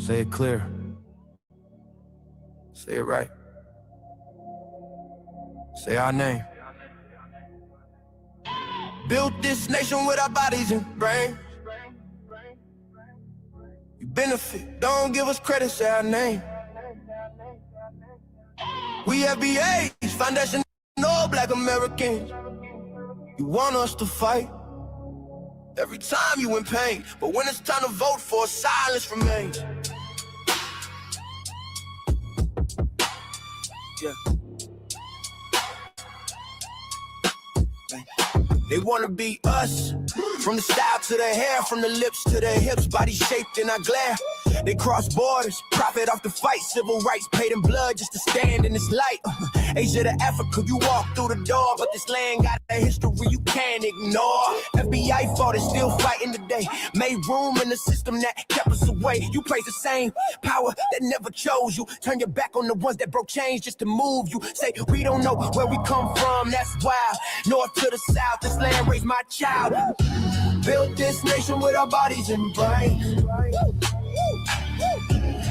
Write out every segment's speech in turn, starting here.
Say it clear. Say it right. Say our name. Built this nation with our bodies and brains. You benefit, don't give us credit, say our name. We FBA's foundation, no Black Americans. You want us to fight every time you in pain, but when it's time to vote for, silence remains. Yeah. They wanna be us, from the style to the hair, from the lips to the hips, body shaped in our glare. They cross borders, profit off the fight, civil rights paid in blood just to stand in this light. Asia to Africa, you walk through the door, but this land got a history you can't ignore. FBI fought it, still fighting today, made room in the system that kept us away. You praise the same power that never chose you, turn your back on the ones that broke chains just to move you. Say we don't know where we come from, that's wild. North to the south, this land raised my child. Built this nation with our bodies and brains.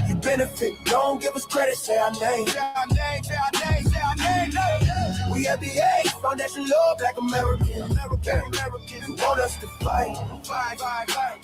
You benefit, don't give us credit, say our name. Say our name, say our name, say our name. We FBA, foundation law, Black American. You want us to fight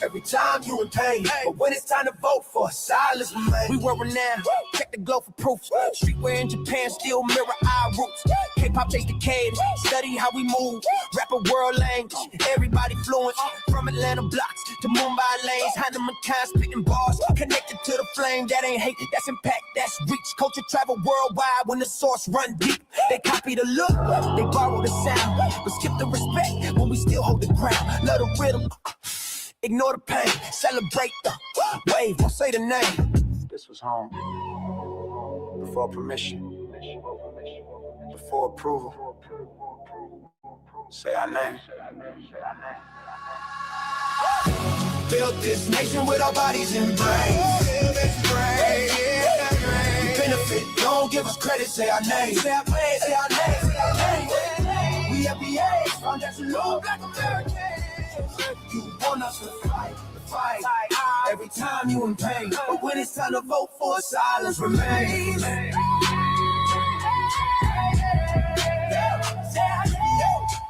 every time you in pain, but when it's time to vote for, silence remains. We were renowned, check the globe for proof. Streetwear in Japan still mirror our roots. K-pop chase the cave, study how we move. Rapper world language, everybody fluent. From Atlanta blocks to Mumbai lanes, Heinemann kind spitting bars, connected to the flame. That ain't hate, that's impact, that's reach. Culture travel worldwide when the source run deep. They copy the look, they borrow the sound, but skip the respect when we still hold the ground. Love the rhythm, ignore the pain, celebrate the wave, don't say the name. This was home, before permission, before approval. Say our name. Built this nation with our bodies and brains. Benefit, don't give us credit, say our name. Say our name, say our name, say our name. We FBA, foundation law, Black Americans. You want us to fight every time you in pain, but when it's time to vote for, silence remains. Say our name,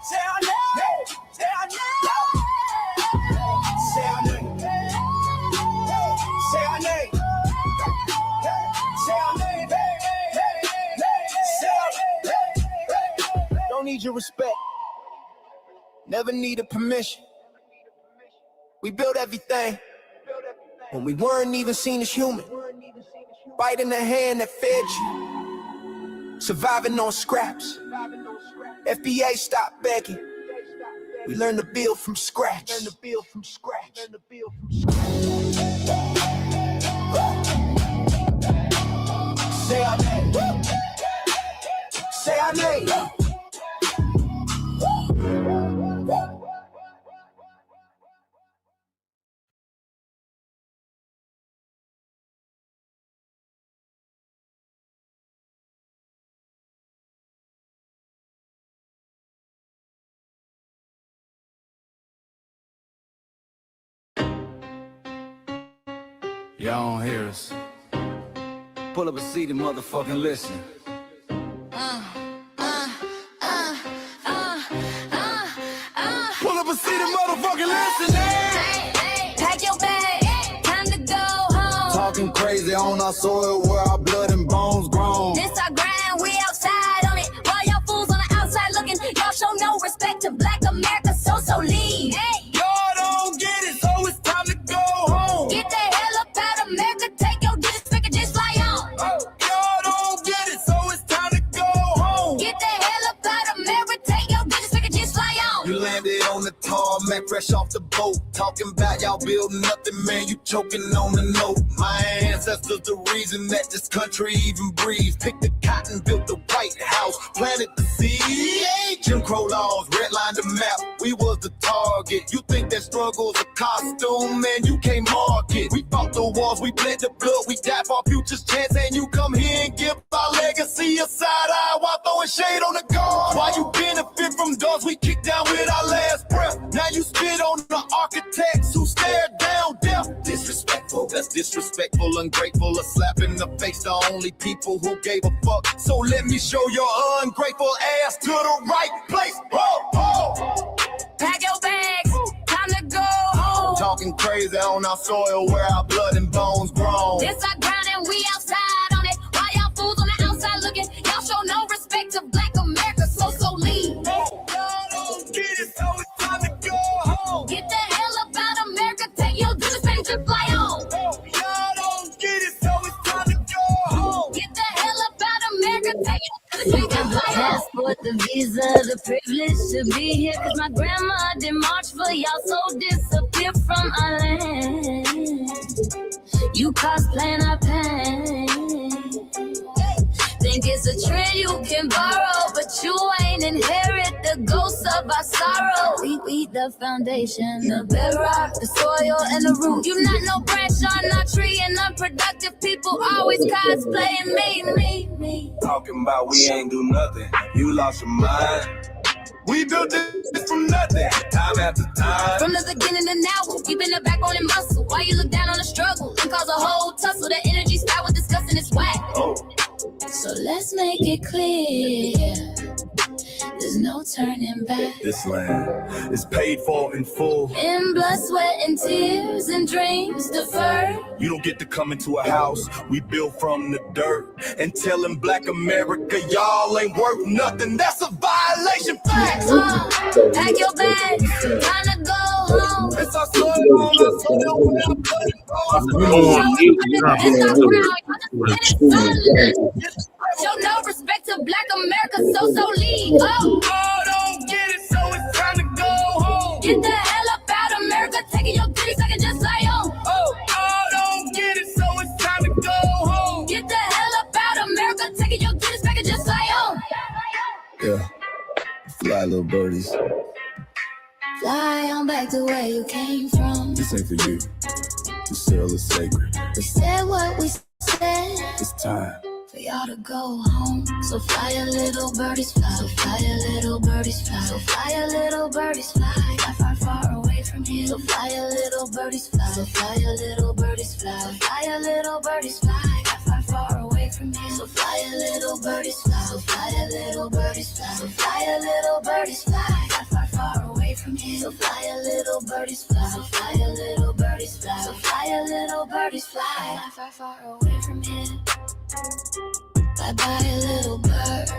say our name, say our name. Say our name. Say our name. Say our name. Say our name. Don't need your respect. Never needed permission. We built everything when we weren't even seen as human. Biting the hand that fed you. Surviving on scraps. FBA stopped begging. We learned to build from scratch. Learn to build from scratch. Learn to build from scratch. Say our name. Say our name. Y'all don't hear us. Pull up a seat and motherfucking listen. Pull up a seat and motherfucking listen. Pack your bag, time to go home. Talking crazy on our soil where our blood and bones grown. This our grind, we outside on it. While y'all fools on the outside looking, y'all show no respect to Black America, so leave. Hey. Y'all don't get it, so it's time to go home. Get the hell up out of America, take your district and just fly on. Y'all don't get it, so it's time to go home. Get the hell up out of America, take your district and just fly on. You landed on the tarmac, fresh off the boat. Talking about y'all building nothing, man, you choking on the note. My ancestors the reason that this country even breathes. Picked the cotton, built the White House, planted the seed. Jim Crow laws, redlined the map, we was the target. You think that struggle's a costume, man, you can't mark it. We fought the wars, we bled the blood, we died for our future's chance. And you come here and give our legacy a side eye while throwing shade on the guard. While you benefit from doors we kicked down with our last breath. Now you spit on the architects who stared down death. Disrespectful, That's disrespectful, ungrateful, a slap in the face to only people who gave a fuck. So let me show your ungrateful ass to the right place. Pack your bags, time to go home. Talking crazy on our soil where our blood and bones grown. This our ground and we outside on it. Why y'all fools on the outside looking? Y'all show no respect to Black America, so leave. Y'all don't get it, so it's time to go home. Get the hell up out America, take your business and just fly on. Y'all don't get it, so it's time to go home. Get the hell up out America, take your business We and got just the fly on. passport, the visa, the privilege to be here. Cause my grandma did march for y'all, so disappear from our land. You cosplaying our pain. Think it's a trend you can borrow, but you ain't inherit the ghosts of our sorrow. We the foundation, the bedrock, the soil, and the root. You not no branch on our tree, and unproductive people always cosplaying me. Talking about we ain't do nothing. You lost your mind. We built this from nothing, time after time. From the beginning to now, we been the backbone and muscle. Why you look down on the struggle and cause a whole tussle? The energy style with discussing is whack. So let's make it clear, there's no turning back. This land is paid for in full. In blood, sweat, and tears, and dreams deferred. You don't get to come into a house we built from the dirt and telling Black America y'all ain't worth nothing. That's a violation. Facts. Pack your bags, time to go home. It's our soil on our soil when our blood and Show no respect to Black America, so leave. don't get it, so it's time to go home. Get the hell up out America, taking your 30 seconds just like home. Don't get it, so it's time to go home. Get the hell up out America, taking your 30 seconds just like home. Yeah, fly little birdies. Fly on back to where you came from. This ain't for you. The cell is sacred. We said what we said It's time. for y'all to go home. So fly a little birdies fly. So fly a little birdies fly. So fly a little birdies fly. Fly far, far away from here. So fly a little birdies fly. So fly a little birdies fly. So fly a little birdies fly. Fly far, far away from here. So fly a little birdies fly. So fly a little birdies fly. So fly a little birdies fly. Fly far, far away from here. So fly a little birdies fly. So fly a little birdies fly. So fly a little birdies fly. Fly far, far away from here. Bye bye, little birds.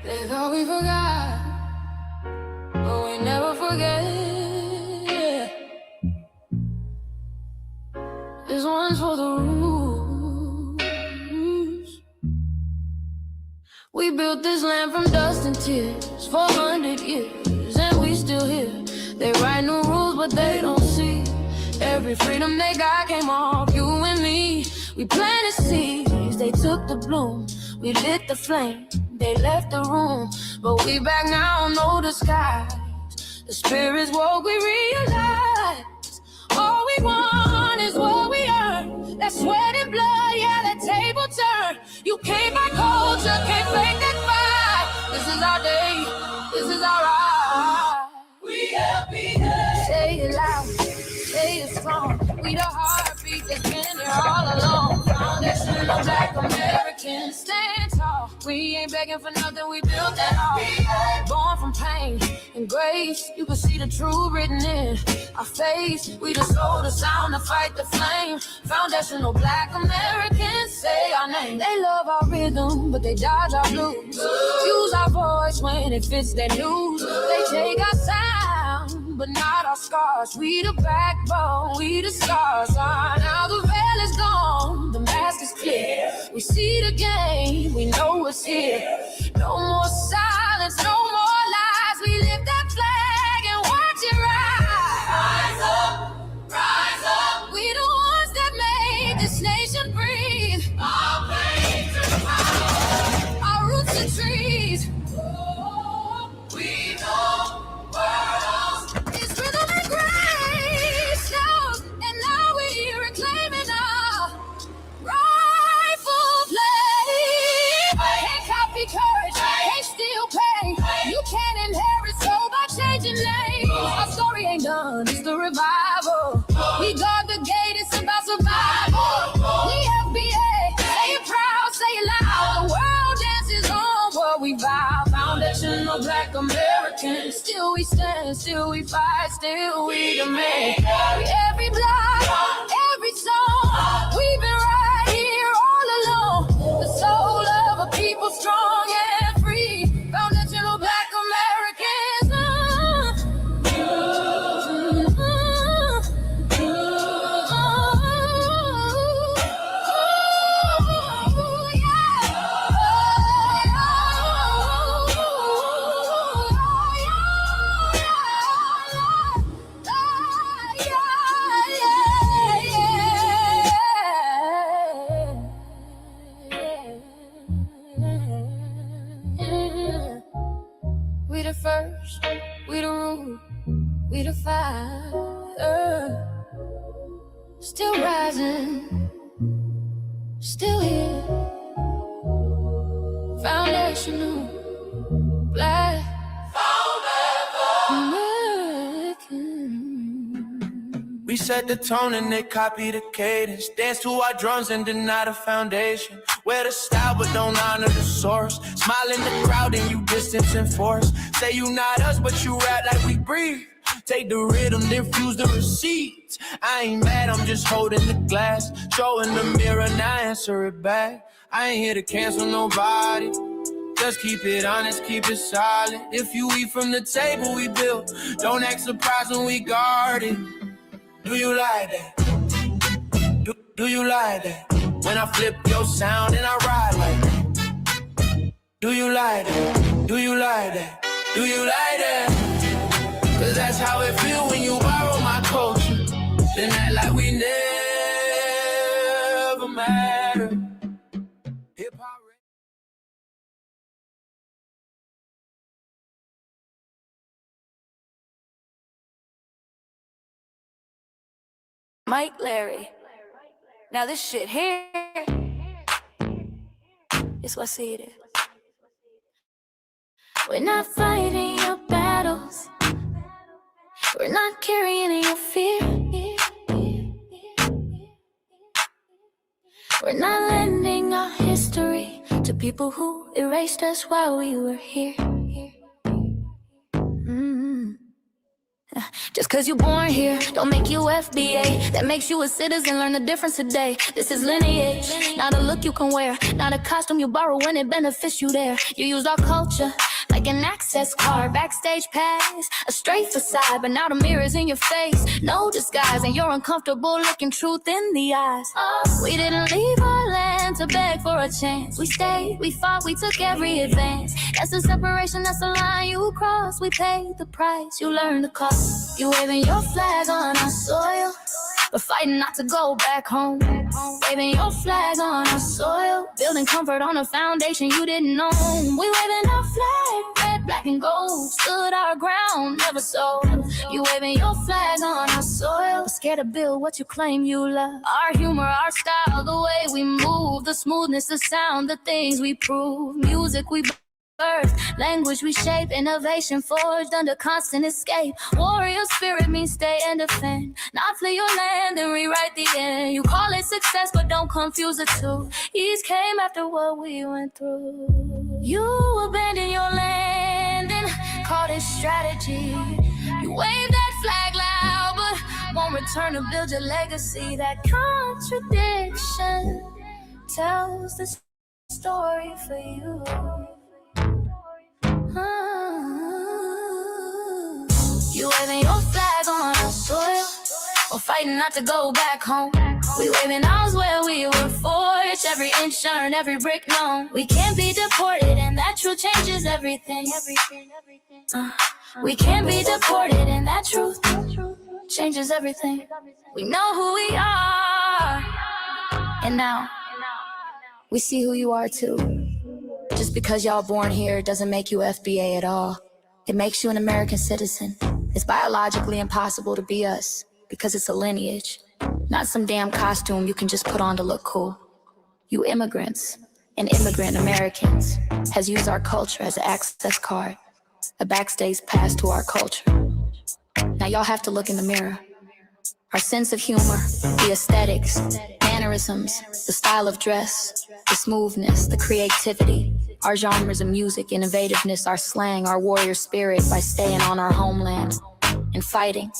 They thought we forgot, but we never forget. This one's for the rules. We built this land from dust and tears, 400 years, and we still here. They write new rules, but they don't see every freedom they got came off you and me. We planted seeds, they took the bloom. We lit the flame, they left the room. But we back now, no disguise. The spirit's woke, we realize all we want is what we earn. That sweat and blood, yeah, that table turn. You can't buy culture, can't fake that fight. This is our day, this is our ride. We happy day. Say it loud, say it strong. We the heartbeat that's been here all along. Foundation of Black Americans, stand tall. We ain't begging for nothing, we built that all. Born from pain and grace, you can see the truth written in our face. We the soul, the sound, to fight the flame. Foundational Black Americans, say our name. They love our rhythm, but they dodge our blues. Use our voice when it fits their news. They take our sound but not our scars. We the backbone, we the stars. Now the veil is gone, the mask is clear. We see the game, we know what's here. No more silence, no more lies. We lift that flag and watch it rise. Rise up, rise up. We the ones that made this nation breathe. Our flames are power, our roots are trees. We know worlds. It's rhythm and grace now, and now we're reclaiming our rightful place. Can't copy courage, can't steal pain. You can't inherit soul by changing names. Our story ain't done, it's the revival. We guard the gate, it's about survival. We FBA, say it proud, say it loud. The world dances on what we vow. Foundational Black Americans. Still we stand, still we fight, still we demand. Every block, every song, we've been right here all along. The soul of a people strong and free. Foundational Black Americans. We the first, we the root, we the fire. Still rising, still here. Foundational Black American. We set the tone and they copy the cadence. Dance to our drums and deny the foundation. Wear the style but don't honor the source. Smile in the crowd and you distance and force. Say you not us but you rap like we breathe. Take the rhythm, then fuse the receipts. I ain't mad, I'm just holding the glass. Showing the mirror, now answer it back. I ain't here to cancel nobody. Just keep it honest, keep it solid. If you eat from the table we built, don't act surprised when we guard it. Do you like that? Do you like that? When I flip your sound and I ride like that. Do you like that? Do you like that? Do you like that? Cause that's how it feel when you borrow my culture. Then act like we never mattered. Hip-hop. Mike Larry. Now this shit here is what see it is. We're not fighting your battles. We're not carrying your fear. We're not lending our history to people who erased us while we were here. Just cause you're born here, don't make you FBA. That makes you a citizen, learn the difference today. This is lineage, not a look you can wear. Not a costume you borrow when it benefits you there. You used our culture like an access card, backstage pass, a straight facade. But now the mirror's in your face, no disguise. And you're uncomfortable looking truth in the eyes. We didn't leave our land to beg for a chance. We stayed, we fought, we took every advance. That's the separation, that's the line you crossed. We paid the price, you learned the cost. You waving your flag on our soil, but fighting not to go back home. Waving your flag on our soil, building comfort on a foundation you didn't own. We waving our flag, red, black, and gold. Stood our ground, never sold. You waving your flag on our soil, but scared to build what you claim you love. Our humor, our style, the way we move, the smoothness, the sound, the things we prove. Music we birth, language we shape, innovation forged under constant escape. Warrior spirit means stay and defend, not flee your land and rewrite the end. You call it success, but don't confuse the two. Ease came after what we went through. You abandoned your land and called it strategy. You wave that flag loud, but won't return to build your legacy. That contradiction tells the story for you. You waving your fighting not to go back home. We living ours where we were forged, every inch earned, every brick known. We can't be deported, and that truth changes everything. We can't be deported, and that truth changes everything. We know who we are, and now we see who you are too. Just because y'all born here doesn't make you FBA at all. It makes you an American citizen. It's biologically impossible to be us because it's a lineage, not some damn costume you can just put on to look cool. You immigrants and immigrant Americans has used our culture as an access card, a backstage pass to our culture. Now y'all have to look in the mirror. Our sense of humor, the aesthetics, mannerisms, the style of dress, the smoothness, the creativity, our genres of music, innovativeness, our slang, our warrior spirit by staying on our homeland and fighting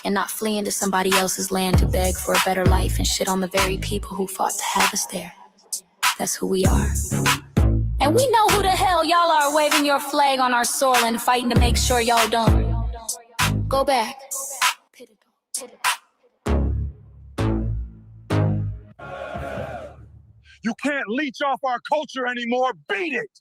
and not fleeing to somebody else's land to beg for a better life and shit on the very people who fought to have us there. That's who we are. And we know who the hell y'all are waving your flag on our soil and fighting to make sure y'all don't go back. You can't leech off our culture anymore. Beat it!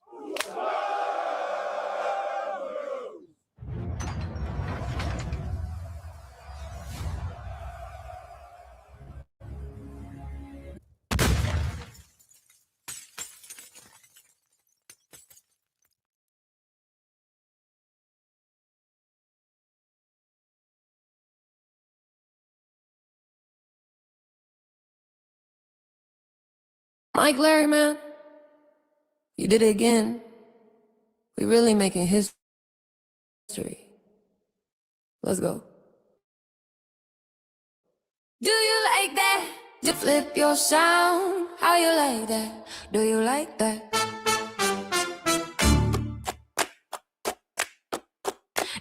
Mike Larry, man, you did it again. We really making history. Let's go. Do you like that? To flip your sound. How you like that? Do you like that?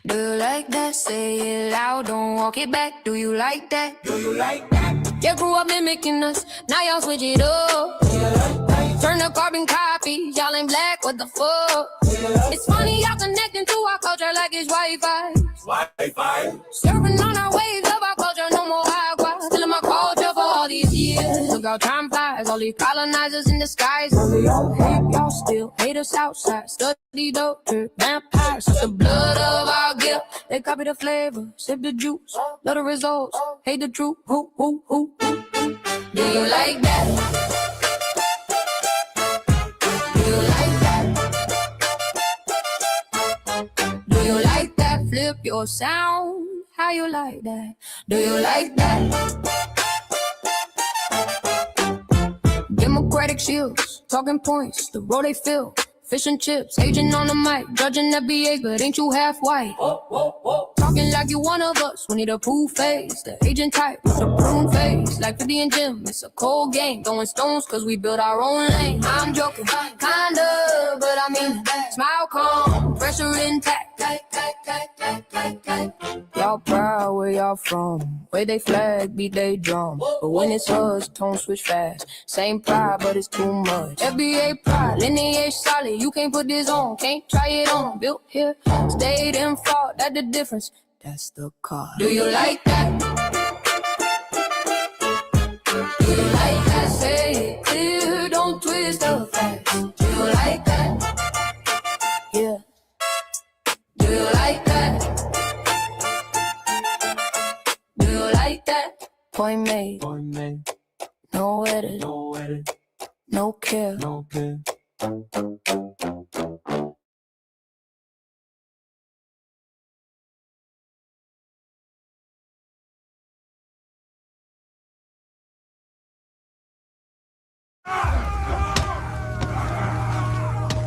Do you like that? Say it loud, don't walk it back. Do you like that? Do you like that? You grew up mimicking us, now y'all switch it up. Turn the carbon copy, y'all ain't black, what the fuck? It's funny y'all connecting to our culture like it's Wi-Fi. Wi-Fi. Surfing on our waves of our culture, no more agua. Still in my culture for all these years. Look how time flies, all these colonizers in disguise. Y'all hate, y'all still hate us outside. Study doctor, vampires, suck the blood of our guilt. They copy the flavor, sip the juice, love the results, hate the truth. Who? Do you like that? Do you like that? Do you like that? Flip your sound. How you like that? Do you like that? Democratic shields, talking points, the road they fill. Fish and chips, agent on the mic, judging FBA, but ain't you half white? Talking like you one of us, we need a proof face. The agent type with a prune face, like 50 and Jim, it's a cold game. Throwing stones cause we built our own lane. I'm joking, kinda, but I mean, smile calm, pressure intact. Y'all proud where y'all from, where they flag, beat they drum. But when it's us, tone switch fast. Same pride, but it's too much. FBA pride, lineage solid. You can't put this on, can't try it on. Built here, stayed and fought, that's the difference. That's the car. Do you like that? Do you like that? Say it clear, don't twist the facts. Do you like that? Yeah. Do you like that? Do you like that? Point made. No edit. No care.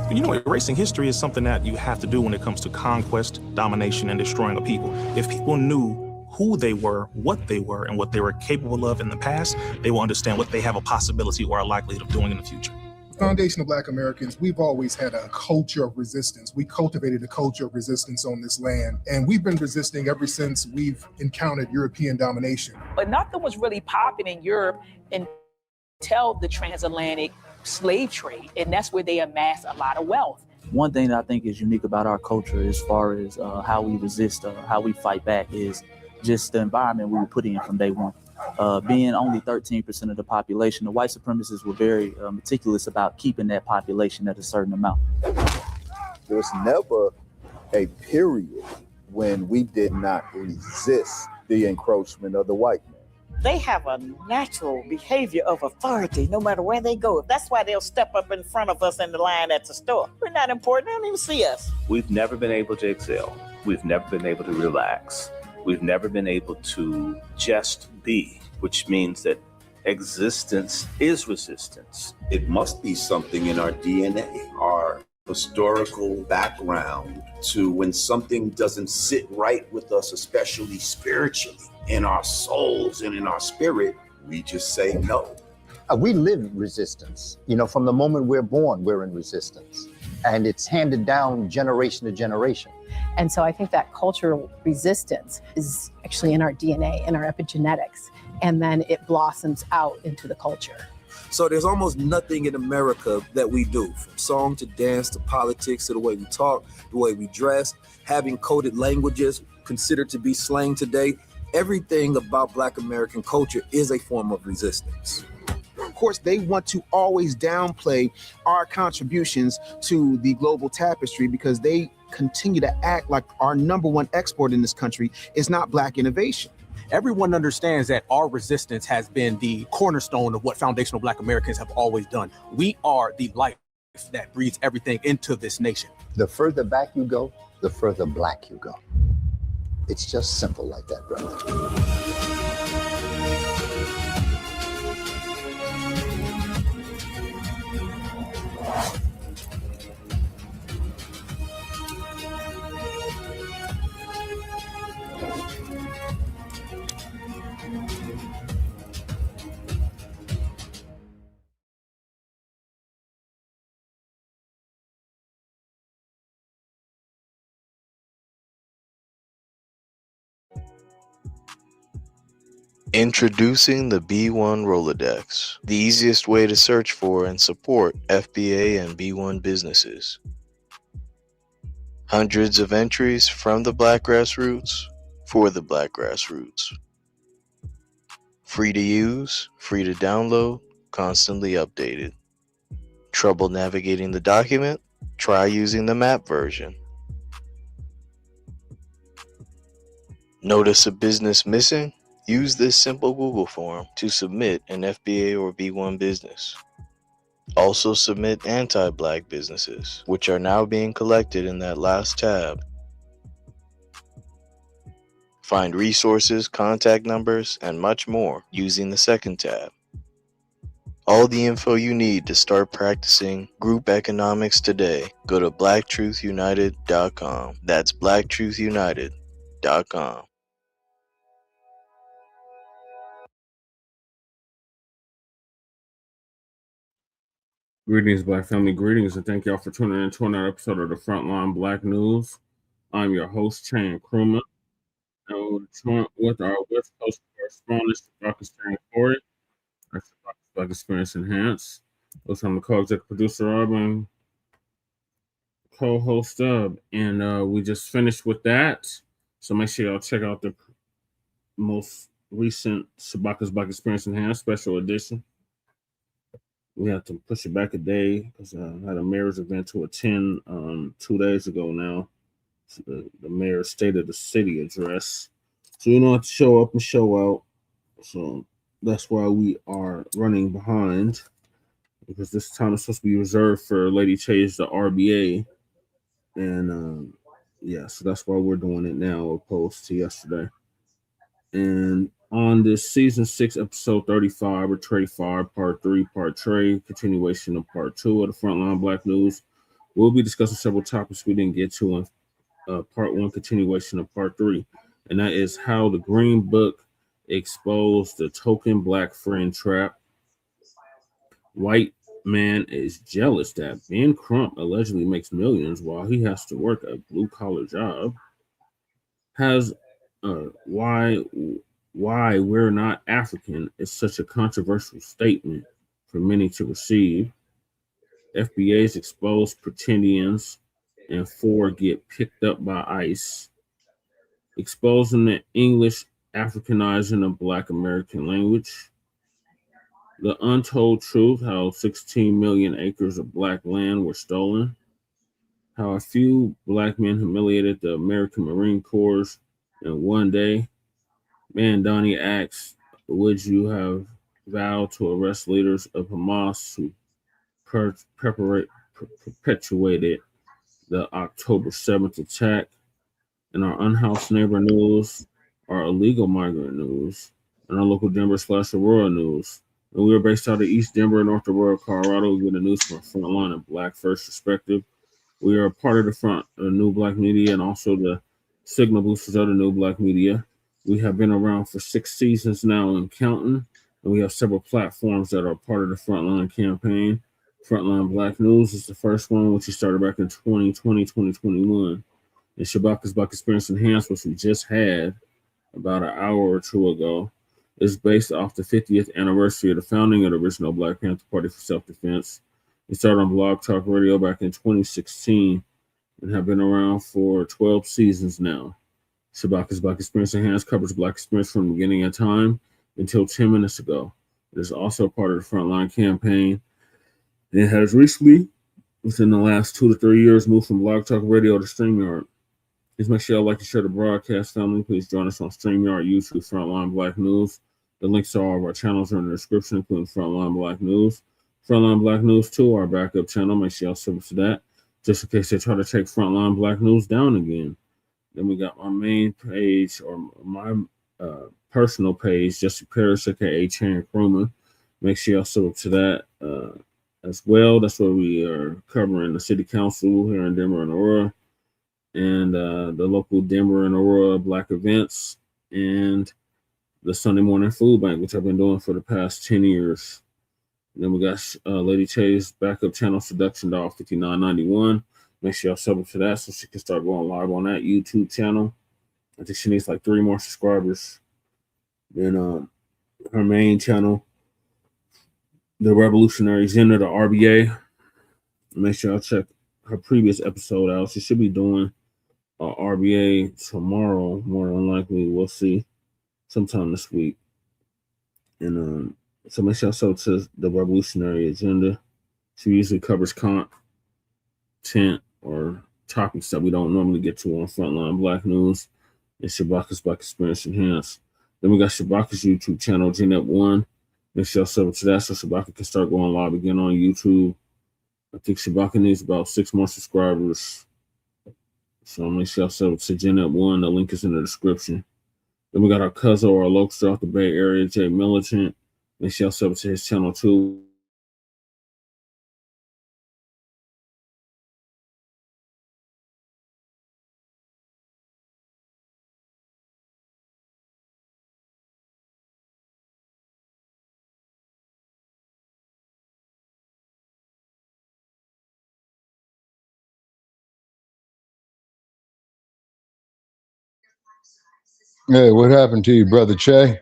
You know, erasing history is something that you have to do when it comes to conquest, domination, and destroying a people. If people knew who they were, what they were, and what they were capable of in the past, they will understand what they have a possibility or a likelihood of doing in the future. Foundation of Black Americans, we've always had a culture of resistance. We cultivated a culture of resistance on this land, and we've been resisting ever since we've encountered European domination. But nothing was really popping in Europe until the transatlantic slave trade, and that's where they amassed a lot of wealth. One thing that I think is unique about our culture as far as how we resist, how we fight back is just the environment we were put in from day one. Being only 13% of the population, the white supremacists were very meticulous about keeping that population at a certain amount. There was never a period when we did not resist the encroachment of the white man. They have a natural behavior of authority no matter where they go. That's why they'll step up in front of us in the line at the store. We're not important. They don't even see us. We've never been able to excel. We've never been able to relax. We've never been able to just be, which means that existence is resistance. It must be something in our DNA, our historical background, to when something doesn't sit right with us, especially spiritually, in our souls and in our spirit, we just say no. We live resistance. You know, from the moment we're born, we're in resistance. And it's handed down generation to generation. And so I think that cultural resistance is actually in our DNA, in our epigenetics, and then it blossoms out into the culture. So there's almost nothing in America that we do, from song to dance to politics to the way we talk, the way we dress, having coded languages considered to be slang today. Everything about Black American culture is a form of resistance. Of course, they want to always downplay our contributions to the global tapestry because they continue to act like our number one export in this country is not Black innovation. Everyone understands that our resistance has been the cornerstone of what foundational Black Americans have always done. We are the life that breathes everything into this nation. The further back you go, the further Black you go. It's just simple like that, brother. Introducing the B1 Rolodex, the easiest way to search for and support FBA and B1 businesses. Hundreds of entries from the Black grassroots for the Black grassroots. Free to use, free to download, constantly updated. Trouble navigating the document? Try using the map version. Notice a business missing? Use this simple Google form to submit an FBA or B1 business. Also submit anti-Black businesses, which are now being collected in that last tab. Find resources, contact numbers, and much more using the second tab. All the info you need to start practicing group economics today. Go to blacktruthunited.com. That's blacktruthunited.com. Greetings, Black family. Greetings, and thank y'all for tuning in to another episode of the Frontline Black News. I'm your host, Chan Krumah, and we're with our West Coast correspondent, Pakistan Corey. That's Black Experience Enhanced. Also, I'm the co-executive producer, and co-host of, and we just finished with that. So make sure y'all check out the most recent Sabaka's Black Experience Enhanced special edition. We have to push it back a day because I had a mayor's event to attend 2 days ago now. So the mayor's State of the City address. So you know, have to show up and show out. So that's why we are running behind, because this time is supposed to be reserved for Lady Chase, the RBA. And yeah, so that's why we're doing it now opposed to yesterday. And on this season 6, episode 35, or Trey 5, part 3, part Trey, continuation of part 2 of the Frontline Black News, we'll be discussing several topics we didn't get to in part 1, continuation of part 3. And that is how the Green Book exposed the token Black friend trap. White man is jealous that Ben Crump allegedly makes millions while he has to work a blue-collar job. Has why we're not African is such a controversial statement for many to receive. FBA's exposed Pretendians and 4 get picked up by ICE. Exposing the English Africanizing the Black American language. The Untold Truth, how 16 million acres of Black land were stolen. How a few Black men humiliated the American Marine Corps in one day. Mamdani asks, would you have vowed to arrest leaders of Hamas who perpetuated the October 7th attack? In our Unhoused neighbor news, our illegal migrant news, and our local Denver/Aurora news. And we are based out of East Denver, North Aurora, Colorado. We get the news from a frontline and Black first perspective. We are a part of the new Black media and also the signal boosters of the new Black media. We have been around for 6 seasons now and counting, and we have several platforms that are part of the Frontline campaign. Frontline Black News is the first one, which we started back in 2020, 2021. And Shabaka's Black Experience Enhanced, which we just had about an hour or two ago, is based off the 50th anniversary of the founding of the original Black Panther Party for Self-Defense. We started on Blog Talk Radio back in 2016 and have been around for 12 seasons now. Shabaka's Black Experience Enhanced covers Black experience from the beginning of time until 10 minutes ago. It is also part of the Frontline campaign. It has recently, within the last 2 to 3 years, moved from Blog Talk Radio to StreamYard. Please make sure you like to share the broadcast, family. Please join us on StreamYard, YouTube, Frontline Black News. The links to all of our channels are in the description, including Frontline Black News. Frontline Black News 2, our backup channel. Make sure y'all sub to that, just in case they try to take Frontline Black News down again. Then we got my main page, or my personal page, Jesse Paris, aka Chain Chroma. Make sure y'all sub to that as well. That's where we are covering the city council here in Denver and Aurora, and the local Denver and Aurora Black events, and the Sunday morning food bank, which I've been doing for the past 10 years. And then we got Lady Chay's backup channel, Seduction Doll 5991. Make sure y'all sub to that so she can start going live on that YouTube channel. I think she needs like 3 more subscribers. Then her main channel, The Revolutionary Agenda, the RBA. Make sure y'all check her previous episode out. She should be doing RBA tomorrow, more than likely. We'll see, sometime this week. And so make sure y'all sub to The Revolutionary Agenda. She usually covers content or topics that we don't normally get to on Frontline Black News and Shabaka's Black Experience Enhanced. Then we got Shabaka's YouTube channel, GNet1. Make sure y'all sub to that so Shabaka can start going live again on YouTube. I think Shabaka needs about 6 more subscribers. So make sure y'all sub to GNet1. The link is in the description. Then we got our cousin or our local out the Bay Area, Jay Militant. Make sure y'all sub to his channel too. Hey, what happened to you, Brother Che?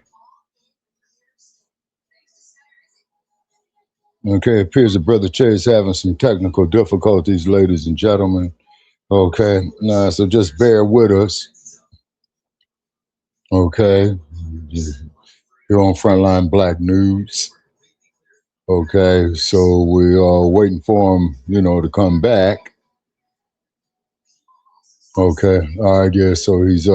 Okay, it appears that Brother Che is having some technical difficulties, ladies and gentlemen. Okay, so just bear with us. Okay, you're on Frontline Black News. Okay, so we are waiting for him, to come back. Okay, all right, yeah, so he's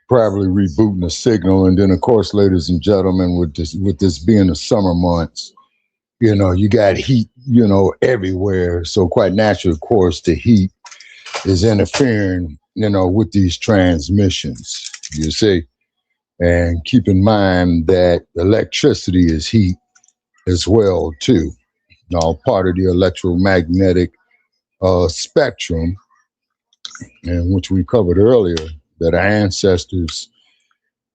probably rebooting the signal. And then, of course, ladies and gentlemen, with this being the summer months, you got heat, everywhere. So quite natural, of course, the heat is interfering, with these transmissions, you see. And keep in mind that electricity is heat as well, too. Part of the electromagnetic spectrum, and which we covered earlier, that our ancestors,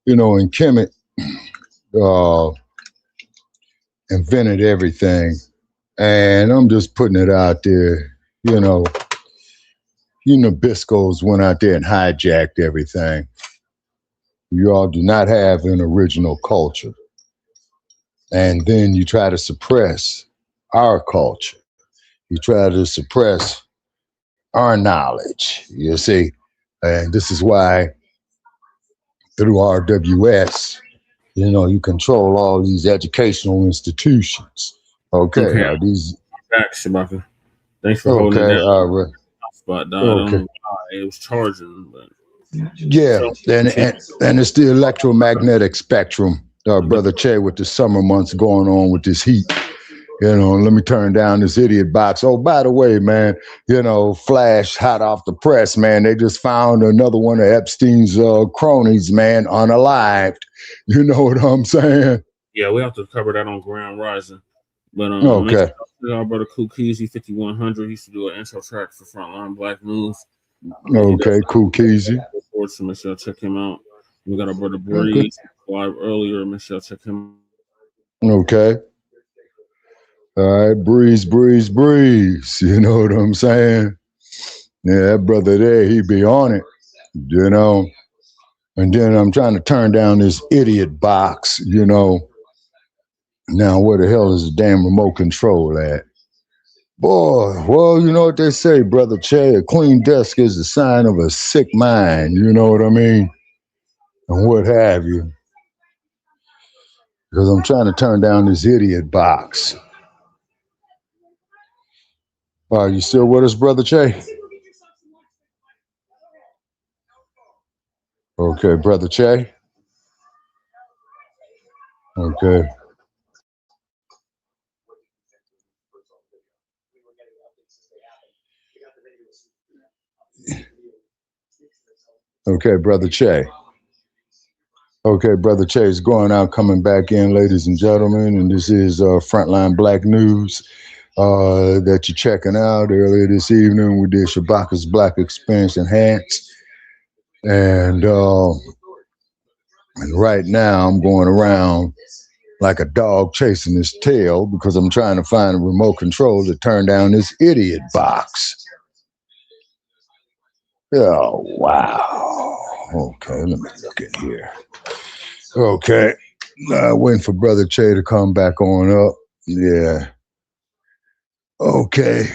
in Kemet, invented everything. And I'm just putting it out there, you Nabiscos went out there and hijacked everything. You all do not have an original culture. And then you try to suppress our culture. You try to suppress our knowledge, you see. And this is why through RWS, you know, you control all these educational institutions. Okay, these. Back, Shabaka. Thanks for holding it down. All right. But I don't know why it was charging, but yeah, and it's the electromagnetic spectrum, Brother Che, with the summer months going on with this heat. You know, let me turn down this idiot box. Oh, by the way, man, you know, flash hot off the press, man. They just found another one of Epstein's cronies, man, unalived. You know what I'm saying? Yeah, we have to cover that on Grand Rising. But okay. Our brother Kukizi 5100 he used to do an intro track for Frontline Black News. Okay, Kukizi. So make sure check him out. We got our brother Breeze live earlier. Make sure check him out. Okay. All right, breeze. You know what I'm saying? Yeah, that brother there, he be on it, you know. And then I'm trying to turn down this idiot box, you know. Now, where the hell is the damn remote control at? Boy, well, you know what they say, Brother Che, a clean desk is a sign of a sick mind, you know what I mean? And what have you. Because I'm trying to turn down this idiot box. Are you still with us, Brother Che? Okay, Brother Che? Okay. Okay, Brother Che. Okay, Brother Che is going out, coming back in, ladies and gentlemen, and this is Frontline Black News that you're checking out. Earlier this evening, we did Shabaka's Black Experience Enhanced, and right now I'm going around like a dog chasing his tail because I'm trying to find a remote control to turn down this idiot box. Oh, wow. Okay, let me look in here. Okay, waiting for Brother Che to come back on up. Yeah. Okay.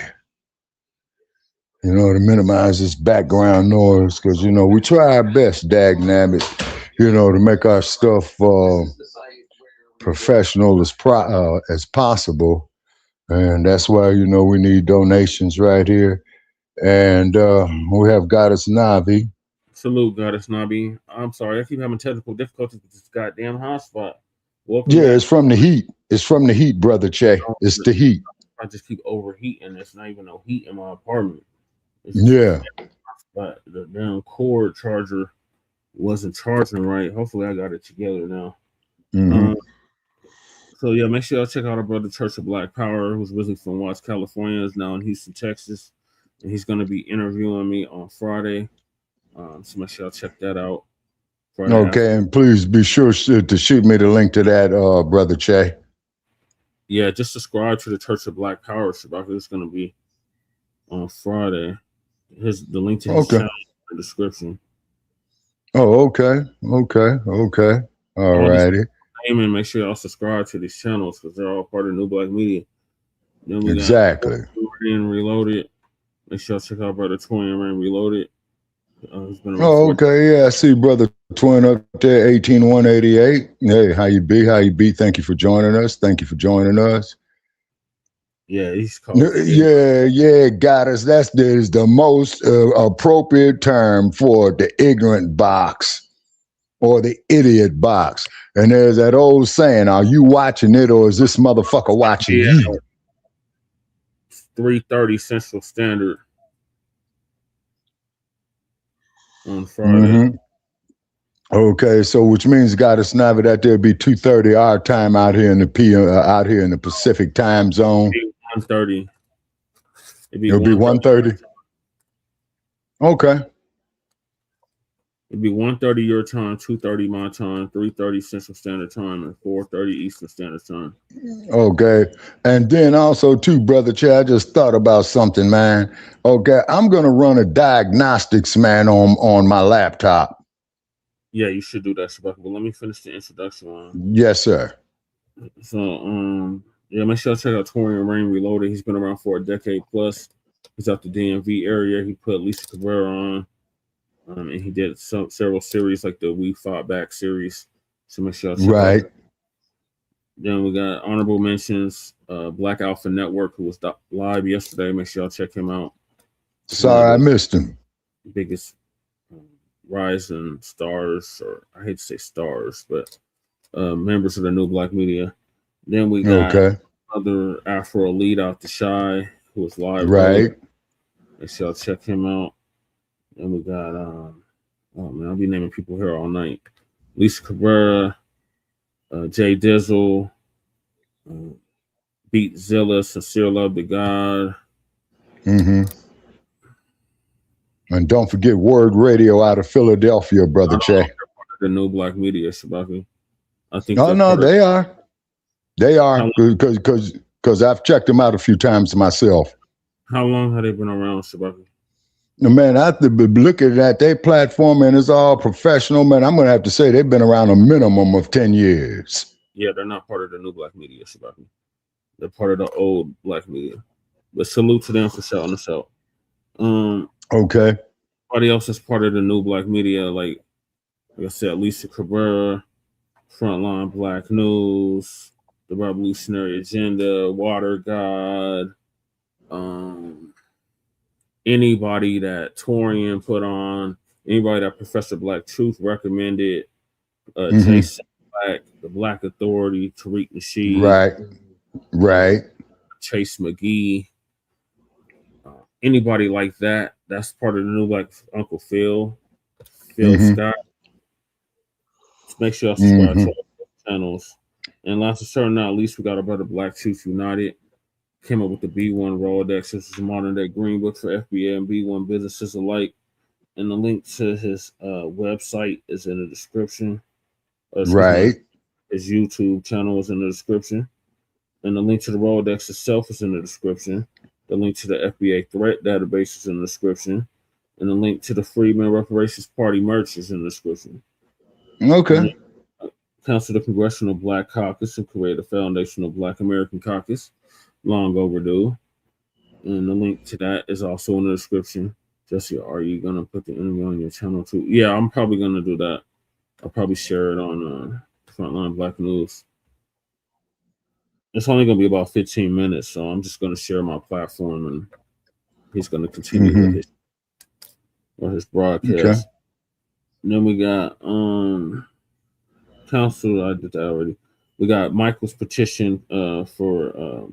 You know, to minimize this background noise, because, you know, we try our best, dagnabbit, you know, to make our stuff professional as possible. And that's why, you know, we need donations right here. And we have Goddess Navi. Salute, Goddess Nabi. I'm sorry, I keep having technical difficulties with this goddamn hotspot. Yeah, it's from the heat. It's from the heat, Brother Che. It's the heat. I just keep overheating. There's not even no heat in my apartment. Yeah. But the damn cord charger wasn't charging right. Hopefully, I got it together now. Mm-hmm. So yeah, make sure y'all check out our brother Church of Black Power, who's originally from Watts, California, is now in Houston, Texas, and he's going to be interviewing me on Friday. So make sure y'all check that out. Friday Okay, after. and please be sure to shoot me the link to that, Brother Che. Yeah, just subscribe to the Church of Black Power. Shabaka. It's going to be on Friday. The link to his channel in the description. Oh, okay. All righty. And make sure y'all subscribe to these channels because they're all part of New Black Media. Then we Exactly. got Torian Reloaded. Make sure y'all check out Brother Torian Rain Reloaded. Okay. Yeah, I see Brother Twin up there, 18188. Hey, how you be? Thank you for joining us. Yeah, he's called. Yeah, Goddess. That is the most appropriate term for the ignorant box or the idiot box. And there's that old saying, are you watching it or is this motherfucker watching you? 3:30 Central Standard on Friday. Mm-hmm. Okay, so which means Goddess Navi that there'll be 2:30 our time out here in the out here in the Pacific time zone. 1:30. It'll be 1:30. Okay. It'd be 1:30 your time, 2:30 my time, 3:30 Central Standard Time, and 4:30 Eastern Standard Time. Okay. And then also too, Brother Che, I just thought about something, man. Okay, I'm gonna run a diagnostics, man, on my laptop. Yeah, you should do that, Shabaka. But let me finish the introduction. Yes, sir. So, yeah, make sure y'all check out Torian Rain Reloaded. He's been around for a decade plus. He's out the DMV area. He put Lisa Cabrera on. And he did several series like the We Fought Back series. So make sure y'all check Right. out. Then we got honorable mentions. Black Alpha Network, who was live yesterday. Make sure y'all check him out. Sorry, I missed him. Biggest rising stars, or I hate to say stars, but members of the New Black Media. Then we got other Afro Elite out the Shy, who was live. Right. Make sure y'all check him out. And we got oh man, I'll be naming people here all night. Lisa Cabrera, Jay Dizzle, Beat Zilla, Sincere Love to God. Mm-hmm. And don't forget Word Radio out of Philadelphia, Brother Che. The New Black Media, Shabaki. I think. Oh no, they are. They are, because I've checked them out a few times myself. How long have they been around, Shabaki? Man, I have to be looking at their platform, and it's all professional. Man, I'm going to have to say they've been around a minimum of 10 years. Yeah, they're not part of the New Black Media, Shabaki. They're part of the old Black Media. But salute to them for shouting us out. Okay. Everybody else is part of the New Black Media, like I said, Lisa Cabrera, Frontline Black News, The Revolutionary Agenda, Water God, anybody that Torian put on, anybody that Professor Black Truth recommended, Jason Black, the Black Authority, Tariq Nasheed, right, Chase McGee, anybody like that. That's part of the New Black. Uncle Phil Scott. Make sure y'all subscribe to our channels. And last but certainly not least, we got our brother Black Truth United. Came up with the B1 Rolodex, which is a modern day green book for FBA and B1 businesses alike. And the link to his website is in the description. Right. His YouTube channel is in the description. And the link to the Rolodex itself is in the description. The link to the FBA threat database is in the description. And the link to the Freedmen Reparations Party merch is in the description. Okay. Council the Congressional Black Caucus and create a foundational Black American Caucus. Long overdue. And the link to that is also in the description. Jesse, are you going to put the interview on your channel too? Yeah, I'm probably going to do that. I'll probably share it on Frontline Black News. It's only going to be about 15 minutes, so I'm just going to share my platform, and he's going to continue with his broadcast. Okay. And then we got council. I did that already. We got Michael's petition for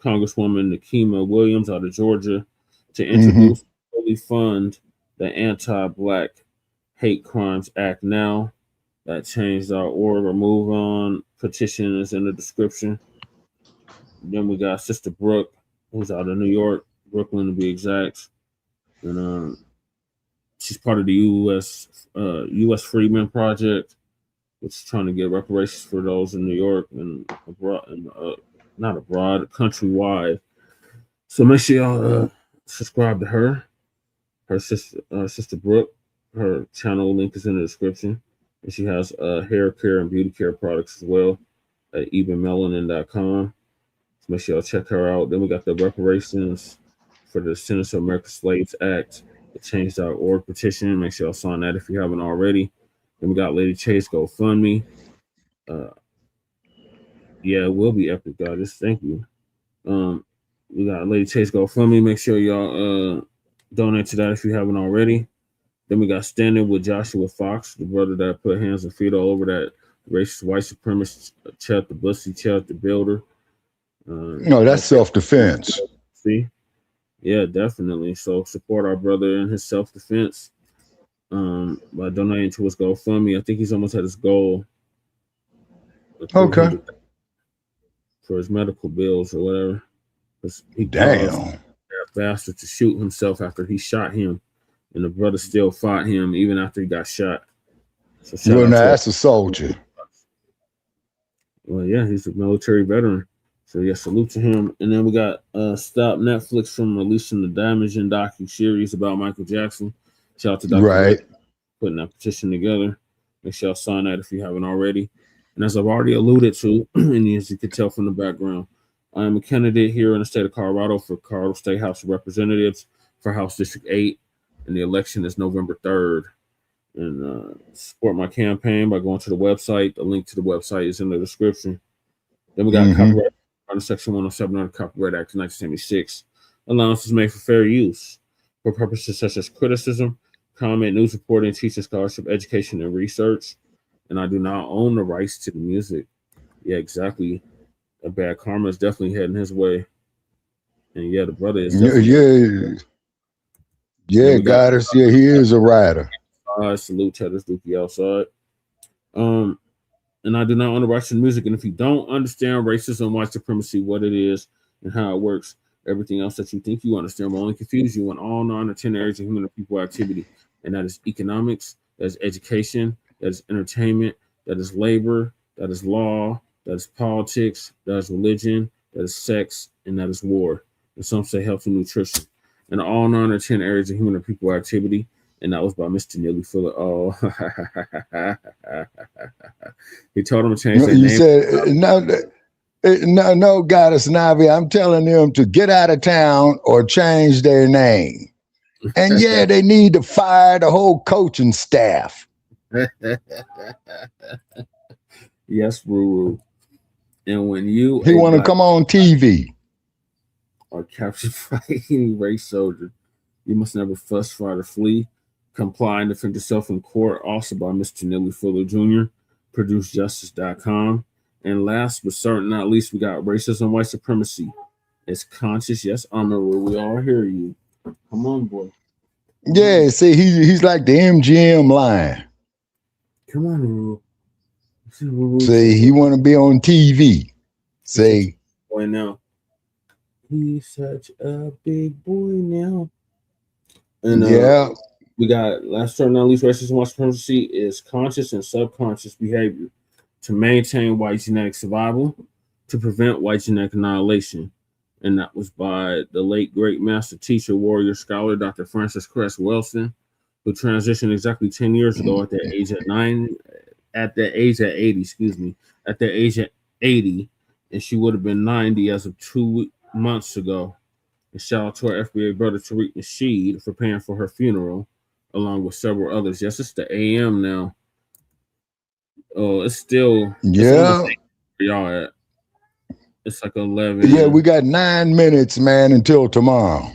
Congresswoman Nikema Williams out of Georgia to introduce fully fund the Anti-Black Hate Crimes Act now. That change.org or move on. Petition is in the description. Then we got Sister Brooke, who's out of New York, Brooklyn to be exact. And she's part of the U.S. Freedmen Project, which is trying to get reparations for those in New York and abroad, and not abroad, countrywide. So make sure y'all subscribe to her. Her sister Brooke. Her channel link is in the description. And she has hair care and beauty care products as well at evenmelanin.com. So make sure y'all check her out. Then we got the reparations for the Descendants of American Slaves Act, the change.org petition. Make sure y'all sign that if you haven't already. Then we got Lady Chase GoFundMe. Yeah, it will be epic, guys. Thank you. We got Lady Chase GoFundMe. Make sure y'all donate to that if you haven't already. Then we got Standing with Joshua Fox, the brother that put hands and feet all over that racist white supremacist Chet the Bussy, Chet the Builder. No, that's self-defense. See? Yeah, definitely. So support our brother in his self-defense by donating to his GoFundMe. I think he's almost at his goal. Okay. For his medical bills or whatever. He Damn. That bastard to shoot himself after he shot him. And the brother still fought him even after he got shot. So Well, now that's a soldier. Well, yeah, he's a military veteran. So yeah, salute to him. And then we got Stop Netflix from releasing the Damaging docu-series about Michael Jackson. Shout out to Dr. Right. Putting that petition together. Make sure y'all sign that if you haven't already. And as I've already alluded to, and as you can tell from the background, I am a candidate here in the state of Colorado for Colorado State House of Representatives for House District 8. And the election is November 3rd. and support my campaign by going to the website. The link to the website is in the description. Then we got copyright under Section 107 of the Copyright Act of 1976. Allowances made for fair use for purposes such as criticism, comment, news reporting, teaching, scholarship, education, and research. And I do not own the rights to the music. Yeah, exactly. A bad karma is definitely heading his way. And yeah, the brother is definitely. Yeah, Goddess. Yeah, he is a writer. Salute Cheddars Dookie outside. And I do not own the rights to the music. And if you don't understand racism, white supremacy, what it is, and how it works, everything else that you think you understand will only confuse you in all 9 or 10 areas of human and people activity. And that is economics, that is education, that is entertainment, that is labor, that is law, that is politics, that is religion, that is sex, and that is war. And some say health and nutrition. And all 9 or 10 areas of human and people activity. And that was by Mr. Neely Fuller. Oh, he told him to change their you name. Said, no, Goddess Navi, I'm telling them to get out of town or change their name. And yeah, they need to fire the whole coaching staff. Yes, Ruru. And when you he want to come on TV or captured by any race soldier, you must never fuss, fight, or flee. Comply and defend yourself in court. Also by Mr. Neely Fuller Jr. ProduceJustice.com. And last but certainly not least, we got racism, white supremacy. It's conscious. Yes, Honorable. We all hear you. Come on, boy. Yeah, see, he's like the MGM line. Come on, Ruru. See, he want to be on TV. See. Boy, now. He's such a big boy now. And yeah. We got last but not least, racism, white supremacy is conscious and subconscious behavior to maintain white genetic survival, to prevent white genetic annihilation. And that was by the late great master teacher, warrior, scholar, Dr. Francis Cress Wilson, who transitioned exactly 10 years ago at the age of 80, and she would have been 90 as of 2 months ago. And shout out to our FBA brother Tariq Nasheed for paying for her funeral, along with several others. Yes, it's the AM now. Oh, it's still yeah. Where y'all at? It's like 11. Yeah, we got 9 minutes, man, until tomorrow.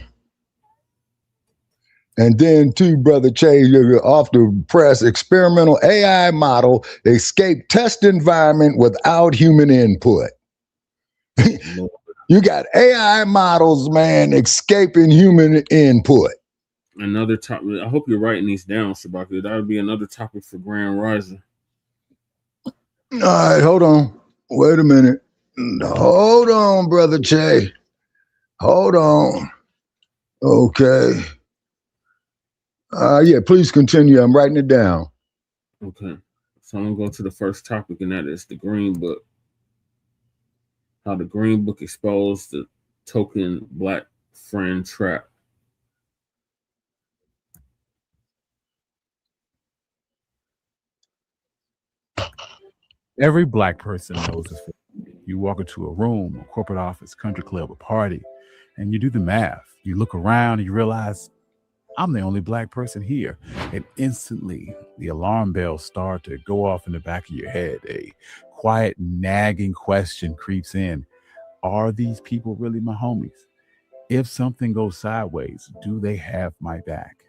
And then too, Brother Che, off the press, experimental AI model escape test environment without human input. You got AI models, man, escaping human input. Another topic. I hope you're writing these down, Shabaka. That would be another topic for Grand Rising. All right, hold on. Wait a minute. Hold on, Brother Che. Hold on. Okay. Yeah, please continue. I'm writing it down. Okay. So I'm going to go to the first topic, and that is the Green Book. How the Green Book exposed the token Black friend trap. Every Black person knows this. You walk into a room, a corporate office, country club, a party, and you do the math. You look around and you realize, I'm the only Black person here. And instantly, the alarm bells start to go off in the back of your head. A quiet, nagging question creeps in. Are these people really my homies? If something goes sideways, do they have my back?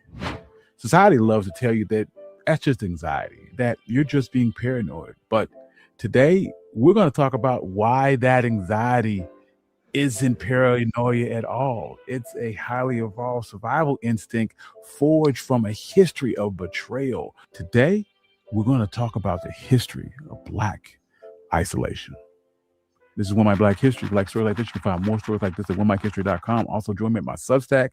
Society loves to tell you that that's just anxiety, that you're just being paranoid. But today, we're going to talk about why that anxiety isn't paranoia at all. It's a highly evolved survival instinct forged from a history of betrayal. Today, we're going to talk about the history of Black isolation. This is One My Black History. Black stories like this. You can find more stories like this at onemyhistory.com. Also, join me at my Substack.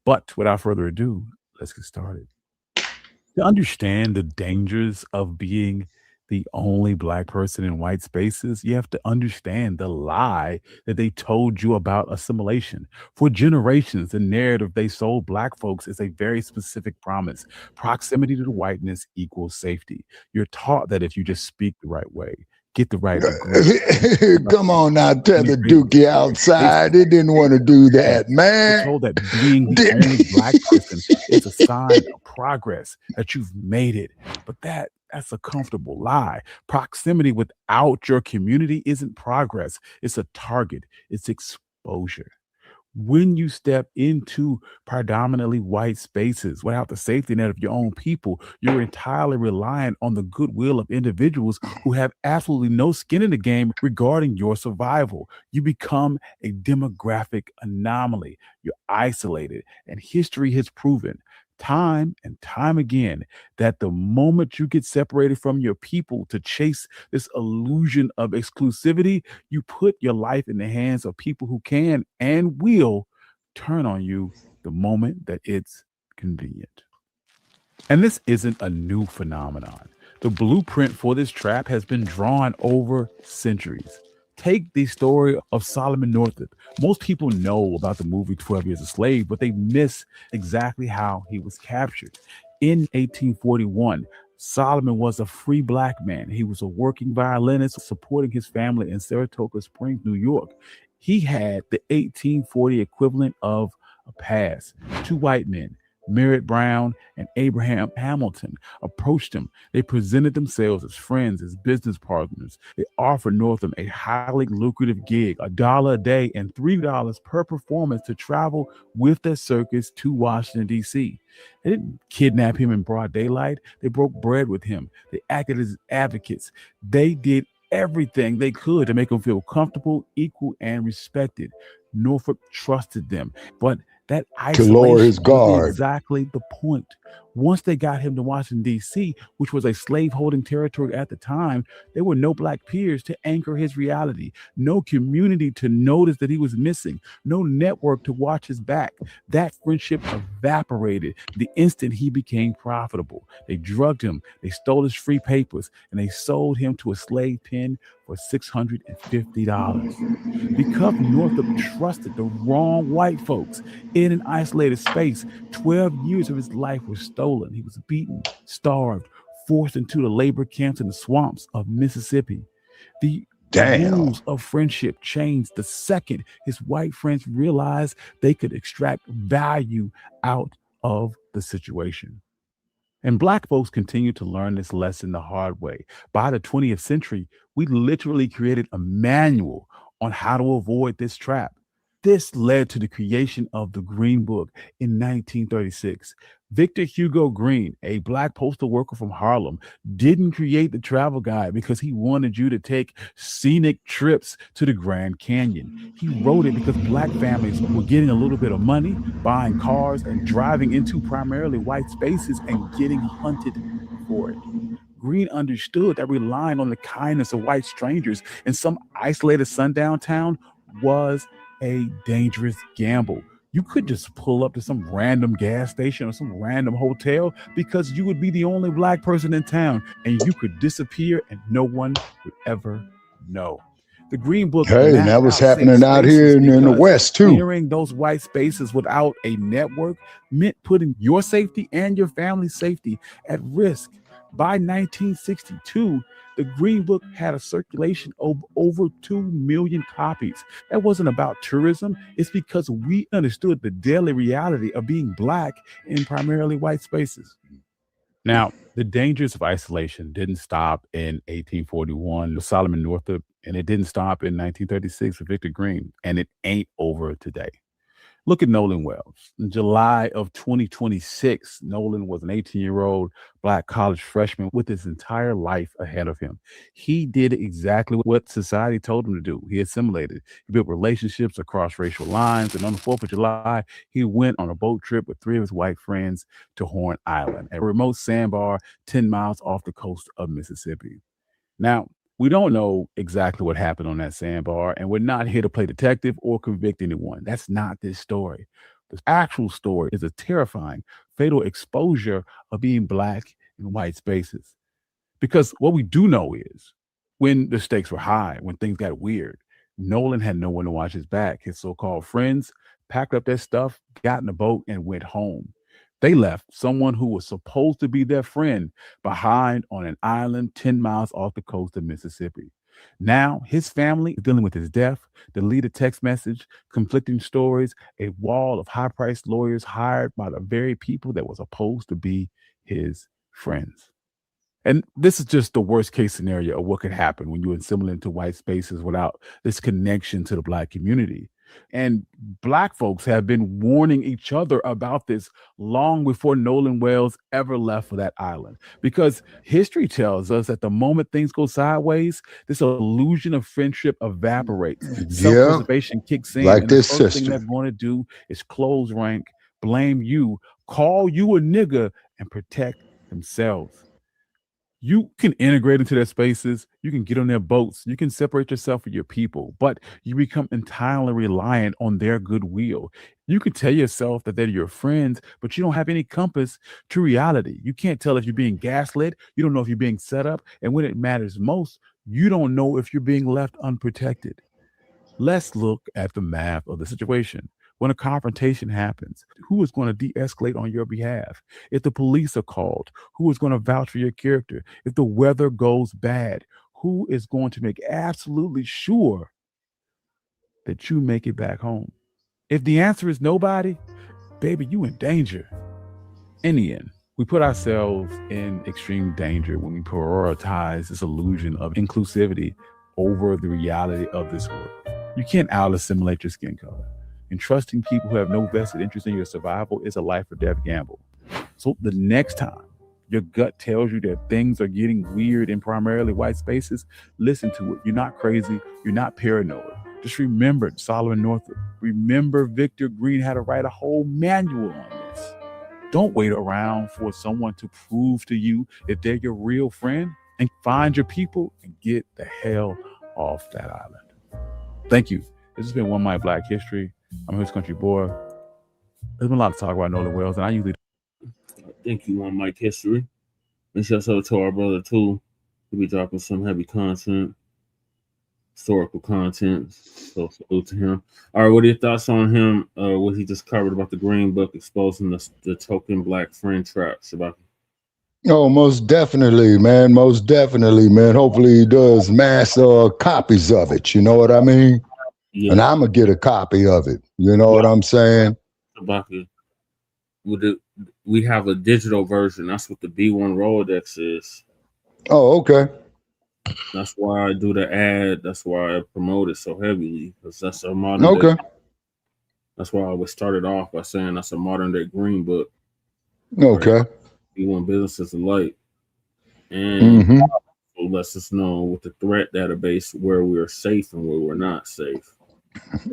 But without further ado, let's get started. To understand the dangers of being the only Black person in white spaces, you have to understand the lie that they told you about assimilation. For generations, the narrative they sold Black folks is a very specific promise. Proximity to the whiteness equals safety. You're taught that if you just speak the right way, get the right degree. Come on now, tether Dookie outside. They didn't want to do that, We're man. told that being the only black person is a sign of progress, that you've made it. But that's a comfortable lie. Proximity without your community isn't progress. It's a target. It's exposure. When you step into predominantly white spaces without the safety net of your own people, you're entirely reliant on the goodwill of individuals who have absolutely no skin in the game regarding your survival. You become a demographic anomaly. You're isolated, and history has proven time and time again that the moment you get separated from your people to chase this illusion of exclusivity, you put your life in the hands of people who can and will turn on you the moment that it's convenient. And this isn't a new phenomenon. The blueprint for this trap has been drawn over centuries. Take the story of Solomon Northup. Most people know about the movie 12 Years a Slave, but they miss exactly how he was captured. In 1841, Solomon was a free black man. He was a working violinist supporting his family in Saratoga Springs, New York. He had the 1840 equivalent of a pass. Two white men, Merritt Brown and Abraham Hamilton, approached him. They presented themselves as friends, as business partners. They offered Northam a highly lucrative gig, $1 a day and $3 per performance to travel with their circus to Washington, D.C. They didn't kidnap him in broad daylight. They broke bread with him. They acted as advocates. They did everything they could to make him feel comfortable, equal, and respected. Norfolk trusted them, but that To lower his isolation guard. was exactly the point. Once they got him to Washington, D.C., which was a slave-holding territory at the time, there were no black peers to anchor his reality, no community to notice that he was missing, no network to watch his back. That friendship evaporated the instant he became profitable. They drugged him, they stole his free papers, and they sold him to a slave pen for $650. Because Northup trusted the wrong white folks in an isolated space, 12 years of his life were stolen. He was beaten, starved, forced into the labor camps in the swamps of Mississippi. The rules of friendship changed the second his white friends realized they could extract value out of the situation. And black folks continue to learn this lesson the hard way. By the 20th century, we literally created a manual on how to avoid this trap. This led to the creation of the Green Book in 1936. Victor Hugo Green, a black postal worker from Harlem, didn't create the travel guide because he wanted you to take scenic trips to the Grand Canyon. He wrote it because black families were getting a little bit of money, buying cars, and driving into primarily white spaces and getting hunted for it. Green understood that relying on the kindness of white strangers in some isolated sundown town was a dangerous gamble. You could just pull up to some random gas station or some random hotel because you would be the only black person in town, and you could disappear and no one would ever know. The Green Book Hey, mapped that was out happening safe out spaces here in the because West too. clearing those white spaces without a network meant putting your safety and your family's safety at risk. By 1962, the Green Book had a circulation of over 2 million copies. That wasn't about tourism. It's because we understood the daily reality of being black in primarily white spaces. Now, the dangers of isolation didn't stop in 1841 with Solomon Northup, and it didn't stop in 1936 with Victor Green, and it ain't over today. Look at Nolan Wells. In July of 2026, Nolan was an 18-year-old black college freshman with his entire life ahead of him. He did exactly what society told him to do. He assimilated. He built relationships across racial lines. And on the 4th of July, he went on a boat trip with 3 of his white friends to Horn Island, a remote sandbar 10 miles off the coast of Mississippi. Now, we don't know exactly what happened on that sandbar, and we're not here to play detective or convict anyone. That's not this story. The actual story is a terrifying, fatal exposure of being black in white spaces. Because what we do know is when the stakes were high, when things got weird, Nolan had no one to watch his back. His so-called friends packed up their stuff, got in a boat, and went home. They left someone who was supposed to be their friend behind on an island 10 miles off the coast of Mississippi. Now his family is dealing with his death, deleted text message, conflicting stories, a wall of high-priced lawyers hired by the very people that was supposed to be his friends. And this is just the worst case scenario of what could happen when you assimilate into white spaces without this connection to the Black community. And Black folks have been warning each other about this long before Nolan Wells ever left for that island. Because history tells us that the moment things go sideways, this illusion of friendship evaporates. Self-preservation kicks in. Like and the this first thing sister. they're going to do is close rank, blame you, call you a nigga, and protect themselves. You can integrate into their spaces. You can get on their boats. You can separate yourself from your people, but you become entirely reliant on their goodwill. You can tell yourself that they're your friends, but you don't have any compass to reality. You can't tell if you're being gaslit. You don't know if you're being set up. And when it matters most, you don't know if you're being left unprotected. Let's look at the math of the situation. When a confrontation happens, who is going to de-escalate on your behalf? If the police are called, who is going to vouch for your character? If the weather goes bad, who is going to make absolutely sure that you make it back home? If the answer is nobody, baby, you in danger. In the end, we put ourselves in extreme danger when we prioritize this illusion of inclusivity over the reality of this world. You can't out-assimilate your skin color. And trusting people who have no vested interest in your survival is a life or death gamble. So the next time your gut tells you that things are getting weird in primarily white spaces, listen to it. You're not crazy. You're not paranoid. Just remember Solomon Northup. Remember Victor Green had to write a whole manual on this. Don't wait around for someone to prove to you that they're your real friend, and find your people and get the hell off that island. Thank you. This has been One Mic Black History. I'm his country boy. There's been a lot to talk about Nolan Wells, and I usually. Thank you, One Mic History. And shout out to our brother too. He'll be dropping some heavy content, historical content. So salute to him. All right, what are your thoughts on him? What he just covered about the Green Book exposing the token Black friend trap? Shabaki. Oh, most definitely, man. Most definitely, man. Hopefully he does mass copies of it. You know what I mean? Yeah. And I'm going to get a copy of it. You know what I'm saying? Shabaki. We have a digital version. That's what the B1 Rolodex is. Oh, okay. That's why I do the ad. That's why I promote it so heavily, because that's a modern Okay. day. That's why I always started off by saying that's a modern day Green Book. Okay. Right? B1 businesses alike. And it lets us know with the threat database where we're safe and where we're not safe.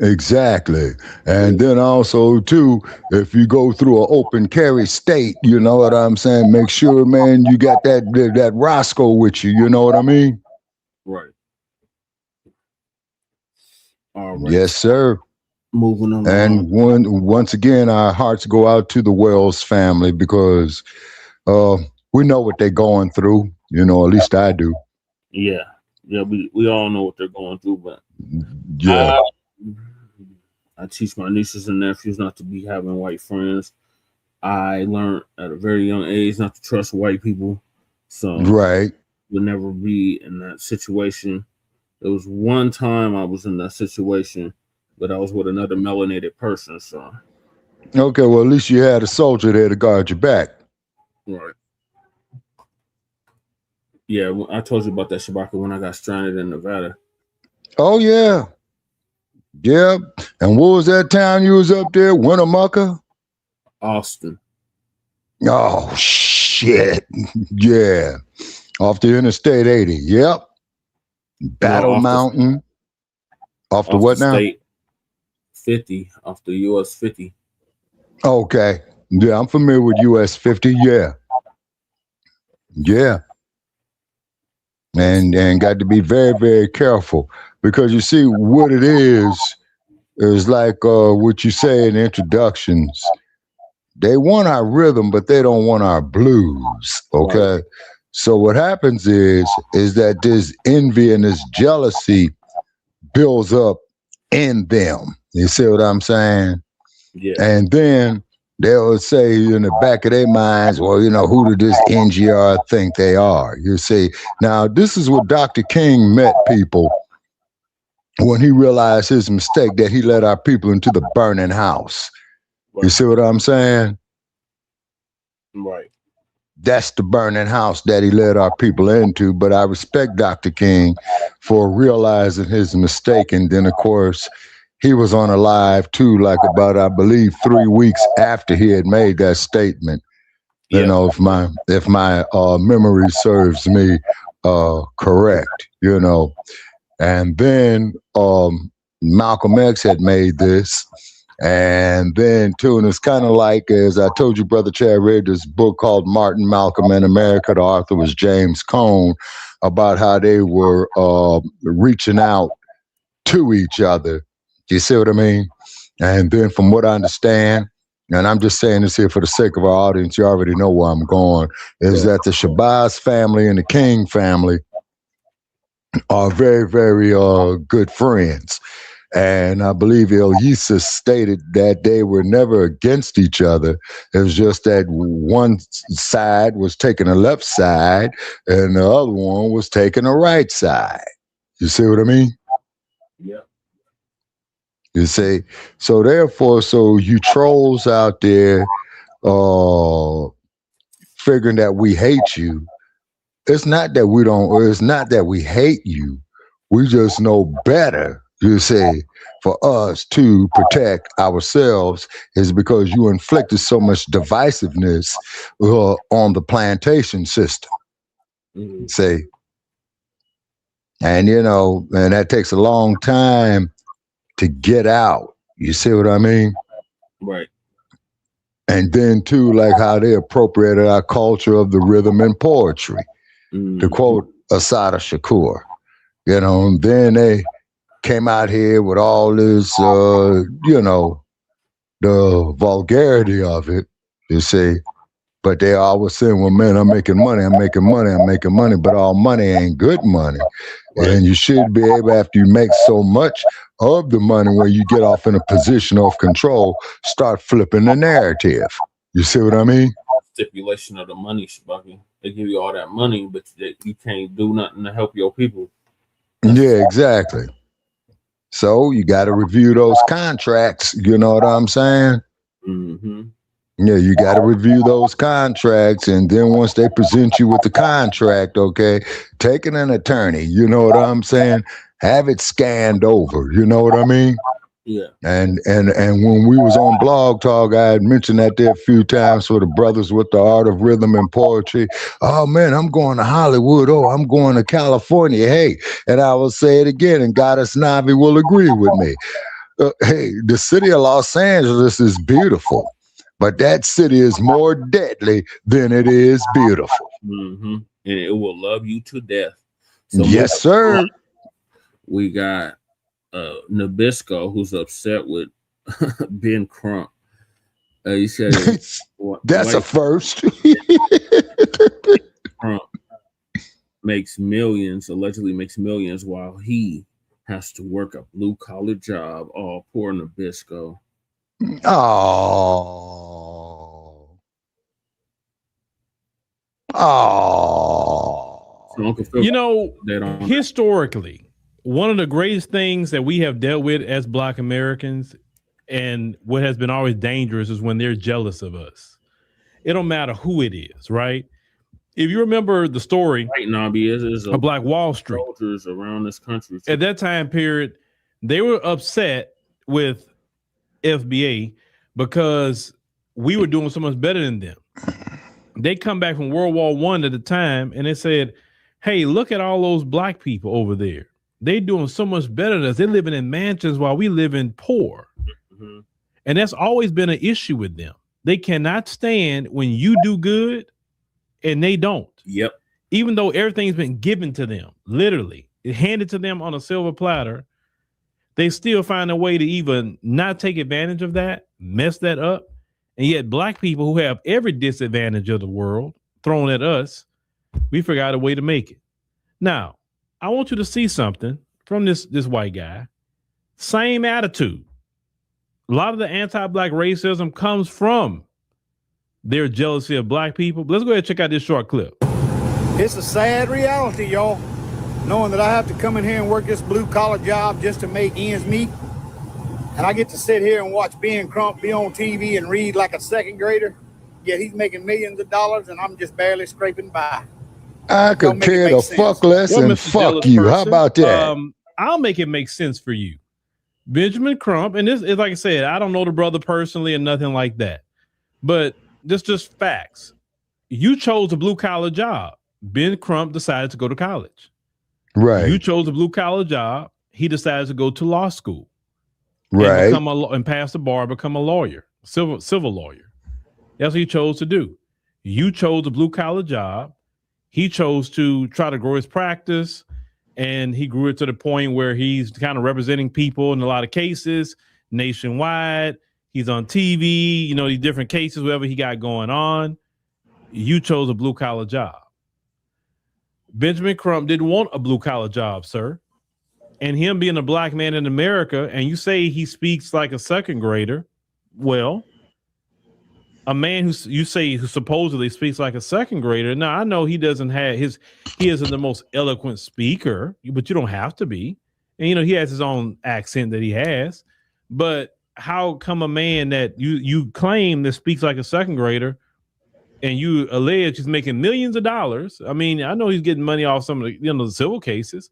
Exactly. And then also too, if you go through an open carry state, you know what I'm saying? Make sure, man, you got that Roscoe with you. You know what I mean? Right. All right. Yes, sir. Moving on. And once again, our hearts go out to the Wells family, because we know what they're going through. You know, at least I do. Yeah. We all know what they're going through, but yeah. I teach my nieces and nephews not to be having white friends. I learned at a very young age not to trust white people. So right. Would never be in that situation. There was one time I was in that situation, but I was with another melanated person. So okay, well, at least you had a soldier there to guard your back. Right. Yeah, I told you about that, Shabaka, when I got stranded in Nevada. Oh yeah. Yeah. And what was that town you was up there? Winnemucca? Austin. Oh shit. Yeah. Off the Interstate 80. Yep. Battle Mountain. Off the what now? State 50, off the US 50. Okay. Yeah, I'm familiar with US 50. Yeah. Yeah. And got to be very, very careful, because you see what it is like what you say in introductions. They want our rhythm, but they don't want our blues. Okay. Right. So what happens is that this envy and this jealousy builds up in them. You see what I'm saying? Yeah. And then they'll say in the back of their minds, well, you know, who did this NGR think they are? You see, now this is what Dr. King met people when he realized his mistake, that he led our people into the burning house. You see what I'm saying? Right. That's the burning house that he led our people into. But I respect Dr. King for realizing his mistake. And then, of course, he was on a live too, like about, I believe, 3 weeks after he had made that statement. You know, if my memory serves me correct, you know. And then Malcolm X had made this. And then, too, and it's kind of like, as I told you, Brother Chad read this book called Martin, Malcolm, and America. The author was James Cone, about how they were reaching out to each other. Do you see what I mean? And then from what I understand, and I'm just saying this here for the sake of our audience, you already know where I'm going, is that the Shabazz family and the King family are very, very good friends. And I believe Ilyasah stated that they were never against each other. It was just that one side was taking the left side and the other one was taking the right side. You see what I mean? Yeah. You see? So therefore, so you trolls out there figuring that we hate you. It's not that we don't, or it's not that we hate you. We just know better. You say, for us to protect ourselves is because you inflicted so much divisiveness on the plantation system. Say, and you know, and that takes a long time to get out. You see what I mean? Right. And then too, like how they appropriated our culture of the rhythm and poetry. To quote Assata Shakur, you know, and then they came out here with all this, you know, the vulgarity of it, you see. But they always saying, well, man, I'm making money, but all money ain't good money. Right. And you should be able, after you make so much of the money, where you get off in a position of control, start flipping the narrative. You see what I mean? Stipulation of the money, Shabaki. They give you all that money, but you can't do nothing to help your people. Yeah, exactly. So you got to review those contracts. You know what I'm saying? Mm-hmm. Yeah, you got to review those contracts. And then once they present you with the contract, okay, taking an attorney, you know what I'm saying? Have it scanned over. You know what I mean? Yeah. And when we was on Blog Talk, I had mentioned that there a few times for the brothers with the art of rhythm and poetry. Oh man, I'm going to Hollywood. Oh, I'm going to California. Hey, and I will say it again, and Goddess Navi will agree with me. Hey, the city of Los Angeles is beautiful, but that city is more deadly than it is beautiful. Mm-hmm. And it will love you to death. So yes, sir. We got Nabisco, who's upset with Ben Crump. He said that's a first. Crump allegedly makes millions while he has to work a blue collar job. Oh, poor Nabisco. You know, historically, one of the greatest things that we have dealt with as Black Americans, and what has been always dangerous, is when they're jealous of us. It don't matter who it is, right? If you remember the story of Black Wall Street, soldiers around this country at that time period, they were upset with FBA because we were doing so much better than them. They come back from World War I at the time, and they said, hey, look at all those Black people over there. They doing so much better than us. They're living in mansions while we live in poor. Mm-hmm. And that's always been an issue with them. They cannot stand when you do good and they don't. Yep. Even though everything's been given to them, literally, it handed to them on a silver platter, they still find a way to even not take advantage of that, mess that up. And yet Black people who have every disadvantage of the world thrown at us, we forgot a way to make it. Now, I want you to see something from this white guy. Same attitude. A lot of the anti-Black racism comes from their jealousy of black people. Let's go ahead and check out this short clip. It's a sad reality, y'all, knowing that I have to come in here and work this blue-collar job just to make ends meet. And I get to sit here and watch Ben Crump be on TV and read like a second grader, yet he's making millions of dollars and I'm just barely scraping by. I could care the fuck less and fuck you. How about that? I'll make it make sense for you. Benjamin Crump, and this is like I said, I don't know the brother personally and nothing like that, but this just facts. You chose a blue-collar job. Ben Crump decided to go to college. Right. You chose a blue-collar job. He decided to go to law school. Right. And pass the bar, become a lawyer, civil lawyer. That's what he chose to do. You chose a blue-collar job. He chose to try to grow his practice, and he grew it to the point where he's kind of representing people in a lot of cases nationwide. He's on TV, you know, these different cases, whatever he got going on. You chose a blue-collar job. Benjamin Crump didn't want a blue-collar job, sir. And him being a black man in America, and you say he speaks like a second grader, well, a man who supposedly speaks like a second grader. Now, I know he doesn't have he isn't the most eloquent speaker, but you don't have to be. And, you know, he has his own accent that he has. But how come a man that you claim that speaks like a second grader and you allege he's making millions of dollars? I mean, I know he's getting money off some of the, you know, the civil cases.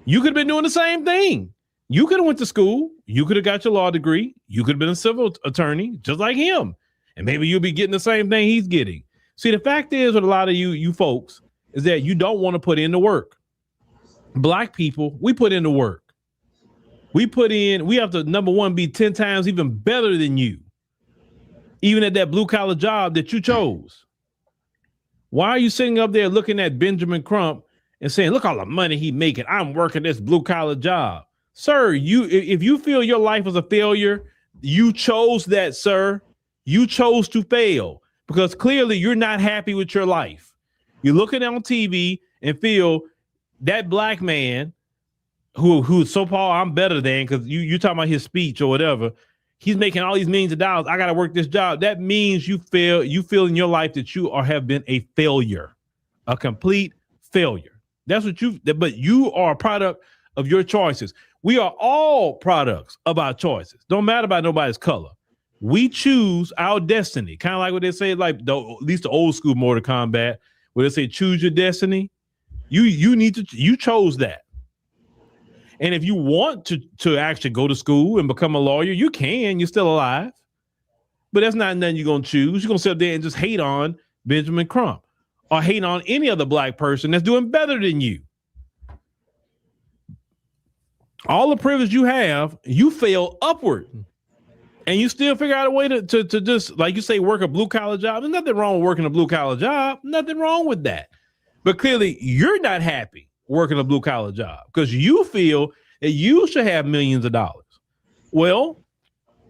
You could have been doing the same thing. You could have went to school. You could have got your law degree. You could have been a civil attorney just like him. And maybe you'll be getting the same thing he's getting. See, the fact is with a lot of you folks is that you don't want to put in the work. Black people, we put in the work. We have to, number one, be 10 times even better than you. Even at that blue collar job that you chose. Why are you sitting up there looking at Benjamin Crump and saying, look all the money he's making. I'm working this blue collar job. Sir, if you feel your life was a failure, you chose that, sir. You chose to fail because clearly you're not happy with your life. You're looking on TV and feel that black man who's so-called I'm better than, because you talking about his speech or whatever, he's making all these millions of dollars. I got to work this job. That means you feel in your life that you have been a failure, a complete failure. That's what but you are a product of your choices. We are all products of our choices. Don't matter about nobody's color. We choose our destiny. Kind of like what they say, like at least the old school Mortal Kombat, where they say choose your destiny. You chose that. And if you want to actually go to school and become a lawyer, you can. You're still alive. But that's not nothing you're going to choose. You're going to sit there and just hate on Benjamin Crump or hate on any other black person that's doing better than you. All the privilege you have, you fail upward. And you still figure out a way to just, like you say, work a blue-collar job. There's nothing wrong with working a blue-collar job. Nothing wrong with that. But clearly, you're not happy working a blue-collar job because you feel that you should have millions of dollars. Well,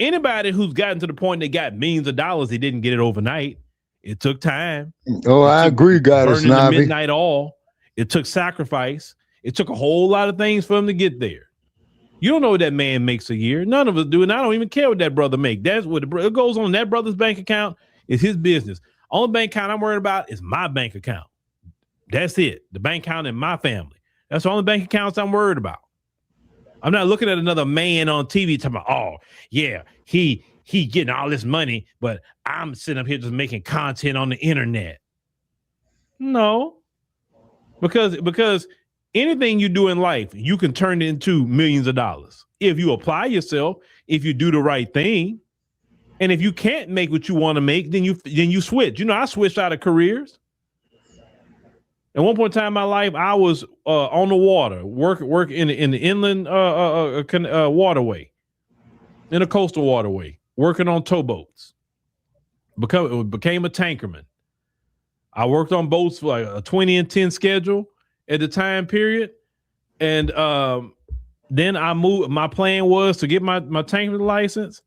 anybody who's gotten to the point they got millions of dollars, they didn't get it overnight. It took time. Oh, I agree, Goddess Burning the Navi. midnight oil. It took sacrifice. It took a whole lot of things for him to get there. You don't know what that man makes a year. None of us do, and I don't even care what that brother makes. That's what it goes on. That brother's bank account is his business. Only bank account I'm worried about is my bank account. That's it. The bank account in my family. That's the only bank accounts I'm worried about. I'm not looking at another man on TV talking about, oh, yeah, he getting all this money, but I'm sitting up here just making content on the internet. No, because anything you do in life, you can turn it into millions of dollars. If you apply yourself, if you do the right thing, and if you can't make what you want to make, then you switch. You know, I switched out of careers. At one point in time in my life, I was on the water, work in the inland waterway, in a coastal waterway, working on towboats. Became a tankerman. I worked on boats for like a 20 and 10 schedule at the time period. And then I moved. My plan was to get my tanker license,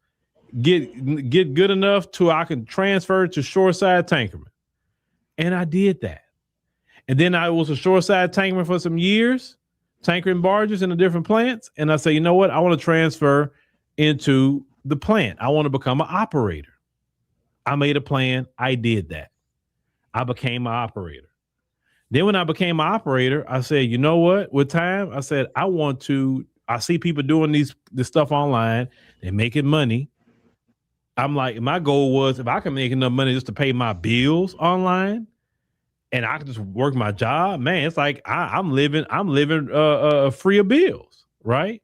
get good enough to I can transfer to shoreside tankerman. And I did that. And then I was a shoreside tankerman for some years, tankering barges in the different plants. And I said, you know what? I want to transfer into the plant. I want to become an operator. I made a plan. I did that. I became an operator. Then when I became an operator, I said, you know what? With time, I said, I see people doing this stuff online. They're making money. I'm like, my goal was if I can make enough money just to pay my bills online and I can just work my job, man, it's like I'm living free of bills, right?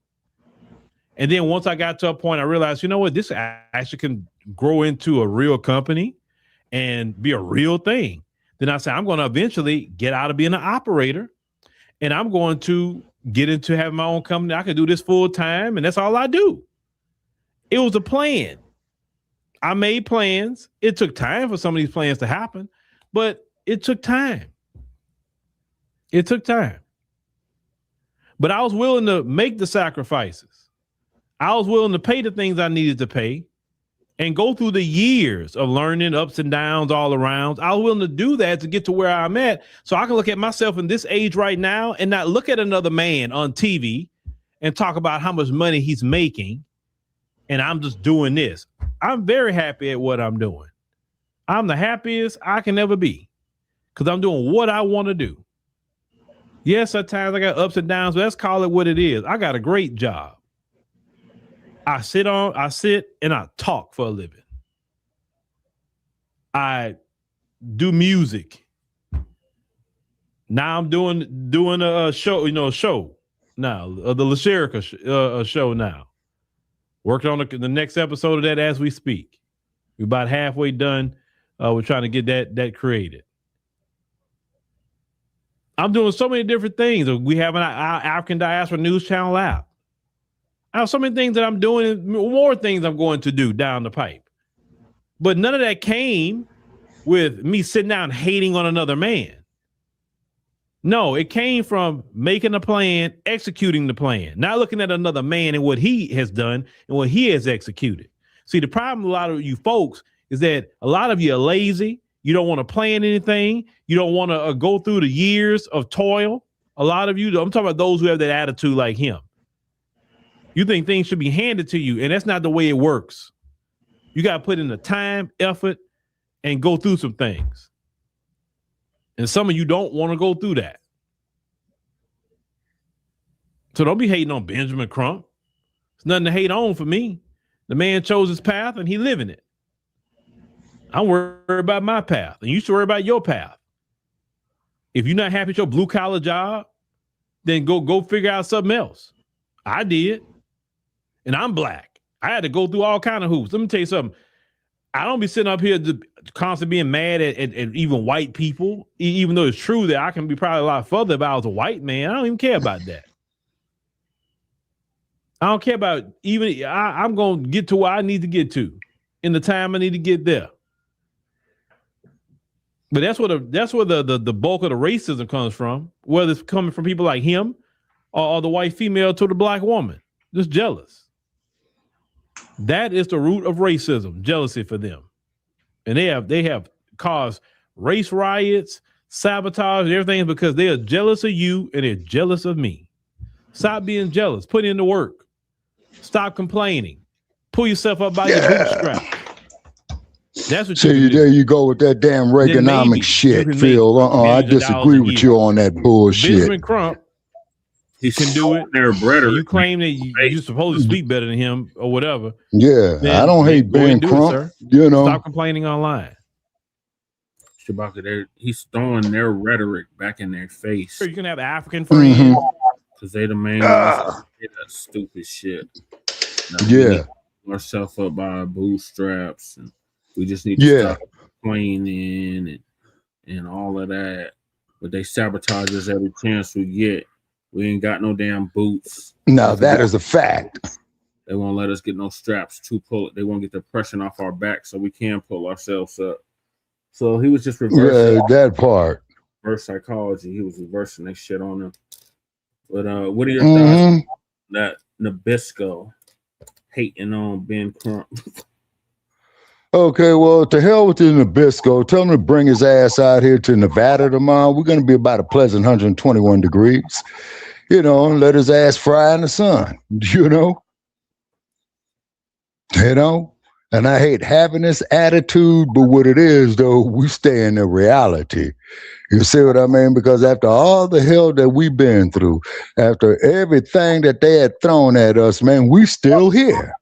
And then once I got to a point, I realized, you know what, this actually can grow into a real company and be a real thing. Then I said, I'm going to eventually get out of being an operator and I'm going to get into having my own company. I can do this full time and that's all I do. It was a plan. I made plans. It took time for some of these plans to happen, but it took time. It took time. But I was willing to make the sacrifices. I was willing to pay the things I needed to pay and go through the years of learning ups and downs all around. I was willing to do that to get to where I'm at so I can look at myself in this age right now and not look at another man on TV and talk about how much money he's making and I'm just doing this. I'm very happy at what I'm doing. I'm the happiest I can ever be because I'm doing what I want to do. Yes, at times I got ups and downs, but let's call it what it is. I got a great job. I sit and I talk for a living. I do music. Now I'm doing a show, show now, the Lysherica show now. Working on the next episode of that as we speak. We're about halfway done. We're trying to get that created. I'm doing so many different things. We have an African Diaspora News Channel app. I have so many things that I'm doing, more things I'm going to do down the pipe. But none of that came with me sitting down hating on another man. No, it came from making a plan, executing the plan, not looking at another man and what he has done and what he has executed. See, the problem with a lot of you folks is that a lot of you are lazy. You don't want to plan anything. You don't want to go through the years of toil. A lot of you, I'm talking about those who have that attitude like him. You think things should be handed to you, and that's not the way it works. You got to put in the time, effort, and go through some things. And some of you don't want to go through that. So don't be hating on Benjamin Crump. It's nothing to hate on for me. The man chose his path, and he living it. I'm worried about my path, and you should worry about your path. If you're not happy with your blue-collar job, then go figure out something else. I did. And I'm black. I had to go through all kind of hoops. Let me tell you something. I don't be sitting up here constantly being mad at even white people, even though it's true that I can be probably a lot further if I was a white man. I don't even care about that. I don't care about I'm going to get to where I need to get to in the time I need to get there. But that's where the bulk of the racism comes from, whether it's coming from people like him or the white female to the black woman, just jealous. That is the root of racism, jealousy for them. And they have caused race riots, sabotage, and everything because they are jealous of you and they're jealous of me. Stop being jealous. Put in the work. Stop complaining. Pull yourself up by your bootstraps. That's what there you go with that damn Reaganomics shit, Phil. I disagree with you on that bullshit. Benjamin Crump, he can do it. You claim that you're supposed to speak better than him or whatever. Yeah, I don't hate Ben Crump. Stop complaining online. Shabaka, he's throwing their rhetoric back in their face. You can have African friends because they the main ones that stupid shit. Now, yeah, ourselves up by our bootstraps, and we just need to stop complaining and all of that. But they sabotage us every chance we get. We ain't got no damn boots. No, that is a fact. They won't let us get no straps to pull it. They won't get the pressure off our back so we can pull ourselves up. So he was just reversing that part. Reverse psychology. He was reversing that shit on them. But what are your thoughts on that Nabisco hating on Ben Crump? Okay, well, to hell with the Nabisco. Tell him to bring his ass out here to Nevada tomorrow. We're going to be about a pleasant 121 degrees. Let his ass fry in the sun. And I hate having this attitude, but what it is, though, we stay in the reality. You see what I mean? Because after all the hell that we've been through, after everything that they had thrown at us, man, we still here.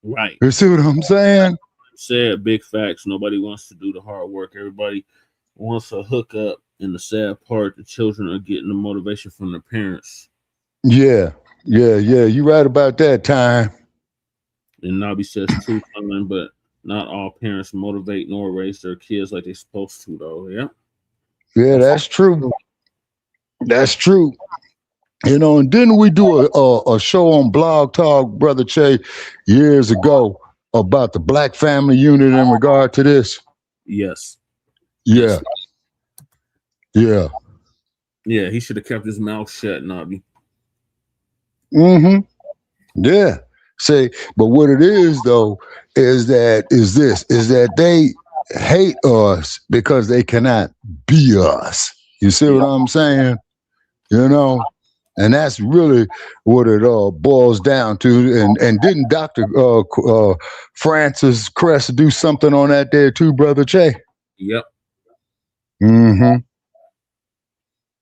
Right. You see what I'm saying? Said big facts. Nobody wants to do the hard work. Everybody wants a hookup. And the sad part, the children are getting the motivation from their parents. Yeah. You're right about that, Time. And Nabi says true time, but not all parents motivate nor raise their kids like they're supposed to, though. Yeah. Yeah, that's true. That's true. You know, and didn't we do a show on Blog Talk, Brother Che, years ago about the Black family unit in regard to this? Yes. Yeah. Yeah. Yeah, he should have kept his mouth shut, Nabi. Mm-hmm. Yeah. See, but what it is though is that they hate us because they cannot be us. You see what I'm saying? You know, and that's really what it boils down to. And didn't Dr. Francis Crest do something on that there too, Brother Che? Yep. Mm-hmm.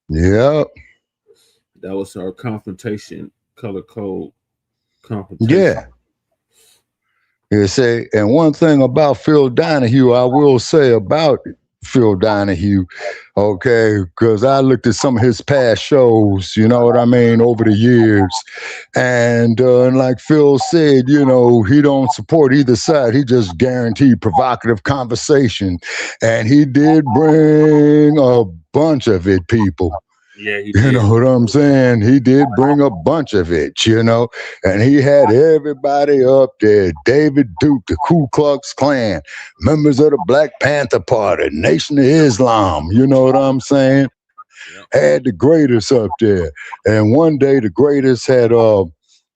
Yep. That was our confrontation, color code confrontation. Yeah. You see, and one thing about Phil Donahue, I will say about Phil Donahue, okay, because I looked at some of his past shows, you know what I mean, over the years, and like Phil said, you know, he don't support either side. He just guaranteed provocative conversation, and he did bring a bunch of it, people. Yeah, he did. You know what I'm saying? He did bring a bunch of it, you know, and he had everybody up there. David Duke, the Ku Klux Klan, members of the Black Panther Party, Nation of Islam, you know what I'm saying? Had the greatest up there. And one day the greatest had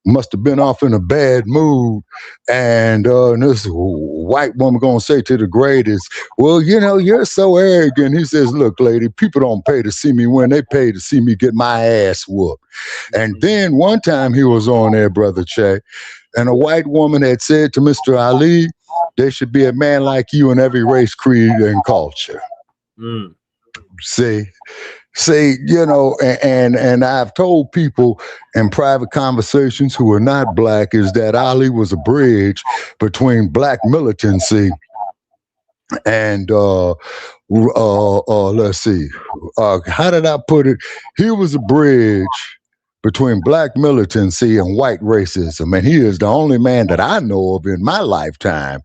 must have been off in a bad mood, and this white woman gonna say to the greatest, well, you know, you're so arrogant. He says, look, lady, people don't pay to see me win, they pay to see me get my ass whooped. And then one time he was on there, Brother Che, and a white woman had said to Mr. Ali, there should be a man like you in every race, creed, and culture. See, you know, and I've told people in private conversations who are not black is that Ali was a bridge between black militancy and let's see, how did I put it? He was a bridge between black militancy and white racism, and he is the only man that I know of in my lifetime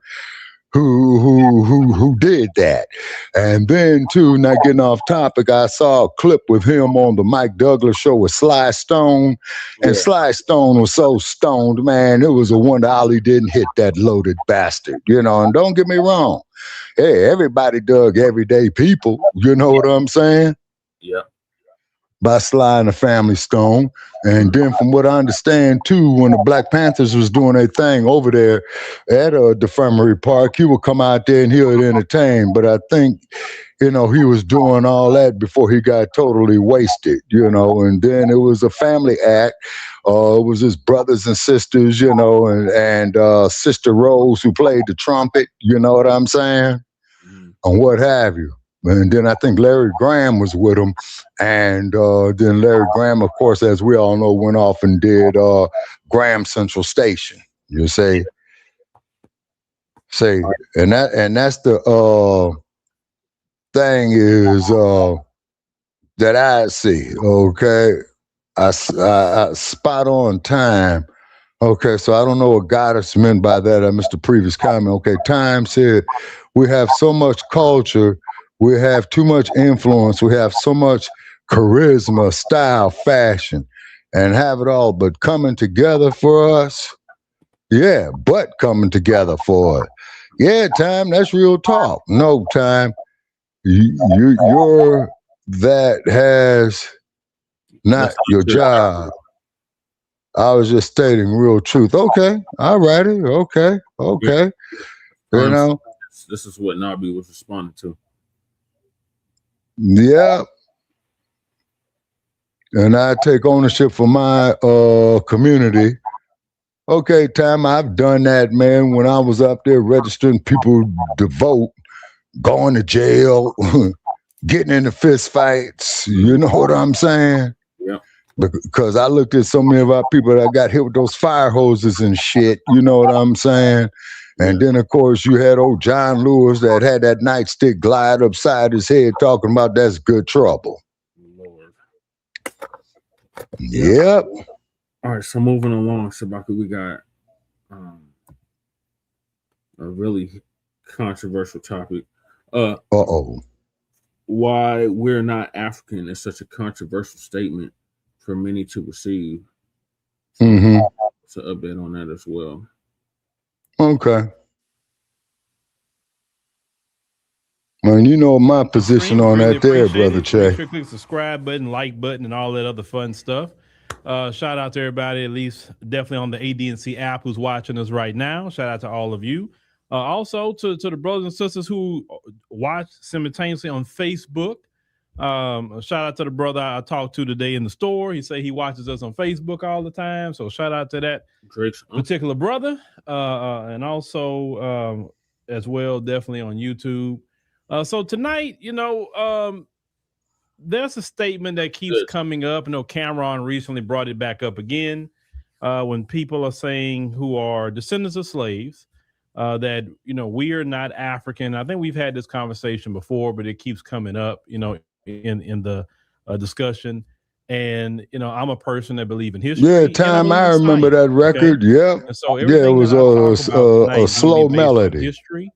who did that. And then too, not getting off topic, I saw a clip with him on the Mike Douglas show with Sly Stone, and Sly Stone was so stoned, man, it was a wonder Ali didn't hit that loaded bastard, you know. And don't get me wrong, hey, everybody dug Everyday People, you know what I'm saying? Yeah. By Sly and the Family Stone. And then from what I understand too, when the Black Panthers was doing their thing over there at Defremery Park, he would come out there and he would entertain. But I think, you know, he was doing all that before he got totally wasted, you know. And then it was a family act. It was his brothers and sisters, you know, and Sister Rose, who played the trumpet, you know what I'm saying? And what have you. And then I think Larry Graham was with him. And then Larry Graham, of course, as we all know, went off and did Graham Central Station. You say, and that's the thing is that I see. Okay, I spot on time. Okay, so I don't know what Goddess meant by that. I missed the previous comment. Okay, Time said we have so much culture. We have too much influence. We have so much charisma, style, fashion, and have it all. But coming together for us, yeah, but coming together for it. Yeah, Time, that's real talk. No, Time, you're that has not your job. I was just stating real truth. Okay, all righty. Okay. You know? This is what Nabi was responding to. Yeah. And I take ownership for my community. Okay, Tom, I've done that, man. When I was up there registering people to vote, going to jail, getting into fist fights. You know what I'm saying? Yeah. Because I looked at so many of our people that got hit with those fire hoses and shit. You know what I'm saying? And then, of course, you had old John Lewis that had that nightstick glide upside his head talking about that's good trouble. Lord. Yep. All right, so moving along, Shabaka, we got a really controversial topic. Why we're not African is such a controversial statement for many to receive. Mm-hmm. So update on that as well. Okay. Man, you know my position on Really that there, appreciate Brother it. Che. Make sure to click the subscribe button, like button, and all that other fun stuff. Shout out to everybody, at least definitely on the ADNC app who's watching us right now. Shout out to all of you. Also to the brothers and sisters who watch simultaneously on Facebook. Shout out to the brother I talked to today in the store. He said he watches us on Facebook all the time. So shout out to that particular brother. And also as well, definitely on YouTube. So tonight, you know, there's a statement that keeps coming up. I know Cameron recently brought it back up again when people are saying who are descendants of slaves that, you know, we are not African. I think we've had this conversation before, but it keeps coming up, you know, in the discussion. And, you know, I'm a person that believe in history. Yeah, Tom, I remember that record. Okay? Yep. And so Yeah, it was a slow melody. History,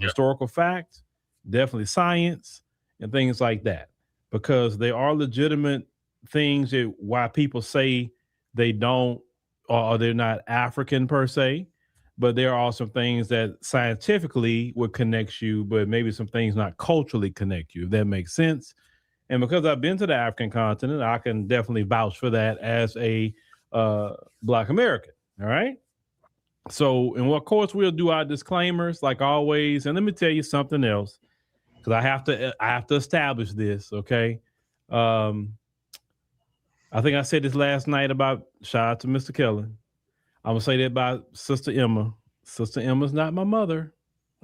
historical fact, definitely science, and things like that. Because they are legitimate things that why people say they don't or they're not African per se, but there are also things that scientifically would connect you, but maybe some things not culturally connect you, if that makes sense. And because I've been to the African continent, I can definitely vouch for that as a Black American. All right. So, and of course, we'll do our disclaimers like always. And let me tell you something else, because I have to establish this. Okay. I think I said this last night about shout out to Mr. Kellen. I'm gonna say that about Sister Emma. Sister Emma's not my mother.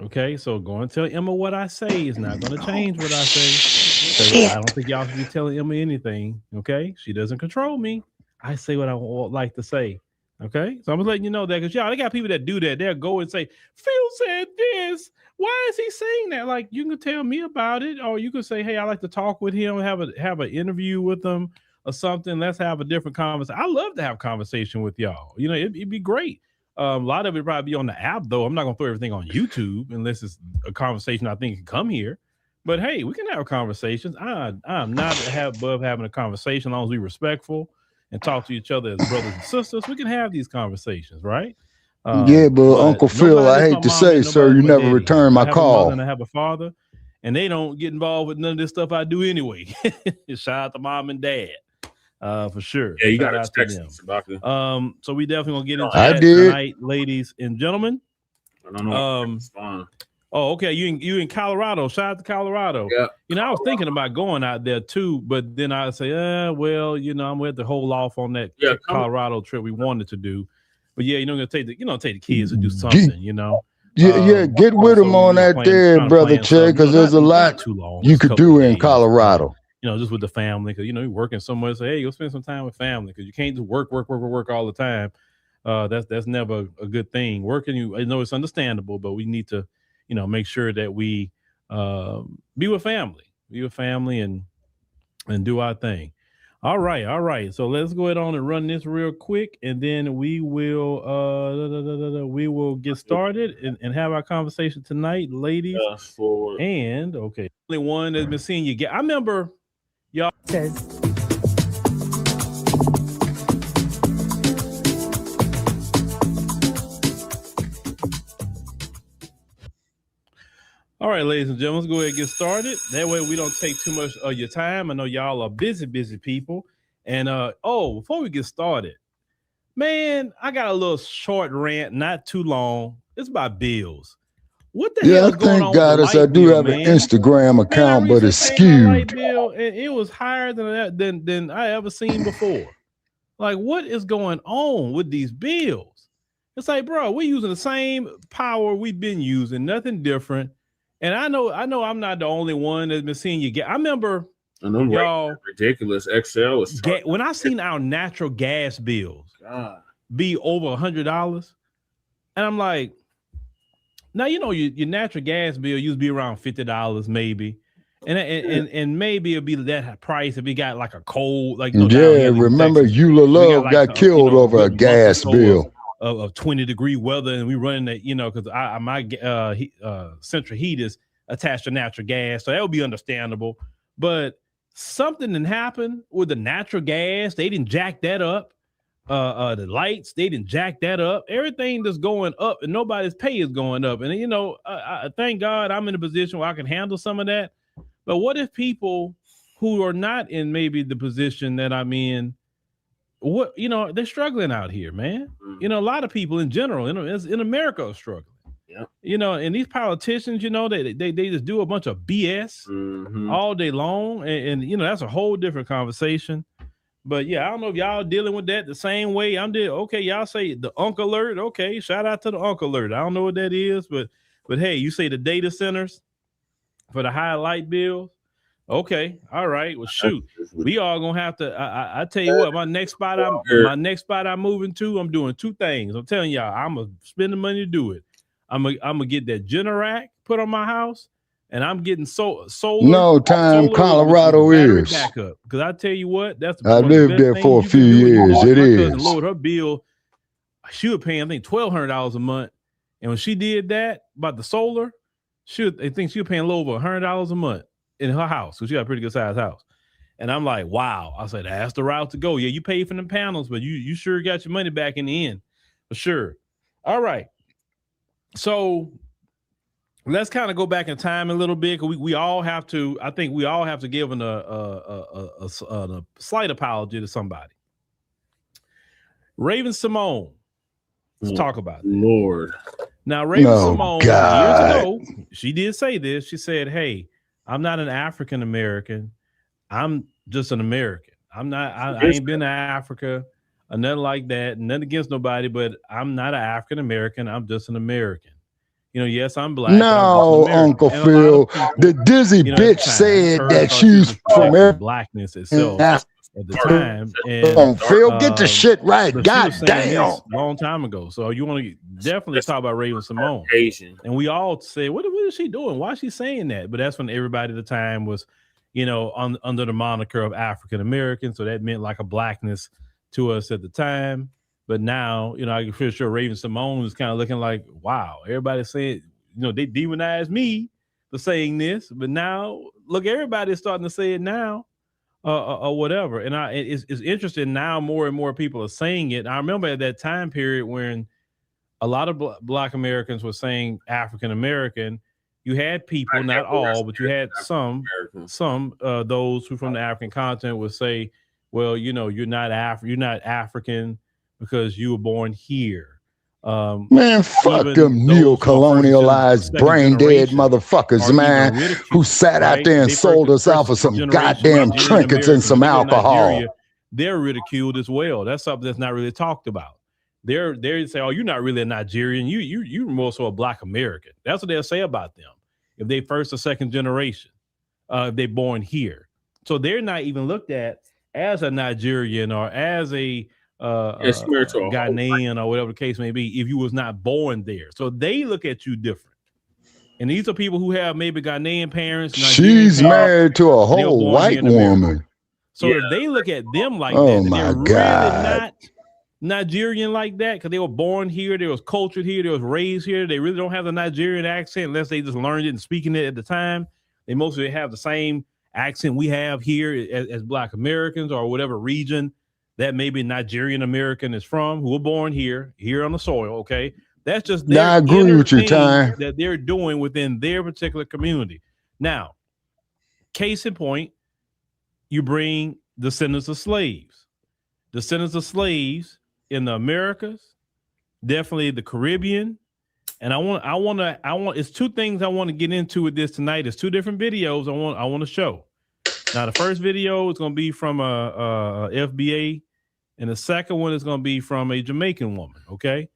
Okay, so go and tell Emma what I say is not gonna change what I say. I don't think y'all should be telling Emma anything. Okay, she doesn't control me. I say what I like to say. Okay, so I'm just letting you know that because y'all, they got people that do that. They'll go and say, Phil said this. Why is he saying that? Like, you can tell me about it, or you can say, hey, I like to talk with him, have an interview with him or something. Let's have a different conversation. I love to have conversation with y'all. You know, it'd be great. A lot of it probably be on the app, though. I'm not gonna throw everything on YouTube unless it's a conversation I think can come here. But hey, we can have conversations. I'm not above having a conversation as long as we're respectful and talk to each other as brothers and sisters. We can have these conversations, right? Yeah, but Uncle Phil, I hate to say, sir, you never return my call. And I have a father, and they don't get involved with none of this stuff I do anyway. Shout out to mom and dad, for sure. Yeah, you Shout got out to text them. So we definitely gonna get into I that did. tonight, ladies and gentlemen. I don't know. It's fine. Oh, okay. You in Colorado? Shout out to Colorado. Yeah. You know, I was thinking about going out there too, but then I say, well, you know, I'm going to hold off on that Colorado trip we wanted to do. But yeah, take the kids to do something, you know. Yeah, get with them on that there, Brother Che, because there's a lot you could do in Colorado. You know, just with the family, because, you know, you're working somewhere. Say, hey, go spend some time with family, because you can't just work all the time. That's never a good thing. Working, I know it's understandable, but we need to, you know, make sure that we be with family and do our thing. All right. So let's go ahead on and run this real quick, and then we will get started and have our conversation tonight, ladies. And okay, only one that's been seeing you get. I remember y'all says. All right, ladies and gentlemen, let's go ahead and get started. That way we don't take too much of your time. I know y'all are busy people. And before we get started, man, I got a little short rant, not too long. It's about bills. What the hell is going on? Goddess, I do have an Instagram account, but it's skewed. Bill, and it was higher than I ever seen before. Like, what is going on with these bills? It's like, bro, we're using the same power we've been using, nothing different. And I know I'm not the only one that's been seeing you get. I remember y'all ridiculous. XL was when I seen our natural gas bills be over $100, and I'm like, now you know your natural gas bill used to be around $50 maybe. And maybe it'll be that price if we got like a cold, like remember Eula Love got killed over a gas bill of 20-degree weather, and we running that, because my central heat is attached to natural gas, so that would be understandable. But something didn't happen with the natural gas. They didn't jack that up. The lights, they didn't jack that up. Everything that's going up, and nobody's pay is going up. And I thank God I'm in a position where I can handle some of that. But what if people who are not in maybe the position that I'm in, they're struggling out here, man. A lot of people in general, in America are struggling. Yeah. And these politicians, they just do a bunch of BS all day long. And that's a whole different conversation. But yeah, I don't know if y'all dealing with that the same way I'm dealing. Okay, y'all say the Unc Alert. Okay, shout out to the Unc Alert. I don't know what that is, but hey, you say the data centers for the high light bills. Okay, all right. Well, shoot, we all gonna have to. I tell you what, my next spot I'm moving to. I'm doing two things. I'm telling y'all, I'm gonna spend the money to do it. I'm gonna get that Generac put on my house, and I'm getting solar. No time, Colorado is. Because I tell you what, I lived there for a few years. It is. Lowered her bill. She was paying, I think, $1,200 a month, and when she did that about the solar, I think she was paying a little over $100 a month in her house. So she got a pretty good sized house. And I'm like, wow. I said, that's the route to go. Yeah, you paid for them panels, but you sure got your money back in the end. For sure. All right. So let's kind of go back in time a little bit. We all have to, I think we all have to give a slight apology to somebody. Raven Simone. Let's talk about it. Lord. Now, Raven Simone, years ago, she did say this. She said, hey, I'm not an African American. I'm just an American. I ain't been to Africa or nothing like that. Nothing against nobody, but I'm not an African American. I'm just an American. Yes, I'm black. No, Uncle Phil. The dizzy bitch said that she's from blackness itself at the time. And Phil, get the shit right. God damn. A long time ago. So you want to definitely talk about Raven Simone. Asian. And we all say, what is she doing? Why is she saying that? But that's when everybody at the time was, under the moniker of African American. So that meant like a blackness to us at the time. But now, I can feel sure Raven Simone is kind of looking like, wow, everybody's saying, they demonized me for saying this. But now, look, everybody's starting to say it now or whatever. And it's interesting now, more and more people are saying it. I remember at that time period when a lot of Black Americans were saying African American. You had people, not all, but you had some those who from the African continent would say, well, you're not African because you were born here. Man, fuck them neo-colonialized, brain-dead motherfuckers, man, who sat out there and sold us out for some goddamn trinkets and some alcohol. They're ridiculed as well. That's something that's not really talked about. They say, oh, you're not really a Nigerian. You're more so a Black American. That's what they'll say about them if they first or second generation. If they're born here. So they're not even looked at as a Nigerian or as a Ghanaian or whatever the case may be, if you was not born there. So they look at you different. And these are people who have maybe Ghanaian parents. She's married to a whole white woman. So if they look at them like that, they're really not Nigerian like that because they were born here, they was cultured here, they was raised here. They really don't have the Nigerian accent unless they just learned it and speaking it at the time. They mostly have the same accent we have here as Black Americans or whatever region that maybe Nigerian American is from, who were born here on the soil. Okay, that's just I agree with you, Ty, that they're doing within their particular community. Now, case in point, you bring descendants of slaves in the Americas, definitely the Caribbean, and I want. It's two things I want to get into with this tonight. It's two different videos I want to show. Now, the first video is going to be from a FBA, and the second one is going to be from a Jamaican woman. Okay,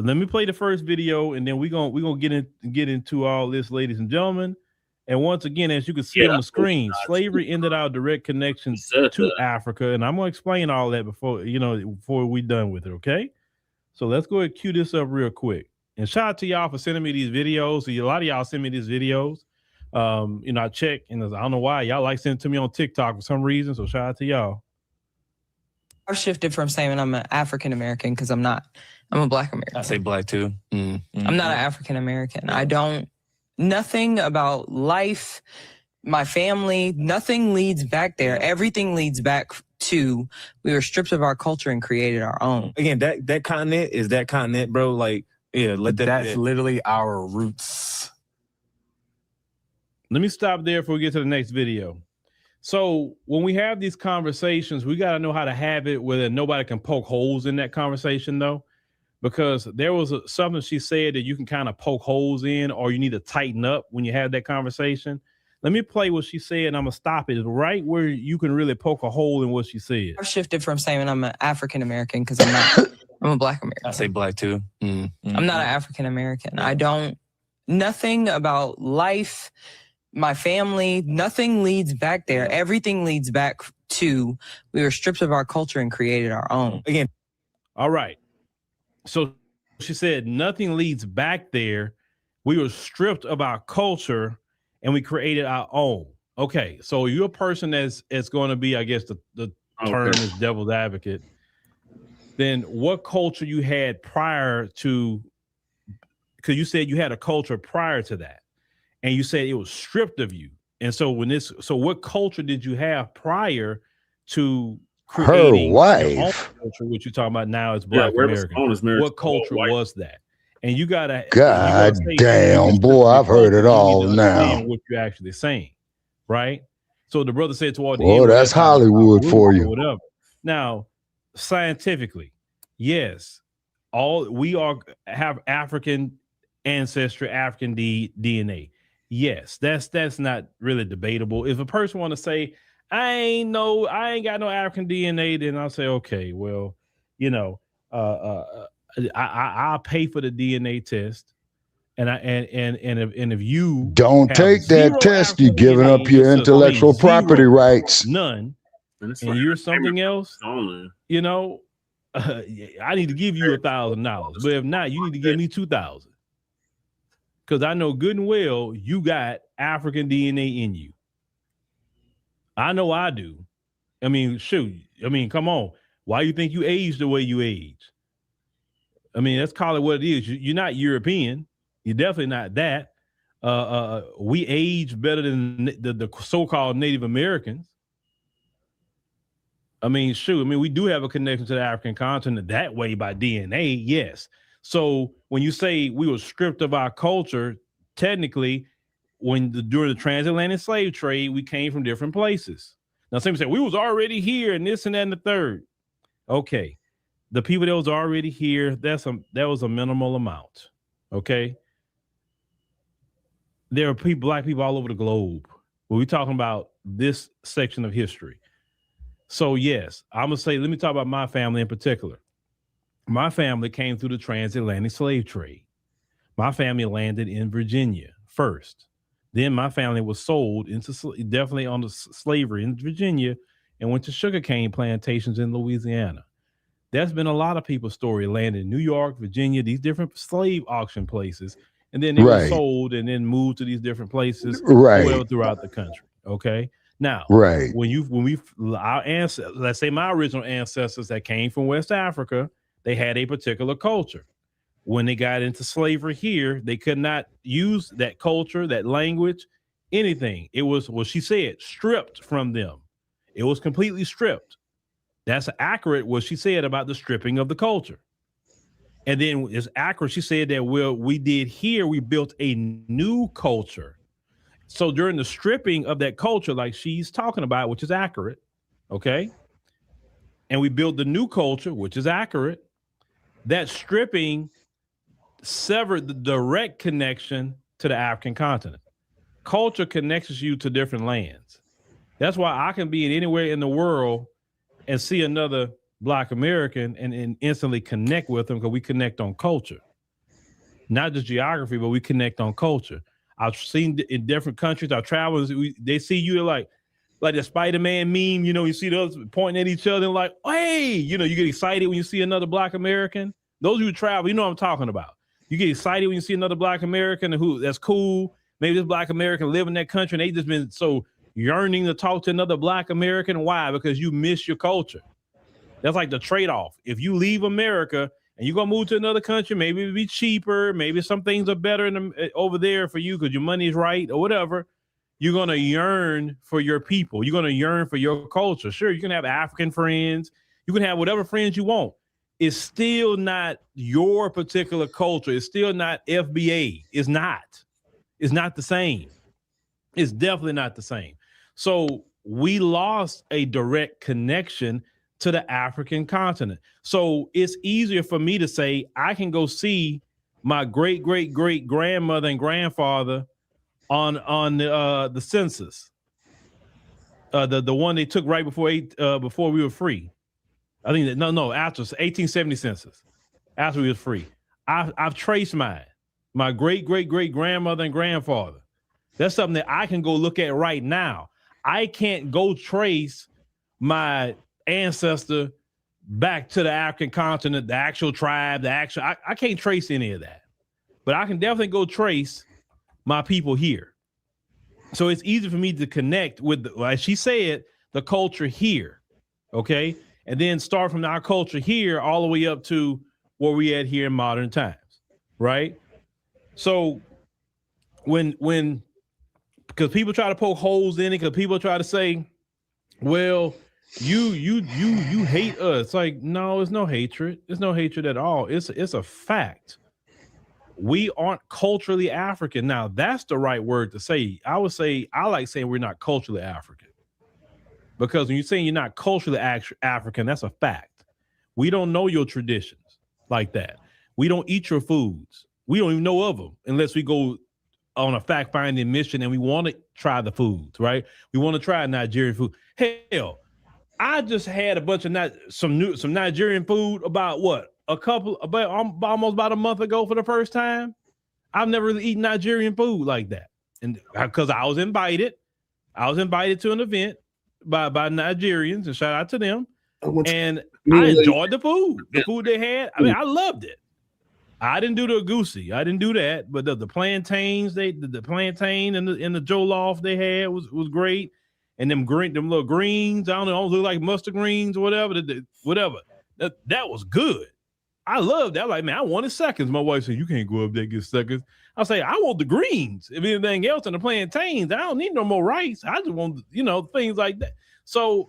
let me play the first video, and then we're gonna get into all this, ladies and gentlemen. And once again, as you can see on the screen, slavery ended our direct connections to Africa, and I'm gonna explain all that before we're done with it. Okay, so let's go ahead and cue this up real quick. And shout out to y'all for sending me these videos. A lot of y'all send me these videos. I check, and I don't know why y'all like sending to me on TikTok for some reason. So shout out to y'all. I've shifted from saying I'm an African American because I'm not. I'm a Black American. I say Black too. I'm not an African American. I don't. Nothing about life, my family, nothing leads back there. Everything leads back to we were stripped of our culture and created our own. Again, that continent is that continent, bro. Like, yeah, that's literally our roots. Let me stop there before we get to the next video. So when we have these conversations, we got to know how to have it where nobody can poke holes in that conversation, though, because there was something she said that you can kind of poke holes in, or you need to tighten up when you have that conversation. Let me play what she said, and I'm going to stop it right where you can really poke a hole in what she said. I've shifted from saying I'm an African American because I'm not. I'm a Black American. I say Black too. I'm not an African American. I don't. Nothing about life, my family, nothing leads back there. Everything leads back to we were stripped of our culture and created our own. Again. All right. So she said nothing leads back there. We were stripped of our culture and we created our own. Okay. So you're a person that's going to be, I guess the term is devil's advocate. Then what culture you had prior to, because you said you had a culture prior to that. And you said it was stripped of you. And so what culture did you have prior to creating her wife? Culture, what you're talking about now is Black American. What culture was that? And you gotta damn, boy, I've heard it all now. What you're actually saying, right? So the brother said toward the end, that's Hollywood for you. Whatever. Now, scientifically, yes, we have African ancestry, African DNA. Yes, that's not really debatable. If a person want to say, I ain't got no African DNA, then I'll say, okay, well, I'll pay for the DNA test. And if you don't take that test, you're giving up your intellectual property rights. None. And you're something else, I need to give you $1,000. But if not, you need to give me $2,000. Because I know good and well you got African DNA in you. I know I do. I mean, shoot. I mean, come on. Why you think you age the way you age? I mean, let's call it what it is. You're not European. You're definitely not that. We age better than the so-called Native Americans. I mean, shoot. I mean, we do have a connection to the African continent that way by DNA, yes. So when you say we were stripped of our culture, technically, during the transatlantic slave trade, we came from different places. Now, some say we was already here and this and that and the third. Okay, the people that was already here, that was a minimal amount. Okay, there are Black people all over the globe. We're talking about this section of history. So yes, I'm gonna say, let me talk about my family in particular. My family came through the transatlantic slave trade. My family landed in Virginia first. Then my family was sold into definitely on the slavery in Virginia and went to sugarcane plantations in Louisiana. That's been a lot of people's story. Landed in New York, Virginia, these different slave auction places. And then they were sold and then moved to these different places throughout the country. Okay. Now, let's say my original ancestors that came from West Africa, they had a particular culture. When they got into slavery here, they could not use that culture, that language, anything. It was what she said, stripped from them. It was completely stripped. That's accurate what she said about the stripping of the culture. And then it's accurate. She said that we did here, we built a new culture. So during the stripping of that culture, like she's talking about, which is accurate, okay? And we built the new culture, which is accurate. That stripping severed the direct connection to the African continent. Culture connects you to different lands. That's why I can be anywhere in the world and see another Black American and instantly connect with them because we connect on culture. not just geography, but we connect on culture. I've seen in different countries, I travel, they see you like the Spider-Man meme, you know, you see those pointing at each other and like, hey, you know, you get excited when you see another Black American. Those of you who travel, you know what I'm talking about. You get excited when you see another Black American that's cool. Maybe this Black American live in that country and they just been so yearning to talk to another Black American. Why? Because you miss your culture. That's like the trade-off. If you leave America and you're gonna move to another country, maybe it'll be cheaper, maybe some things are better over there for you because your money is right or whatever. You're gonna yearn for your people. You're gonna yearn for your culture. Sure, you can have African friends, you can have whatever friends you want. It's still not your particular culture. It's still not FBA. It's not. It's not the same. It's definitely not the same. So we lost a direct connection to the African continent. So it's easier for me to say I can go see my great grandmother and grandfather on the census, the one they took right before we were free. I think that after 1870 census, after we was free. I've traced my great grandmother and grandfather. That's something that I can go look at right now. I can't go trace my ancestor back to the African continent, the actual tribe, I can't trace any of that. But I can definitely go trace my people here. So it's easy for me to connect with, as she said, the culture here, okay? And then start from our culture here all the way up to where we at here in modern times, right? So because people try to poke holes in it, because people try to say, well, you hate us. Like, no, it's no hatred. It's no hatred at all. It's a fact. We aren't culturally African. Now, that's the right word to say. I would say, I like saying we're not culturally African. Because when you're saying you're not culturally African, that's a fact. We don't know your traditions like that. We don't eat your foods. We don't even know of them unless we go on a fact-finding mission and we want to try the foods, right? We want to try Nigerian food. Hell, I just had a bunch of some Nigerian food about almost about a month ago for the first time. I've never really eaten Nigerian food like that. And because I was invited to an event by Nigerians, and shout out to them. And I enjoyed the food they had. I mean, I loved it. I didn't do the goosey. I didn't do that, but the plantains, the plantain and the jollof they had was great. And them little greens, I don't know, look like mustard greens or whatever. That was good. I loved that. Like, man, I wanted seconds. My wife said, you can't go up there and get seconds. I say, I want the greens. If anything else in the plantains, I don't need no more rice. I just want, things like that. So,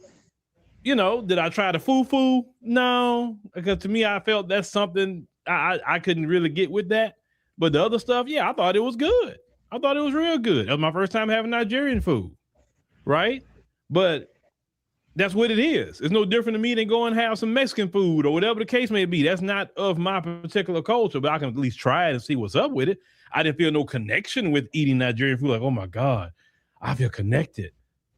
did I try the fufu? No, because to me, I felt that's something I couldn't really get with that. But the other stuff, yeah, I thought it was good. I thought it was real good. That was my first time having Nigerian food, right? But that's what it is. It's no different to me than going and have some Mexican food or whatever the case may be. That's not of my particular culture, but I can at least try it and see what's up with it. I didn't feel no connection with eating Nigerian food. Like, oh my God, I feel connected.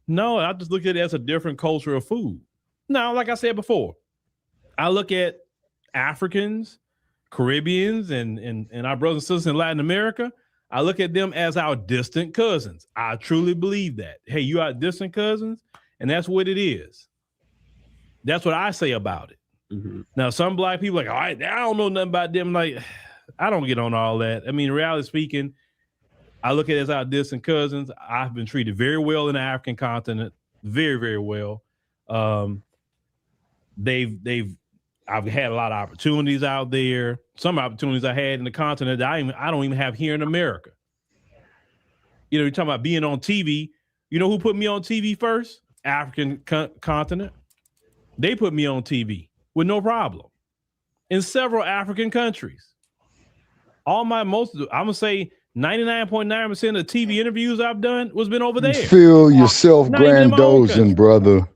No, I just look at it as a different culture of food. Now, like I said before, I look at Africans, Caribbeans, and our brothers and sisters in Latin America. I look at them as our distant cousins. I truly believe that. Hey, you are distant cousins, and that's what it is. That's what I say about it. Mm-hmm. Now, some Black people are like, all right, I don't know nothing about them. Like, I don't get on all that. I mean, reality speaking, I look at it as our distant cousins. I've been treated very well in the African continent, very, very well. I've had a lot of opportunities out there. Some opportunities I had in the continent that I don't even have here in America. You're talking about being on TV. You know who put me on TV first? African continent. They put me on TV with no problem in several African countries. I'm gonna say 99.9% of the TV interviews I've done was been over there. You feel yourself grandozing, brother.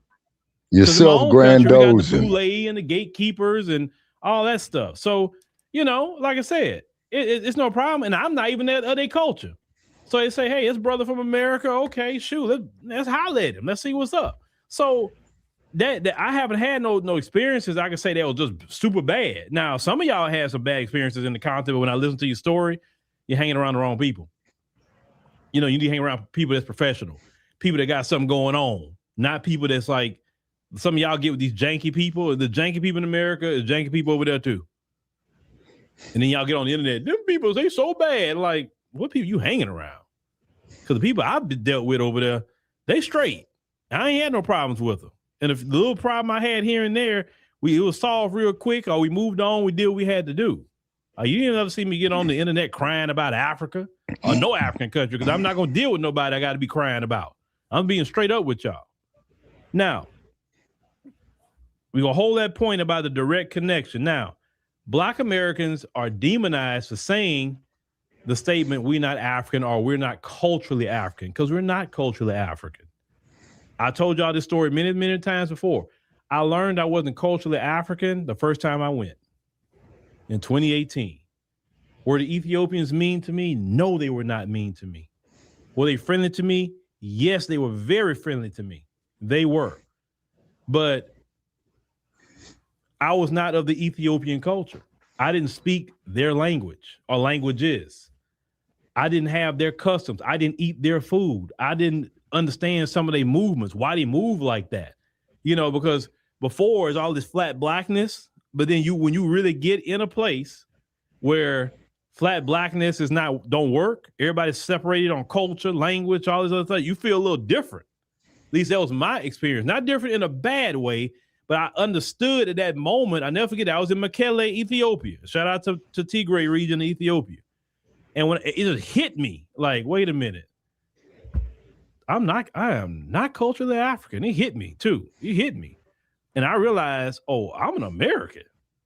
Yourself grandozing. The boule and the gatekeepers and all that stuff. So, like I said, it's no problem. And I'm not even of their culture. So they say, hey, it's brother from America. Okay, shoot, let's holler at him. Let's see what's up. So that I haven't had no experiences. I can say that was just super bad. Now, some of y'all had some bad experiences in the content, but when I listen to your story, you're hanging around the wrong people. You know, you need to hang around people that's professional, people that got something going on, not people that's like some of y'all get with these janky people. The janky people in America is janky people over there too. And then y'all get on the internet, them people, they so bad. Like, what people you hanging around? Because the people I've dealt with over there, they straight. I ain't had no problems with them. And if the little problem I had here and there, it was solved real quick, or we moved on, we did what we had to do. You didn't ever see me get on the internet crying about Africa or no African country, because I'm not going to deal with nobody I got to be crying about. I'm being straight up with y'all. Now, we're going to hold that point about the direct connection. Now, Black Americans are demonized for saying the statement, we're not African or we're not culturally African, because we're not culturally African. I told y'all this story many times before. I learned I wasn't culturally African the first time I went in 2018. Were the Ethiopians mean to me? No, they were not mean to me. Were they friendly to me? Yes, they were very friendly to me. They were. But I was not of the Ethiopian culture. I didn't speak their language or languages. I didn't have their customs. I didn't eat their food. I didn't understand some of their movements, why they move like that. You know, because before is all this flat blackness, but then when you really get in a place where flat blackness don't work, everybody's separated on culture, language, all this other stuff, you feel a little different. At least that was my experience. Not different in a bad way, but I understood at that moment. I never forget that I was in Mekelle, Ethiopia. Shout out to Tigray region of Ethiopia. And when it just hit me, like, wait a minute. I am not culturally African. It hit me too. It hit me. And I realized, oh, I'm an American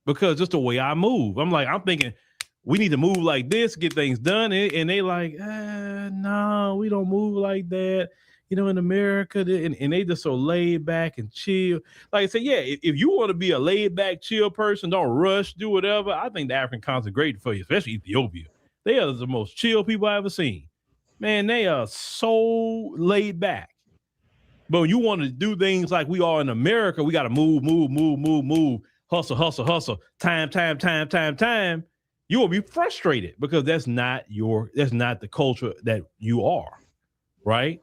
because just the way I move. I'm thinking we need to move like this, get things done. And they like, no, we don't move like that. You know, in America, and they just so laid back and chill. Like I said, yeah, if you want to be a laid back, chill person, don't rush, do whatever. I think the African continent is great for you, especially Ethiopia. They are the most chill people I've ever seen. Man, they are so laid back. But when you want to do things like we are in America, we got to move, hustle, time. You will be frustrated because that's not the culture that you are, right?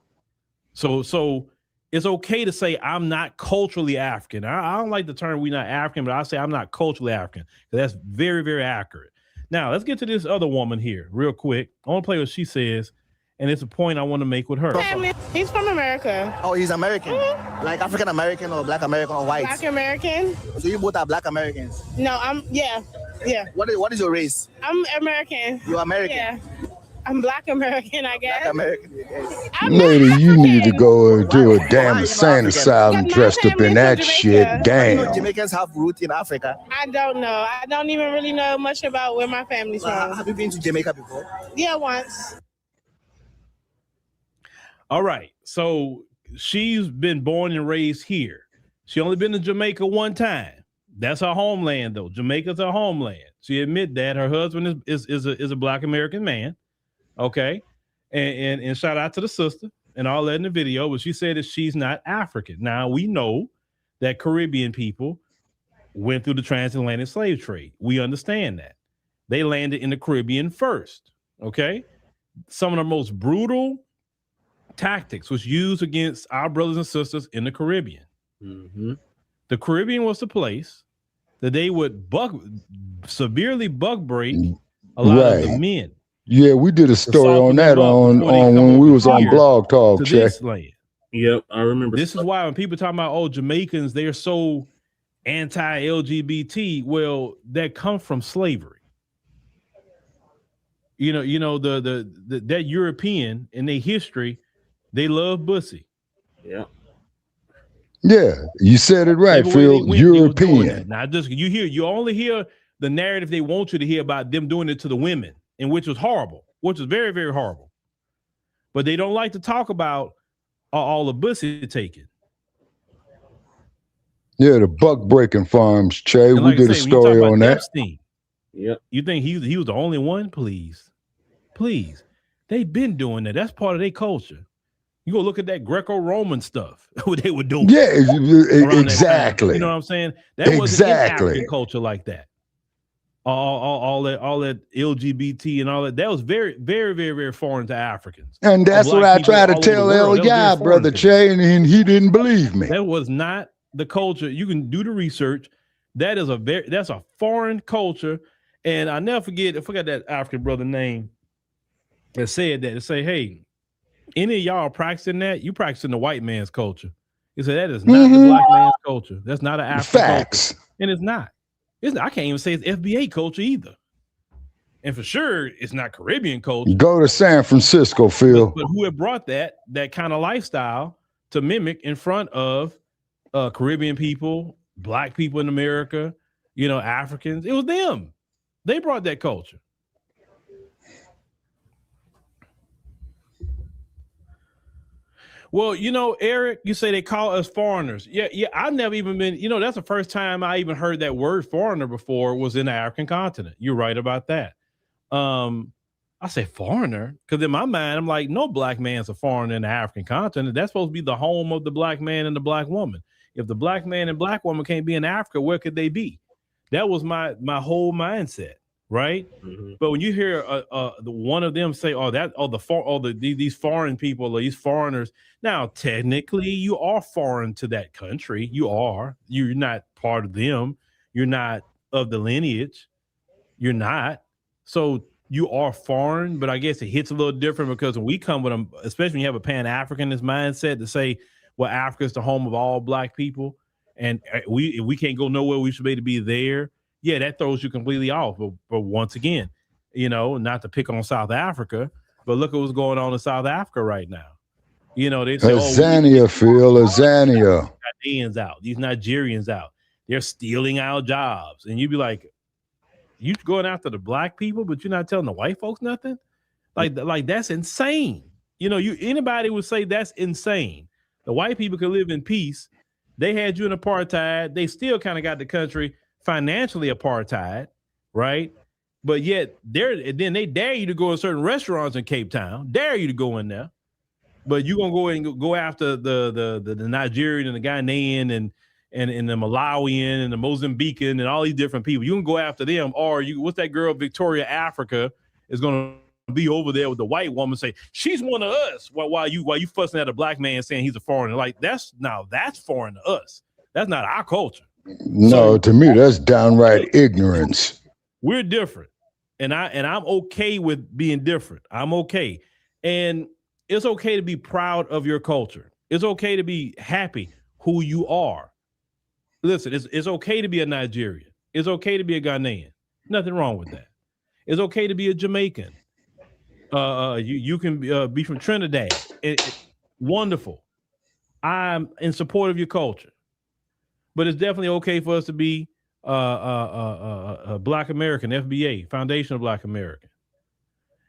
So it's okay to say I'm not culturally African. I don't like the term we're not African, but I say I'm not culturally African because that's very, very accurate. Now, let's get to this other woman here real quick. I want to play what she says. And it's a point I want to make with her. Family. He's from America. Oh, he's American? Mm-hmm. Like African American or Black American or white? Black American. So you both are Black Americans? No, yeah. What is your race? I'm American. You're American? Yeah. I'm Black American, I guess. Black American, yes. Lady, you need to go to a damn insane asylum dressed up in that shit. Damn. You know Jamaicans have roots in Africa? I don't know. I don't even really know much about where my family's from. Have you been to Jamaica before? Yeah, once. All right. So she's been born and raised here. She only been to Jamaica one time. That's her homeland, though. Jamaica's her homeland. She admit that. Her husband is a Black American man. Okay. And shout out to the sister and all that in the video. But she said that she's not African. Now, we know that Caribbean people went through the transatlantic slave trade. We understand that. They landed in the Caribbean first. Okay. Some of the most brutal tactics was used against our brothers and sisters in the Caribbean. Mm-hmm. The Caribbean was the place that they would severely bug break a lot of the men. Yeah, we did a story on that on when we was on Blog Talk. Check. Yep, I remember. This is why when people talk about Jamaicans, they're so anti-LGBT. Well, that comes from slavery. You know that European in their history. They love pussy. Yeah. Yeah, you said it right, Phil. European. Now, you only hear the narrative they want you to hear about them doing it to the women, and which was horrible, which was very, very horrible. But they don't like to talk about all the pussy taken. Yeah, the buck breaking farms, Che. We did a story on that. Yep. You think he was the only one? Please. They've been doing that. That's part of their culture. You go look at that Greco-Roman stuff, what they were doing. Yeah, around that time. exactly. You know what I'm saying? That wasn't in African culture like that. All that LGBT and all that. That was very, very, very, very foreign to Africans. And that's what I try to tell El Guy, Brother Che, and he didn't believe me. That was not the culture. You can do the research. That's a foreign culture. And I never forget, I forgot that African brother name that said that. To say, hey, any of y'all practicing that, you practicing the white man's culture. He said that is not the black man's culture. That's not an African culture. And it's not. I can't even say it's FBA culture either. And for sure, it's not Caribbean culture. Go to San Francisco, Phil. But who had brought that kind of lifestyle to mimic in front of Caribbean people, black people in America, Africans? It was them. They brought that culture. Well, Eric, you say they call us foreigners. Yeah, I've never even been, that's the first time I even heard that word foreigner before was in the African continent. You're right about that. I say foreigner because in my mind, I'm like, no black man's a foreigner in the African continent. That's supposed to be the home of the black man and the black woman. If the black man and black woman can't be in Africa, where could they be? That was my whole mindset. Right. Mm-hmm. But when you hear one of them say, these foreign people, or these foreigners, now technically you are foreign to that country. You're not part of them. You're not of the lineage. You're not. So you are foreign, but I guess it hits a little different because when we come with them, especially when you have a Pan-Africanist mindset to say, well, Africa is the home of all black people and we can't go nowhere. We should be able to be there. Yeah, that throws you completely off. But once again, not to pick on South Africa, but look at what's going on in South Africa right now. They say, Azania, Phil, Azania. Ghanaians out, these Nigerians out. They're stealing our jobs. And you'd be like, you going after the black people, but you're not telling the white folks nothing? Like that's insane. Anybody would say that's insane. The white people could live in peace. They had you in apartheid. They still kind of got the country financially apartheid, right? But yet then they dare you to go in certain restaurants in Cape Town, dare you to go in there, but you're gonna go and go after the Nigerian and the Ghanaian and the Malawian and the Mozambican and all these different people. You can go after them, or what's that girl Victoria Africa is gonna be over there with the white woman say she's one of us while you fussing at a black man saying he's a foreigner. Like that's foreign to us. That's not our culture. No, to me, that's downright ignorance. We're different. And I'm okay with being different. I'm okay. And it's okay to be proud of your culture. It's okay to be happy who you are. Listen, it's okay to be a Nigerian. It's okay to be a Ghanaian. Nothing wrong with that. It's okay to be a Jamaican. You can be from Trinidad. Wonderful. I'm in support of your culture. But it's definitely okay for us to be a Black American, FBA, Foundation of Black American.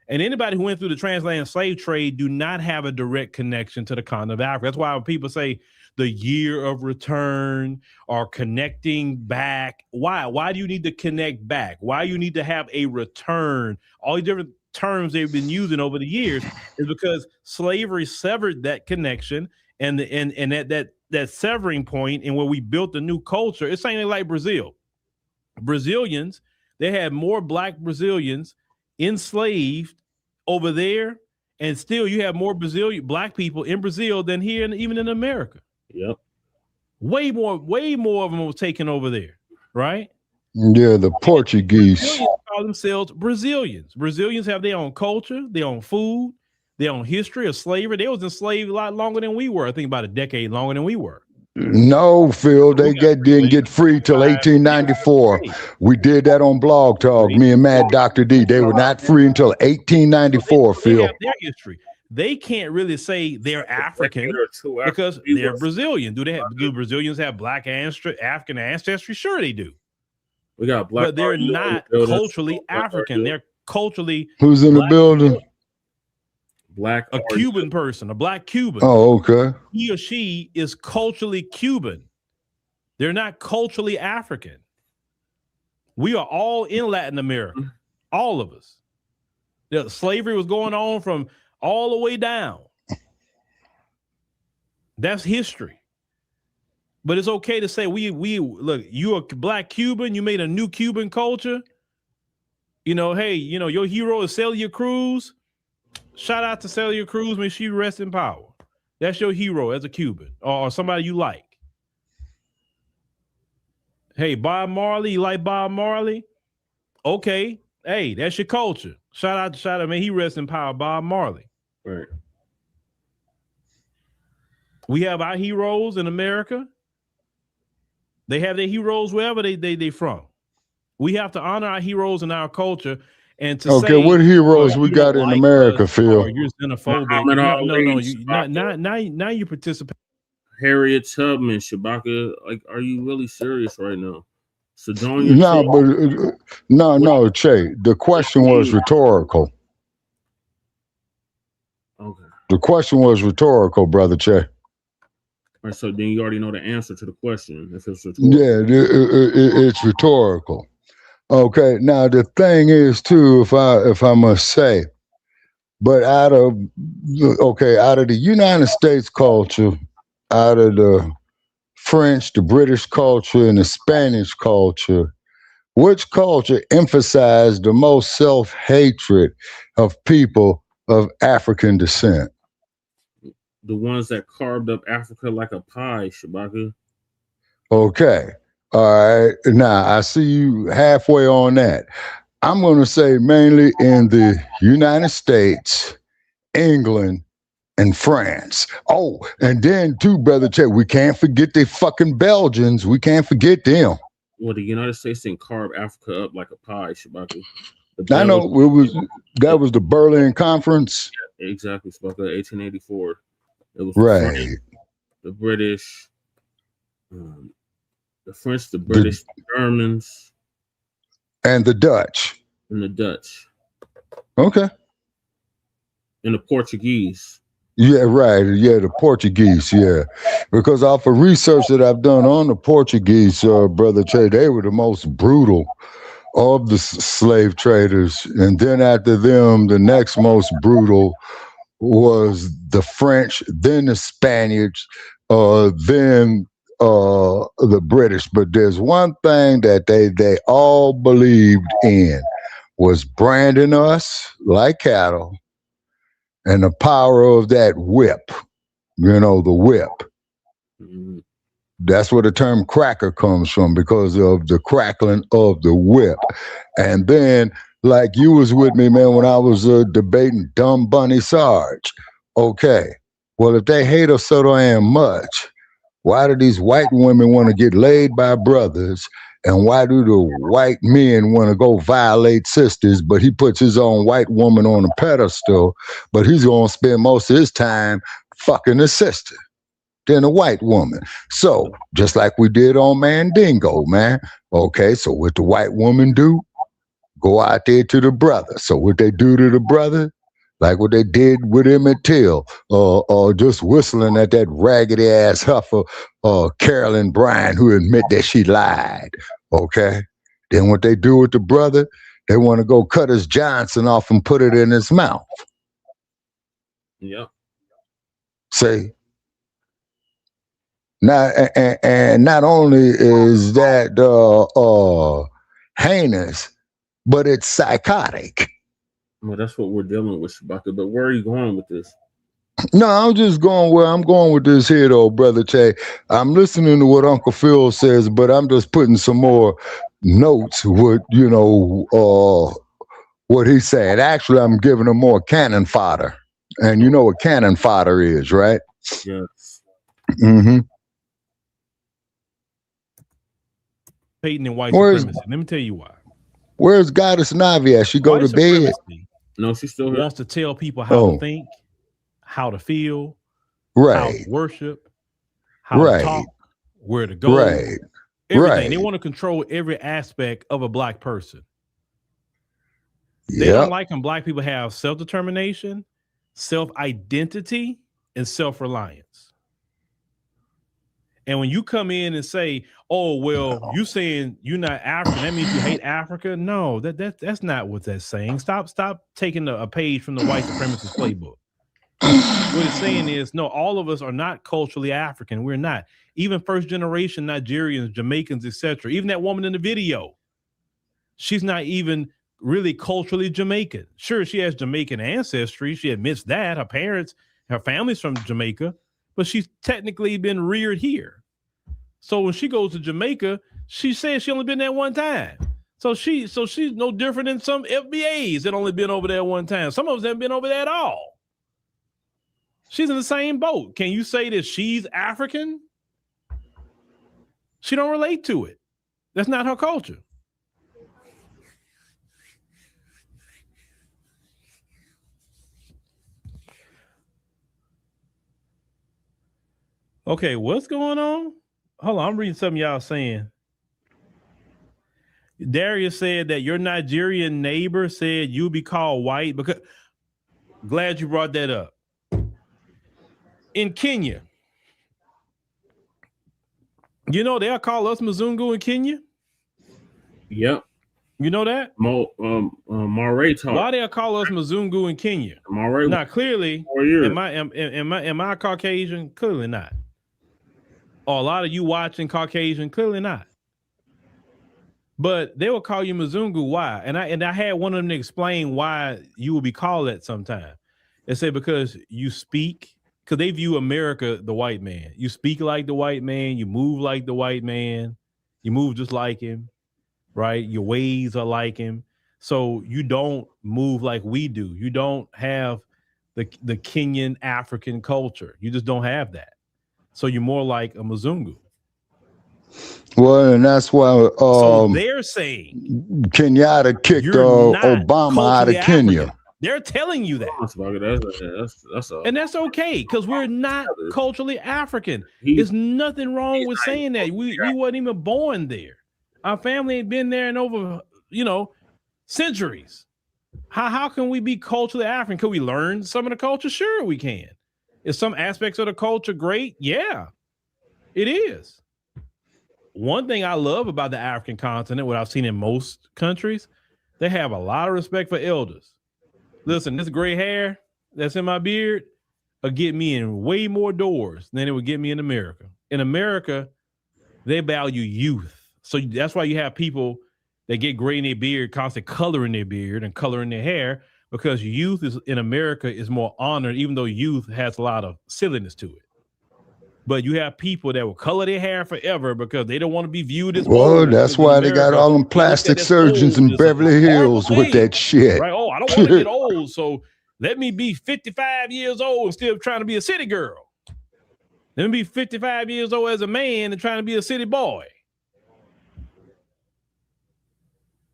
And anybody who went through the transatlantic slave trade do not have a direct connection to the continent of Africa. That's why when people say the year of return or connecting back, why do you need to connect back? Why you need to have a return? All these different terms they've been using over the years is because slavery severed that connection and that severing point and where we built a new culture. It's something like Brazil. Brazilians, they had more Black Brazilians enslaved over there, and still you have more Black people in Brazil than here and even in America. Yep. Way more of them was taken over there, right? Yeah, the Portuguese. Brazilians call themselves Brazilians. Brazilians have their own culture, their own food, their own history of slavery. They was enslaved a lot longer than we were. I think about a decade longer than we were. No, Phil, they didn't get free till 1894. We did that on Blog Talk, me and Mad Dr. D. They were not free until 1894, Phil. They have their history. They can't really say they're African because they're Brazilian. Do Brazilians have Black African ancestry? Sure they do. We got Black, but they're not culturally African. They're culturally Who's in the building? A Cuban person, a Black Cuban. Oh, okay. He or she is culturally Cuban. They're not culturally African. We are all in Latin America, all of us. Slavery was going on from all the way down. That's history. But it's okay to say we look, you're a black Cuban, you made a new Cuban culture. You know, hey, you know, your hero is Celia Cruz. Shout out to Celia Cruz, may she rest in power. That's your hero as a Cuban or somebody you like. Hey, Bob Marley, you like Bob Marley? Okay. Hey, that's your culture. Shout out, may he rest in power, Bob Marley. Right. We have our heroes in America. They have their heroes wherever they from. We have to honor our heroes in our culture. And to okay, say, what heroes we got in America, Phil? You're xenophobic. Now you participate. Harriet Tubman, Shabaka. Like, are you really serious right now? No, Che. The question was rhetorical. Okay. The question was rhetorical, brother Che. All right, so then you already know the answer to the question. If it's rhetorical. Yeah, it's rhetorical. Okay. Now the thing is too, if I must say, but out of the United States culture, out of the French, the British culture, and the Spanish culture, which culture emphasized the most self-hatred of people of African descent? The ones that carved up Africa like a pie, Shabaka. Okay. All right. Now, I see you halfway on that. I'm going to say mainly in the United States, England, and France. Oh, and then too, brother Chet, we can't forget the fucking Belgians. We can't forget them. Well, the United States didn't carve Africa up like a pie, Shabaka. I know that was the Berlin Conference. Yeah, exactly, Shabaka, 1884. It was right. The French, the British, the French, the British, the Germans, and the Dutch. And the Dutch. Okay. And the Portuguese. Yeah, right. Yeah, the Portuguese. Yeah, because off of research that I've done on the Portuguese, brother Che, they were the most brutal of the slave traders, and then after them, the next most brutal was the French, then the Spaniards, then the British. But there's one thing that they all believed in was branding us like cattle. And the power of that whip, the whip. Mm-hmm. That's where the term cracker comes from, because of the crackling of the whip. And then, like you was with me, man, when I was debating Dumb Bunny Sarge. Okay, well, if they hate us so damn much, why do these white women want to get laid by brothers? And why do the white men want to go violate sisters, but he puts his own white woman on a pedestal, but he's going to spend most of his time fucking his sister than a white woman? So, just like we did on Mandingo, man. Okay, so what the white woman do? Go out there to the brother. So what they do to the brother? Like what they did with Emmett Till, or just whistling at that raggedy ass huffer, Carolyn Bryan, who admit that she lied. Okay. Then what they do with the brother, they want to go cut his Johnson off and put it in his mouth. Yeah. See? Now, and not only is that heinous, but it's psychotic. Well, that's what we're dealing with, Shabaka. But where are you going with this? No, I'm just going where I'm going with this here, though, brother Che. I'm listening to what Uncle Phil says, but I'm just putting some more notes with, what he's saying. Actually, I'm giving him more cannon fodder. And you know what cannon fodder is, right? Yes. Mm-hmm. Hating and white supremacy. Let me tell you why. Where's Goddess Navi at? She go to bed? No, she's still here. Wants to tell people how to think, how to feel, how to worship, how to talk, where to go, everything. They want to control every aspect of a black person. They don't like when black people have self-determination, self-identity, and self-reliance. And when you come in and say, "Oh, well, you saying you're not African, that means you hate Africa." No, that's not what that's saying. Stop taking a page from the white supremacist playbook. what it's saying is, no, all of us are not culturally African. We're not. Even first generation Nigerians, Jamaicans, etc. Even that woman in the video, she's not even really culturally Jamaican. Sure, she has Jamaican ancestry. She admits that. Her parents, her family's from Jamaica, but she's technically been reared here. So when she goes to Jamaica, she says she only been there one time. So she's no different than some FBAs that only been over there one time. Some of us haven't been over there at all. She's in the same boat. Can you say that she's African? She don't relate to it. That's not her culture. Okay, what's going on? Hold on, I'm reading something y'all saying. Darius said that your Nigerian neighbor said you'll be called white because. Glad you brought that up. In Kenya, you know they'll call us Mzungu in Kenya. Yep. You know that? Moray talk. Why they'll call us Mzungu in Kenya? Moray. Now, clearly, am I Caucasian? Clearly not. Or a lot of you watching Caucasian? Clearly not. But they will call you Mzungu. Why? And I had one of them to explain why you will be called that sometime. They say because you speak, because they view America the white man. You speak like the white man. You move like the white man. You move just like him, right? Your ways are like him. So you don't move like we do. You don't have the Kenyan African culture. You just don't have that. So you're more like a Mzungu. Well, and that's why so they're saying Kenyatta kicked Obama out of Kenya. African. They're telling you that. And that's okay, because we're not culturally African. There's nothing wrong with saying that. We wasn't even born there. Our family ain't been there in over, centuries. How can we be culturally African? Can we learn some of the culture? Sure, we can. Is some aspects of the culture great? Yeah, it is. One thing I love about the African continent, what I've seen in most countries, they have a lot of respect for elders. Listen, this gray hair that's in my beard will get me in way more doors than it would get me in America. In America, they value youth. So that's why you have people that get gray in their beard, constantly coloring their beard and coloring their hair, because youth is in America is more honored, even though youth has a lot of silliness to it. But you have people that will color their hair forever because they don't want to be viewed as old. That's why they got all them plastic surgeons in Beverly Hills with that shit. Right? Oh, I don't want to get old, so let me be 55 years old instead of trying to be a city girl. Let me be 55 years old as a man and trying to be a city boy.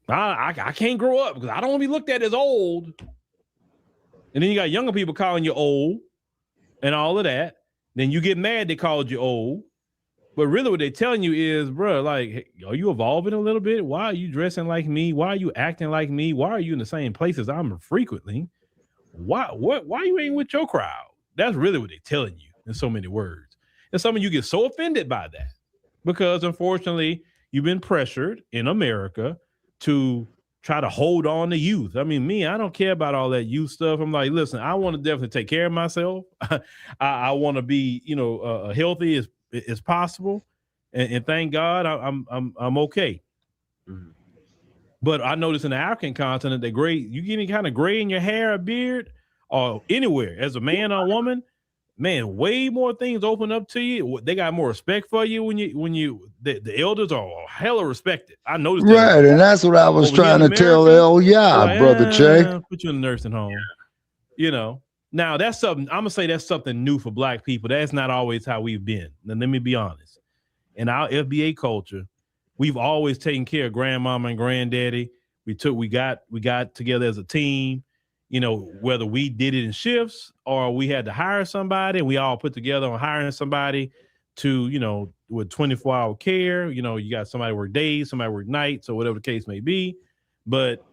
I can't grow up because I don't want to be looked at as old. And then you got younger people calling you old and all of that. Then you get mad they called you old. But really what they're telling you is, bro, like, hey, are you evolving a little bit? Why are you dressing like me? Why are you acting like me? Why are you in the same places I'm frequently? Why you ain't with your crowd? That's really what they're telling you in so many words. And some of you get so offended by that because, unfortunately, you've been pressured in America to try to hold on to youth. I mean, I don't care about all that youth stuff. I'm like, listen, I want to definitely take care of myself. I want to be, healthy as possible, and thank God I'm okay. Mm-hmm. But I noticed in the African continent that you getting kind of gray in your hair or beard or anywhere as a man or a woman, man, way more things open up to you. They got more respect for you when the elders are hella respected. I noticed that. Right, and that's what I was trying to tell Brother Che. Put you in a nursing home. Now that's something I'm gonna say that's something new for Black people. That's not always how we've been. Now let me be honest. In our FBA culture, we've always taken care of grandmama and granddaddy. We got together as a team. Whether we did it in shifts or we had to hire somebody, and we all put together on hiring somebody to, with 24-hour care. You got somebody work days, somebody work nights, or whatever the case may be. But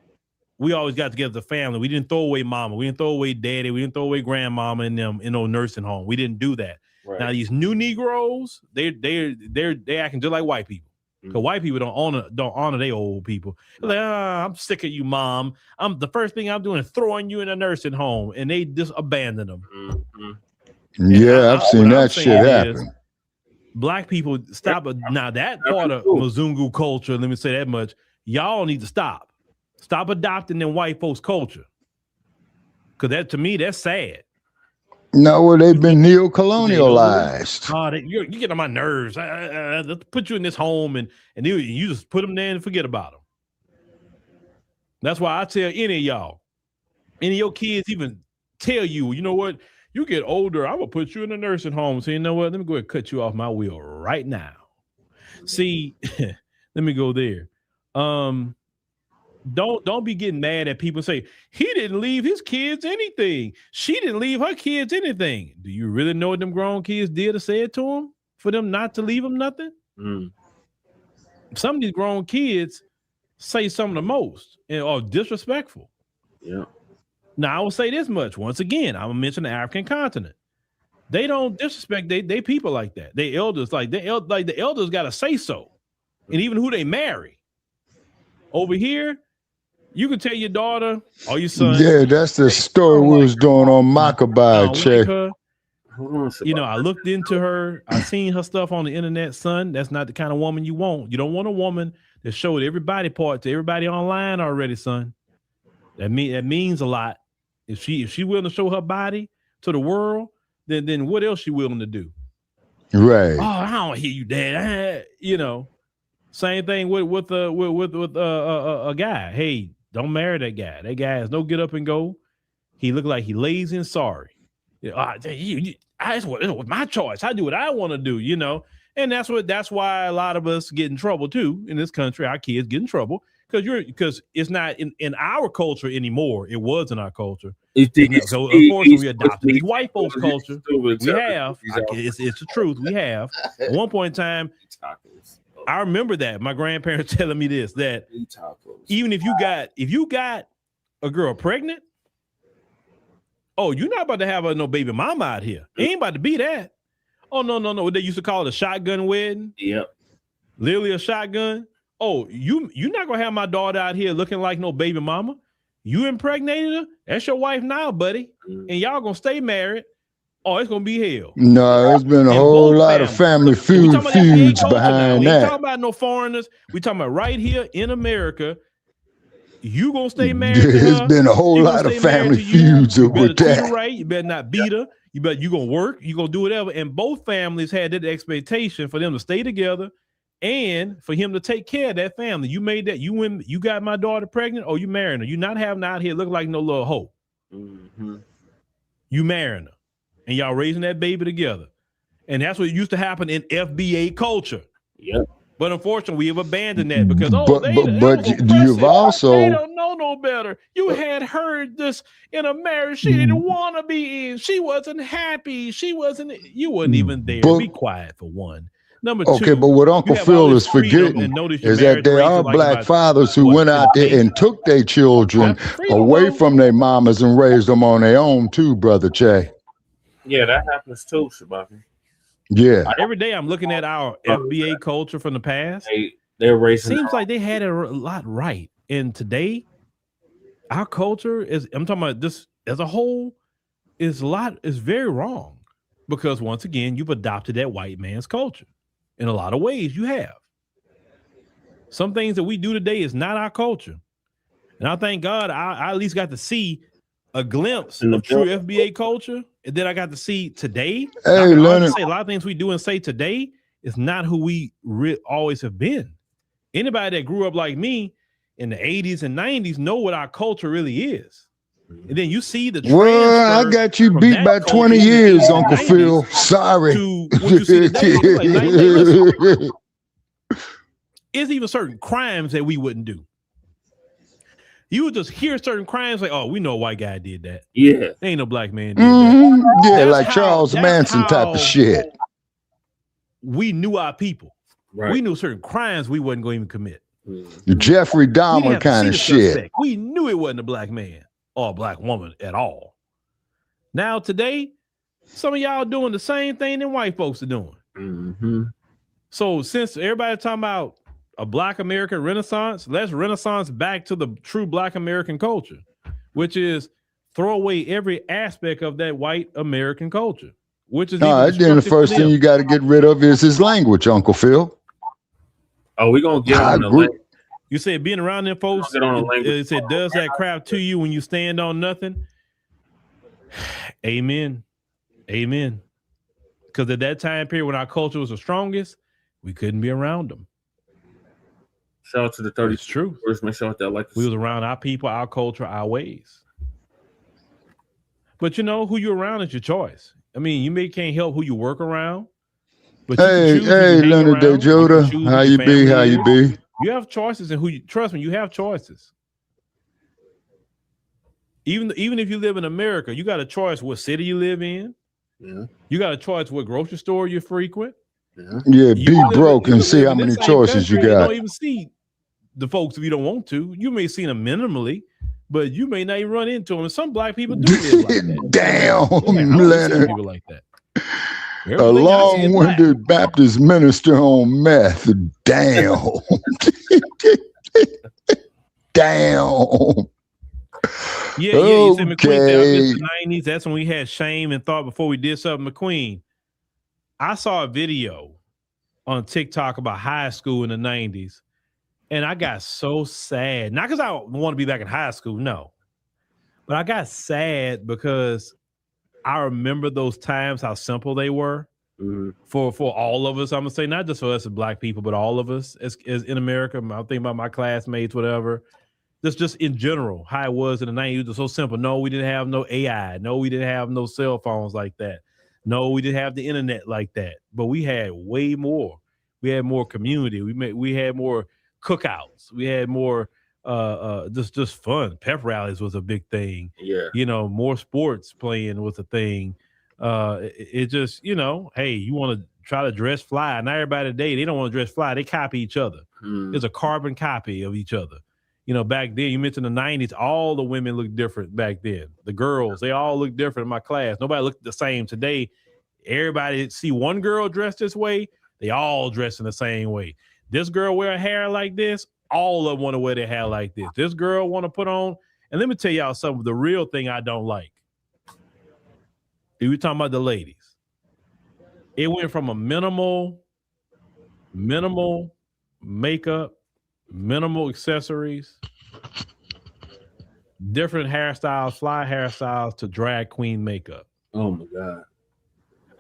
we always got together as a family. We didn't throw away mama. We didn't throw away daddy. We didn't throw away grandmama in no nursing home. We didn't do that. Right. Now these new Negroes, they're acting just like white people. Because white people don't honor their old people. They're like, I'm sick of you, mom. The first thing I'm doing is throwing you in a nursing home, and they just abandon them. Yeah, I've seen that shit happen. Black people stop. Now that part of Mzungu culture, let me say that much. Y'all need to stop. Stop adopting them white folks' culture. Because that, to me, that's sad. No, well, they've been neo-colonialized. You get on my nerves. Let's put you in this home and you just put them there and forget about them. That's why I tell any of y'all, any of your kids even tell you, you know what? You get older, I'm gonna put you in a nursing home. So you know what? Let me go ahead and cut you off my wheel right now. See, let me go there. Don't be getting mad at people say he didn't leave his kids anything. She didn't leave her kids anything. Do you really know what them grown kids did or said to them for them not to leave them nothing? Some of these grown kids say some of the most and are disrespectful. Yeah. Now I will say this much. Once again, I'm gonna mention the African continent. They don't disrespect they people like that. They elders the elders gotta say so, and even who they marry. Over here, you can tell your daughter or your son. Yeah, that's the story we was doing on Macabre, check. You know, I looked into her. I seen her stuff on the internet, son. That's not the kind of woman you want. You don't want a woman that showed every body part to everybody online already, son. That means a lot. If she willing to show her body to the world, then what else she willing to do? Right. Oh, I don't hear you, Dad. You know, same thing with a guy. Hey, don't marry that guy. That guy has no get up and go. He look like he lazy and sorry. It was my choice. I do what I want to do, you know. And that's why a lot of us get in trouble too in this country. Our kids get in trouble because it's not in our culture anymore. It was in our culture. So unfortunately, we adopted these white folks' culture. We have. It's the truth. We have. At one point in time, I remember that my grandparents telling me this, that even if you got a girl pregnant, oh, you're not about to have no baby mama out here. It ain't about to be that. Oh, no. They used to call it a shotgun wedding. Yep. Literally a shotgun. Oh, you're not gonna have my daughter out here looking like no baby mama. You impregnated her. That's your wife now, buddy. And y'all gonna stay married. Oh, it's gonna be hell. No, there's been a whole lot of family feuds behind we that. ain't talking about no foreigners. We talking about right here in America. You gonna stay married? There's been a whole lot of family feuds with that. Right, you better not beat her. You gonna work. You gonna do whatever. And both families had that expectation for them to stay together and for him to take care of that family. You made that. You got my daughter pregnant. Oh, you marrying her? You not having her out here look like no little hoe. You marrying her, and y'all raising that baby together. And that's what used to happen in FBA culture. Yep. But unfortunately, we have abandoned that because you've also they don't know no better. You had heard this in a marriage she didn't want to be in. She wasn't happy. You wasn't even there. Be quiet for one. Number two. Okay, but what Uncle Phil is forgetting is that there are black fathers who went out there and took their children away from their mamas and raised them on their own too, Brother Che. Yeah, that happens too, Shabaki. Yeah. Every day I'm looking at our FBA culture from the past. They're racing. Seems like they had it a lot right. And today, our culture I'm talking about this as a whole, is very wrong. Because once again, you've adopted that white man's culture. In a lot of ways, you have. Some things that we do today is not our culture. And I thank God I at least got to see a glimpse of true FBA culture. And then I got to see today. Hey, Leonard. Say a lot of things we do and say today is not who we always have been. Anybody that grew up like me in the 80s and 90s know what our culture really is. And then you see the transfer. Well, I got you beat by 20 years, Uncle Phil. Sorry. To what you see today. It's even certain crimes that we wouldn't do. You would just hear certain crimes like, oh, we know a white guy did that. Yeah. Ain't no black man did that. Yeah, like Charles Manson type of shit. We knew our people. Right. We knew certain crimes we wasn't going to even commit. Jeffrey Dahmer kind of shit. Suspect. We knew it wasn't a black man or a black woman at all. Now today, some of y'all doing the same thing that white folks are doing. Mm-hmm. So since everybody talking about a Black American Renaissance, let's Renaissance back to the true Black American culture, which is throw away every aspect of that white American culture, which is then the first thing you got to get rid of is his language, Uncle Phil. Oh, we're gonna get on the language. You said being around them folks, it said does that crap to you when you stand on nothing. Amen. Amen. Because at that time period when our culture was the strongest, we couldn't be around them. Shout out to the 30. It's true. First, make sure that like we was around our people, our culture, our ways. But you know, who you're around is your choice. I mean, you can't help who you work around. But hey, Leonard De Judah, how you be? How you be? You have choices in who you trust me, you have choices. Even if you live in America, you got a choice what city you live in. Yeah. You got a choice what grocery store you frequent. Yeah, be broke and see how many choices you got. You don't even see the folks if you don't want to. You may see them minimally, but you may not even run into them. And some Black people do live like that. Damn, Leonard. People like that. A long-winded Baptist minister on meth. Damn. Damn. Yeah, you said McQueen said in the 90s. That's when we had shame and thought before we did something. McQueen, I saw a video on TikTok about high school in the 90s, and I got so sad. Not because I want to be back in high school, no. But I got sad because I remember those times, how simple they were for all of us. I'm going to say not just for us as Black people, but all of us as in America. I'm thinking about my classmates, whatever. Just in general, how it was in the 90s. It was so simple. No, we didn't have no AI. No, we didn't have no cell phones like that. No, we didn't have the internet like that. But we had way more. We had more community. We had more cookouts. We had more just fun. Pep rallies was a big thing. Yeah. You know, more sports playing was a thing. It just, you know, hey, you want to try to dress fly. Not everybody today, they don't want to dress fly. They copy each other. It's a carbon copy of each other. You know, back then, you mentioned the 90s, all the women looked different back then. The girls, they all looked different in my class. Nobody looked the same. Today, everybody see one girl dressed this way, they all dress in the same way. This girl wear hair like this, all of them want to wear their hair like this. This girl want to put on, and let me tell y'all something, the real thing I don't like. If we're talking about the ladies, it went from a minimal makeup, minimal accessories, different hairstyles, fly hairstyles to drag queen makeup. Oh my God.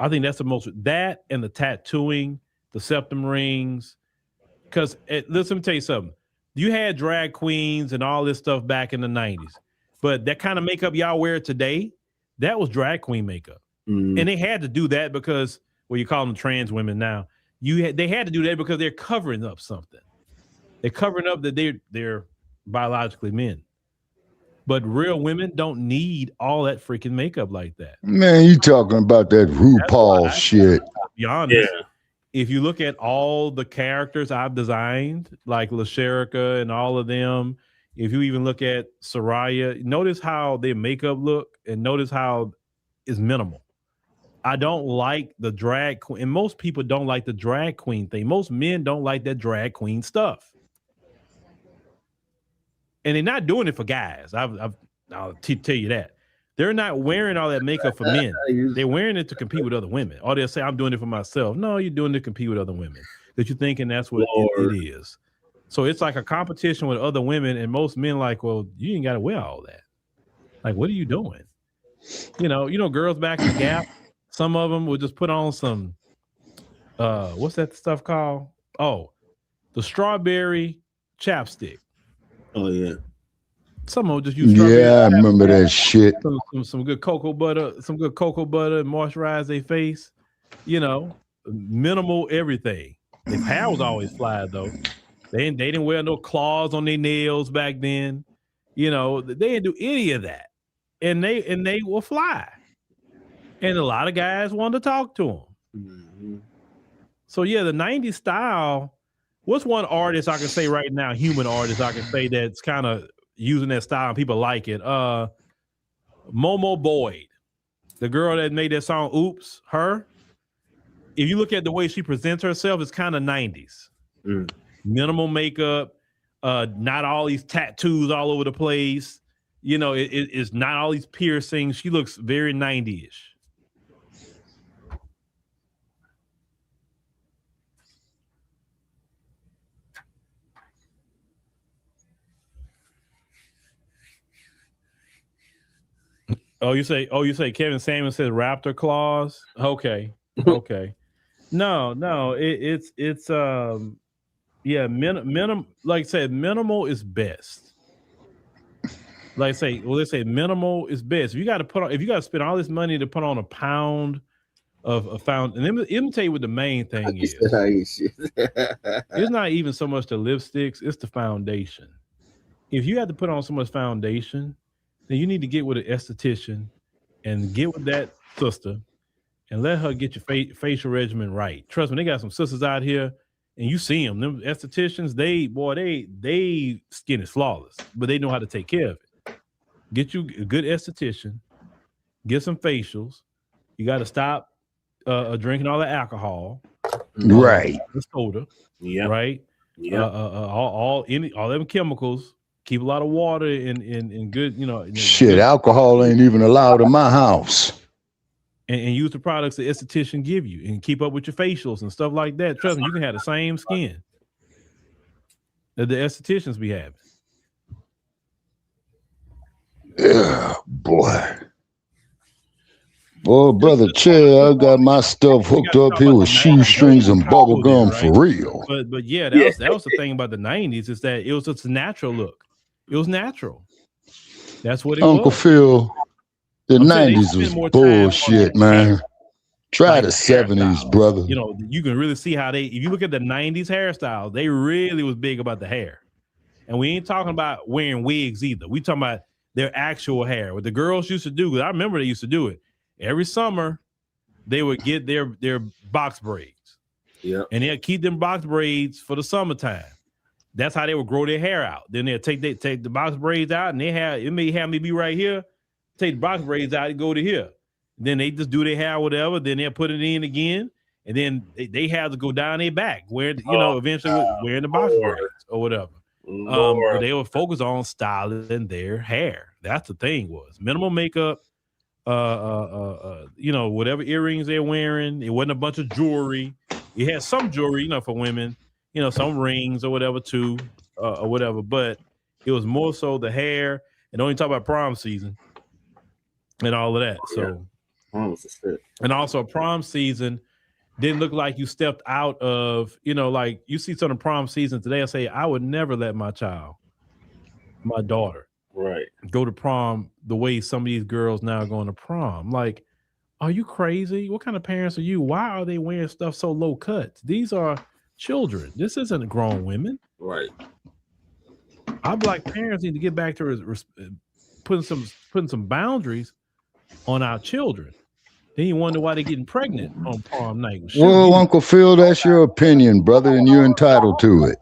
I think that's the most, that and the tattooing, the septum rings. Because listen, let me tell you something. You had drag queens and all this stuff back in the 90s, but that kind of makeup y'all wear today, that was drag queen makeup. And they had to do that because, well, you call them trans women now. They had to do that because they're covering up something. They're covering up that they're biologically men. But real women don't need all that freaking makeup like that. Man, you talking about that RuPaul shit. To be honest, if you look at all the characters I've designed, like LaSherica and all of them, if you even look at Soraya, notice how their makeup look and notice how it's minimal. I don't like the drag queen, and most people don't like the drag queen thing. Most men don't like that drag queen stuff. And they're not doing it for guys. I'll tell you that. They're not wearing all that makeup for men. They're wearing it to compete with other women. Or they'll say, I'm doing it for myself. No, you're doing it to compete with other women. That you're thinking that's what it is. So it's like a competition with other women. And most men like, well, you ain't got to wear all that. Like, what are you doing? You know, girls back in the Gap, some of them would just put on some, what's that stuff called? Oh, the strawberry chapstick. Oh yeah. Some of them just use strawberry. Yeah, I remember that shit. Some good cocoa butter, moisturize their face. You know, minimal everything. Their hair was always fly though. They didn't wear no claws on their nails back then. You know, they didn't do any of that, and they were fly. And a lot of guys wanted to talk to them. So yeah, the 90s style. What's one artist I can say right now, human artist I can say that's kind of using that style and people like it? Momo Boyd, the girl that made that song, Oops, her. If you look at the way she presents herself, it's kind of 90s. minimal makeup, not all these tattoos all over the place. You know, it's not all these piercings. She looks very 90-ish. Oh, you say Kevin Samuel says raptor claws? Okay. No, it's minimum. Like I said, minimal is best. Like I say, let's say minimal is best. If you got to spend all this money to put on a pound of a foundation, and let me tell you what the main thing is. It's not even so much the lipsticks, it's the foundation. If you have to put on so much foundation, then you need to get with an esthetician and get with that sister and let her get your facial regimen right. Trust me, they got some sisters out here, and you see them. Them estheticians, they skin is flawless, but they know how to take care of it. Get you a good esthetician, get some facials. You got to stop drinking all the alcohol, right? The soda, yeah, right. Yeah, all them chemicals. Keep a lot of water in good, you know. Shit, alcohol ain't even allowed in my house. And use the products the esthetician give you, and keep up with your facials and stuff like that. Trust me, you can have the same skin that the estheticians be having. Yeah, boy. Boy, brother Chair, I got my stuff hooked up here with shoestrings and bubble gum for real. But yeah, that was the thing about the 90s, is that it was just a natural look. It was natural. That's what it was. Uncle Phil, the 90s was bullshit, man. Try the 70s, brother. You know, you can really see how if you look at the 90s hairstyle, they really was big about the hair. And we ain't talking about wearing wigs either. We talking about their actual hair. What the girls used to do, because I remember they used to do it. Every summer, they would get their box braids. Yeah. And they'd keep them box braids for the summertime. That's how they would grow their hair out. Then they'll take the box braids out, and it may have me be right here. Take the box braids out and go to here. Then they just do their hair, whatever. Then they'll put it in again, and then they have to go down their back, eventually wearing the box braids or whatever. But they would focus on styling their hair. That's the thing was minimal makeup. Whatever earrings they're wearing. It wasn't a bunch of jewelry. It had some jewelry, for women. Some rings or whatever too, or whatever. But it was more so the hair, and only talk about prom season and all of that. So, and also prom season didn't look like you stepped out of, like you see some of the prom season today. I say I would never let my daughter, right, go to prom the way some of these girls now are going to prom. Like, are you crazy? What kind of parents are you? Why are they wearing stuff so low cut? These are children. This isn't grown women. Right. Our Black parents need to get back to putting some boundaries on our children. Then you wonder why they're getting pregnant on prom night. Well, Uncle Phil, that's your opinion, brother, and you're entitled to it.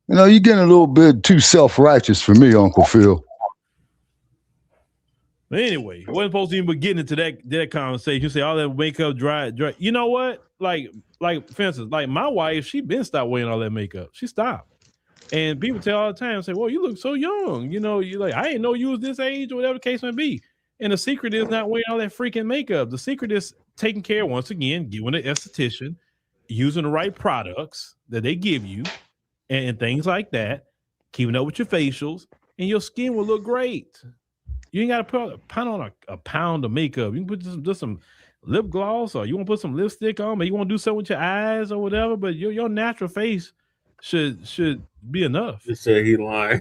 You're getting a little bit too self-righteous for me, Uncle Phil. But anyway, wasn't supposed to even get into that conversation. You say all that makeup dry. You know what? Like for instance, like my wife, she been stopped wearing all that makeup. She stopped. And people tell all the time, say, well, you look so young. You like, I didn't know you was this age or whatever the case may be. And the secret is not wearing all that freaking makeup. The secret is taking care, once again, getting an esthetician, using the right products that they give you and things like that, keeping up with your facials, and your skin will look great. You ain't got to put a pound of makeup. You can put just some lip gloss, or you want to put some lipstick on, or you want to do something with your eyes or whatever, but your natural face should be enough. You say he lying.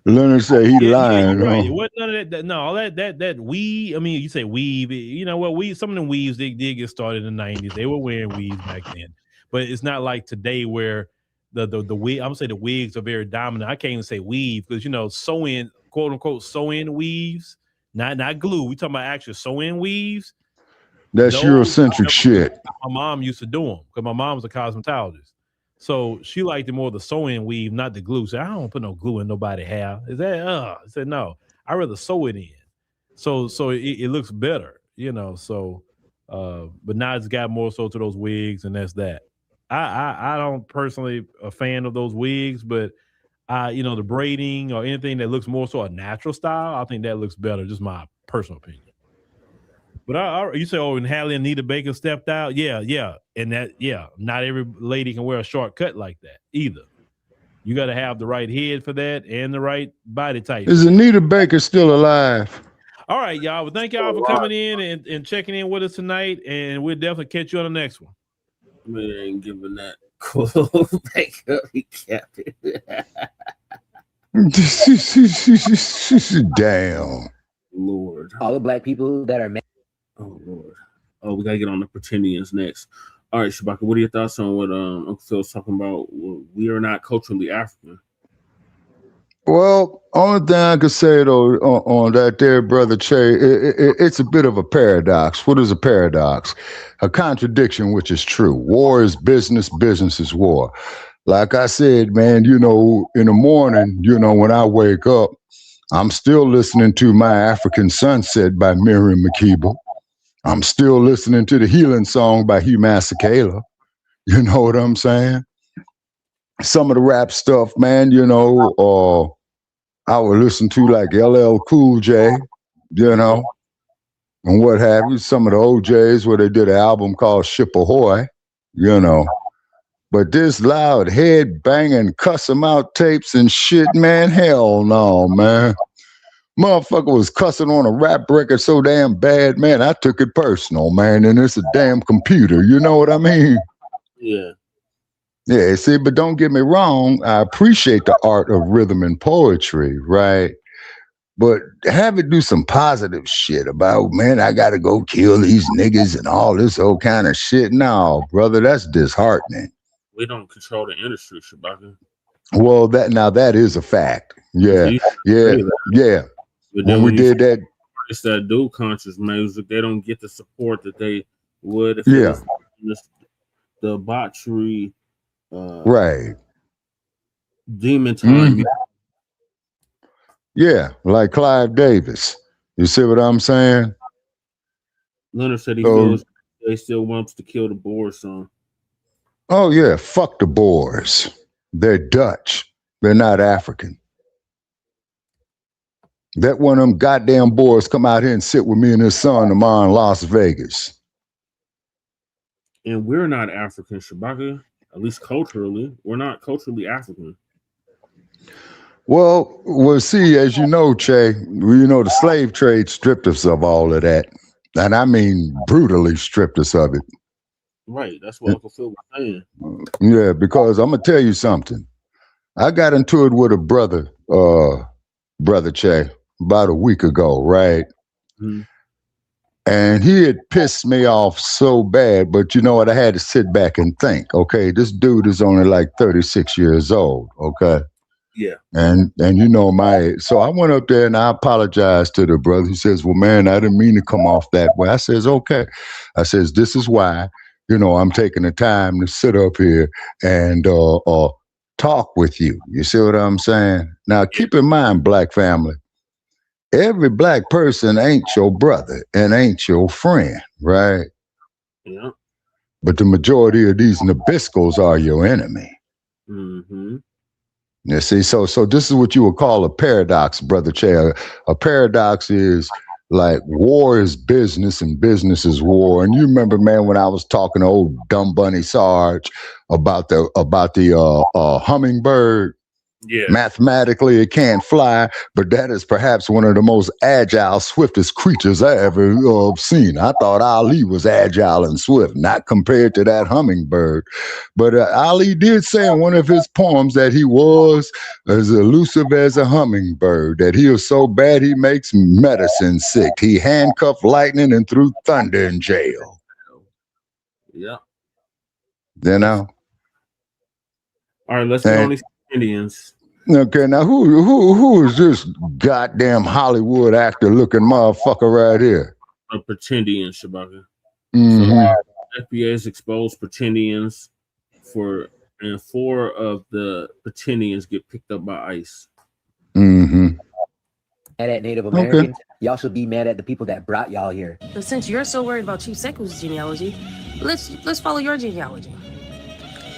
Leonard said he lying. Right. It wasn't none of that. No, all that weave. I mean, you say weave. You know what? Some of them weaves they did get started in the 90s. They were wearing weaves back then, but it's not like today where the wig. I'm gonna say the wigs are very dominant. I can't even say weave because sew-in, quote unquote, sew-in weaves, not glue. We talking about actual sew-in weaves. That's Eurocentric shit. My mom used to do them because my mom was a cosmetologist. So she liked the sew-in weave, not the glue. So I don't put no glue in nobody's hair. Is that I said no. I rather sew it in. So it looks better, So But now it's got more so to those wigs, and that's that. I don't personally a fan of those wigs, but the braiding or anything that looks more so a natural style, I think that looks better. Just my personal opinion. But you say, and Halle and Anita Baker stepped out, yeah, and not every lady can wear a short cut like that either. You got to have the right head for that and the right body type. Is Anita Baker still alive? All right, y'all. Well, thank y'all for coming in and checking in with us tonight, and we'll definitely catch you on the next one. Man, ain't giving that cool makeup recap. Damn. Lord. All the black people that are men. Oh, Lord. Oh, we got to get on the Pretendians next. All right, Shabaka, what are your thoughts on what Uncle Phil's talking about? We are not culturally African. Well, only thing I could say, though, on that there, Brother Che, it's a bit of a paradox. What is a paradox? A contradiction, which is true. War is business, business is war. Like I said, man, in the morning, when I wake up, I'm still listening to My African Sunset by Miriam Makeba. I'm still listening to the Healing Song by Hugh Masekela. You know what I'm saying? Some of the rap stuff, man, I would listen to like LL Cool J, and what have you. Some of the OJs where they did an album called Ship Ahoy, But this loud head banging, cuss 'em out tapes and shit, man, hell no, man. Motherfucker was cussing on a rap record so damn bad, man, I took it personal, man, and it's a damn computer, you know what I mean? Yeah. Yeah, see, but don't get me wrong, I appreciate the art of rhythm and poetry, right? But have it do some positive shit about, man, I gotta go kill these niggas and all this old kind of shit. No, brother, that's disheartening. We don't control the industry, Shabaka. Well, that is a fact. Yeah. But When we did that, it's that do conscious music, they don't get the support that they would if Yeah. it was the debauchery, right. demon time. Mhm. Yeah, like Clive Davis. You see what I'm saying? Leonard said he So- feels they still wants to kill the Boer song. Oh yeah, fuck the Boers. They're Dutch. They're not African. Let one of them goddamn Boers come out here and sit with me and his son tomorrow in Las Vegas. And we're not African, Shabaka. At least culturally, we're not culturally African. Well, see, as you know, Che, the slave trade stripped us of all of that. And I mean brutally stripped us of it. Right, that's what Uncle Phil was saying. Yeah, because I'm gonna tell you something. I got into it with a brother, Brother Che, about a week ago, right? Mhm. And he had pissed me off so bad, but you know what? I had to sit back and think, okay, this dude is only like 36 years old, okay? Yeah. And so I went up there and I apologized to the brother. He says, well, man, I didn't mean to come off that way. I says, okay. I says, this is why, I'm taking the time to sit up here and talk with you. You see what I'm saying? Now, keep in mind, Black family, every Black person ain't your brother and ain't your friend, right? Yeah. But the majority of these Nabiscos are your enemy. Mm-hmm. You see, so this is what you would call a paradox, Brother Che. A paradox is like war is business and business is war. And you remember, man, when I was talking to old Dumb Bunny Sarge about the hummingbird. Yeah. Mathematically, it can't fly, but that is perhaps one of the most agile, swiftest creatures I ever seen. I thought Ali was agile and swift, not compared to that hummingbird. But Ali did say in one of his poems that he was as elusive as a hummingbird, that he was so bad he makes medicine sick. He handcuffed lightning and threw thunder in jail. Yeah. You know? All right, let's get on these Indians. Okay, now who is this goddamn Hollywood actor looking motherfucker right here? A Pretendian, Shabaka. Mhm. So FBA's exposed Pretendians and 4 of the Pretendians get picked up by ICE. Mm-hmm. Mad at Native Americans. Y'all should be mad at the people that brought y'all here. But since you're so worried about Chief Seko's genealogy, let's follow your genealogy.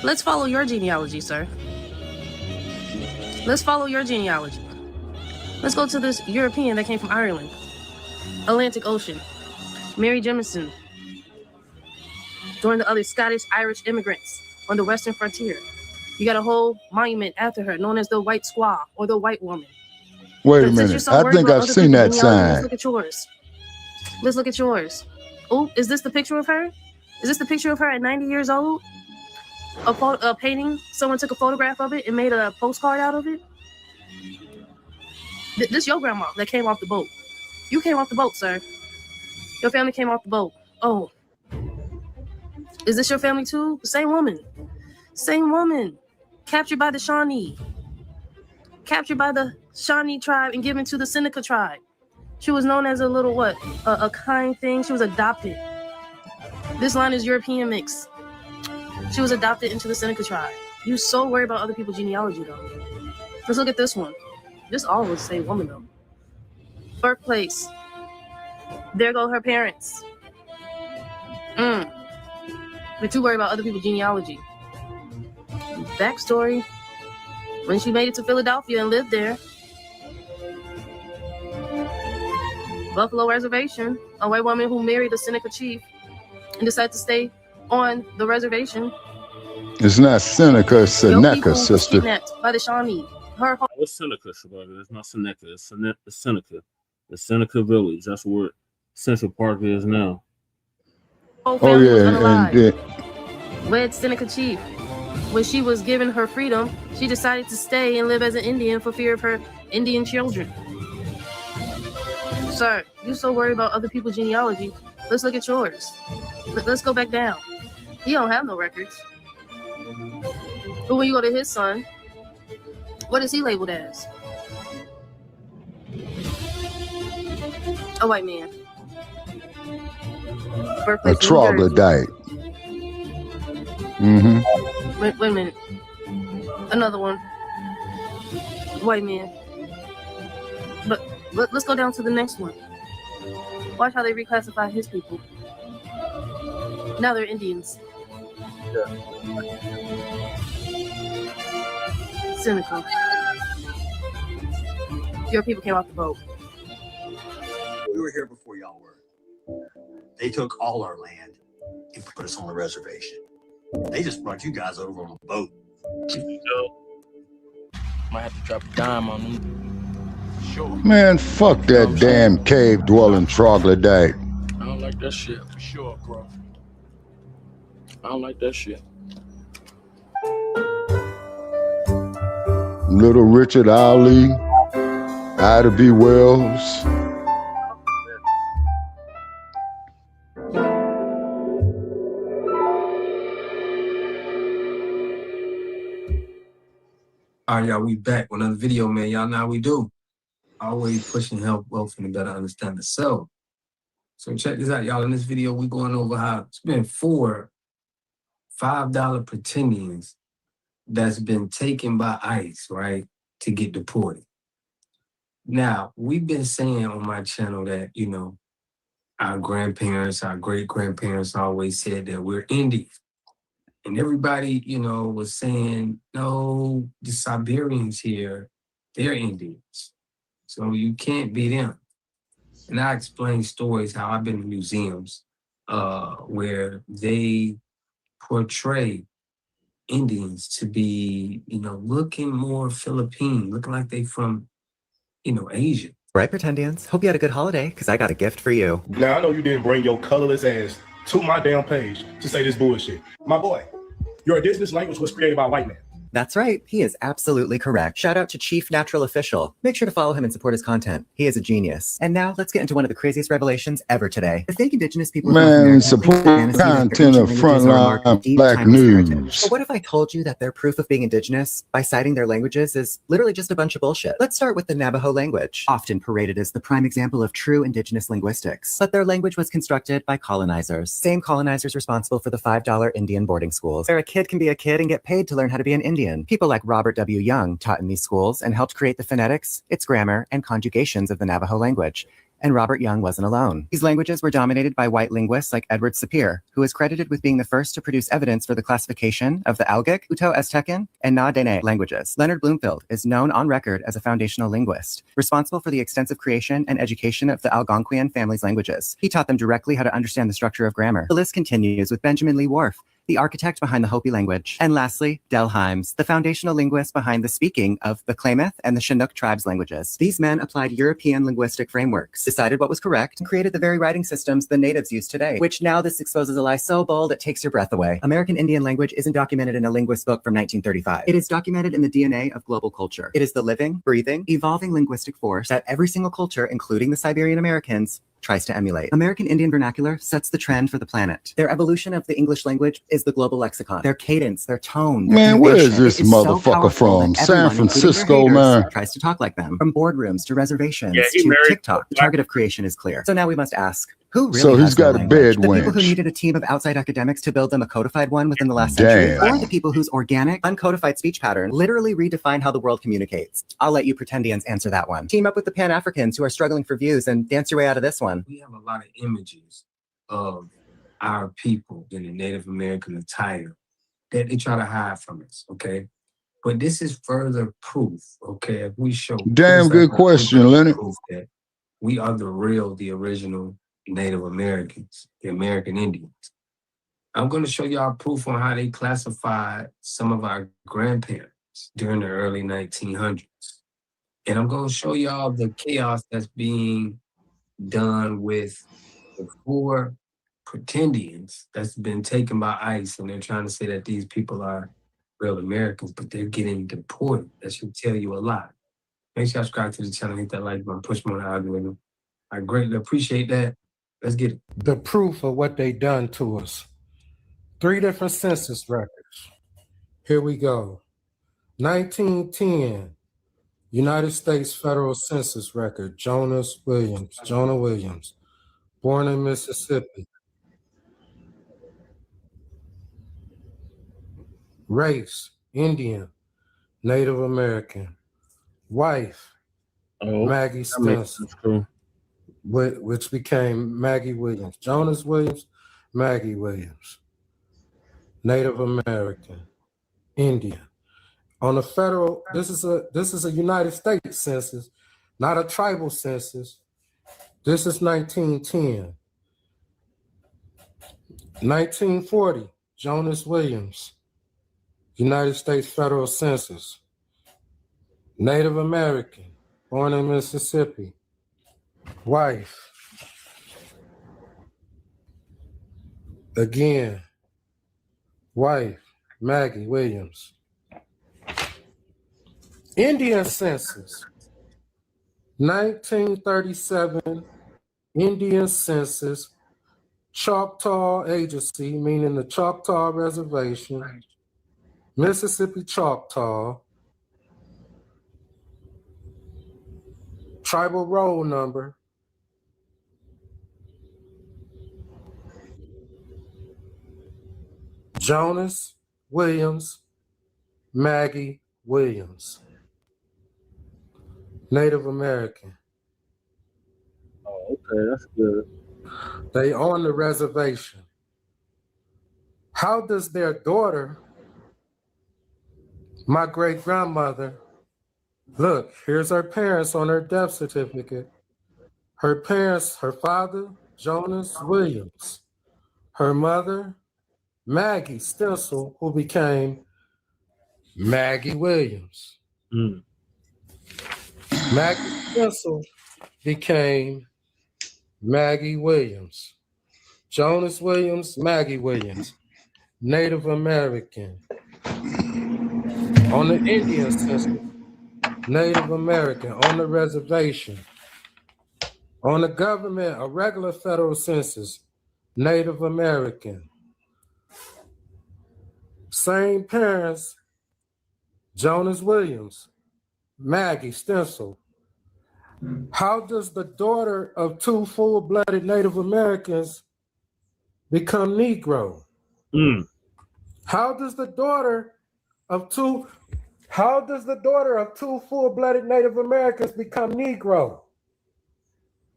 Let's follow your genealogy, sir. Let's follow your genealogy. Let's go to this European that came from Ireland. Atlantic Ocean. Mary Jemison. During the other Scottish Irish immigrants on the western frontier. You got a whole monument after her known as the White Squaw or the White Woman. Wait a minute. I think I've seen that sign. Let's look at yours. Let's look at yours. Oh, is this the picture of her? Is this the picture of her at 90 years old? A painting? Someone took a photograph of it and made a postcard out of it? This your grandma that came off the boat. You came off the boat, sir. Your family came off the boat. Oh. Is this your family too? Same woman. Same woman. Captured by the Shawnee. Captured by the Shawnee tribe and given to the Seneca tribe. She was known as a little what? A kind thing. She was adopted. This line is European mix. She was adopted into the Seneca tribe. You so worried about other people's genealogy though. Let's look at this one. This all was the same woman though. Birthplace. There go her parents. But you worry about other people's genealogy. Backstory. When she made it to Philadelphia and lived there. Buffalo Reservation. A white woman who married a Seneca chief and decided to stay on the reservation. It's not Seneca, it's Seneca, sister. Kidnapped by the Shawnee. Her whole It's Seneca, Shabaka. It's not Seneca. It's Seneca. The Seneca Village. That's where Central Park is now. family was unalive. Wed Seneca chief. When she was given her freedom, she decided to stay and live as an Indian for fear of her Indian children. Sir, you so worried about other people's genealogy. Let's look at yours. Let's go back down. He don't have no records. But when you go to his son, what is he labeled as? A white man. A troglodyte. Mm-hmm. Wait a minute. Another one. White man. But let's go down to the next one. Watch how they reclassify his people. Now they're Indians. Cynical. Your people came off the boat. We were here before y'all were. They took all our land and put us on a reservation. They just brought you guys over on a boat. Might have to drop a dime on them. Sure. Man, fuck that damn cave dwelling troglodyte. I don't like that shit. For sure, bro. I don't like that shit. Little Richard Ali, Ida B. Wells. All right, y'all, we back with another video, man. Y'all know how we do. Always pushing health, wealth, and to better understand the self. So check this out, y'all. In this video, we going over how it's been 4 $5 Pretendians that's been taken by ICE, right, to get deported. Now, we've been saying on my channel that, you know, our grandparents, our great-grandparents always said that we're Indians. And everybody, you know, was saying, no, the Siberians here, they're Indians. So you can't be them. And I explained stories how I've been to museums where they portray Indians to be, you know, looking more Philippine, looking like they from, you know, Asia. Right, Pretendians? Hope you had a good holiday, because I got a gift for you. Now, I know you didn't bring your colorless ass to my damn page to say this bullshit. My boy, your indigenous language was created by white men. That's right. He is absolutely correct. Shout out to Chief Natural Official. Make sure to follow him and support his content. He is a genius. And now let's get into one of the craziest revelations ever today. The fake indigenous people of North Man, America support content of Frontline Black News. But what if I told you that their proof of being indigenous by citing their languages is literally just a bunch of bullshit? Let's start with the Navajo language, often paraded as the prime example of true indigenous linguistics. But their language was constructed by colonizers. Same colonizers responsible for the $5 Indian boarding schools, where a kid can be a kid and get paid to learn how to be an Indian. Indian. People like Robert W. Young taught in these schools and helped create the phonetics, its grammar, and conjugations of the Navajo language. And Robert Young wasn't alone. These languages were dominated by white linguists like Edward Sapir, who is credited with being the first to produce evidence for the classification of the Algic, Uto-Aztecan, and Na-Dene languages. Leonard Bloomfield is known on record as a foundational linguist, responsible for the extensive creation and education of the Algonquian family's languages. He taught them directly how to understand the structure of grammar. The list continues with Benjamin Lee Whorf, the architect behind the Hopi language. And lastly, Del Hymes, the foundational linguist behind the speaking of the Klamath and the Chinook tribes languages. These men applied European linguistic frameworks, decided what was correct, and created the very writing systems the natives use today, which now this exposes a lie so bold it takes your breath away. American Indian language isn't documented in a linguist book from 1935. It is documented in the DNA of global culture. It is the living, breathing, evolving linguistic force that every single culture, including the Siberian Americans, tries to emulate. American Indian vernacular sets the trend for the planet. Their evolution of the English language is the global lexicon. Their cadence, their tone, their Man, where is intonation, this it is so motherfucker powerful from? that San everyone, including their Francisco, haters, man. tries to talk like them. From boardrooms to reservations Yeah, he to married TikTok, the target of creation is clear. So now we must ask, who really So has he's no got a language? bed The people who wench. needed a team of outside academics to build them a codified one within the last century, Damn. or the people whose organic, uncodified speech pattern literally redefine how the world communicates? I'll let you Pretendians answer that one. Team up with the Pan-Africans who are struggling for views and dance your way out of this one. We have a lot of images of our people in the Native American attire that they try to hide from us, okay? But this is further proof, okay? If we show Damn good question, Leonard. proof that we are the original Native Americans, the American Indians. I'm going to show y'all proof on how they classified some of our grandparents during the early 1900s. And I'm going to show y'all the chaos that's being done with the 4 Pretendians that's been taken by ICE, and they're trying to say that these people are real Americans, but they're getting deported. That should tell you a lot. Make sure you subscribe to the channel, hit that like button, push me on the algorithm. I greatly appreciate that. Let's get it. The proof of what they done to us. 3 different census records. Here we go. 1910, United States Federal Census Record, Jonah Williams, born in Mississippi. Race, Indian, Native American. Wife, Maggie Stinson, cool. which became Maggie Williams. Jonas Williams, Maggie Williams. Native American, Indian. On the federal, this is a United States census, not a tribal census. This is 1910. 1940, Jonas Williams, United States Federal Census. Native American, born in Mississippi. Wife. Again, wife, Maggie Williams. Indian Census, 1937, Indian Census, Choctaw Agency, meaning the Choctaw Reservation, Mississippi Choctaw, tribal roll number, Jonas Williams, Maggie Williams. Native American. Oh, okay, that's good. They on the reservation. How does their daughter, my great-grandmother, look, here's her parents on her death certificate. Her parents, her father, Jonas Williams. Her mother, Maggie Stencil, who became Maggie Williams. Maggie Stencil became Maggie Williams. Jonas Williams, Maggie Williams. Native American. On the Indian census, Native American. On the reservation. On the government, a regular federal census, Native American. Same parents, Jonas Williams, Maggie Stencil. How does the daughter of 2 full-blooded Native Americans become Negro? How does the daughter of two. How does the daughter of two full-blooded Native Americans become Negro?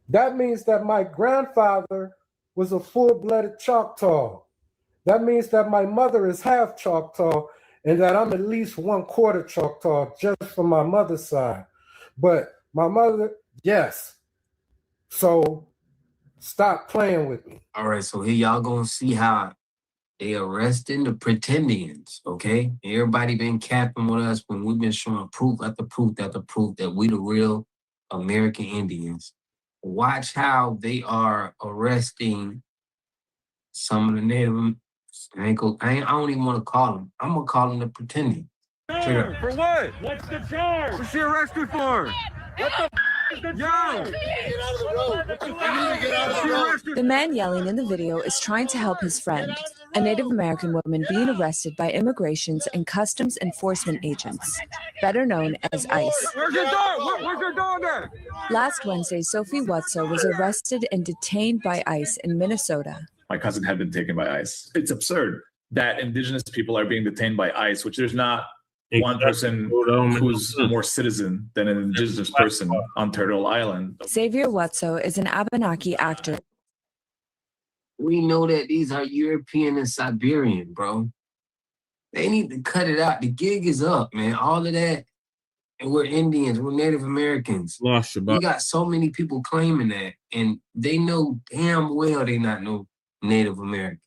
That means that my grandfather was a full-blooded Choctaw. That means that my mother is half Choctaw and that I'm at least 1/4 Choctaw just from my mother's side. But my mother, yes. So stop playing with me. All right, so here y'all gonna see how they arresting the Pretendians, okay? Everybody been capping with us when we've been showing proof after proof after proof that we the real American Indians. Watch how they are arresting some of the Native. I don't even want to call them. I'm gonna call them the Pretendians. For what? What's the charge? What's she arrested for? What the is the charge? The man yelling in the video is trying to help his friend, a Native American woman being arrested by immigrations and customs enforcement agents, better known as ICE. Where's your dog? Where's your dog at? Last Wednesday, Sophie Wutso was arrested and detained by ICE in Minnesota. My cousin had been taken by ICE. It's absurd that indigenous people are being detained by ICE, which there's not one person who's more citizen than an indigenous person on Turtle Island. Xavier Wutso is an Abenaki actor. We know that these are European and Siberian, bro. They need to cut it out. The gig is up, man. All of that. And we're Indians. We're Native Americans. We got so many people claiming that. And they know damn well they not no Native American.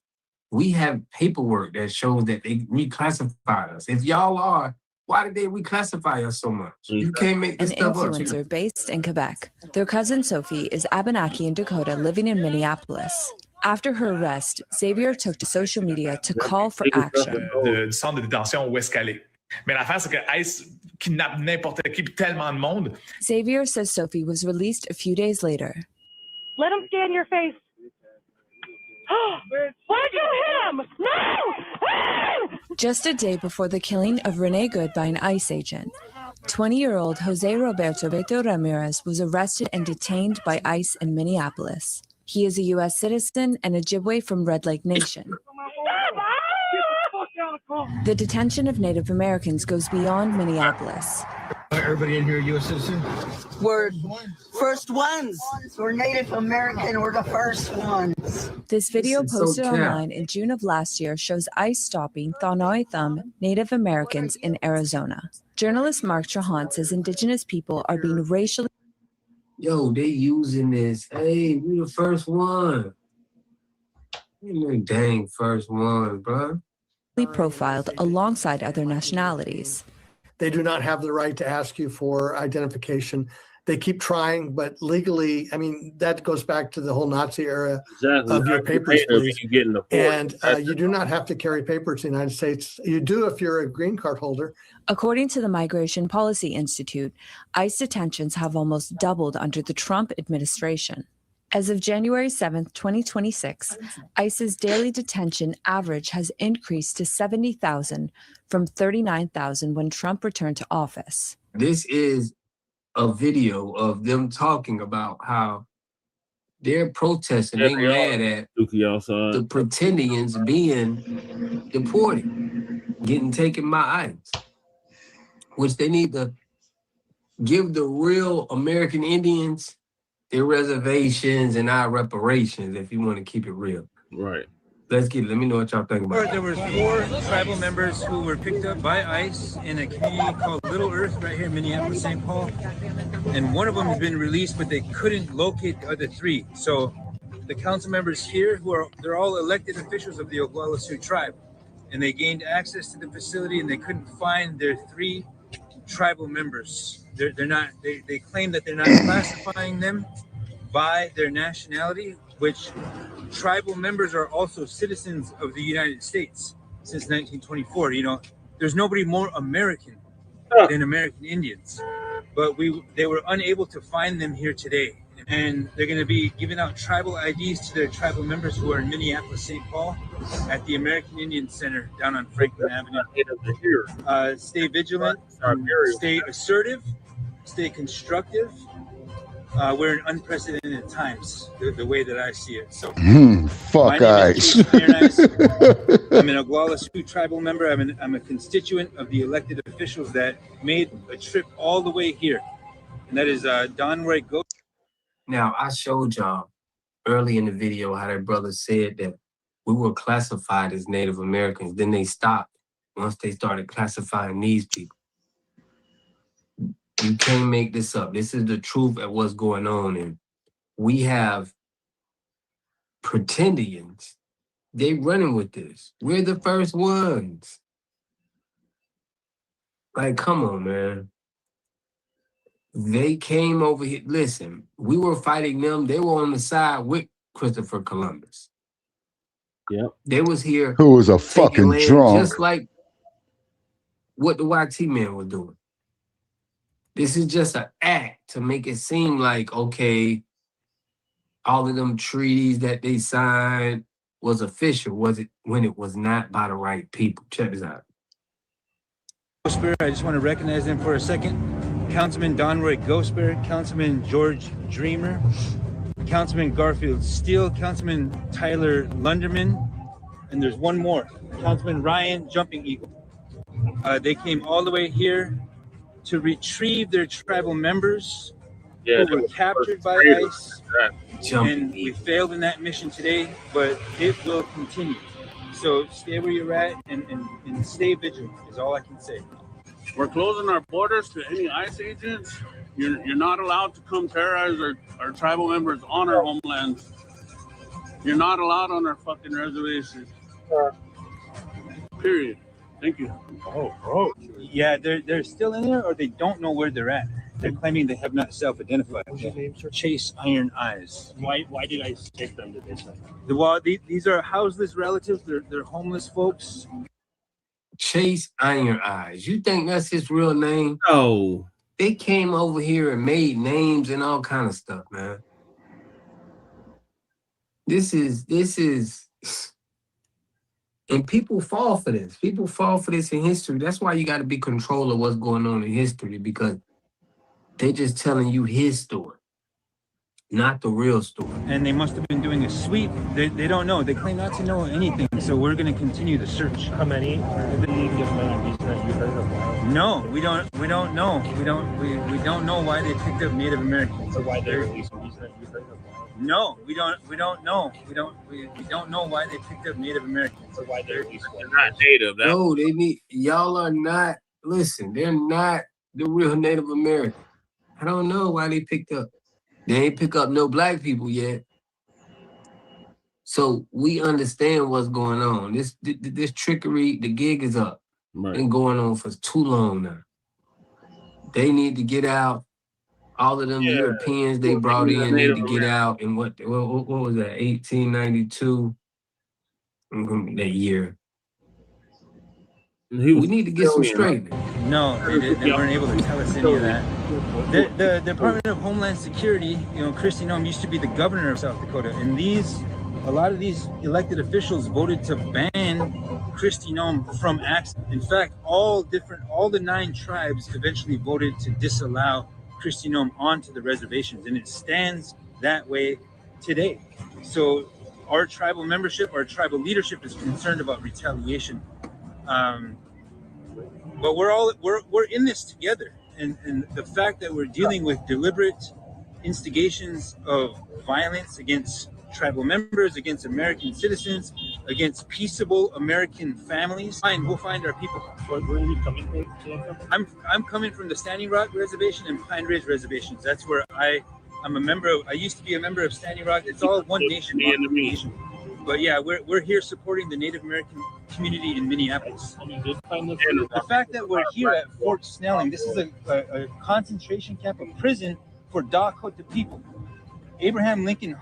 We have paperwork that shows that they reclassified us. If y'all are, why did they reclassify us so much? You can't make this An stuff up. influencer based in Quebec. Their cousin Sophie is Abenaki and Dakota living in Minneapolis. After her arrest, Xavier took to social media to call for action. Du centre de détention où est-ce qu'elle est. Mais l'affaire, c'est que ICE kidnappe n'importe qui, tellement de monde. Xavier says Sophie was released a few days later. Let him scan your face. Why'd you hit him? No! Just a day before the killing of Renee Good by an ICE agent, 20-year-old Jose Roberto Beto Ramirez was arrested and detained by ICE in Minneapolis. He is a U.S. citizen and Ojibwe from Red Lake Nation. The detention of Native Americans goes beyond Minneapolis. Everybody in here U.S. citizen? We're first ones. We're Native American. We're the first ones. This video This is so posted cap. online in June of last year shows ICE stopping Thonoi Thumb Native Americans in Arizona. Journalist Mark Trahant says Indigenous people are being racially Yo, they using this. Hey, we the first one. You the dang first one, bro. profiled alongside other nationalities. They do not have the right to ask you for identification. They keep trying, but legally, I mean, that goes back to the whole Nazi era of your papers. And you do not have to carry papers in the United States. You do if you're a green card holder. According to the Migration Policy Institute, ICE detentions have almost doubled under the Trump administration. As of January 7th, 2026, ICE's daily detention average has increased to 70,000 from 39,000 when Trump returned to office. This is a video of them talking about how they're protesting, they mad at the Pretendians being deported, getting taken by ICE, which they need to give the real American Indians their reservations and our reparations, if you want to keep it real. Right. Let's get it. Let me know what y'all think about it. There were 4 tribal members who were picked up by ICE in a community called Little Earth right here in Minneapolis, St. Paul. And one of them has been released, but they couldn't locate the other 3. So the council members here, they're all elected officials of the Oglala Sioux tribe. And they gained access to the facility and they couldn't find their 3 tribal members. They claim that they're not classifying them by their nationality, which tribal members are also citizens of the United States since 1924. You know, there's nobody more American than American Indians, but they were unable to find them here today. And they're going to be giving out tribal IDs to their tribal members who are in Minneapolis, St. Paul, at the American Indian Center down on Franklin Avenue. Stay vigilant, stay assertive, stay constructive. We're in unprecedented times, the way that I see it. So, Fuck ICE. I'm an Oglala Sioux tribal member. I'm a constituent of the elected officials that made a trip all the way here, and that is Donroy Go. Now, I showed y'all early in the video how that brother said that we were classified as Native Americans. Then they stopped once they started classifying these people. You can't make this up. This is the truth of what's going on. And we have Pretendians. They running with this. We're the first ones. Like, come on, man. They came over here. Listen, we were fighting them. They were on the side with Christopher Columbus. Yep. They was here. Who was a fucking land, drunk. just like what the YT man was doing. This is just an act to make it seem like, okay, all of them treaties that they signed was official, was it, when it was not by the right people. Check this out. I just want to recognize them for a second. Councilman Donroy Gosper, Councilman George Dreamer, Councilman Garfield Steele, Councilman Tyler Lunderman, and there's one more, Councilman Ryan Jumping Eagle. They came all the way here to retrieve their tribal members who were captured by ICE, and we failed in that mission today, but it will continue. So stay where you're at and stay vigilant is all I can say. We're closing our borders to any ICE agents. You're not allowed to come terrorize our tribal members on our homelands. You're not allowed on our fucking reservations. Period. Thank you. Oh. Yeah, they're still in there, or they don't know where they're at. They're claiming they have not self-identified. What's your name, sir? Chase Iron Eyes. Why did I take them to this? These are houseless relatives. They're homeless folks. Chase Iron Eyes. You think that's his real name? No. They came over here and made names and all kind of stuff, man. This is, and people fall for this. People fall for this in history. That's why you got to be control of what's going on in history, because they're just telling you his story, not the real story. And they must have been doing a sweep. They don't know. They claim not to know anything. So we're going to continue the search. How many? No, we don't know. We don't know why they picked up Native Americans. So why they're releasing these that you heard of? No, we don't know. We don't know why they picked up Native Americans. So why they're releasing? They're not native. No, they need, y'all are not, listen, they're not the real Native Americans. I don't know why they picked up. They ain't pick up no black people yet. So we understand what's going on. This trickery, the gig is up. Right. Been going on for too long now. They need to get out. All of them Europeans they brought in need to get out. And what was that? 1892. That year. We need to get some straightening. No, they weren't able to tell us any of that. The Department of Homeland Security, Kristi Noem used to be the governor of South Dakota, and a lot of these elected officials voted to ban Kristi Noem from access. In fact, all the 9 tribes eventually voted to disallow Kristi Noem onto the reservations, and it stands that way today. So our tribal membership, our tribal leadership is concerned about retaliation. But we're in this together, and the fact that we're dealing with deliberate instigations of violence against tribal members, against American citizens, against peaceable American families. We'll find our people. Where are you coming from? I'm coming from the Standing Rock Reservation and Pine Ridge Reservations. That's where I'm a member of. I used to be a member of Standing Rock. It's all one nation. But yeah, we're here supporting the Native American community in Minneapolis. The fact that we're here at Fort Snelling, this is a concentration camp, a prison for Dakota people. Abraham Lincoln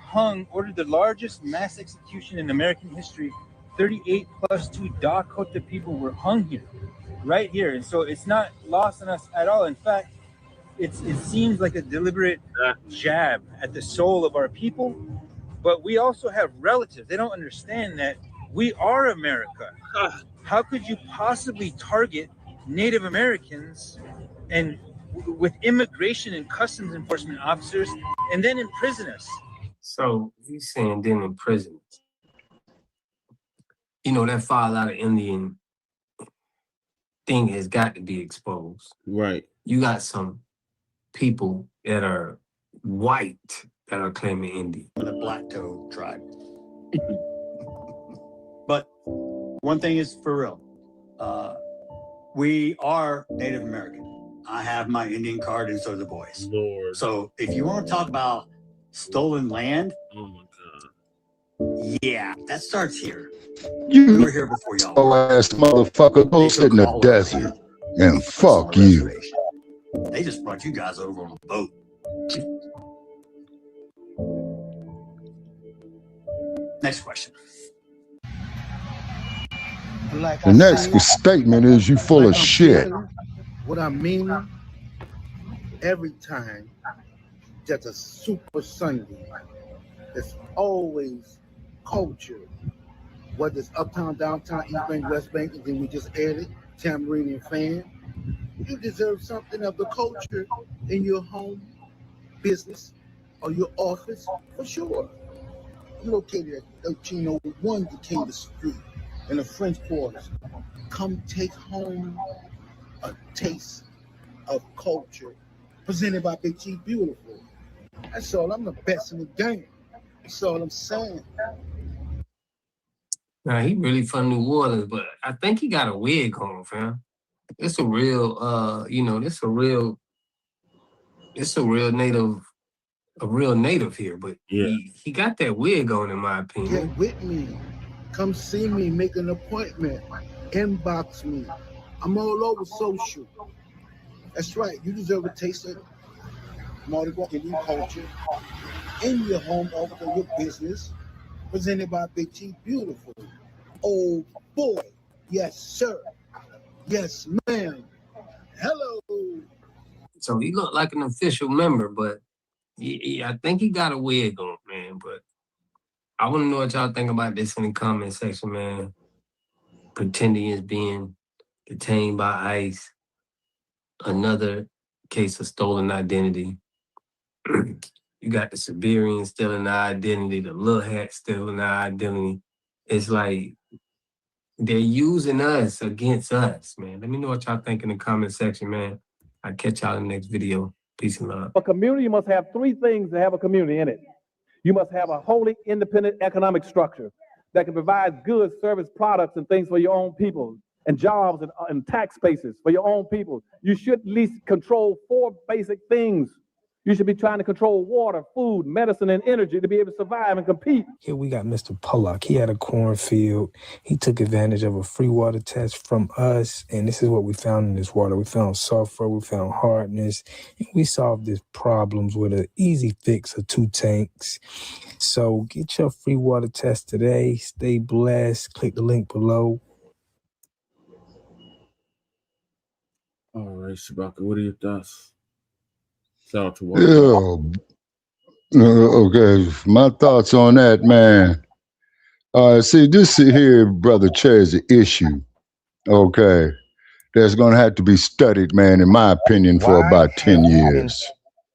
ordered the largest mass execution in American history. 38 plus 2 Dakota people were hung here, right here. And so it's not lost on us at all. In fact, it seems like a deliberate jab at the soul of our people. But we also have relatives. They don't understand that we are America. How could you possibly target Native Americans and with immigration and customs enforcement officers and then imprison us? So he's saying then imprison us. you know, that fall out of Indian thing has got to be exposed. Right. You got some people that are white that are claiming Indian. The Black Toe tribe. But one thing is for real. We are Native American. I have my Indian card and so do the boys. Lord. So if you want to talk about stolen land, oh my God. Yeah, that starts here. You we were here before y'all. ass motherfucker, go sit in the desert and fuck you. They just brought you guys over on a boat. Next question. The next statement is you full of shit. What I mean, every time there's a Super Sunday, there's always culture. Whether it's uptown, downtown, East Bank, West Bank, and then we just added Tambourine and Fan. You deserve something of the culture in your home, business, or your office, for sure. You're located at 1301 Decatur Street in the French Quarters. Come take home a taste of culture presented by Big Chief Beautiful. That's all. I'm the best in the game. That's all I'm saying. Now, he really from New Orleans, but I think he got a wig on, fam. It's a real, you know, it's a real native here, but yeah, he got that wig on, in my opinion. Get with me. Come see me, make an appointment, inbox me. I'm all over social. That's right. You deserve a taste of Mardi Gras Indian culture in your home, office, or your business, presented by Big Chief Beautiful. Oh boy. Yes, sir. Yes, ma'am. Hello. So he looked like an official member, but I think he got a wig on, man. But I want to know what y'all think about this in the comment section, man. Pretendians being detained by ICE. Another case of stolen identity. You got the Siberians stealing our identity, the little hat stealing our identity. It's like they're using us against us, man. Let me know what y'all think in the comment section, man. I'll catch y'all in the next video. Peace and love. A community must have three things to have a community in it. You must have a wholly independent economic structure that can provide goods, service, products, and things for your own people, and jobs and tax spaces for your own people. You should at least control four basic things. You should be trying to control water, food, medicine, and energy to be able to survive and compete. Here we got Mr. Pollock. He had a cornfield. He took advantage of a free water test from us, and this is what we found in this water. We found sulfur, we found hardness, and we solved these problems with an easy fix of 2 tanks. So get your free water test today. Stay blessed. Click the link below. All right, Shabaka, what are your thoughts? Yeah. Okay, my thoughts on that, man. See, this here, Brother Che, is an issue. Okay, that's gonna have to be studied, man, in my opinion, for about 10 years.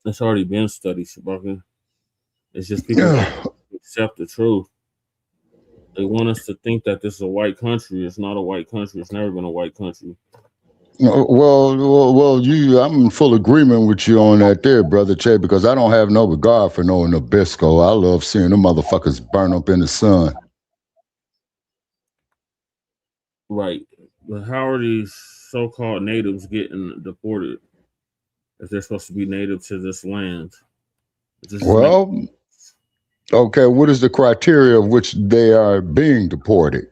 It's already been studied, Shabaka. It's just people don't accept the truth. They want us to think that this is a white country. It's not a white country. It's never been a white country. Well, I'm in full agreement with you on that there, Brother Che, because I don't have no regard for no Nabisco. I love seeing them motherfuckers burn up in the sun. Right. But how are these so-called natives getting deported if they're supposed to be native to this land? Well, okay, what is the criteria of which they are being deported?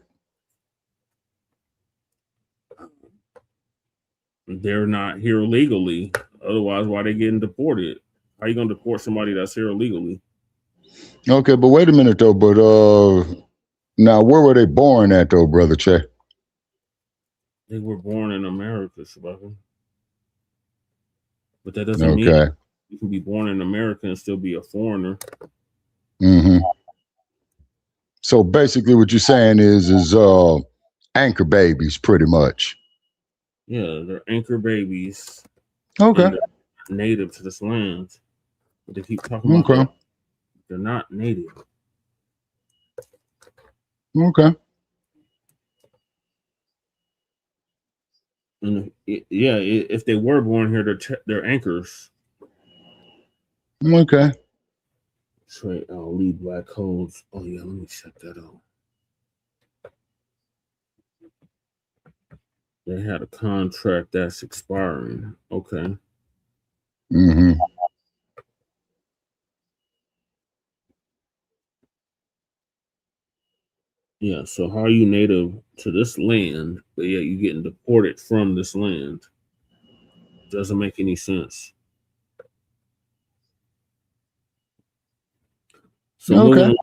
They're not here legally. Otherwise, why are they getting deported? How are you going to deport somebody that's here illegally? Okay, but wait a minute, though. But now, where were they born at, though, Brother Che? They were born in America, Shabaka. But that doesn't mean you can be born in America and still be a foreigner. Mm-hmm. So basically what you're saying is anchor babies, pretty much. Yeah, they're anchor babies. Okay. Native to this land. But they keep talking about they're not native. Okay. And if they were born here, they're anchors. Okay. Trade lead black codes. Oh yeah, let me check that out. They had a contract that's expiring. Okay. Mm-hmm. Yeah, so how are you native to this land, but yet you're getting deported from this land? Doesn't make any sense. So okay.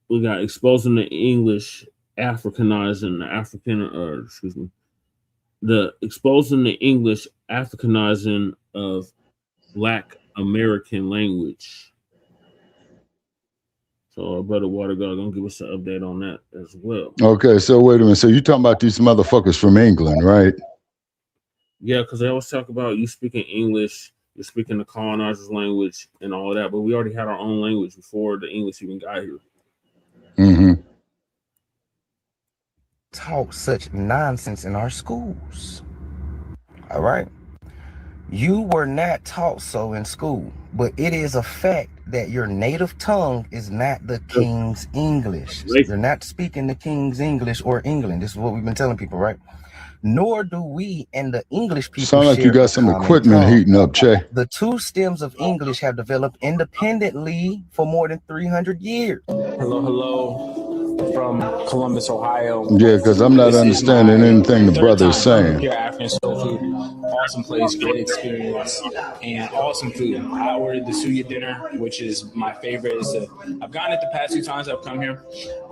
We got exposing the English, Africanizing the exposing the English Africanizing of Black American language. So our brother Water God gonna give us an update on that as well. Okay, so wait a minute. So you talking about these motherfuckers from England, right? Yeah, because they always talk about you speaking English, you're speaking the colonizer's language and all that, but we already had our own language before the English even got here. Mm-hmm. Taught such nonsense in our schools. All right. You were not taught so in school, but it is a fact that your native tongue is not the King's English. You're not speaking the King's English or England. This is what we've been telling people, right? Nor do we and the English people sound like you got some equipment heating up, Che. The two stems of English have developed independently for more than 300 years. Hello. From Columbus, Ohio. Yeah, because I'm not understanding anything the brother is saying. Here, African soul food, awesome place, great experience, and awesome food. I ordered the suya dinner, which is my favorite. I've gotten it the past 2 times I've come here,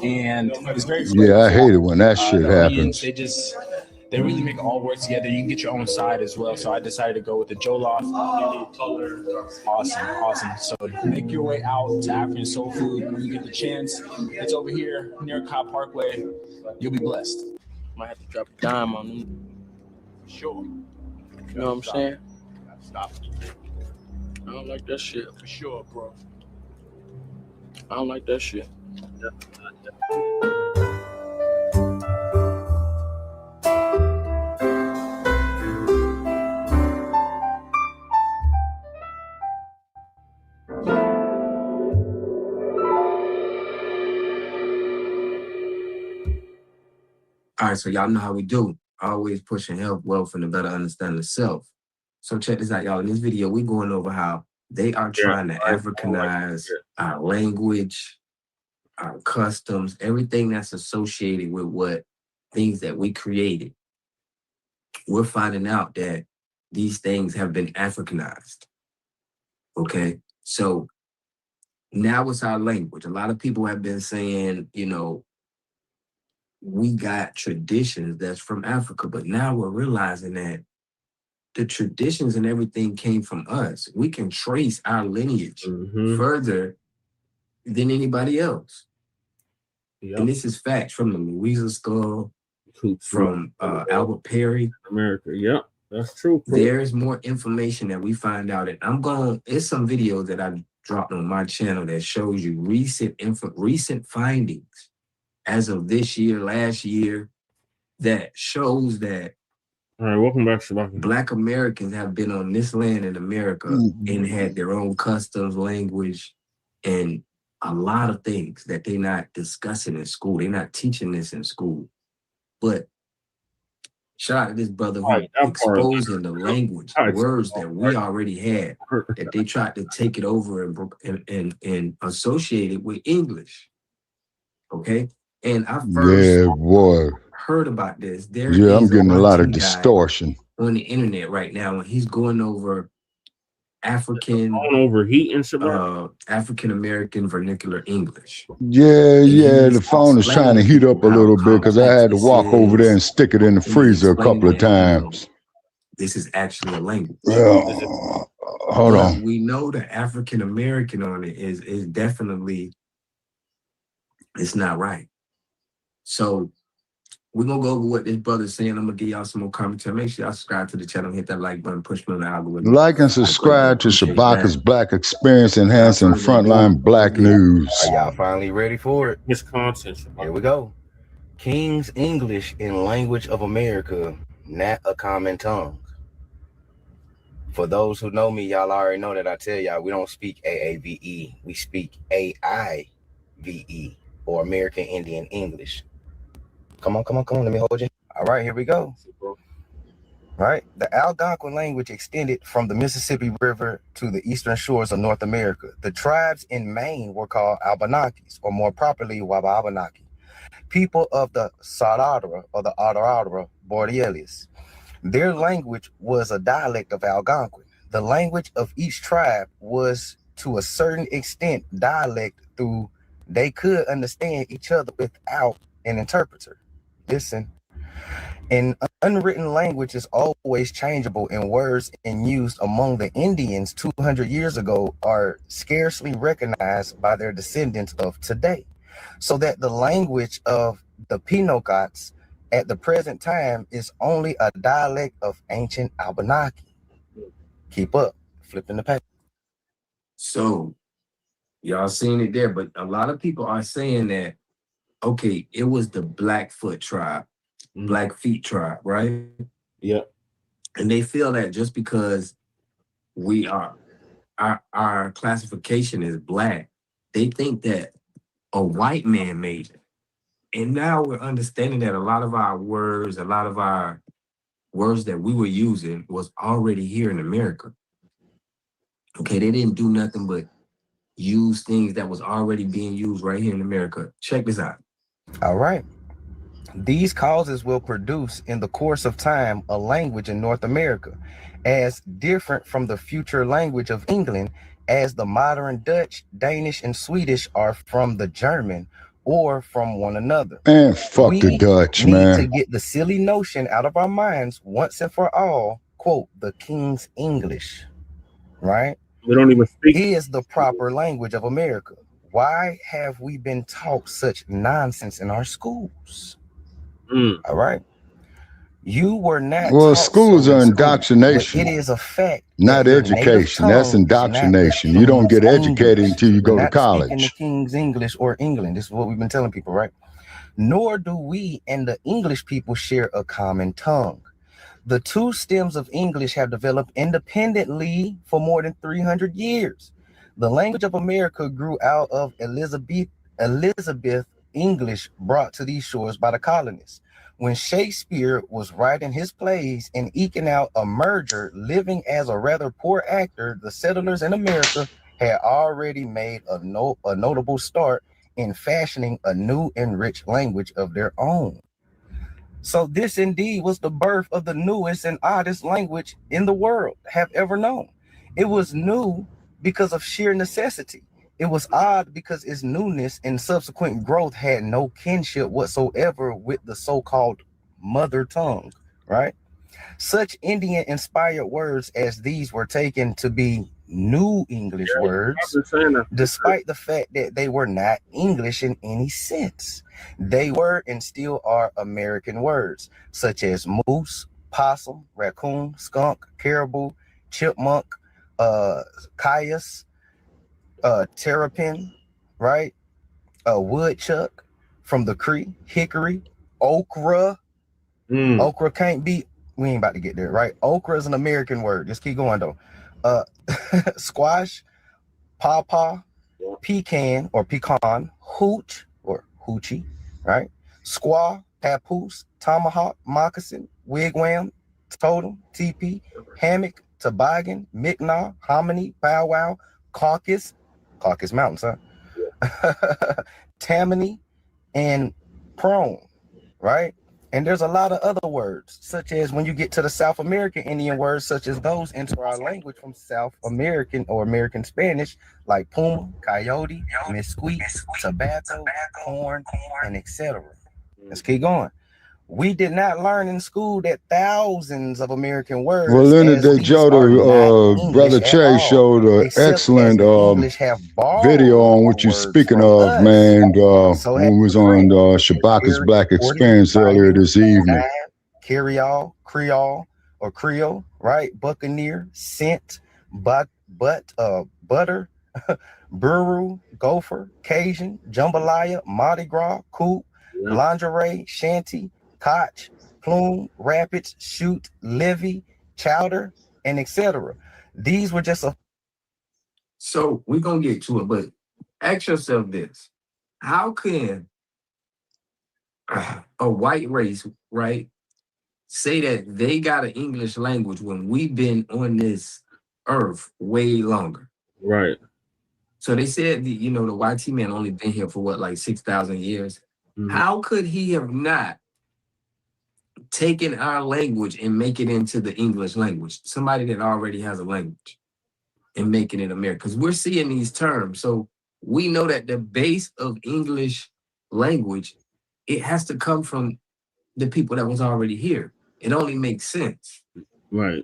and it's very flavorful. Yeah, I hate it when that shit happens. They really make it all work together. You can get your own side as well. So I decided to go with the jollof. Awesome. So make your way out to African soul food when you get the chance. It's over here near Cobb Parkway. You'll be blessed. Might have to drop a dime on them. Sure. You know what I'm saying? Stop. I don't like that shit. For sure, bro. I don't like that shit. All right, so y'all know how we do. Always pushing health, wealth, and a better understanding of self. So check this out, y'all. In this video, we're going over how they are trying to Africanize our language, our customs, everything that's associated with what things that we created. We're finding out that these things have been Africanized. Okay, so now it's our language. A lot of people have been saying, you know, we got traditions that's from Africa, but now we're realizing that the traditions and everything came from us. We can trace our lineage further than anybody else. Yep. And this is facts from the Louisa skull, from Albert Perry. America, yep, that's true. There's more information that we find out, and it's some videos that I dropped on my channel that shows you recent findings as of this year, last year, that shows that all right, welcome back, Shabaki. Black Americans have been on this land in America and had their own customs, language, and a lot of things that they're not discussing in school. They're not teaching this in school. But shout out to this brother who exposing the language, the words that we already had, that they tried to take it over and associate it with English. Okay? And I first heard about this. I'm getting a lot of distortion on the internet right now, and he's going over African American vernacular English. Yeah, the phone is trying to heat up a little bit because I had to walk over there and stick it in the freezer a couple of times. This is actually a language. Hold on. We know the African American on it is definitely, it's not right. So we're going to go over what this brother's saying. I'm going to give y'all some more commentary. Make sure y'all subscribe to the channel, hit that like button, push me on the algorithm. Like and subscribe to Shabaka's Black Experience Enhancing Frontline Black News. Are y'all finally ready for it? It's content. Here we go. King's English in Language of America. not a common tongue. For those who know me, y'all already know that I tell y'all we don't speak AAVE. We speak AIVE, or American Indian English. Come on, let me hold you. All right, here we go. Right, the Algonquin language extended from the Mississippi River to the eastern shores of North America. The tribes in Maine were called Abenakis, or more properly, Wabanaki, people of the Sarara or the Aurora Borealis. Their language was a dialect of Algonquin. The language of each tribe was, to a certain extent, dialect through they could understand each other without an interpreter. Listen. An unwritten language is always changeable, and words in use among the Indians 200 years ago are scarcely recognized by their descendants of today. So that the language of the Pinocots at the present time is only a dialect of ancient Abenaki. Keep up, flipping the page. So y'all seen it there, but a lot of people are saying that, okay, it was the Blackfoot tribe, Blackfeet tribe, right? Yep. And they feel that just because we are, our classification is Black, they think that a white man made it. And now we're understanding that a lot of our words that we were using was already here in America. Okay, they didn't do nothing but use things that was already being used right here in America. Check this out. All right. These causes will produce in the course of time a language in North America as different from the future language of England as the modern Dutch, Danish, and Swedish are from the German or from one another. And fuck the Dutch, man. We need to get the silly notion out of our minds once and for all, quote, the King's English, right? We don't even speak. Is the proper language of America. Why have we been taught such nonsense in our schools? All right. You were not Well, taught schools so are in indoctrination. School, but it is a fact. Not education. That's indoctrination. You don't get educated until you go to college. Speaking the King's English or England. This is what we've been telling people, right? Nor do we and the English people share a common tongue. The two stems of English have developed independently for more than 300 years. The language of America grew out of Elizabeth English brought to these shores by the colonists. When Shakespeare was writing his plays and eking out a merger, living as a rather poor actor, the settlers in America had already made a notable start in fashioning a new and rich language of their own. So this indeed was the birth of the newest and oddest language in the world have ever known. It was new because of sheer necessity. It was odd because its newness and subsequent growth had no kinship whatsoever with the so-called mother tongue, right? Such Indian-inspired words as these were taken to be new English words, despite the fact that they were not English in any sense. They were and still are American words, such as moose, possum, raccoon, skunk, caribou, chipmunk, cayuse, terrapin, right? Woodchuck from the Cree, hickory, okra. Okra can't be, we ain't about to get there, right? Okra is an American word. Just keep going though. Squash, pawpaw, pecan or pecan, hooch or hoochie, right? Squaw, papoose, tomahawk, moccasin, wigwam, totem, teepee, hammock, toboggan, micknaw, hominy, powwow, caucus mountains, huh? Tammany, and prone, right? And there's a lot of other words, such as when you get to the South American Indian words, such as those enter our language from South American or American Spanish, like puma, coyote, mesquite, tobacco, corn, and etc. Let's keep going. We did not learn in school that thousands of American words. Well, Leonard J. Brother Che showed an excellent video on what you're speaking of, man, when we was on Shabaka's Black Experience earlier this evening. Carryall, Creole, or Creole, right? Buccaneer, scent, butter, Buru, Gopher, Cajun, Jambalaya, Mardi Gras, Coupe, lingerie, shanty, Koch, plume, rapids, shoot, levee, chowder, and etc. These were just a... So we're going to get to it, but ask yourself this. How can a white race, right, say that they got an English language when we've been on this earth way longer? Right. So they said, the YT man only been here for what, like 6,000 years? How could he have not taken our language and make it into the English language? Somebody that already has a language and making it American. Because we're seeing these terms. So we know that the base of English language, it has to come from the people that was already here. It only makes sense. Right.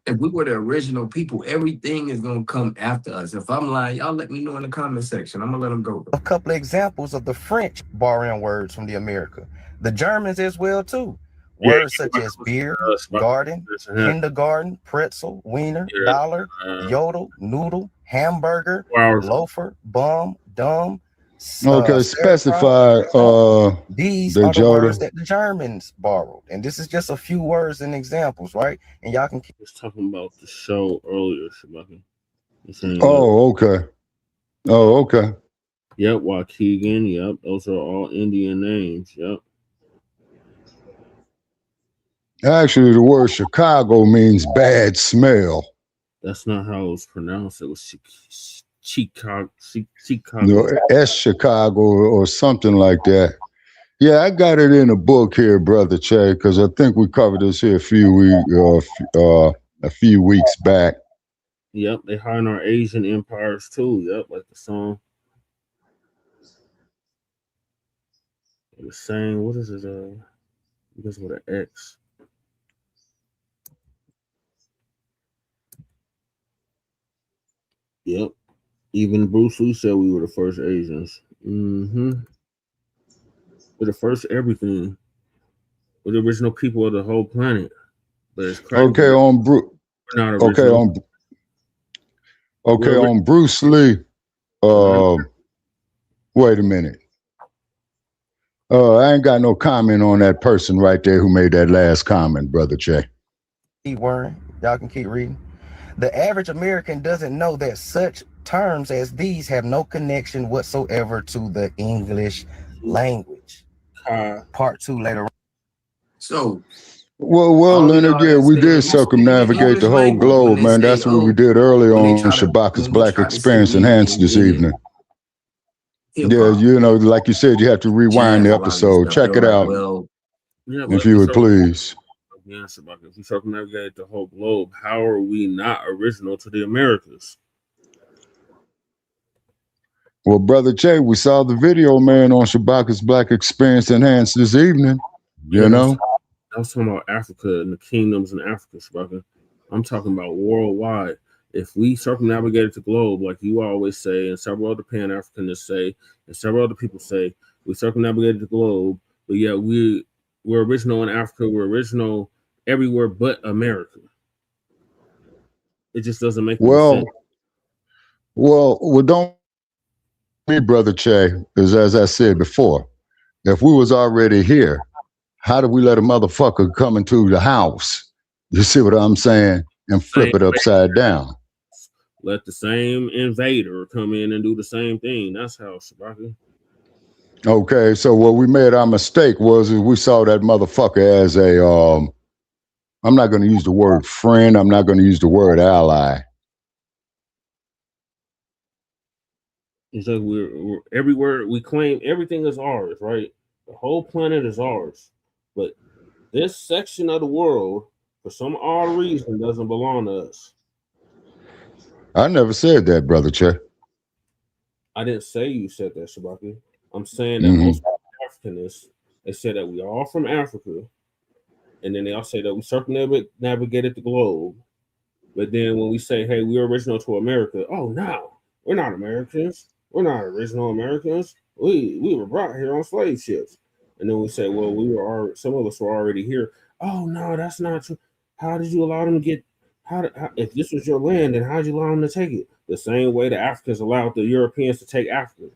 If we were the original people, everything is going to come after us. If I'm lying, y'all let me know in the comment section. I'm going to let them go. A couple of examples of the French borrowing words from the America. The Germans as well, too. Words such as beer, garden, kindergarten, pretzel, wiener, dollar, yodel, noodle, hamburger, loafer, bum, dumb. Okay, specify these the are the Jota. words that the Germans borrowed, and this is just a few words and examples, right? And y'all can keep talking about the show earlier, Shabaka. Oh, okay. Oh, okay. Yep, Waukegan. Yep, those are all Indian names. Yep. Actually, the word Chicago means bad smell. That's not how it was pronounced. It was Chicago. No, S Chicago or something like that. Yeah, I got it in a book here, Brother Che, because I think we covered this here a few weeks back. Yep, they hide our Asian empires too. Yep, like the song. It was saying, what is it? Because with an X. Yep. Even Bruce Lee said we were the first Asians. We're the first everything. We're the original people of the whole planet. But it's crazy. Okay, on Bruce. On Bruce Lee. Wait a minute. I ain't got no comment on that person right there who made that last comment, Brother Che. keep worrying. Y'all can keep reading. The average American doesn't know that such terms as these have no connection whatsoever to the English language. Part 2 later on. So, well, Leonard, yeah, we did circumnavigate the whole globe, man. That's what we did earlier on Shabaka's Black Experience Enhanced this evening. Yeah, you know, like you said, you have to rewind the episode. Check it out, if you would please. Yeah, Shabaka, if we circumnavigate the whole globe, how are we not original to the Americas? Well, Brother Che, we saw the video, man, on Shabaka's Black Experience Enhanced this evening. You know? I was talking about Africa and the kingdoms in Africa, Shabaka. I'm talking about worldwide. If we circumnavigated the globe, like you always say, and several other Pan-Africanists say, and several other people say, we circumnavigated the globe, but yet we're original in Africa, we're original everywhere but America. It just doesn't make any sense. Well, don't me, Brother Che, because as I said before, if we was already here, how do we let a motherfucker come into the house? You see what I'm saying? And flip it upside down. Let the same invader come in and do the same thing. That's how, Shabaka. Okay, so what we made our mistake was we saw that motherfucker as a, I'm not going to use the word friend. I'm not going to use the word ally. It's like we're everywhere. We claim everything is ours, right? The whole planet is ours. But this section of the world, for some odd reason, doesn't belong to us. I never said that, Brother Che. I didn't say you said that, Shabaka. I'm saying that most Africanists, they say that we are all from Africa, and then they all say that we circumnavigated the globe. But then when we say, hey, we're original to America, oh, no, we're not Americans. We're not original Americans. We were brought here on slave ships. And then we say, well, some of us were already here. Oh, no, that's not true. How did you allow them to get, if this was your land, then how did you allow them to take it? The same way the Africans allowed the Europeans to take Africa.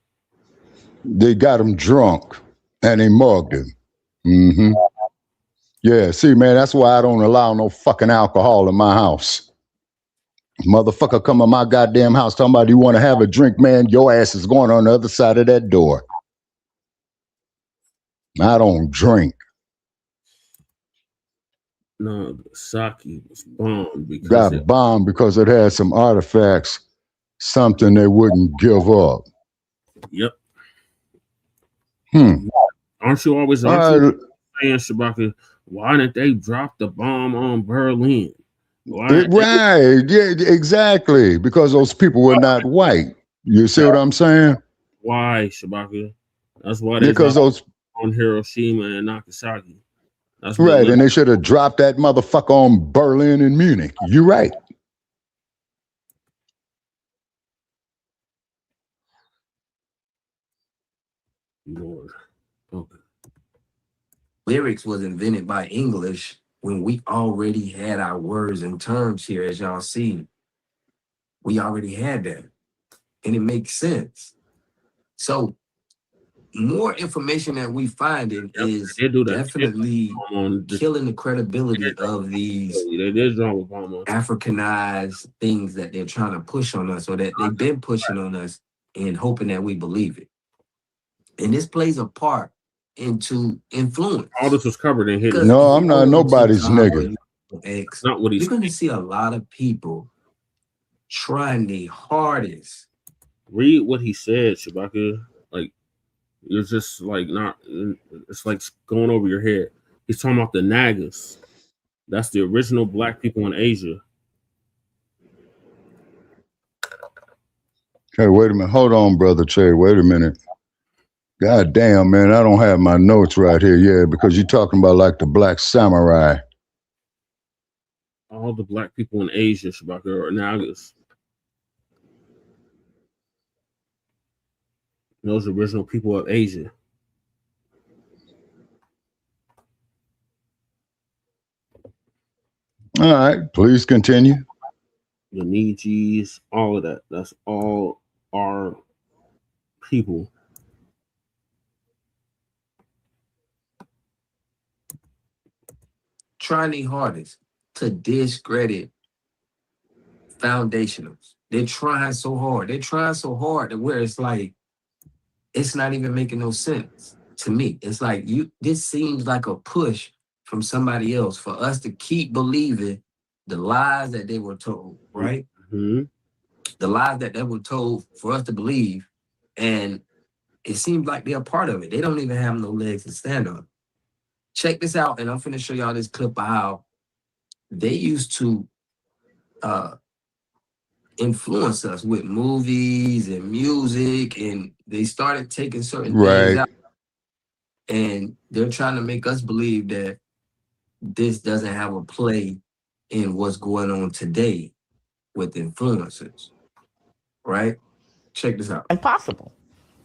They got him drunk and they mugged him. Yeah, see, man, that's why I don't allow no fucking alcohol in my house. Motherfucker come in my goddamn house talking about you want to have a drink, man, your ass is going on the other side of that door. I don't drink. No, the sake was bombed because Got bombed because it had some artifacts, something they wouldn't give up. Yep. Hmm. Aren't you always saying, Shabaka, why didn't they drop the bomb on Berlin? Right. Yeah, exactly. Because those people were not white. You see what I'm saying? Why, Shabaka? That's why they because those on Hiroshima and Nagasaki. That's right, and they should have dropped that motherfucker on Berlin and Munich. You're right. Lord. Okay. Lyrics was invented by English when we already had our words and terms here, as y'all see. We already had that. And it makes sense. So more information that we find in is definitely killing the credibility of these Africanized things that they're trying to push on us, or that they've been pushing on us, and hoping that we believe it. And this plays a part into influence. All this was covered in hidden. No, I'm not nobody's nigga. Not what he's. You're going to see a lot of people trying the hardest. Read what he said, Shabaka. Like, you're just like not. It's like going over your head. He's talking about the Nagas. That's the original black people in Asia. Hey, wait a minute. Hold on, brother Che. Wait a minute. God damn, man, I don't have my notes right here. Yeah, because you're talking about like the black samurai. All the black people in Asia, Shabaka, are Nagas. Those original people of Asia. All right, please continue. The Nijis, all of that. That's all our people. Trying their hardest to discredit foundationals. They're trying so hard. They're trying so hard that where it's like, it's not even making no sense to me. It's like this seems like a push from somebody else for us to keep believing the lies that they were told, right? Mm-hmm. The lies that they were told for us to believe. And it seems like they're a part of it. They don't even have no legs to stand on. Check this out, and I'm finna show y'all this clip of how they used to influence us with movies and music, and they started taking certain things out, and they're trying to make us believe that this doesn't have a play in what's going on today with influencers, right? Check this out. Impossible.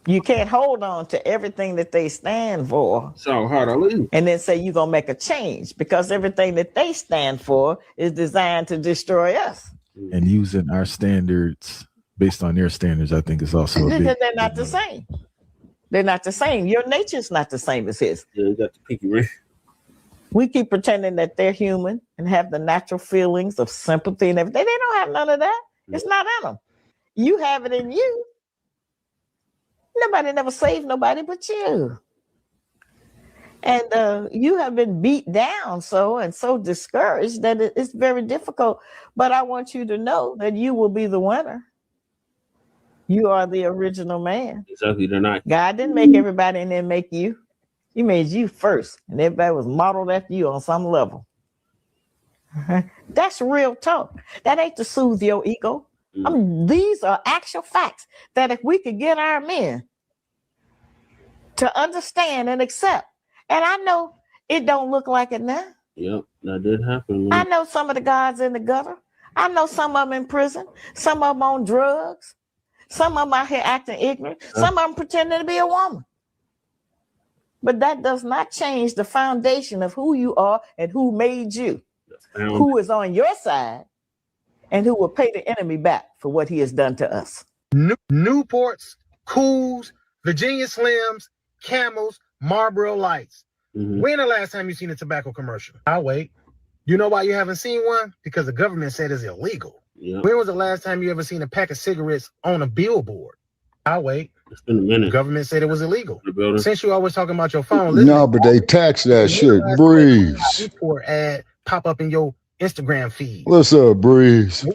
You can't hold on to everything that they stand for so hard to leave, and then say you're going to make a change, because everything that they stand for is designed to destroy us. And using our standards based on their standards, I think is also a big. They're not the same. They're not the same. Your nature's not the same as his. Yeah, you got the pinky ring. We keep pretending that they're human and have the natural feelings of sympathy and everything. They don't have none of that. It's not in them. You have it in you. Nobody never saved nobody but you. And you have been beat down so discouraged that it's very difficult. But I want you to know that you will be the winner. You are the original man. Exactly, they're not. God didn't make everybody and then make you. He made you first, and everybody was modeled after you on some level. That's real talk. That ain't to soothe your ego. I mean, these are actual facts that if we could get our men to understand and accept, and I know it don't look like it now. Yep, that did happen. I know some of the guys in the gutter. I know some of them in prison. Some of them on drugs. Some of them out here acting ignorant. Some of them pretending to be a woman. But that does not change the foundation of who you are and who made you, who is on your side, and who will pay the enemy back for what he has done to us. Newports, Cools, Virginia Slims, Camels, Marlboro Lights. When the last time you seen a tobacco commercial? I'll wait. You know why you haven't seen one? Because the government said it's illegal. When was the last time you ever seen a pack of cigarettes on a billboard? I'll wait. It's been a minute. The government said it was illegal. Since you always talking about your phone, No, but they tax that shit. Breeze. Or ad pop up in your Instagram feed. What's up, Breeze?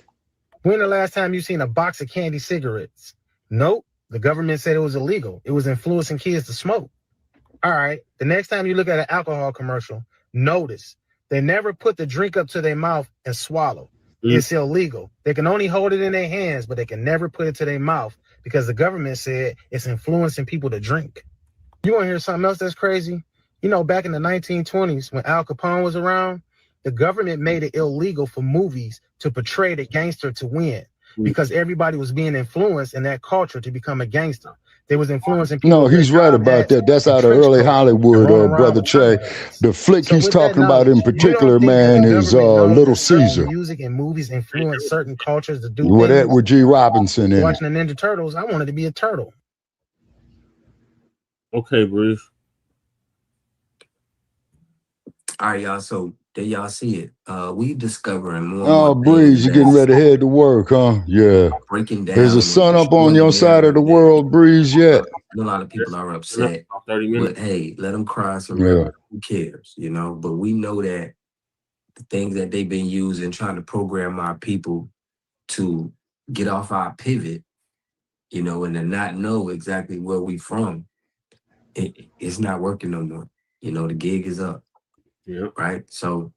When the last time you seen a box of candy cigarettes? Nope. The government said it was illegal. It was influencing kids to smoke. All right. The next time you look at an alcohol commercial, notice they never put the drink up to their mouth and swallow. It's illegal. They can only hold it in their hands, but they can never put it to their mouth because the government said it's influencing people to drink. You want to hear something else that's crazy? You know, back in the 1920s, when Al Capone was around, the government made it illegal for movies to portray the gangster to win because everybody was being influenced in that culture to become a gangster. They was influencing people. No, he's right about that. That's out of early Hollywood, Brother Che. The flick he's talking about in particular, man, is Little Caesar. Music and movies influence certain cultures to do with things. Edward G. Robinson in it. Watching the Ninja Turtles, I wanted to be a turtle. Okay, Bruce. All right, y'all. So there y'all see it. We discovering more. Oh, Breeze, you getting ready to head to work, huh? Yeah. Breaking down. There's a sun up on your side of the world, Breeze, yet? A lot of people are upset. But hey, let them cry some river. Who cares, you know? But we know that the things that they've been using, trying to program our people to get off our pivot, you know, and to not know exactly where we from, it's not working no more. You know, the gig is up. Yeah. Right. So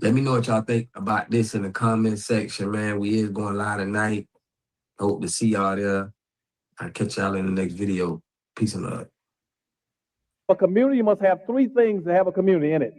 let me know what y'all think about this in the comment section, man. We is going live tonight. Hope to see y'all there. I'll catch y'all in the next video. Peace and love. A community must have three things to have a community in it.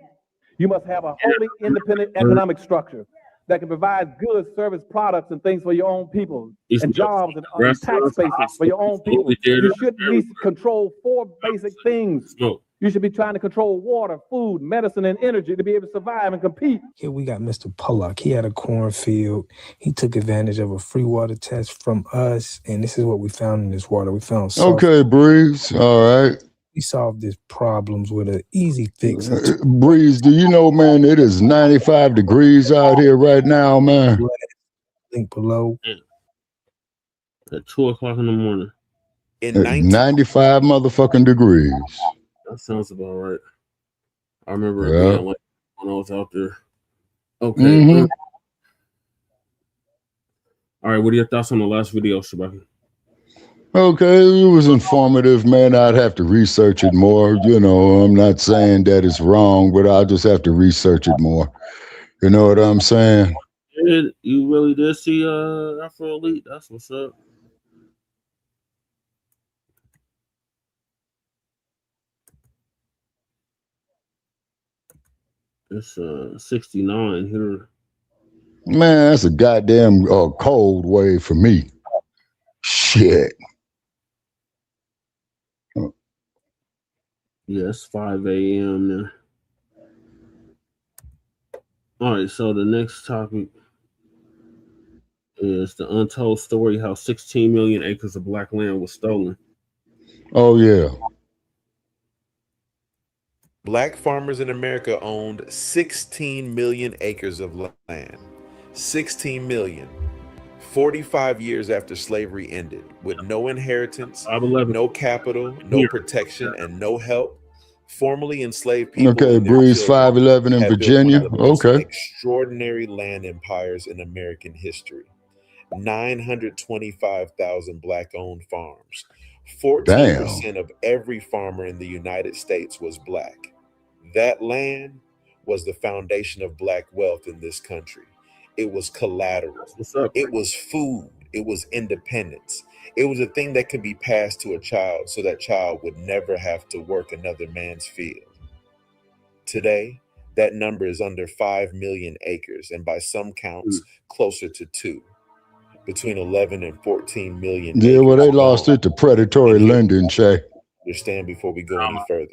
You must have a wholly independent economic structure that can provide goods, service, products, and things for your own people, and jobs and tax bases for your own people. You should at least control four basic things. You should be trying to control water, food, medicine, and energy to be able to survive and compete. Here we got Mr. Blacc. He had a cornfield. He took advantage of a free water test from us, and this is what we found in this water. We found salt. Okay, Breeze. All right. We solved these problems with an easy fix. Breeze, do you know, man, it is 95 degrees out here right now, man. Link below. At 2 o'clock in the morning. 95 motherfucking degrees. That sounds about right. I remember it being like when I was out there. Okay. All right, what are your thoughts on the last video, Shabaki? Okay, it was informative, man. I'd have to research it more. You know, I'm not saying that it's wrong, but I'll just have to research it more. You know what I'm saying? You really did see Afro Elite. That's what's up. It's 69 here. Man, that's a goddamn cold wave for me. Shit. Yes, 5 a.m. now. All right, so the next topic is the untold story how 16 million acres of black land was stolen. Oh, yeah. Black farmers in America owned 16 million acres of land. 16 million. 45 years after slavery ended, with no inheritance, no capital, no protection, and no help, formerly enslaved people. Okay, Breeze 511 in Virginia. Okay. Extraordinary land empires in American history. 925,000 black-owned farms. 14% of every farmer in the United States was black. That land was the foundation of black wealth in this country. It was collateral. It was food. It was independence. It was a thing that could be passed to a child so that child would never have to work another man's field. Today, that number is under 5 million acres, and by some counts, closer to 2. Between 11 and 14 million. Yeah, well, they lost it to predatory lending, Che. Understand before we go any further.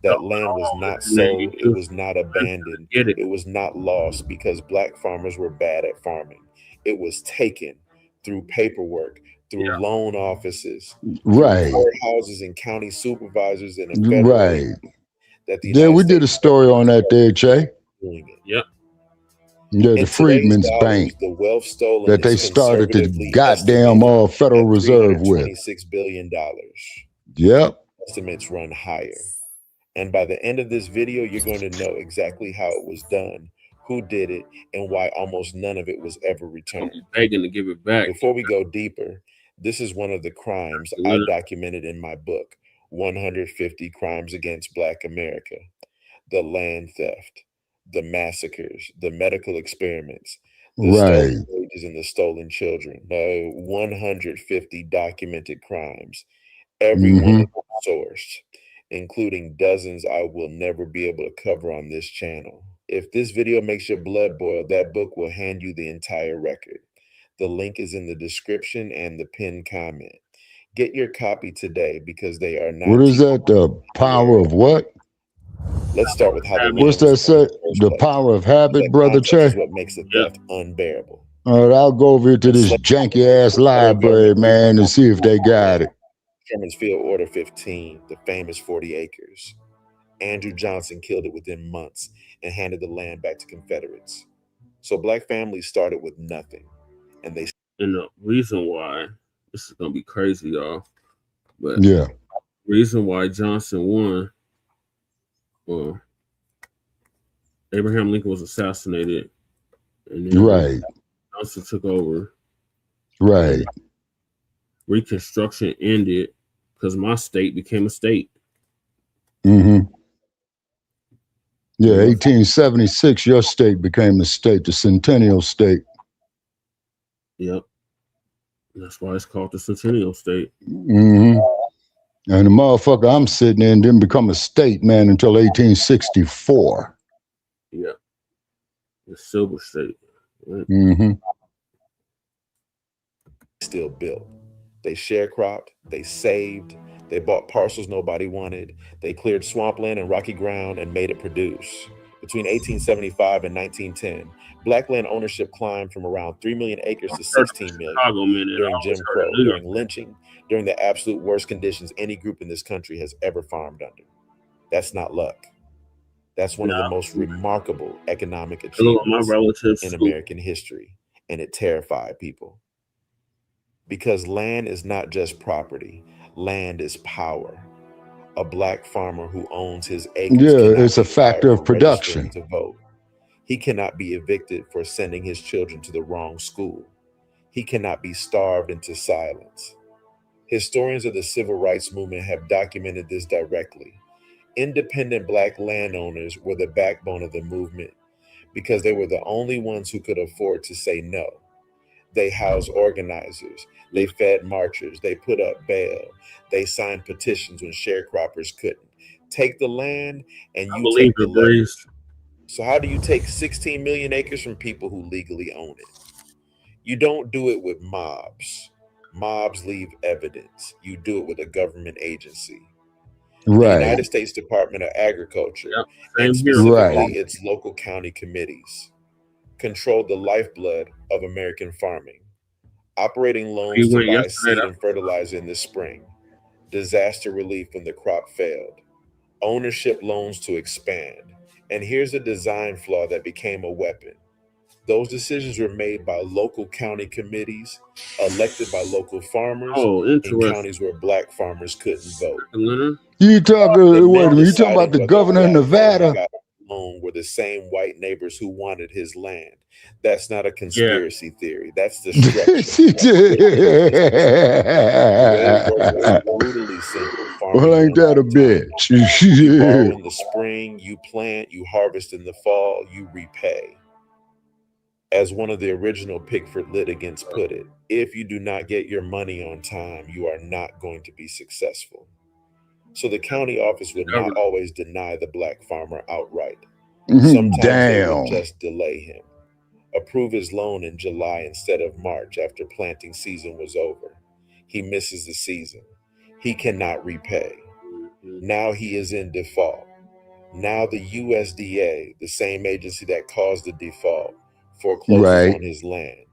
That land was not sold. It was not abandoned. It was not lost because black farmers were bad at farming. It was taken through paperwork, through loan offices, right, courthouses and county supervisors and a federal. Right. that the Yeah, United we did a States story on that there, Che. doing it. Yep. Yeah, the In today's Freedmen's dollars, Bank the wealth stolen that they is started the conservatively goddamn estimated Federal at Reserve with. $326 billion. Yep. Estimates run higher. And by the end of this video, you're going to know exactly how it was done, who did it, and why almost none of it was ever returned. I'm begging to give it back. Before we go deeper, this is one of the crimes I documented in my book, 150 Crimes Against Black America. The land theft, the massacres, the medical experiments, the stolen wages and the stolen children. 150 documented crimes, every one sourced, including dozens I will never be able to cover on this channel. If this video makes your blood boil, that book will hand you the entire record. The link is in the description and the pinned comment. Get your copy today because they are not. What is that? The power of what? Let's start with how the What's that say? The power of habit, brother Che? is what makes the theft unbearable. All right, I'll go over to this janky ass library, man, and see if they got it. Sherman's Field Order 15, the famous 40 acres. Andrew Johnson killed it within months and handed the land back to Confederates. So black families started with nothing. And the reason why, this is gonna be crazy, y'all. But yeah, reason why Johnson won, well, Abraham Lincoln was assassinated, and then Johnson took over. Right. Reconstruction ended because my state became a state. Yeah, 1876, your state became a state, the Centennial State. Yep. That's why it's called the Centennial State. And the motherfucker I'm sitting in didn't become a state, man, until 1864. Yeah. The Silver State. Right? Still built. They sharecropped, they saved, they bought parcels nobody wanted, they cleared swampland and rocky ground and made it produce. Between 1875 and 1910, black land ownership climbed from around 3 million acres to 16 million during Jim Crow, during lynching, during the absolute worst conditions any group in this country has ever farmed under. That's not luck. That's one of the most remarkable economic achievements in American history, and it terrified people. Because land is not just property, land is power. A black farmer who owns his acres, it's a factor of production. To vote. He cannot be evicted for sending his children to the wrong school. He cannot be starved into silence. Historians of the civil rights movement have documented this directly. Independent black landowners were the backbone of the movement because they were the only ones who could afford to say no. They housed organizers, they fed marchers, they put up bail, they signed petitions when sharecroppers couldn't. Take the land and you take the leverage. So how do you take 16 million acres from people who legally own it? You don't do it with mobs. Mobs leave evidence. You do it with a government agency. The United States Department of Agriculture, and specifically its local county committees, controlled the lifeblood of American farming, operating loans to buy seed and fertilizer in the spring, disaster relief when the crop failed, ownership loans to expand. And here's a design flaw that became a weapon. Those decisions were made by local county committees, elected by local farmers in counties where black farmers couldn't vote. You talking? Wait a minute. You talking about the governor of Nevada? Were the same white neighbors who wanted his land. That's not a conspiracy theory. That's the structure. Brutally simple. Well, ain't that a bitch? You borrow in the spring, you plant, you harvest in the fall, you repay. As one of the original Pickford litigants put it, if you do not get your money on time, you are not going to be successful. So the county office would not always deny the black farmer outright. Sometimes they would just delay him. Approve his loan in July instead of March after planting season was over. He misses the season. He cannot repay. Now he is in default. Now the USDA, the same agency that caused the default, forecloses on his land.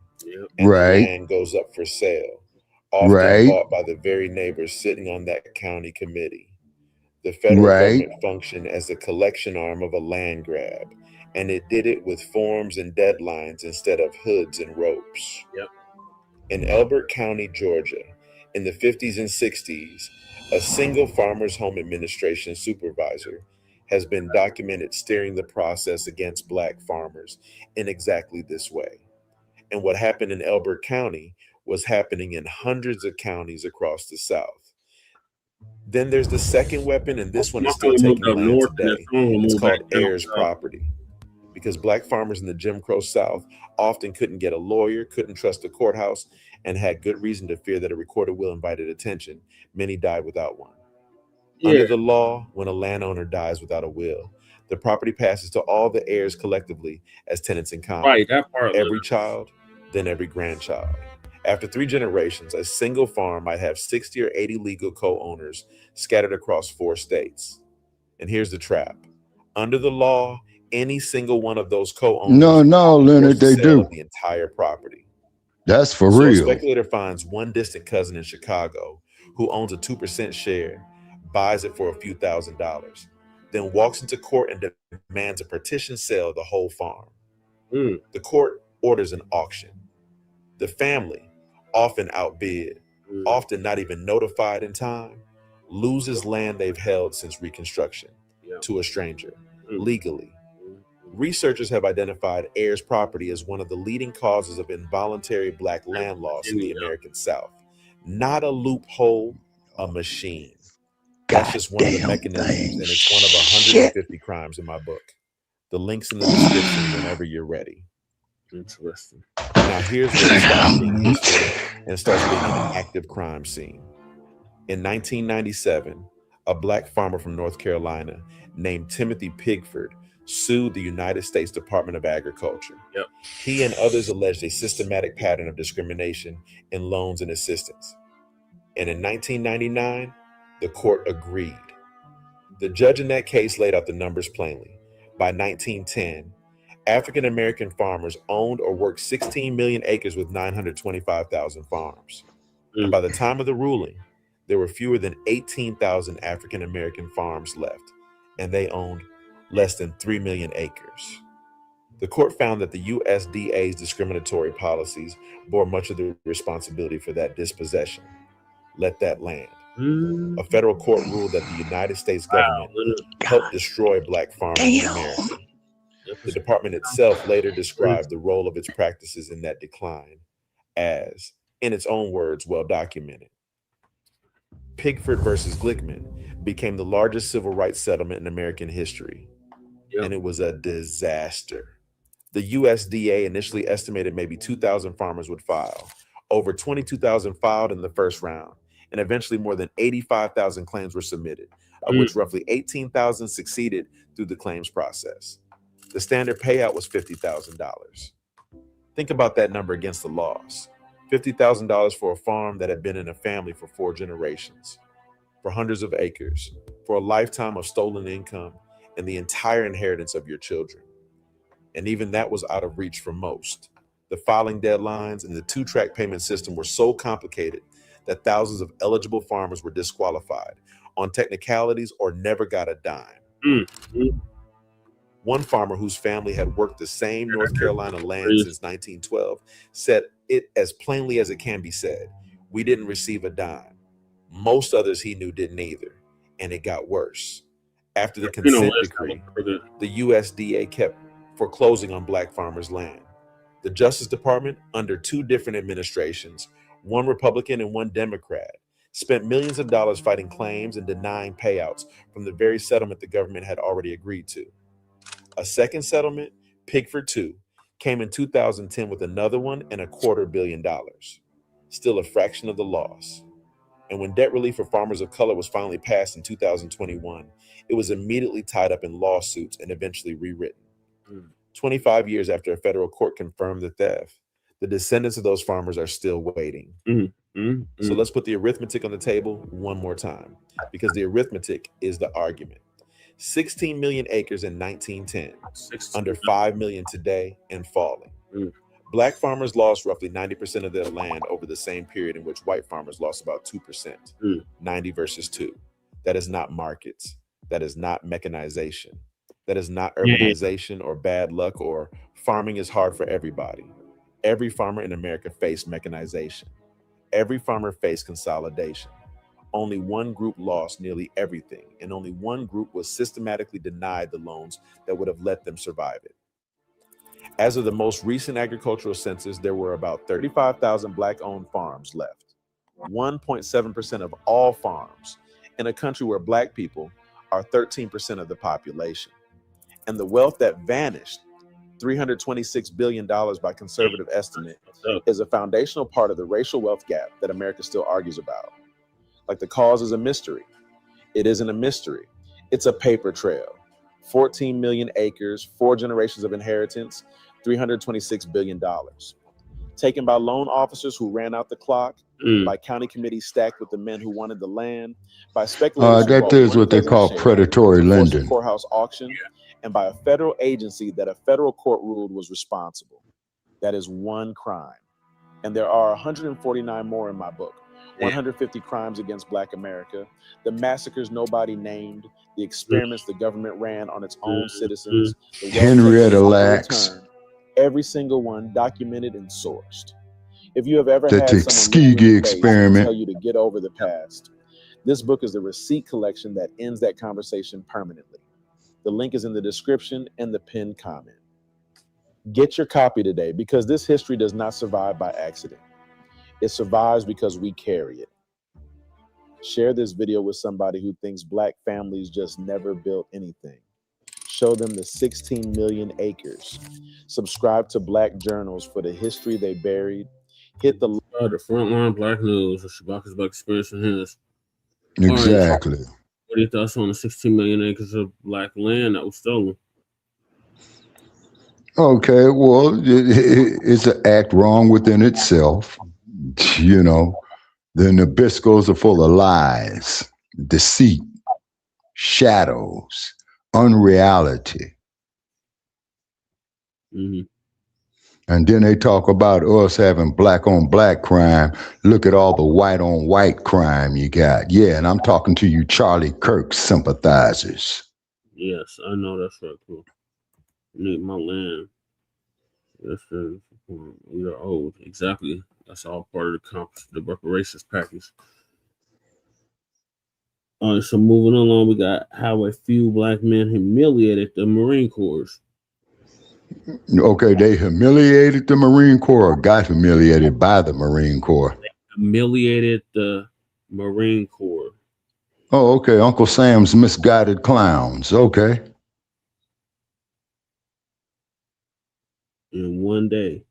And the land goes up for sale, often bought by the very neighbors sitting on that county committee. The federal Right. government functioned as the collection arm of a land grab, and it did it with forms and deadlines instead of hoods and ropes. Yep. In Elbert County, Georgia, in the 50s and 60s, a single Farmers Home Administration supervisor has been documented steering the process against Black farmers in exactly this way. And what happened in Elbert County was happening in hundreds of counties across the South. Then there's the second weapon, and this one is still taking land today. It's called heirs property. Because Black farmers in the Jim Crow South often couldn't get a lawyer, couldn't trust the courthouse, and had good reason to fear that a recorded will invited attention. Many died without one. Under the law, when a landowner dies without a will, the property passes to all the heirs collectively as tenants in common. Right, that part. Every child, then every grandchild. After 3 generations, a single farm might have 60 or 80 legal co-owners scattered across 4 states. And here's the trap. Under the law, any single one of those co-owners No, Leonard, they do. the entire property. That's for So real. a speculator finds one distant cousin in Chicago who owns a 2% share, buys it for a few $1,000s, then walks into court and demands a partition sale of the whole farm. The court orders an auction. The family, often outbid, often not even notified in time, loses land they've held since Reconstruction to a stranger, legally. Researchers have identified heirs property as one of the leading causes of involuntary Black land loss in the American South. Not a loophole, a machine. That's just one of the mechanisms, and it's one of 150 crimes in my book. The link's in the description whenever you're ready. Interesting. Now here's where it stops being history and starts being an active crime scene. In 1997, a Black farmer from North Carolina named Timothy Pickford sued the United States Department of Agriculture. He and others alleged a systematic pattern of discrimination in loans and assistance. And in 1999, the court agreed. The judge in that case laid out the numbers plainly. By 1910, African American farmers owned or worked 16 million acres with 925,000 farms. And by the time of the ruling, there were fewer than 18,000 African American farms left, and they owned less than 3 million acres. The court found that the USDA's discriminatory policies bore much of the responsibility for that dispossession. Let that land. A federal court ruled that the United States government helped destroy Black farmers in America. The department itself later described the role of its practices in that decline as, in its own words, well documented. Pickford versus Glickman became the largest civil rights settlement in American history, and it was a disaster. The USDA initially estimated maybe 2,000 farmers would file. Over 22,000 filed in the first round, and eventually more than 85,000 claims were submitted, of which roughly 18,000 succeeded through the claims process. The standard payout was $50,000. Think about that number against the loss. $50,000 for a farm that had been in a family for 4 generations, for hundreds of acres, for a lifetime of stolen income, and the entire inheritance of your children. And even that was out of reach for most. The filing deadlines and the 2-track payment system were so complicated that thousands of eligible farmers were disqualified on technicalities or never got a dime. One farmer whose family had worked the same North Carolina land since 1912 said it as plainly as it can be said: "We didn't receive a dime." Most others he knew didn't either, and it got worse. After the consent decree, the USDA kept foreclosing on Black farmers' land. The Justice Department, under 2 different administrations, one Republican and one Democrat, spent millions of dollars fighting claims and denying payouts from the very settlement the government had already agreed to. A second settlement, Pickford 2, came in 2010 with another $1.25 billion, still a fraction of the loss. And when debt relief for farmers of color was finally passed in 2021, it was immediately tied up in lawsuits and eventually rewritten. 25 years after a federal court confirmed the theft, the descendants of those farmers are still waiting. So let's put the arithmetic on the table one more time, because the arithmetic is the argument. 16 million acres in 1910, under 5 million today and falling. Black farmers lost roughly 90% of their land over the same period in which white farmers lost about 2%, 90 versus 2. That is not markets. That is not mechanization. That is not urbanization or bad luck or farming is hard for everybody. Every farmer in America faced mechanization. Every farmer faced consolidation. Only one group lost nearly everything, and only one group was systematically denied the loans that would have let them survive it. As of the most recent agricultural census, there were about 35,000 Black-owned farms left, 1.7% of all farms, in a country where Black people are 13% of the population. And the wealth that vanished, $326 billion by conservative estimate, is a foundational part of the racial wealth gap that America still argues about. Like the cause is a mystery. It isn't a mystery. It's a paper trail. 14 million acres, 4 generations of inheritance, $326 billion. Taken by loan officers who ran out the clock, by county committees stacked with the men who wanted the land, by speculators. That is what they call predatory lending. Courthouse auction, and by a federal agency that a federal court ruled was responsible. That is one crime. And there are 149 more in my book. 150 crimes against Black America, the massacres nobody named, the experiments the government ran on its own citizens, the Henrietta Lacks, every single one documented and sourced. If you have ever the had Tuskegee experiment, tell you to get over the past, this book is the receipt collection that ends that conversation permanently. The link is in the description and the pinned comment. Get your copy today, because this history does not survive by accident. It survives because we carry it. Share this video with somebody who thinks Black families just never built anything. Show them the 16 million acres. Subscribe to Black Journals for the history they buried. Hit the Frontline Black News, the Shabaka's Black Experience in his. Exactly. Right. What are your thoughts on the 16 million acres of Black land that was stolen? Okay, well, it's an act wrong within itself. You know, the Nabiscos are full of lies, deceit, shadows, unreality. And then they talk about us having Black on Black crime. Look at all the white on white crime you got. Yeah, and I'm talking to you Charlie Kirk sympathizers. Yes, I know that's right. Cool. Need my land. That's we are old. Exactly. That's all part of the reparations package. All right, so moving along, we got how a few Black men humiliated the Marine Corps. Okay, they humiliated the Marine Corps or got humiliated by the Marine Corps? They humiliated the Marine Corps. Oh, okay. Uncle Sam's misguided clowns. Okay. In one day.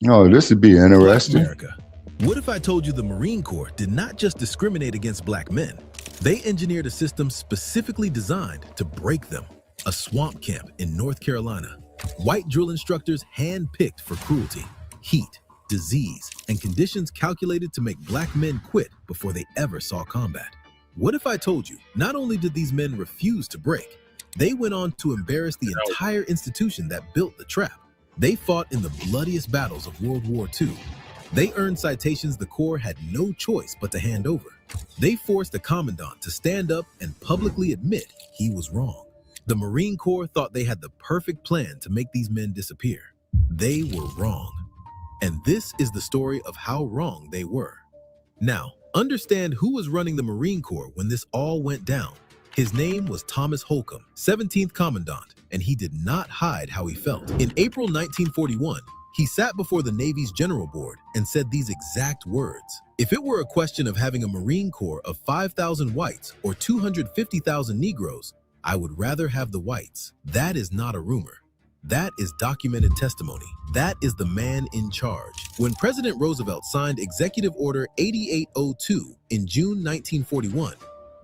Oh, this would be interesting. America. What if I told you the Marine Corps did not just discriminate against Black men? They engineered a system specifically designed to break them. A swamp camp in North Carolina. White drill instructors hand-picked for cruelty, heat, disease, and conditions calculated to make Black men quit before they ever saw combat. What if I told you not only did these men refuse to break, they went on to embarrass the entire institution that built the trap. They fought in the bloodiest battles of World War II. They earned citations the Corps had no choice but to hand over. They forced the commandant to stand up and publicly admit he was wrong. The Marine Corps thought they had the perfect plan to make these men disappear. They were wrong. And this is the story of how wrong they were. Now, understand who was running the Marine Corps when this all went down. His name was Thomas Holcomb, 17th Commandant, and he did not hide how he felt. In April 1941, he sat before the Navy's General Board and said these exact words. If it were a question of having a Marine Corps of 5,000 whites or 250,000 Negroes, I would rather have the whites. That is not a rumor. That is documented testimony. That is the man in charge. When President Roosevelt signed Executive Order 8802 in June 1941,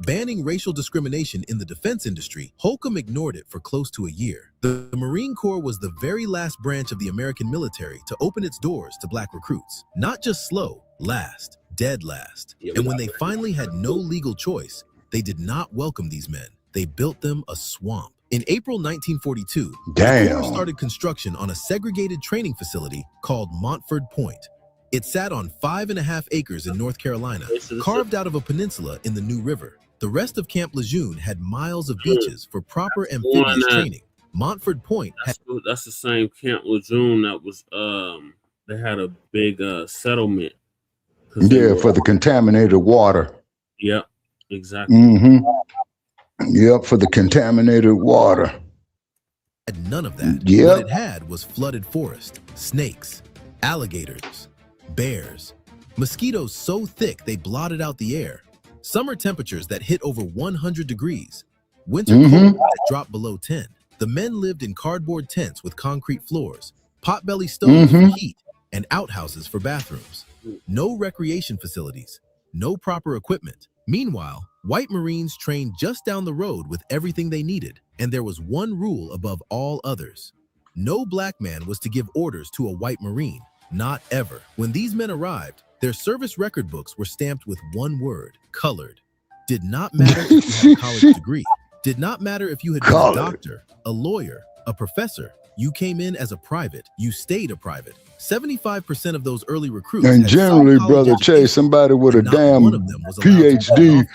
banning racial discrimination in the defense industry, Holcomb ignored it for close to a year. The Marine Corps was the very last branch of the American military to open its doors to Black recruits. Not just slow, last, dead last. And when they finally had no legal choice, they did not welcome these men. They built them a swamp. In April 1942, the Corps started construction on a segregated training facility called Montford Point. It sat on 5.5 acres in North Carolina, carved out of a peninsula in the New River. The rest of Camp Lejeune had miles of beaches for proper amphibious training. Montford Point had... That's the same Camp Lejeune that was, they had a big settlement. Yeah, for the contaminated water. Yep, exactly. Yep, for the contaminated water. Had none of that. Yep. What it had was flooded forest, snakes, alligators, bears, mosquitoes so thick they blotted out the air, summer temperatures that hit over 100 degrees, winter cold that dropped below 10. The men lived in cardboard tents with concrete floors, potbelly stoves for heat, and outhouses for bathrooms. No recreation facilities, no proper equipment. Meanwhile, white Marines trained just down the road with everything they needed, and there was one rule above all others. No black man was to give orders to a white Marine, not ever. When these men arrived, their service record books were stamped with one word: colored. Did not matter if you had a college degree. Did not matter if you had been a doctor, a lawyer, a professor. You came in as a private, you stayed a private. 75% of those early recruits, and generally, Brother Che, somebody with a damn PhD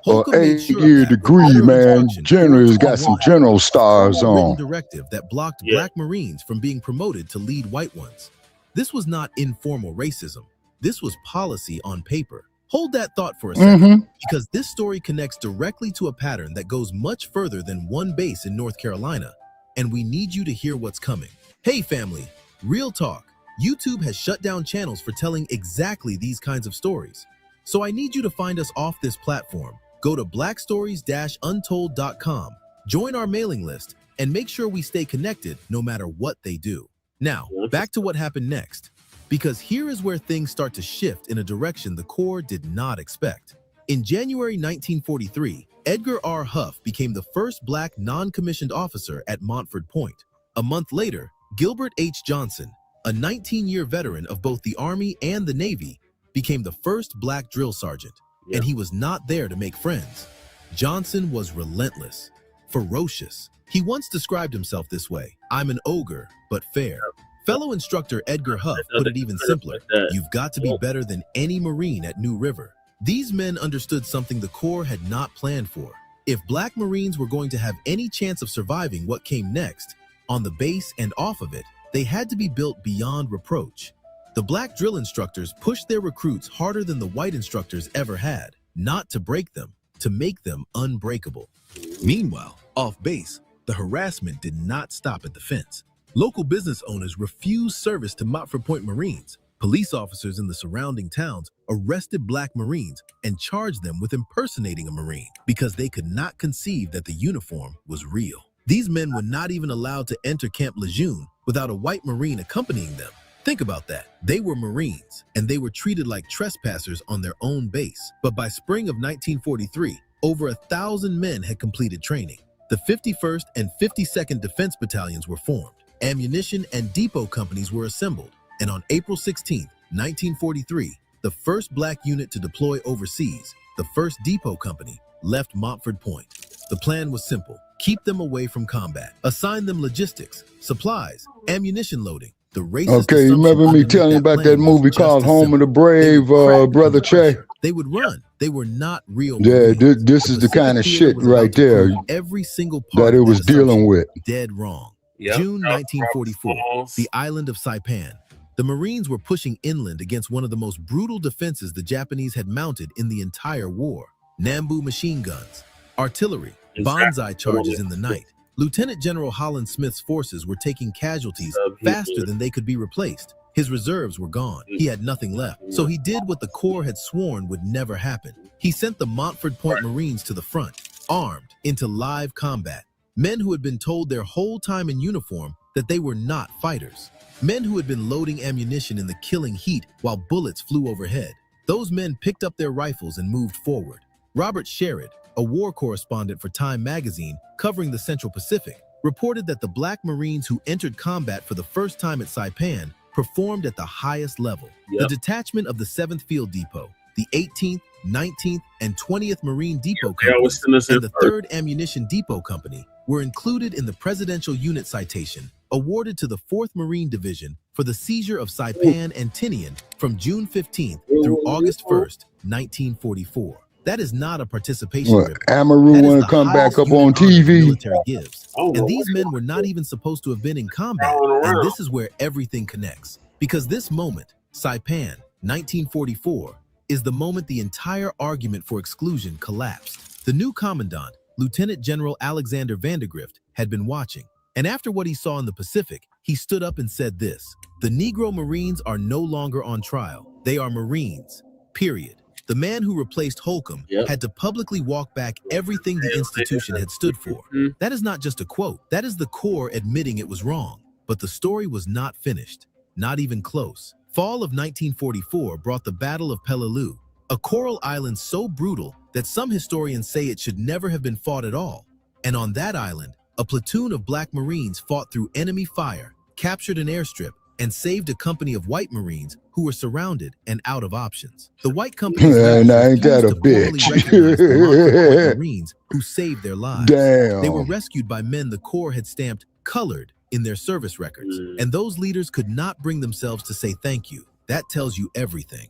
or 8-year degree, man, generally has got some general stars on. Directive that blocked black Marines from being promoted to lead white ones. This was not informal racism. This was policy on paper. Hold that thought for a second, because this story connects directly to a pattern that goes much further than one base in North Carolina, and we need you to hear what's coming. Hey family, real talk. YouTube has shut down channels for telling exactly these kinds of stories. So I need you to find us off this platform. Go to blackstories-untold.com, join our mailing list, and make sure we stay connected no matter what they do. Now, back to what happened next, because here is where things start to shift in a direction the Corps did not expect. In January 1943, Edgar R. Huff became the first black non-commissioned officer at Montford Point. A month later, Gilbert H. Johnson, a 19-year veteran of both the Army and the Navy, became the first black drill sergeant, and he was not there to make friends. Johnson was relentless, ferocious. He once described himself this way: "I'm an ogre, but fair." Fellow instructor Edgar Huff put it even simpler: "You've got to be better than any Marine at New River." These men understood something the Corps had not planned for. If black Marines were going to have any chance of surviving what came next, on the base and off of it, they had to be built beyond reproach. The black drill instructors pushed their recruits harder than the white instructors ever had, not to break them, to make them unbreakable. Meanwhile, off base, the harassment did not stop at the fence. Local business owners refused service to Montford Point Marines. Police officers in the surrounding towns arrested black Marines and charged them with impersonating a Marine because they could not conceive that the uniform was real. These men were not even allowed to enter Camp Lejeune without a white Marine accompanying them. Think about that. They were Marines, and they were treated like trespassers on their own base. But by spring of 1943, over 1,000 men had completed training. The 51st and 52nd Defense Battalions were formed. Ammunition and depot companies were assembled. And on April 16, 1943, the first black unit to deploy overseas, the 1st Depot Company, left Montford Point. The plan was simple: keep them away from combat, assign them logistics, supplies, ammunition loading. The racist okay, you remember me telling you about that movie called Home of the Brave, Brother Che? They would run. They were not real. Yeah, this is the kind of shit right there every single part that it was dealing with. Dead wrong. June 1944, the island of Saipan. The Marines were pushing inland against one of the most brutal defenses the Japanese had mounted in the entire war. Nambu machine guns, artillery, bonsai charges in the night. Lieutenant General Holland Smith's forces were taking casualties faster than they could be replaced. His reserves were gone. He had nothing left. So he did what the Corps had sworn would never happen. He sent the Montford Point Marines to the front, armed, into live combat. Men who had been told their whole time in uniform that they were not fighters. Men who had been loading ammunition in the killing heat while bullets flew overhead. Those men picked up their rifles and moved forward. Robert Sherrod, a war correspondent for Time magazine covering the Central Pacific, reported that the black Marines who entered combat for the first time at Saipan performed at the highest level. The detachment of the 7th Field Depot, the 18th, 19th, and 20th Marine Depot Companies, and the 3rd Ammunition Depot Company were included in the Presidential Unit Citation awarded to the 4th Marine Division for the seizure of Saipan and Tinian from June 15th through August 1st, 1944. That is not a participation ribbon. Amaru want to come back up on TV. Military gives. And these men were not even supposed to have been in combat. And this is where everything connects. Because this moment, Saipan, 1944, is the moment the entire argument for exclusion collapsed. The new commandant, Lieutenant General Alexander Vandergrift, had been watching. And after what he saw in the Pacific, he stood up and said this: "The Negro Marines are no longer on trial. They are Marines, period." The man who replaced Holcomb had to publicly walk back everything the institution had stood for. That is not just a quote. That is the Corps admitting it was wrong. But the story was not finished, not even close. Fall of 1944 brought the Battle of Peleliu, a coral island so brutal that some historians say it should never have been fought at all. And on that island, a platoon of Black Marines fought through enemy fire, captured an airstrip, and saved a company of white Marines who were surrounded and out of options. The white company ain't that a bitch? Marines who saved their lives. Damn. They were rescued by men the Corps had stamped colored in their service records, and those leaders could not bring themselves to say thank you. That tells you everything.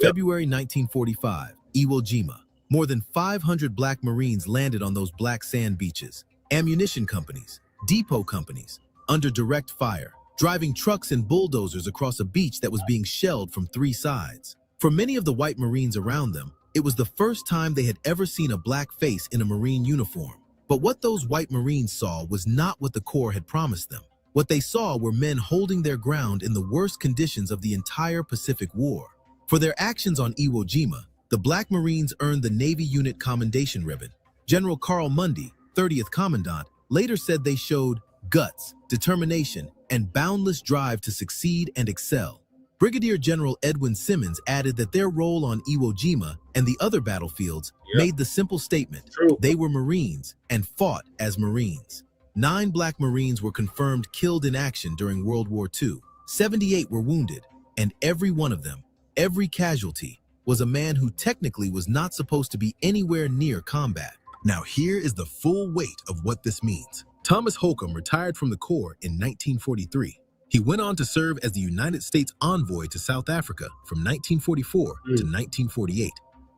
February 1945, Iwo Jima. More than 500 Black Marines landed on those black sand beaches. Ammunition companies, depot companies, under direct fire, driving trucks and bulldozers across a beach that was being shelled from 3 sides. For many of the white Marines around them, it was the first time they had ever seen a black face in a Marine uniform. But what those white Marines saw was not what the Corps had promised them. What they saw were men holding their ground in the worst conditions of the entire Pacific War. For their actions on Iwo Jima, the Black Marines earned the Navy Unit Commendation Ribbon. General Carl Mundy, 30th Commandant, later said they showed guts, determination, and boundless drive to succeed and excel. Brigadier General Edwin Simmons added that their role on Iwo Jima and the other battlefields made the simple statement, they were Marines and fought as Marines. 9 Black Marines were confirmed killed in action during World War II. 78 were wounded, and every one of them, every casualty, was a man who technically was not supposed to be anywhere near combat. Now here is the full weight of what this means. Thomas Holcomb retired from the Corps in 1943. He went on to serve as the United States envoy to South Africa from 1944 to 1948,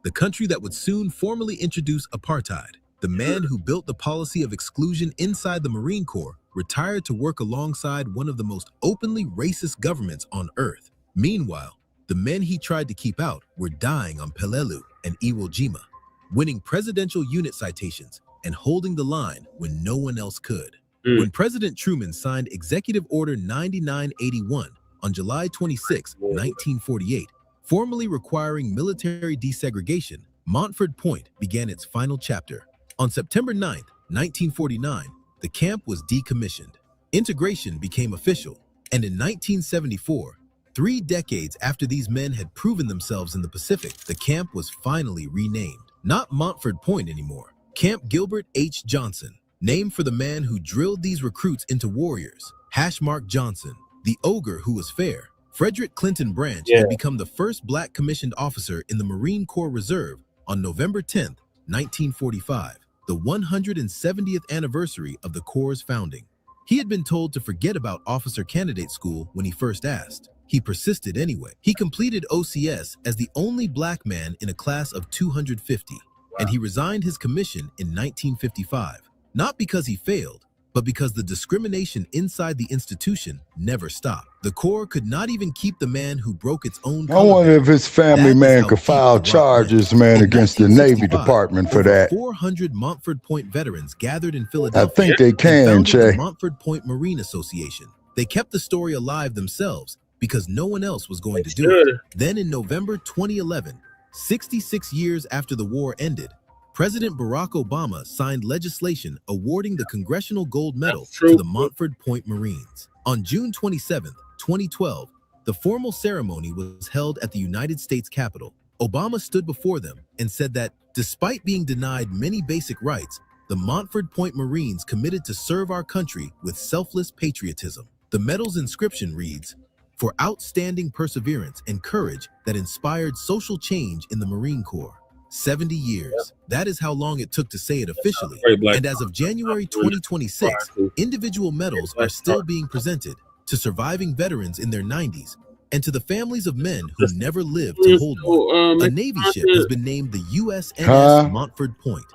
the country that would soon formally introduce apartheid. The man who built the policy of exclusion inside the Marine Corps retired to work alongside one of the most openly racist governments on earth. Meanwhile, the men he tried to keep out were dying on Peleliu and Iwo Jima, winning presidential unit citations and holding the line when no one else could. When President Truman signed Executive Order 9981 on July 26, 1948, formally requiring military desegregation, Montford Point began its final chapter. On September 9, 1949, the camp was decommissioned. Integration became official, and in 1974, 3 decades after these men had proven themselves in the Pacific, the camp was finally renamed. Not Montford Point anymore, Camp Gilbert H. Johnson, named for the man who drilled these recruits into warriors. Hashmark Johnson, the ogre who was fair. Frederick Clinton Branch had become the first Black commissioned officer in the Marine Corps Reserve on November 10, 1945, the 170th anniversary of the Corps' founding. He had been told to forget about officer candidate school when he first asked. He persisted anyway. He completed OCS as the only Black man in a class of 250, and he resigned his commission in 1955. Not because he failed, but because the discrimination inside the institution never stopped. The Corps could not even keep the man who broke its own I wonder if his family man could file charges, man, against the Navy Department for that. 400 Montford Point veterans gathered in Philadelphia. I think they can, Jay. The Montford Point Marine Association. They kept the story alive themselves because no one else was going to do it. Then in November 2011, 66 years after the war ended, President Barack Obama signed legislation awarding the Congressional Gold Medal to the Montford Point Marines. On June 27, 2012, the formal ceremony was held at the United States Capitol. Obama stood before them and said that, despite being denied many basic rights, the Montford Point Marines committed to serve our country with selfless patriotism. The medal's inscription reads, "For outstanding perseverance and courage that inspired social change in the Marine Corps." 70 years. That is how long it took to say it officially. And as of January 2026, individual medals are still being presented to surviving veterans in their 90s and to the families of men who never lived to hold one. A Navy ship has been named the USNS Montford Point.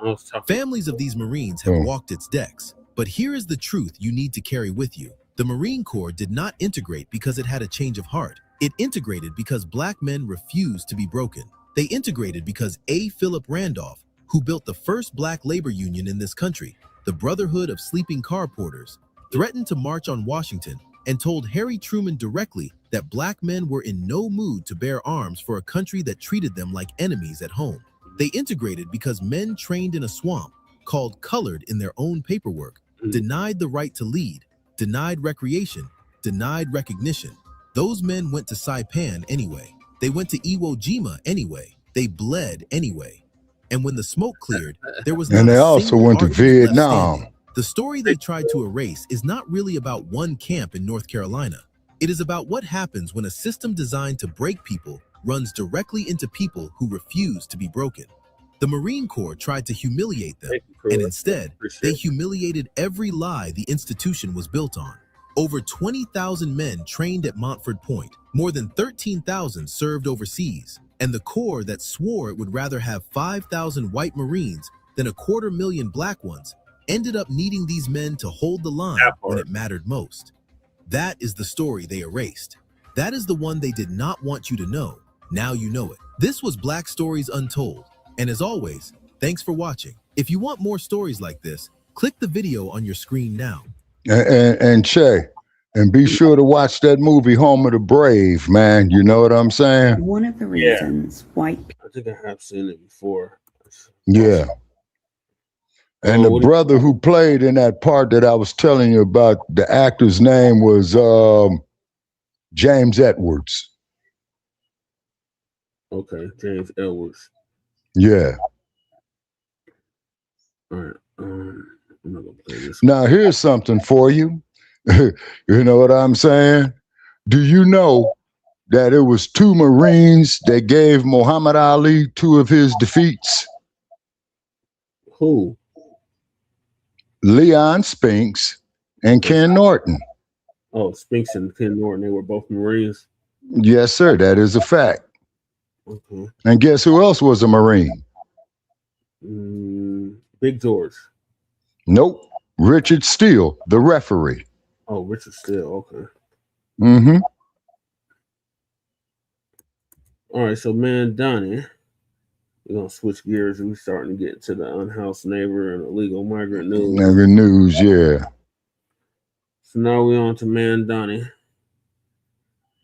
Families of these Marines have walked its decks. But here is the truth you need to carry with you. The Marine Corps did not integrate because it had a change of heart. It integrated because Black men refused to be broken. They integrated because A. Philip Randolph, who built the first Black labor union in this country, the Brotherhood of Sleeping Car Porters, threatened to march on Washington and told Harry Truman directly that Black men were in no mood to bear arms for a country that treated them like enemies at home. They integrated because men trained in a swamp, called colored in their own paperwork, denied the right to lead, denied recreation, denied recognition. Those men went to Saipan anyway. They went to Iwo Jima anyway. They bled anyway. And when the smoke cleared, there was not and they a also single went to argument left Vietnam. standing. The story they tried to erase is not really about one camp in North Carolina. It is about what happens when a system designed to break people runs directly into people who refuse to be broken. The Marine Corps tried to humiliate them, and instead, they humiliated every lie the institution was built on. Over 20,000 men trained at Montford Point, more than 13,000 served overseas, and the Corps that swore it would rather have 5,000 white Marines than 250,000 Black ones ended up needing these men to hold the line when it mattered most. That is the story they erased. That is the one they did not want you to know. Now you know it. This was Black Stories Untold. And as always, thanks for watching. If you want more stories like this, click the video on your screen now. And Che, and be sure to watch that movie Home of the Brave, man. You know what I'm saying? One of the reasons white I think I have seen it before. Yeah. And the brother who played in that part that I was telling you about, the actor's name was James Edwards. Okay, James Edwards. Yeah. All right. I'm not gonna play this. Now, here's something for you. You know what I'm saying? Do you know that it was 2 Marines that gave Muhammad Ali 2 of his defeats? Who? Leon Spinks and Ken Norton. Oh, Spinks and Ken Norton, they were both Marines? Yes, sir. That is a fact. Okay. And guess who else was a Marine? Big George. Nope. Richard Steele, the referee. Oh, Richard Steele. Okay. Mm-hmm. All right, so Mamdani, we're going to switch gears. We're starting to get to the unhoused neighbor and illegal migrant news. Migrant news, yeah. So now we're on to Mamdani.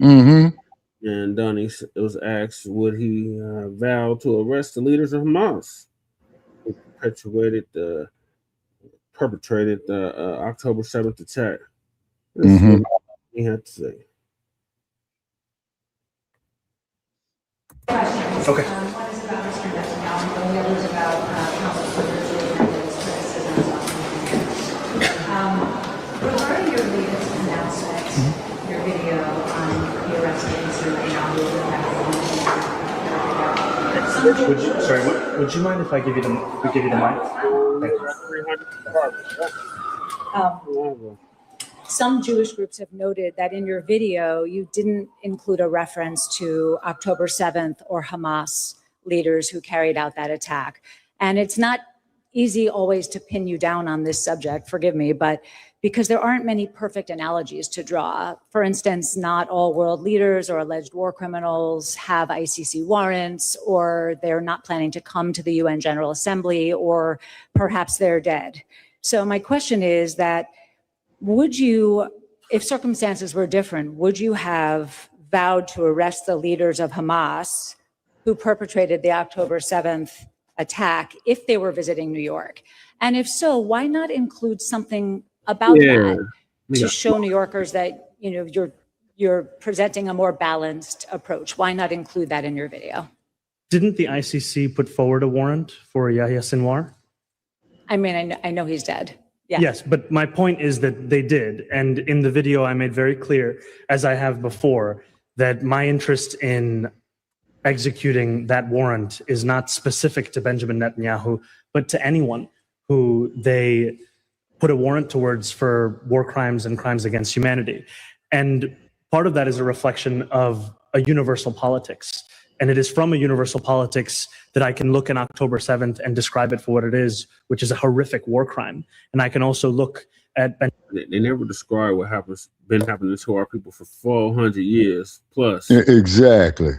Mm-hmm. And Donnie was asked, would he vow to arrest the leaders of Hamas who perpetrated the October 7th attack? This is what he had to say. Okay. Regarding your latest announcement, your video on the arrest of would you mind if I give you the mic? Thank you. Some Jewish groups have noted that in your video, you didn't include a reference to October 7th or Hamas leaders who carried out that attack. And it's not easy always to pin you down on this subject, forgive me, but because there aren't many perfect analogies to draw. For instance, not all world leaders or alleged war criminals have ICC warrants, or they're not planning to come to the UN General Assembly, or perhaps they're dead. So my question is that, would you, if circumstances were different, would you have vowed to arrest the leaders of Hamas who perpetrated the October 7th attack if they were visiting New York? And if so, why not include something about that to show New Yorkers that, you know, you're presenting a more balanced approach? Why not include that in your video? Didn't the ICC put forward a warrant for Yahya Sinwar? I mean, I know he's dead. Yeah. Yes, but my point is that they did. And in the video, I made very clear, as I have before, that my interest in executing that warrant is not specific to Benjamin Netanyahu, but to anyone who they put a warrant towards for war crimes and crimes against humanity. And part of that is a reflection of a universal politics. And it is from a universal politics that I can look in October 7th and describe it for what it is, which is a horrific war crime. And I can also look at... They never describe what been happening to our people for 400 years plus. Exactly.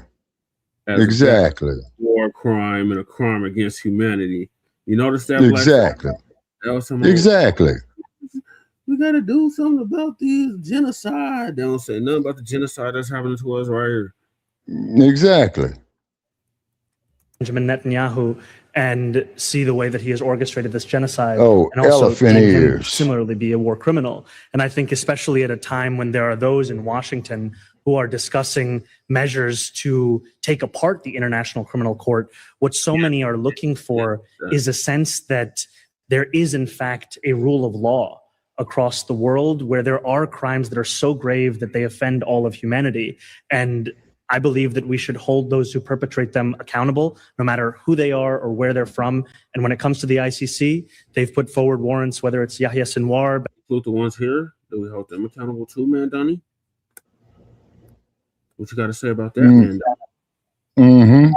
Exactly. War crime and a crime against humanity. You notice that? Exactly. Exactly. We got to do something about this genocide. They don't say nothing about the genocide that's happening to us right here. Exactly. Benjamin Netanyahu and see the way that he has orchestrated this genocide. Oh, and also elephant deem him ears. similarly be a war criminal. And I think especially at a time when there are those in Washington who are discussing measures to take apart the International Criminal Court, what so many are looking for is a sense that there is in fact a rule of law across the world where there are crimes that are so grave that they offend all of humanity. And I believe that we should hold those who perpetrate them accountable, no matter who they are or where they're from. And when it comes to the ICC, they've put forward warrants, whether it's Yahya Sinwar. Include the ones here, do we hold them accountable too, Mamdani? What you got to say about that, Mamdani? Mm-hmm.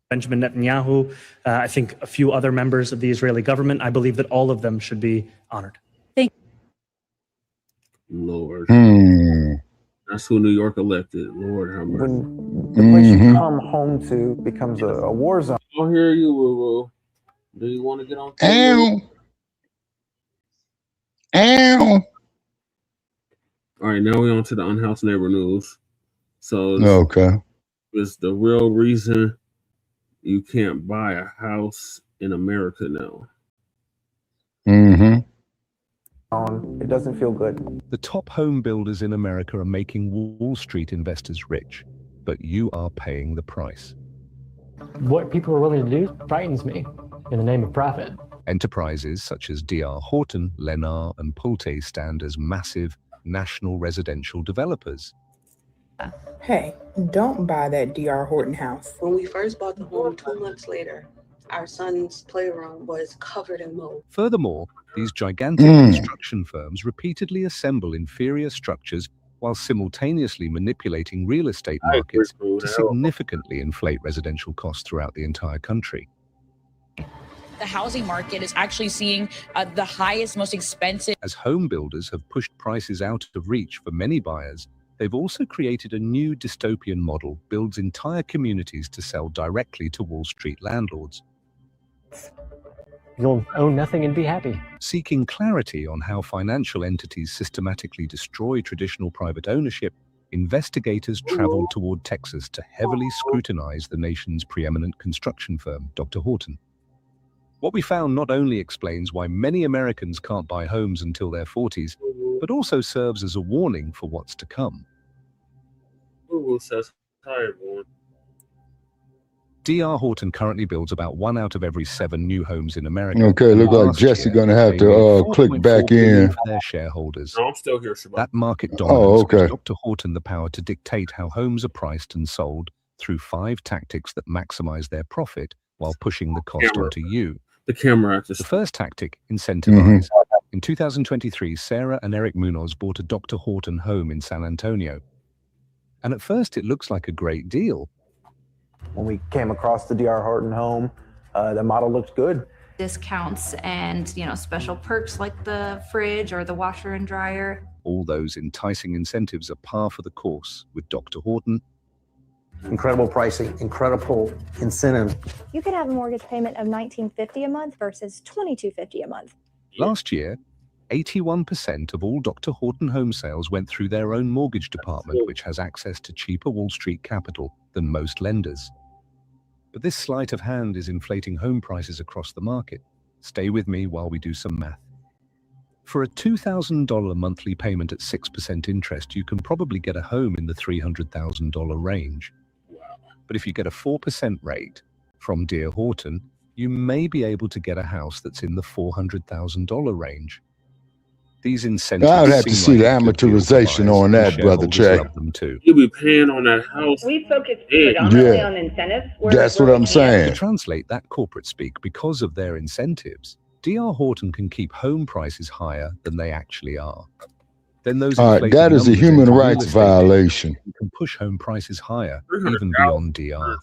Benjamin Netanyahu, I think a few other members of the Israeli government. I believe that all of them should be honored. Lord. That's who New York elected. Lord, how mercy. When the place you come home to becomes a war zone. I'll hear you, Ruru. Do you want to get on? Ow. Ow. All right, now we're on to the Unhoused neighbor news. So it's the real reason you can't buy a house in America now. Mm-hmm. It doesn't feel good. The top home builders in America are making Wall Street investors rich, but you are paying the price. What people are willing to do frightens me in the name of profit. Enterprises such as D.R. Horton, Lennar, and Pulte stand as massive national residential developers. Hey, don't buy that D.R. Horton house. When we first bought the home 2 months later, our son's playroom was covered in mold. Furthermore, these gigantic construction firms repeatedly assemble inferior structures while simultaneously manipulating real estate markets to significantly inflate residential costs throughout the entire country. The housing market is actually seeing the highest, most expensive. As home builders have pushed prices out of reach for many buyers, they've also created a new dystopian model that builds entire communities to sell directly to Wall Street landlords. You'll own nothing and be happy. Seeking clarity on how financial entities systematically destroy traditional private ownership, investigators traveled toward Texas to heavily scrutinize the nation's preeminent construction firm, Dr. Horton. What we found not only explains why many Americans can't buy homes until their 40s, but also serves as a warning for what's to come. Google says, hi, everyone. D.R. Horton currently builds about 1 out of every 7 new homes in America. Okay, look like Jesse gonna have to click back in. For their shareholders. No, I'm still here, Shabbat. That market dominance gives Dr. Horton the power to dictate how homes are priced and sold through 5 tactics that maximize their profit while pushing the cost onto you. The camera. The first tactic, incentivize. In 2023, Sarah and Eric Munoz bought a Dr. Horton home in San Antonio. And at first it looks like a great deal. When we came across the D.R. Horton home, the model looked good. Discounts and, special perks like the fridge or the washer and dryer. All those enticing incentives are par for the course with Dr. Horton. Incredible pricing, incredible incentive. You could have a mortgage payment of $1,950 a month versus $2,250 a month. Last year, 81% of all Dr. Horton home sales went through their own mortgage department, which has access to cheaper Wall Street capital than most lenders. But this sleight of hand is inflating home prices across the market. Stay with me while we do some math. For a $2,000 monthly payment at 6% interest, you can probably get a home in the $300,000 range. But if you get a 4% rate from D.R. Horton, you may be able to get a house that's in the $400,000 range. These incentives. I would have to see the amortization on that, brother Che. You'll be paying on that house. We focus predominantly on incentives. That's what I'm saying. To translate that corporate speak, because of their incentives, D.R. Horton can keep home prices higher than they actually are. Then those that is a human rights violation. Can push home prices higher, even beyond DR.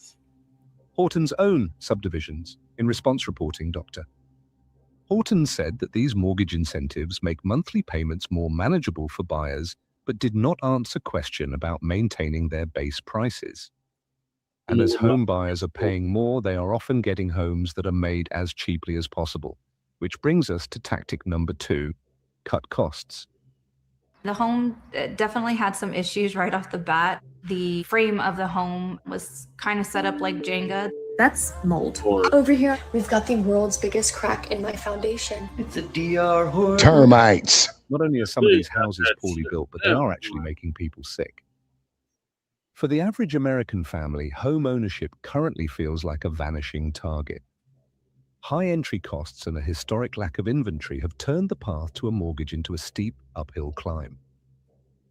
Horton's own subdivisions, in response reporting, Dr. Horton said that these mortgage incentives make monthly payments more manageable for buyers, but did not answer question about maintaining their base prices. And as home buyers are paying more, they are often getting homes that are made as cheaply as possible, which brings us to tactic number 2, cut costs. The home definitely had some issues right off the bat. The frame of the home was kind of set up like Jenga. That's mold. Over here, we've got the world's biggest crack in my foundation. It's a DR horror. Termites. Not only are some of these houses poorly built, but they are actually making people sick. For the average American family, home ownership currently feels like a vanishing target. High entry costs and a historic lack of inventory have turned the path to a mortgage into a steep uphill climb.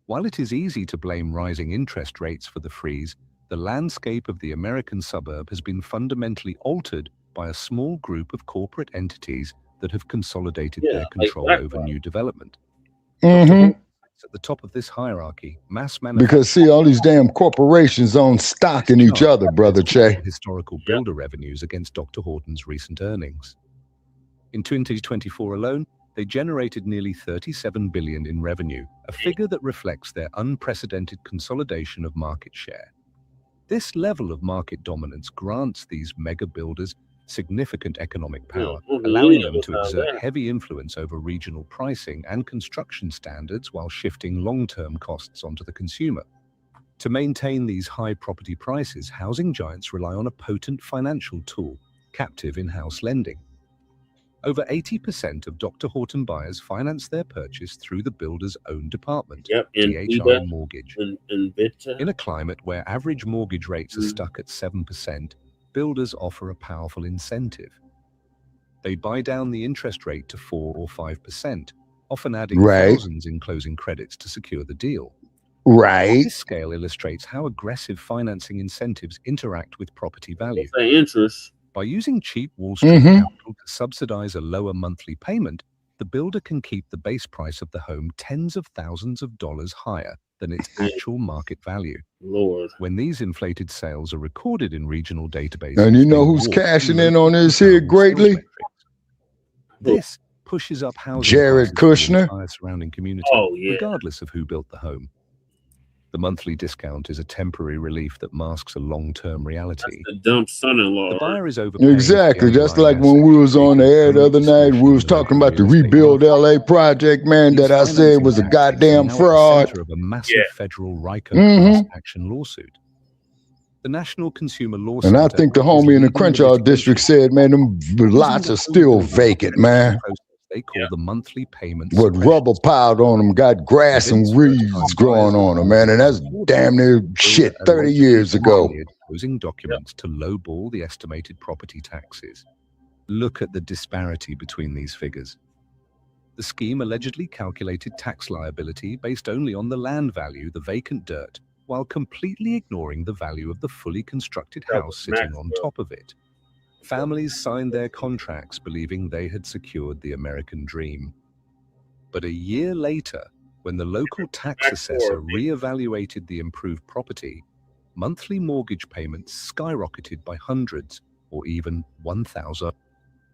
While it is easy to blame rising interest rates for the freeze, the landscape of the American suburb has been fundamentally altered by a small group of corporate entities that have consolidated their control over new development. At the top of this hierarchy, mass manufacturing. Because see, all these damn corporations own stock in each other, brother Che. Historical builder revenues against Dr. Horton's recent earnings. In 2024 alone, they generated nearly $37 billion in revenue, a figure that reflects their unprecedented consolidation of market share. This level of market dominance grants these mega builders significant economic power, allowing them to exert heavy influence over regional pricing and construction standards while shifting long-term costs onto the consumer. To maintain these high property prices, housing giants rely on a potent financial tool, captive in-house lending. Over 80% of Dr. Horton buyers finance their purchase through the builder's own department, DHI Mortgage. In a climate where average mortgage rates are stuck at 7%, builders offer a powerful incentive. They buy down the interest rate to 4 or 5%, often adding thousands in closing credits to secure the deal. This scale illustrates how aggressive financing incentives interact with property value. By using cheap Wall Street capital to subsidize a lower monthly payment, the builder can keep the base price of the home tens of thousands of dollars higher than its actual market value. When these inflated sales are recorded in regional databases, and you know who's cashing in on this here greatly? This pushes up housing Jared Kushner, in the entire surrounding community, regardless of who built the home. The monthly discount is a temporary relief that masks a long-term reality. The dumb son-in-law. The buyer is overpaying. Exactly. Just like when we was on the air the other night, we was talking about the Rebuild LA project, man, that I said was a goddamn fraud. Of a massive federal RICO class action lawsuit. The National Consumer Law And I think the homie in the Crenshaw district said, man, them lots are still vacant, man. They call the monthly payments. With rubber piled on them, got grass and weeds growing on them, man. And that's damn near shit 30 years ago. Closing documents to lowball the estimated property taxes. Look at the disparity between these figures. The scheme allegedly calculated tax liability based only on the land value, the vacant dirt, while completely ignoring the value of the fully constructed house sitting on top of it. Families signed their contracts believing they had secured the American dream. But a year later, when the local tax assessor re-evaluated the improved property, monthly mortgage payments skyrocketed by hundreds or even 1,000.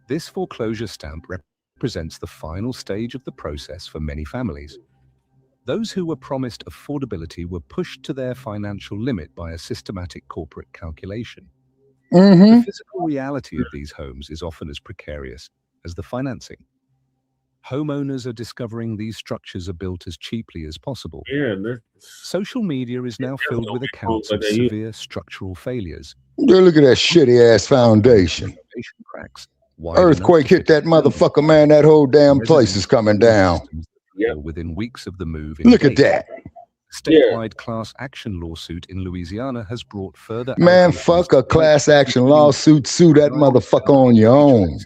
This foreclosure stamp represents the final stage of the process for many families. Those who were promised affordability were pushed to their financial limit by a systematic corporate calculation. The physical reality of these homes is often as precarious as the financing. Homeowners are discovering these structures are built as cheaply as possible. Social media is now filled with accounts of severe structural failures. Look at that shitty ass foundation. Cracks. Earthquake hit that motherfucker, man. That whole damn place is coming down. Within weeks of the move. Look at that. Statewide class action lawsuit in Louisiana has brought further. Man, fuck a class action lawsuit. Sue that motherfucker on your own.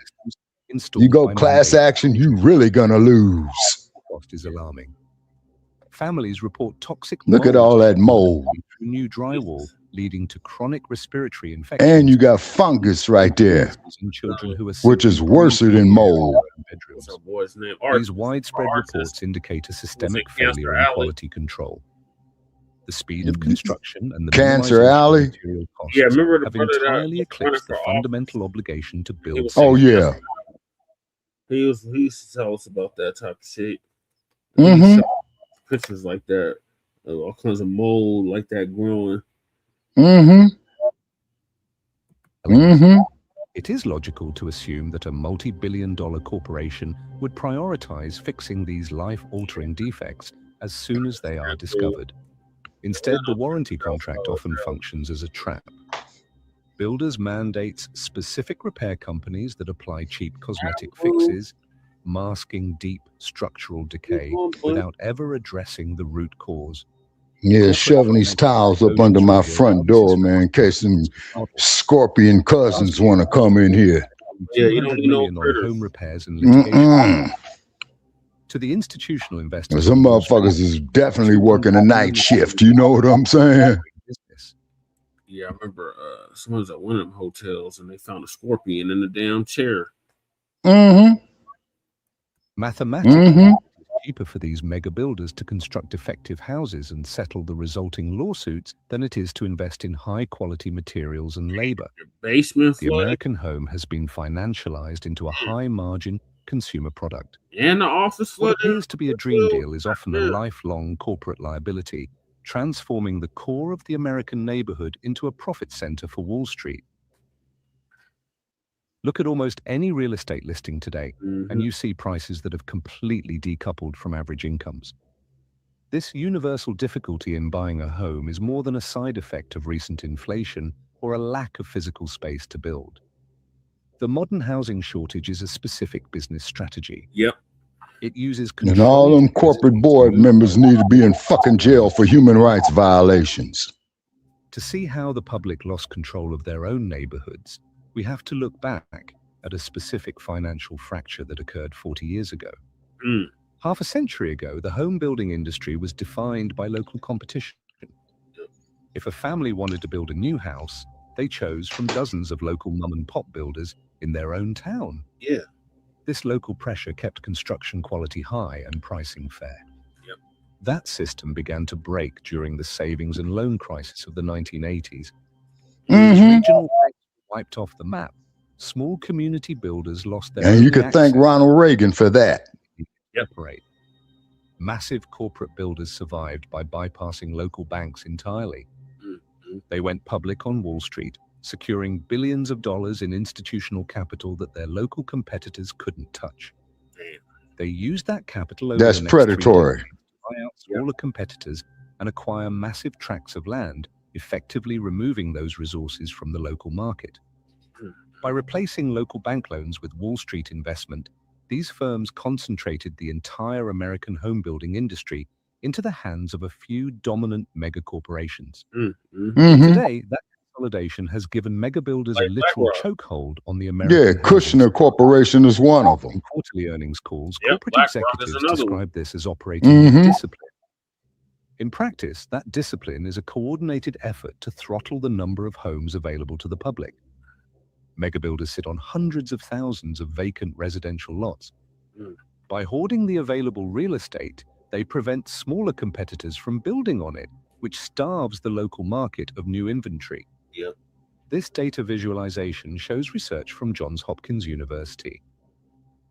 You go class action, you really gonna lose. cost is alarming. Families report toxic Look at all that mold. through new drywall, leading to chronic respiratory infections. And you got fungus right there, in children who are which is worse than mold. What's our boy's name? These widespread reports indicate a systemic failure in quality control. The speed of construction and the Cancer minimization of Alley. material costs Yeah, remember the have brother that entirely was running eclipsed the for fundamental obligation to build. Oh safely. yeah. He used to tell us about that type of shit. Mm-hmm. Pictures like that, all kinds of mold like that growing. Mm-hmm. Mm-hmm. It is logical to assume that a multi-billion-dollar corporation would prioritize fixing these life-altering defects as soon as they are discovered. Instead, the warranty contract often functions as a trap. Builders mandates specific repair companies that apply cheap cosmetic fixes, masking deep structural decay without ever addressing the root cause. Yeah, shoving these towels up under my front door, man, in case some scorpion cousins want to come in here. Yeah, you don't need no on home repairs and litigation. To the institutional investors, Some motherfuckers is definitely working a night shift. You know what I'm saying? Yeah, I remember someone was at one of them hotels and they found a scorpion in the damn chair. Mm-hmm. Mathematically, Mm-hmm. it's cheaper for these mega builders to construct effective houses and settle the resulting lawsuits than it is to invest in high-quality materials and labor. Basement The flooded. American home has been financialized into a high-margin consumer product. And the office What flooded. appears to be a dream deal is often a lifelong corporate liability, transforming the core of the American neighborhood into a profit center for Wall Street. Look at almost any real estate listing today, and you see prices that have completely decoupled from average incomes. This universal difficulty in buying a home is more than a side effect of recent inflation or a lack of physical space to build. The modern housing shortage is a specific business strategy. Yep. It uses And all them corporate board members need to be in fucking jail for human rights violations. To see how the public lost control of their own neighborhoods, we have to look back at a specific financial fracture that occurred 40 years ago. Half a century ago, the home building industry was defined by local competition. If a family wanted to build a new house, they chose from dozens of local mom-and-pop builders in their own town. Yeah. This local pressure kept construction quality high and pricing fair. Yep. That system began to break during the savings and loan crisis of the 1980s. As regional banks were wiped off the map, small community builders lost their And you could thank Ronald Reagan for that. Operate. Massive corporate builders survived by bypassing local banks entirely. They went public on Wall Street, securing billions of dollars in institutional capital that their local competitors couldn't touch. They used that capital over That's the next 3 predatory. decades to buy out smaller competitors and acquire massive tracts of land, effectively removing those resources from the local market. By replacing local bank loans with Wall Street investment, these firms concentrated the entire American home building industry into the hands of a few dominant mega corporations. Today, that consolidation has given mega builders a literal chokehold on the American Yeah, Kushner Corporation is one of them. In quarterly earnings calls, Yep, corporate BlackRock is executives another one. describe this as operating with discipline. In practice, that discipline is a coordinated effort to throttle the number of homes available to the public. Mega builders sit on hundreds of thousands of vacant residential lots. By hoarding the available real estate, they prevent smaller competitors from building on it, which starves the local market of new inventory. Yep. This data visualization shows research from Johns Hopkins University.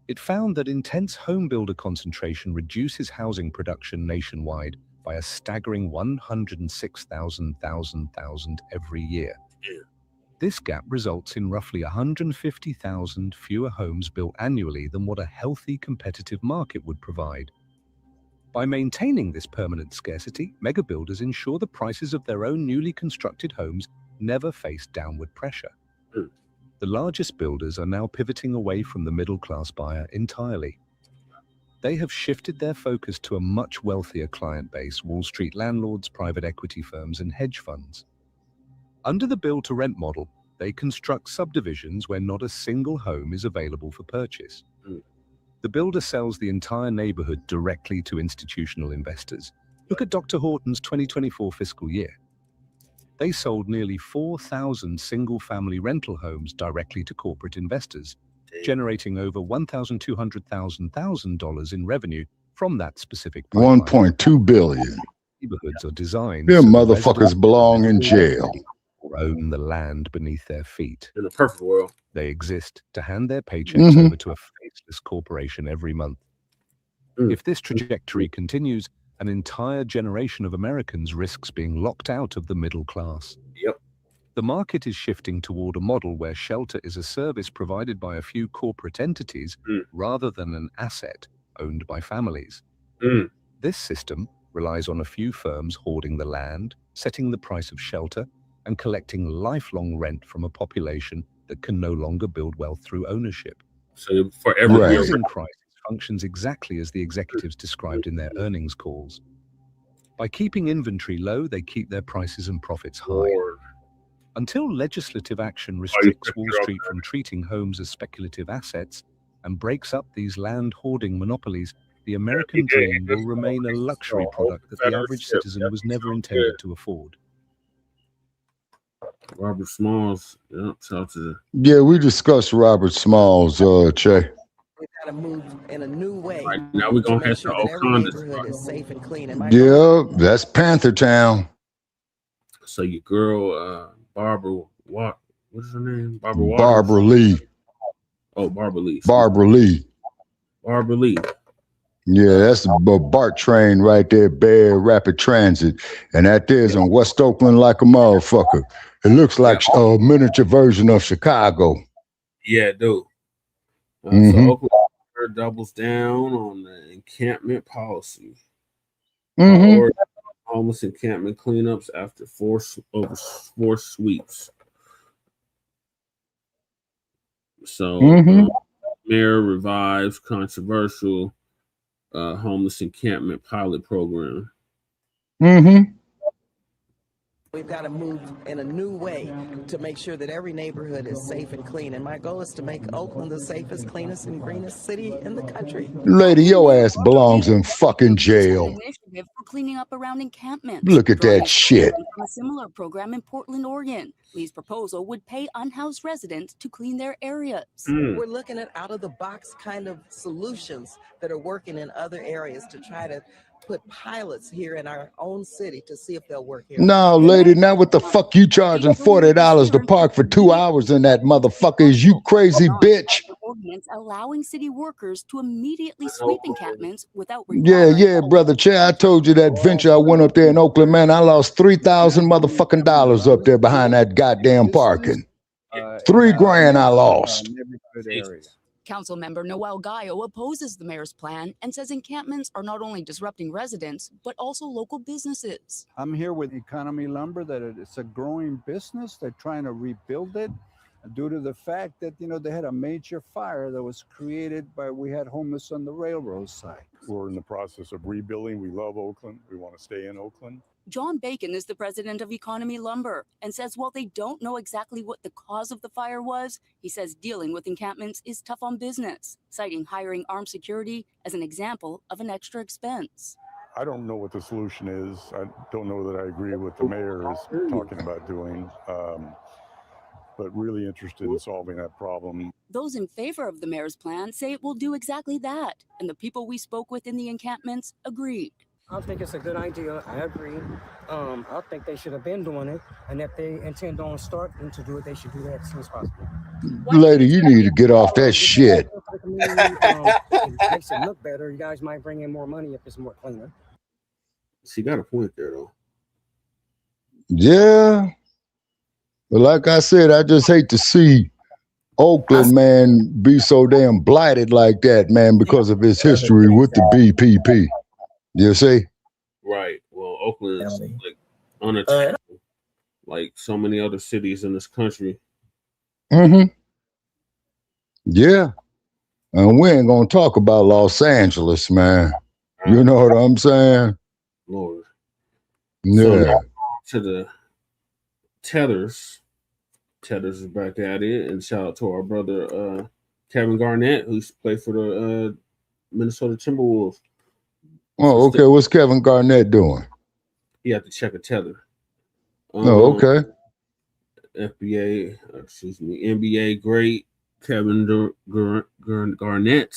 It found that intense home builder concentration reduces housing production nationwide by a staggering 106,000 every year. Yeah. This gap results in roughly 150,000 fewer homes built annually than what a healthy competitive market would provide. By maintaining this permanent scarcity, mega builders ensure the prices of their own newly constructed homes never face downward pressure. The largest builders are now pivoting away from the middle-class buyer entirely. They have shifted their focus to a much wealthier client base: Wall Street landlords, private equity firms, and hedge funds. Under the build-to-rent model, they construct subdivisions where not a single home is available for purchase. The builder sells the entire neighborhood directly to institutional investors. Look at Dr. Horton's 2024 fiscal year. They sold nearly 4,000 single-family rental homes directly to corporate investors, generating over $1,200,000 in revenue from that specific pipeline. 1.2 billion. Neighborhoods are designed Them so the motherfuckers residents belong in jail. or own the land beneath their feet. In a perfect world. They exist to hand their paychecks over to a faceless corporation every month. If this trajectory continues, an entire generation of Americans risks being locked out of the middle class. Yep. The market is shifting toward a model where shelter is a service provided by a few corporate entities rather than an asset owned by families. This system relies on a few firms hoarding the land, setting the price of shelter, and collecting lifelong rent from a population that can no longer build wealth through ownership. So for every housing crisis functions exactly as the executives described in their earnings calls. By keeping inventory low, they keep their prices and profits high. Until legislative action restricts Wall Street from treating homes as speculative assets and breaks up these land hoarding monopolies, the American dream will remain a luxury product that the average citizen was never intended to afford. Robert Smalls, shout to Yeah, we discussed Robert Smalls, Che. We gotta move in a new way. Right, now we're gonna have sure to that every Oconda. neighborhood is safe and clean. And Yeah, that's Panther Town. So your girl, Barbara, what is her name? Barbara Waters? Barbara Lee. Oh, Barbara Lee. Barbara Lee. Barbara Lee. Yeah, that's the BART train right there, Bear Rapid Transit. And that there's in West Oakland like a motherfucker. It looks like a miniature version of Chicago. Yeah, dude. So Oakland doubles down on the encampment policy. Or homeless encampment cleanups after four sweeps. So mayor revives controversial homeless encampment pilot program. we've got to move in a new way to make sure that every neighborhood is safe and clean. And my goal is to make Oakland the safest, cleanest, and greenest city in the country. Lady, your ass belongs in fucking jail. Initiative for cleaning up around encampments. Look at that shit. From a similar program in Portland, Oregon. Lee's proposal would pay unhoused residents to clean their areas. We're looking at out-of-the-box kind of solutions that are working in other areas to try to put pilots here in our own city to see if they'll work here. No, lady, now what the fuck you charging $40 to park for 2 hours in that motherfucker? Is you crazy bitch? Ordinance allowing city workers to immediately sweep encampments without Yeah, brother Che, I told you that venture I went up there in Oakland, man, I lost $3,000 motherfucking dollars up there behind that goddamn parking. $3 grand I lost. Councilmember Noel Gallo opposes the mayor's plan and says encampments are not only disrupting residents, but also local businesses. I'm here with Economy Lumber, that it's a growing business. They're trying to rebuild it due to the fact that, they had a major fire that was created by, we had homeless on the railroad side. We're in the process of rebuilding. We love Oakland. We want to stay in Oakland. John Bacon is the president of Economy Lumber and says while they don't know exactly what the cause of the fire was, he says dealing with encampments is tough on business, citing hiring armed security as an example of an extra expense. I don't know what the solution is. I don't know that I agree with what the mayor is talking about doing, but really interested in solving that problem. Those in favor of the mayor's plan say it will do exactly that, and the people we spoke with in the encampments agreed. I think it's a good idea. I agree. I think they should have been doing it. And if they intend on starting to do it, they should do that as soon as possible. Lady, you need to get off that shit. It makes it look better. You guys might bring in more money if it's more cleaner. She got a point there, though. Yeah. But like I said, I just hate to see Oakland, man, be so damn blighted like that, man, because of its history with the BPP. You see? Right. Well, Oakland is like unattackable, like so many other cities in this country. Yeah. And we ain't gonna talk about Los Angeles, man. You know what I'm saying? Lord. Yeah. So, to the Tethers. Tethers is back at it, and shout out to our brother Kevin Garnett, who's played for the Minnesota Timberwolves. Oh, okay. What's Kevin Garnett doing? He had to check a tether. Oh, okay. NBA great Kevin Garnett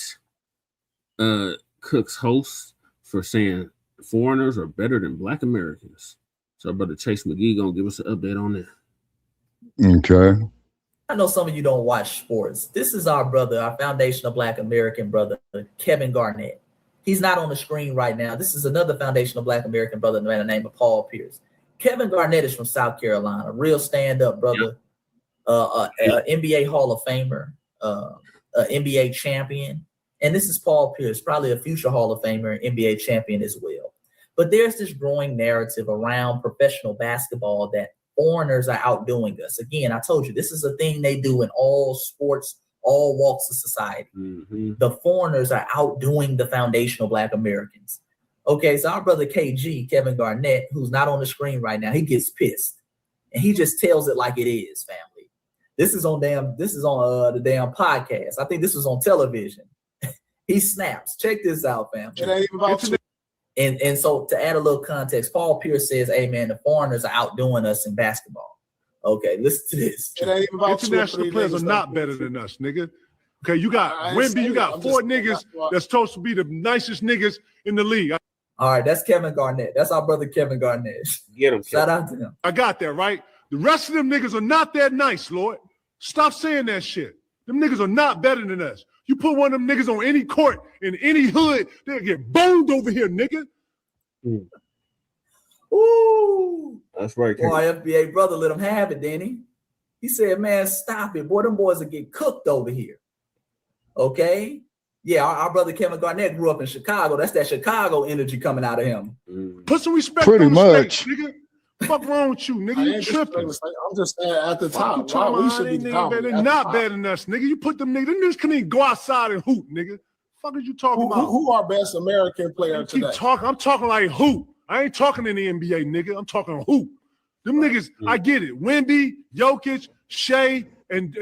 cooks hosts for saying foreigners are better than Black Americans. So our brother Chase McGee gonna give us an update on that. Okay. I know some of you don't watch sports. This is our brother, our foundational Black American brother, Kevin Garnett. He's not on the screen right now. This is another foundational Black American brother by the name of Paul Pierce. Kevin Garnett is from South Carolina, real stand-up brother, NBA Hall of Famer, NBA champion. And this is Paul Pierce, probably a future Hall of Famer, NBA champion as well. But there's this growing narrative around professional basketball that foreigners are outdoing us. Again, I told you, this is a thing they do in all sports, all walks of society. The foreigners are outdoing the foundational Black Americans. Okay, so our brother KG, Kevin Garnett, who's not on the screen right now, he gets pissed. And he just tells it like it is, family. This is on the damn podcast. I think this was on television. He snaps. Check this out, family. It ain't about you. And so to add a little context, Paul Pierce says, hey man, the foreigners are outdoing us in basketball. Okay, listen to this. It ain't about international players are not better than us, nigga. Okay, you got Wemby, you got four niggas that's supposed to be the nicest niggas in the league. All right, that's Kevin Garnett. That's our brother Kevin Garnett. Get him. Shout out to him. I got that, right? The rest of them niggas are not that nice, Lord. Stop saying that shit. Them niggas are not better than us. You put one of them niggas on any court in any hood, they'll get boned over here, nigga. Ooh. That's right. Boy, our FBA brother let him have it, didn't he? He said, man, stop it. Boy, them boys will get cooked over here. Okay? Yeah, our brother Kevin Garnett grew up in Chicago. That's that Chicago energy coming out of him. Put some respect Pretty on much. State, nigga. Fuck wrong with you, nigga? You tripping. I'm just saying at the top. Why We should be they're not better than us, nigga. You put them niggas couldn't even go outside and hoop, nigga. Fuck is you talking about? Who our best American player today? I'm talking like hoop. I ain't talking in the NBA, nigga. I'm talking hoop. Them niggas, I get it. Wemby, Jokic, Shea, and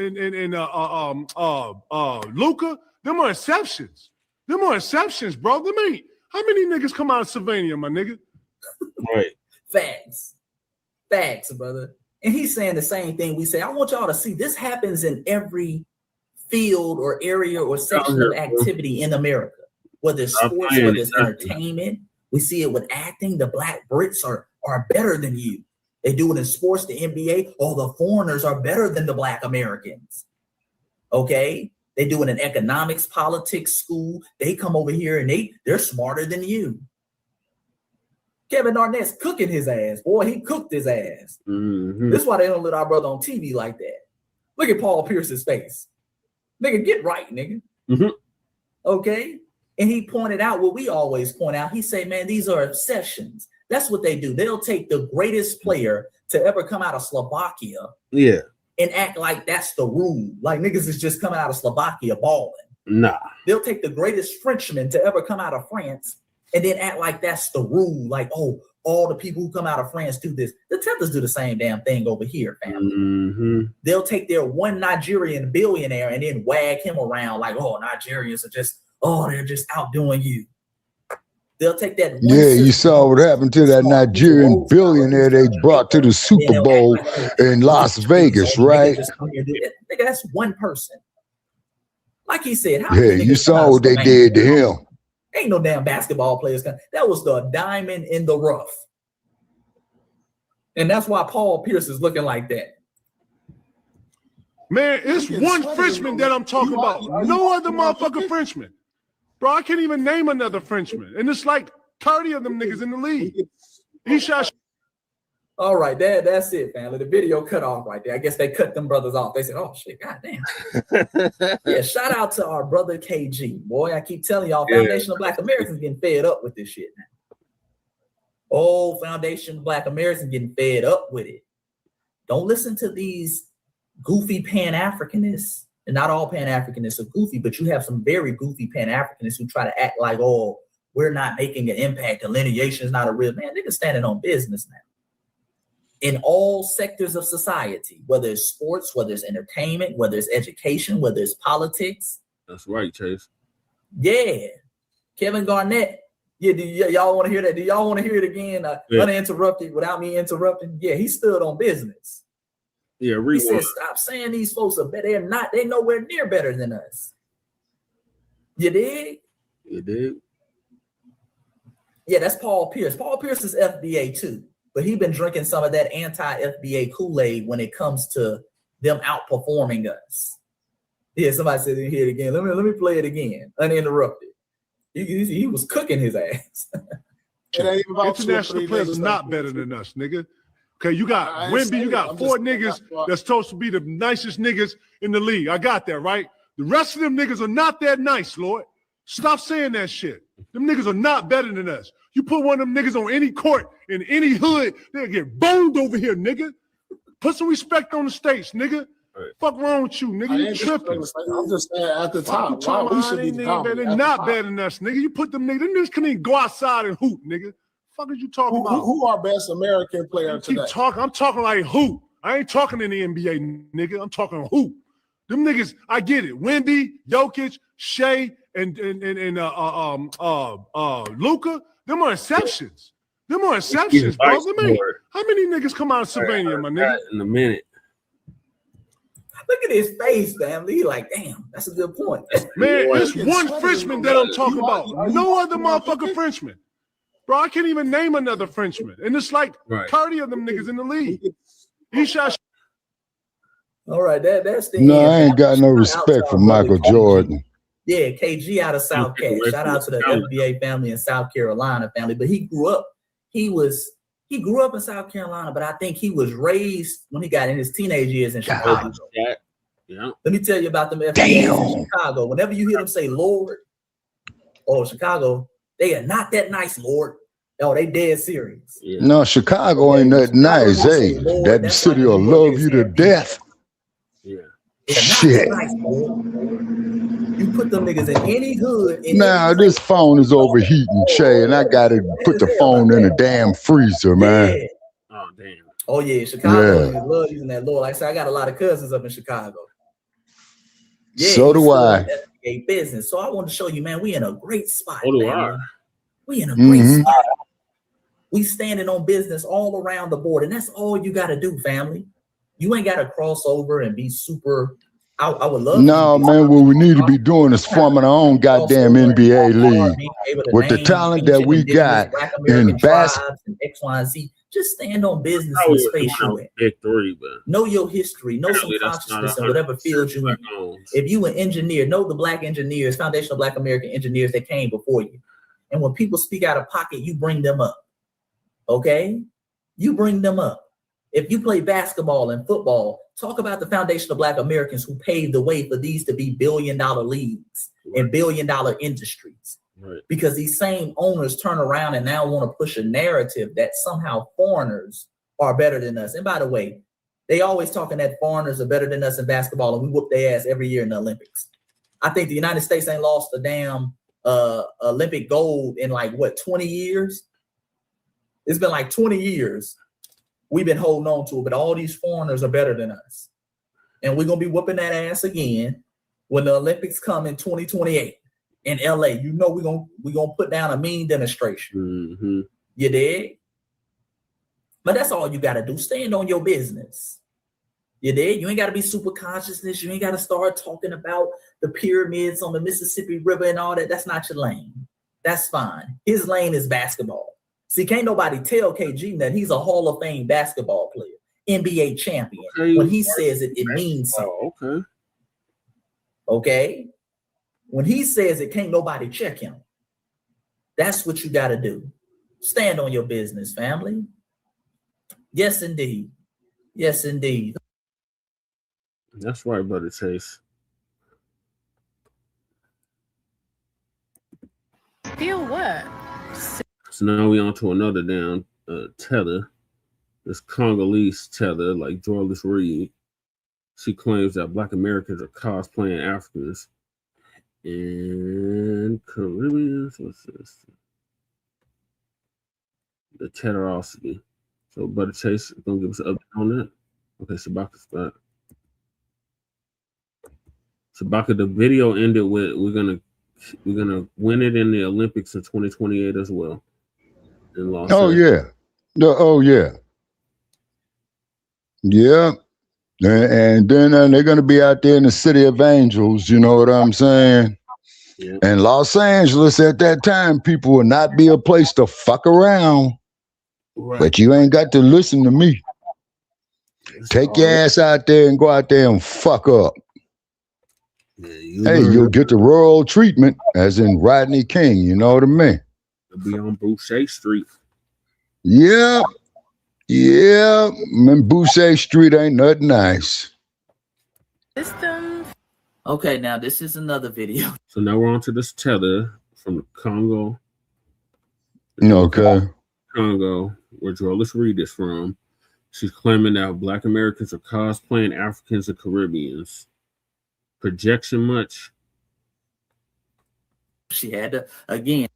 Luka. Them are exceptions. Them are exceptions, bro. Them ain't. How many niggas come out of Sylvania, my nigga? Right. Facts, brother. And he's saying the same thing we say. I want y'all to see this happens in every field or area or section of activity in America. Whether it's sports, whether it's entertainment. We see it with acting. The Black Brits are better than you. They do it in sports, the NBA. Oh, the foreigners are better than the Black Americans. Okay? They do it in economics, politics, school. They come over here and they're smarter than you. Kevin Garnett's cooking his ass. Boy, he cooked his ass. This is why they don't let our brother on TV like that. Look at Paul Pierce's face. Nigga, get right, nigga. Okay? And he pointed out what we always point out. He said, man, these are exceptions. That's what they do. They'll take the greatest player to ever come out of Slovakia and act like that's the rule. Like niggas is just coming out of Slovakia balling. Nah. They'll take the greatest Frenchman to ever come out of France and then act like that's the rule. Like, oh, all the people who come out of France do this. The Templars do the same damn thing over here, family. They'll take their one Nigerian billionaire and then wag him around like, oh, Nigerians are just, they're just outdoing you. They'll take that. You saw what happened to that Nigerian billionaire they brought to the Super Bowl in Las Vegas, right? Nigga, that's one person. Like he said, you saw what they did to him. Ain't no damn basketball players. That was the diamond in the rough. And that's why Paul Pierce is looking like that. Man, it's one Frenchman that I'm talking about. No other motherfucking Frenchman. Bro, I can't even name another Frenchman. And it's like 30 of them niggas in the league. He shot. All right, that's it, family. The video cut off right there. I guess they cut them brothers off. They said, oh, shit, goddamn. Yeah, shout out to our brother KG. Boy, I keep telling y'all, Foundation of Black Americans getting fed up with this shit now. Oh, Foundation of Black Americans getting fed up with it. Don't listen to these goofy Pan-Africanists. And not all Pan-Africanists are goofy, but you have some very goofy Pan-Africanists who try to act like, oh, we're not making an impact. Delineation is not a real man. Niggas standing on business now. In all sectors of society, whether it's sports, whether it's entertainment, whether it's education, whether it's politics. That's right, Chase. Yeah. Kevin Garnett. Yeah, y'all want to hear that? Do y'all want to hear it again? Uninterrupted, without me interrupting. Yeah, he stood on business. Yeah, he said, "Stop saying these folks are better. They're not. They're nowhere near better than us." You dig? You dig? Yeah, that's Paul Pierce. Paul Pierce is FBA too, but he been drinking some of that anti-FBA Kool-Aid when it comes to them outperforming us. Yeah, somebody said hear it again. Let me play it again, uninterrupted. He was cooking his ass. International players are not better than us, nigga. Okay, you got Wemby, you got four niggas that's supposed to be the nicest niggas in the league. I got that, right? The rest of them niggas are not that nice, Lord. Stop saying that shit. Them niggas are not better than us. You put one of them niggas on any court in any hood, they'll get boned over here, nigga. Put some respect on the States, nigga. Right. Fuck wrong with you, nigga? You tripping. I'm just saying at the top. They're not better than us, nigga. You put them niggas can't even go outside and hoop, nigga. Fuck is you talking about? Who our best American player today? I'm talking like hoop. I ain't talking in the NBA, nigga. I'm talking hoop. Them niggas, I get it. Wemby, Jokic, Shea, and Luka, them are exceptions. Them are exceptions, bro. How many niggas come out of Sylvania, my nigga? In a minute. Look at his face, family. He like, damn, that's a good point. Man, it's one Frenchman that I'm talking about. No other motherfucking Frenchman. Bro, I can't even name another Frenchman. And it's like 30 of them niggas in the league. He shot. All right, that's the No, I ain't got no respect for Michael Jordan. Yeah, KG out of South Carolina. Shout out to the FBA family in South Carolina family. But he grew up. He grew up in South Carolina, but I think he was raised when he got in his teenage years in Chicago. Yeah. Let me tell you about them FBAs in Chicago. Whenever you hear them say Lord or Chicago, they are not that nice, Lord. No, they dead serious. Yeah. No, Chicago ain't that nice, hey. That city will love you to death. Yeah. Shit. Nice, you put them niggas in any hood. Now this phone is overheating, Che, and I gotta put the phone in a damn freezer, man. Yeah. Oh damn. Oh yeah, Chicago love using that Lord. Like I said, I got a lot of cousins up in Chicago. Yeah, so do I. FBA business. So I want to show you, man, we in a great spot. So do I. We in a great spot. We standing on business all around the board, and that's all you got to do, family. You ain't got to cross over and be super. I would love. No, man. What we need to be doing is forming our own goddamn NBA league with the talent that we got in basketball. X, Y, and Z. Just stand on business in the space you in. Big three, but know your history, know some consciousness in whatever field you in. If you an engineer, know the Black engineers, foundational Black American engineers that came before you. And when people speak out of pocket, you bring them up. Okay? You bring them up. If you play basketball and football, talk about the foundational Black Americans who paved the way for these to be billion-dollar leagues and billion-dollar industries. Right. Because these same owners turn around and now want to push a narrative that somehow foreigners are better than us. And by the way, they always talking that foreigners are better than us in basketball, and we whoop their ass every year in the Olympics. I think the United States ain't lost a damn Olympic gold in like, what, 20 years? It's been like 20 years. We've been holding on to it, but all these foreigners are better than us. And we're going to be whooping that ass again when the Olympics come in 2028 in LA. You know we're gonna put down a mean demonstration. Mm-hmm. You dig? But that's all you got to do. Stand on your business. You dig? You ain't got to be super consciousness. You ain't got to start talking about the pyramids on the Mississippi River and all that. That's not your lane. That's fine. His lane is basketball. See, can't nobody tell KG that he's a Hall of Fame basketball player, NBA champion. Okay. When he says it, it means something. Oh, okay. Okay? When he says it, can't nobody check him. That's what you got to do. Stand on your business, family. Yes, indeed. Yes, indeed. That's right, brother Chase. Feel what? So now we on to another damn tether. This Congolese tether, like Joyless Reed. She claims that Black Americans are cosplaying Africans and Caribbeans. What's this? The tetherosity. So Brother Chase is gonna give us an update on that. Okay, Sabaka's back. Sabaka, the video ended with we're gonna We're gonna win it in the Olympics in 2028 as well. In Los Oh Angeles. yeah. Oh yeah. Yeah. And then they're going to be out there in the City of Angels, you know what I'm saying? Yep. And Los Angeles at that time, people will not be a place to fuck around. Right. But you ain't got to listen to me. Take your ass out there and go out there and fuck up. Yeah, You'll get the rural treatment, as in Rodney King, you know what I mean? You'll be on Boucher Street. Yeah. Yeah, man, Boucher Street ain't nothing nice. System. Okay, now this is another video. So now we're on to this tether from the Congo. Okay. Congo, where Let's read this from. She's claiming that Black Americans are cosplaying Africans and Caribbeans. Projection much? She had to, again,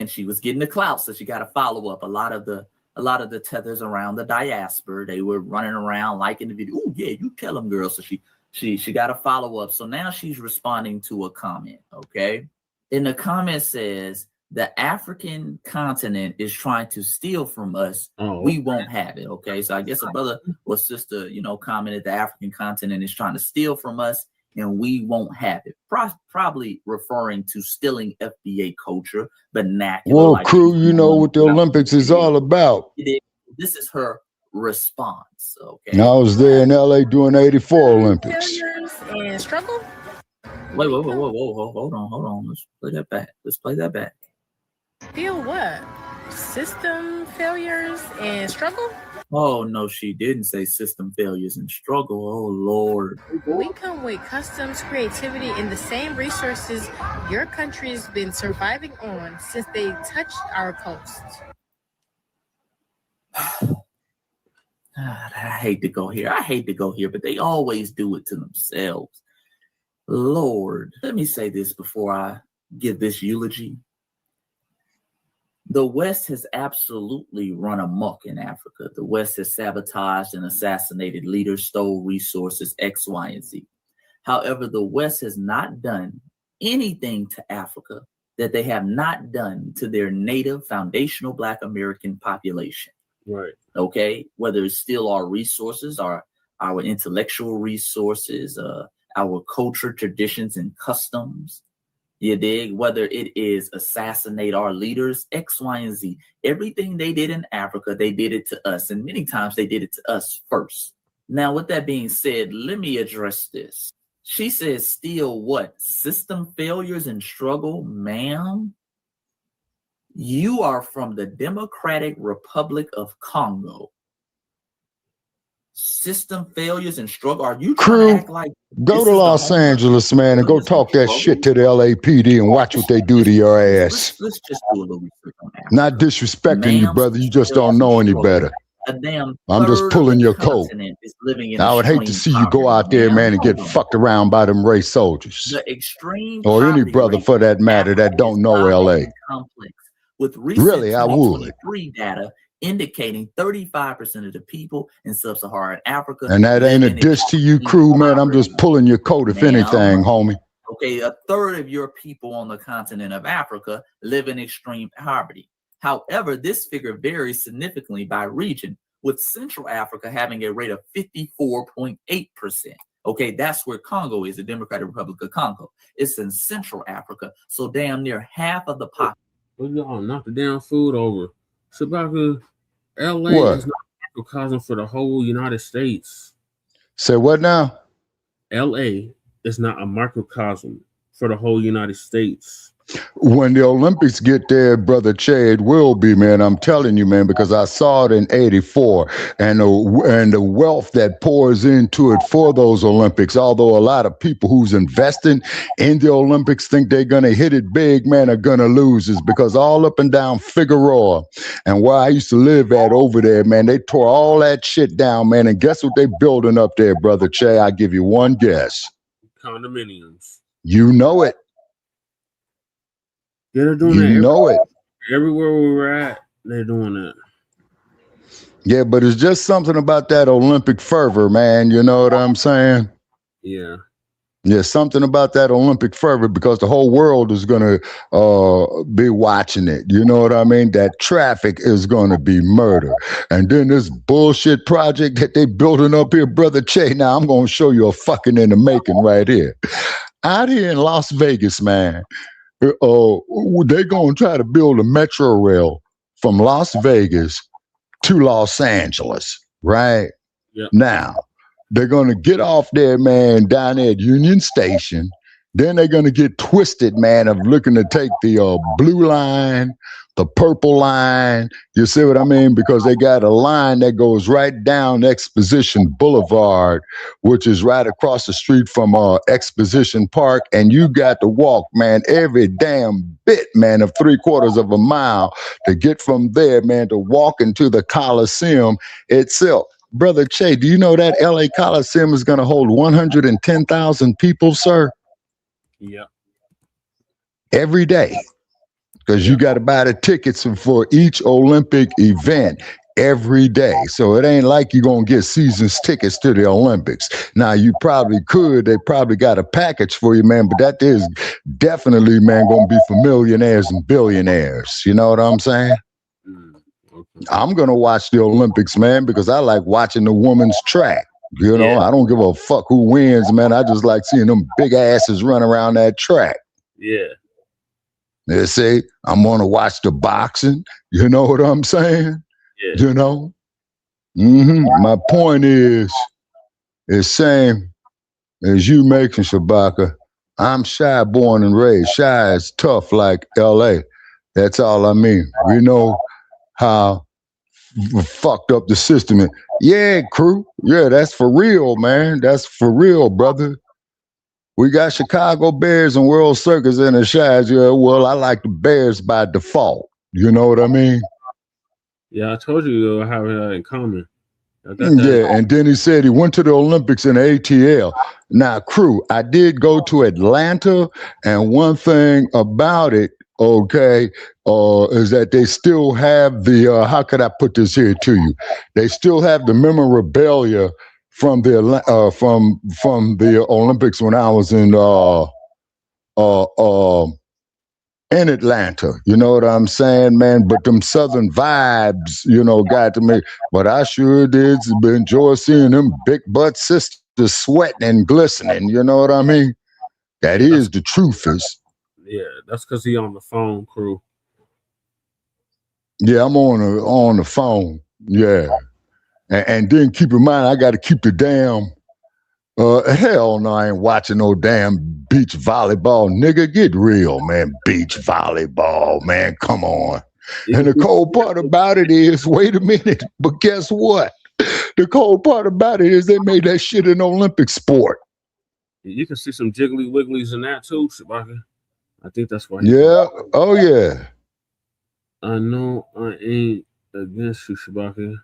and she was getting the clout, so she got to follow up. A lot of the tethers around the diaspora, they were running around liking the video. Oh yeah, you tell them, girl. So she got a follow up. So now she's responding to a comment. Okay, and the comment says the African continent is trying to steal from us. We won't have it. Okay, so I guess a brother or sister, commented the African continent is trying to steal from us, and we won't have it. Probably referring to stealing FBA culture, vernacular. Well, crew, you know what the Olympics is all about. This is her response. Okay. And I was there in LA doing 84 Olympics. And struggle. Wait, whoa. Hold on. Let's play that back. Feel what? System failures and struggle? Oh, no, she didn't say system failures and struggle. Oh, Lord. We come with customs, creativity, and the same resources your country's been surviving on since they touched our coast. I hate to go here, but they always do it to themselves. Lord, let me say this before I give this eulogy. The West has absolutely run amok in Africa. The West has sabotaged and assassinated leaders, stole resources, X, Y, and Z. However, the West has not done anything to Africa that they have not done to their native foundational Black American population. Right. Okay. Whether it's still our resources, our intellectual resources, our culture, traditions, and customs. You dig? Whether it is assassinate our leaders, X, Y, and Z. Everything they did in Africa, they did it to us. And many times they did it to us first. Now, with that being said, let me address this. She says, still what? System failures and struggle, ma'am? You are from the Democratic Republic of Congo. System failures and struggle. Are you trying to act like go to Los Angeles, man, and go talk that shit to the LAPD and watch what they do to your ass. Let's just do a little research on that. Not disrespecting you, brother. You just don't know any better. I'm just pulling your coat. I would hate to see you go out there, man, and get fucked around by them race soldiers. The extreme or any brother for that matter that don't know LA. With recent really, I would. Data indicating 35% of the people in sub-Saharan Africa. And that ain't a diss to you, crew, man. I'm just pulling your coat, if anything, homie. Okay, a third of your people on the continent of Africa live in extreme poverty. However, this figure varies significantly by region, with Central Africa having a rate of 54.8%. Okay, that's where Congo is, the Democratic Republic of Congo. It's in Central Africa, so damn near half of the population. Well, y'all knock the damn food over. Sabaka, LA is not a microcosm for the whole United States. Say what now? LA is not a microcosm for the whole United States. When the Olympics get there, brother Che, it will be, man. I'm telling you, man, because I saw it in '84, and the wealth that pours into it for those Olympics. Although a lot of people who's investing in the Olympics think they're gonna hit it big, man, are gonna lose. Is because all up and down Figueroa and where I used to live at over there, man, they tore all that shit down, man. And guess what they building up there, brother Che? I give you one guess. Condominiums. You know it. Yeah, they're doing you that. Know it. Everywhere we were at, they're doing that. Yeah, but it's just something about that Olympic fervor, man. You know what I'm saying? Yeah. Yeah, something about that Olympic fervor, because the whole world is going to be watching it. You know what I mean? That traffic is going to be murder. And then this bullshit project that they building up here, Brother Che. Now, I'm going to show you a fucking in the making right here. Out here in Las Vegas, man, they're going to try to build a metro rail from Las Vegas to Los Angeles, right? Yeah. Now, they're going to get off there, man, down there at Union Station. Then they're going to get twisted, man, of looking to take the blue line, the purple line. You see what I mean? Because they got a line that goes right down Exposition Boulevard, which is right across the street from Exposition Park. And you got to walk, man, every damn bit, man, of 3/4 of a mile to get from there, man, to walk into the Coliseum itself. Brother Che, do you know that LA Coliseum is going to hold 110,000 people, sir? Yeah. Every day. Because you got to buy the tickets for each Olympic event every day. So it ain't like you're going to get season's tickets to the Olympics. Now, you probably could. They probably got a package for you, man. But that is definitely, man, going to be for millionaires and billionaires. You know what I'm saying? I'm going to watch the Olympics, man, because I like watching the women's track. You know, I don't give a fuck who wins, man. I just like seeing them big asses run around that track. Yeah. They say, I'm going to watch the boxing. You know what I'm saying? Yeah. You know? My point is same as you making, Shabaka. I'm shy, born and raised. Shy is tough like L.A. That's all I mean. We know how fucked up the system is. Yeah, crew. Yeah, that's for real, man. That's for real, brother. We got Chicago Bears and World Circus in the Shies. Yeah, well, I like the Bears by default. You know what I mean? Yeah, I told you they'll have it in common. Yeah, and then he said he went to the Olympics in ATL. Now, crew, I did go to Atlanta, and one thing about it, okay, is that they still have the, how could I put this here to you? They still have the memorabilia from the Olympics when I was in Atlanta. You know what I'm saying, man? But them Southern vibes, you know, got to me. But I sure did enjoy seeing them big butt sisters sweating and glistening. You know what I mean? That is the truth is. Yeah, that's because he on the phone, crew. Yeah, I'm on the phone. Yeah. And then keep in mind, I got to keep the damn, hell no, I ain't watching no damn beach volleyball. Nigga, get real, man. Beach volleyball, man. Come on. And the cold part about it is, wait a minute, but guess what? The cold part about it is they made that shit an Olympic sport. You can see some jiggly wigglies in that too, Shabaka. I think that's why. Yeah. Oh, yeah. I know I ain't against you, Shabaka.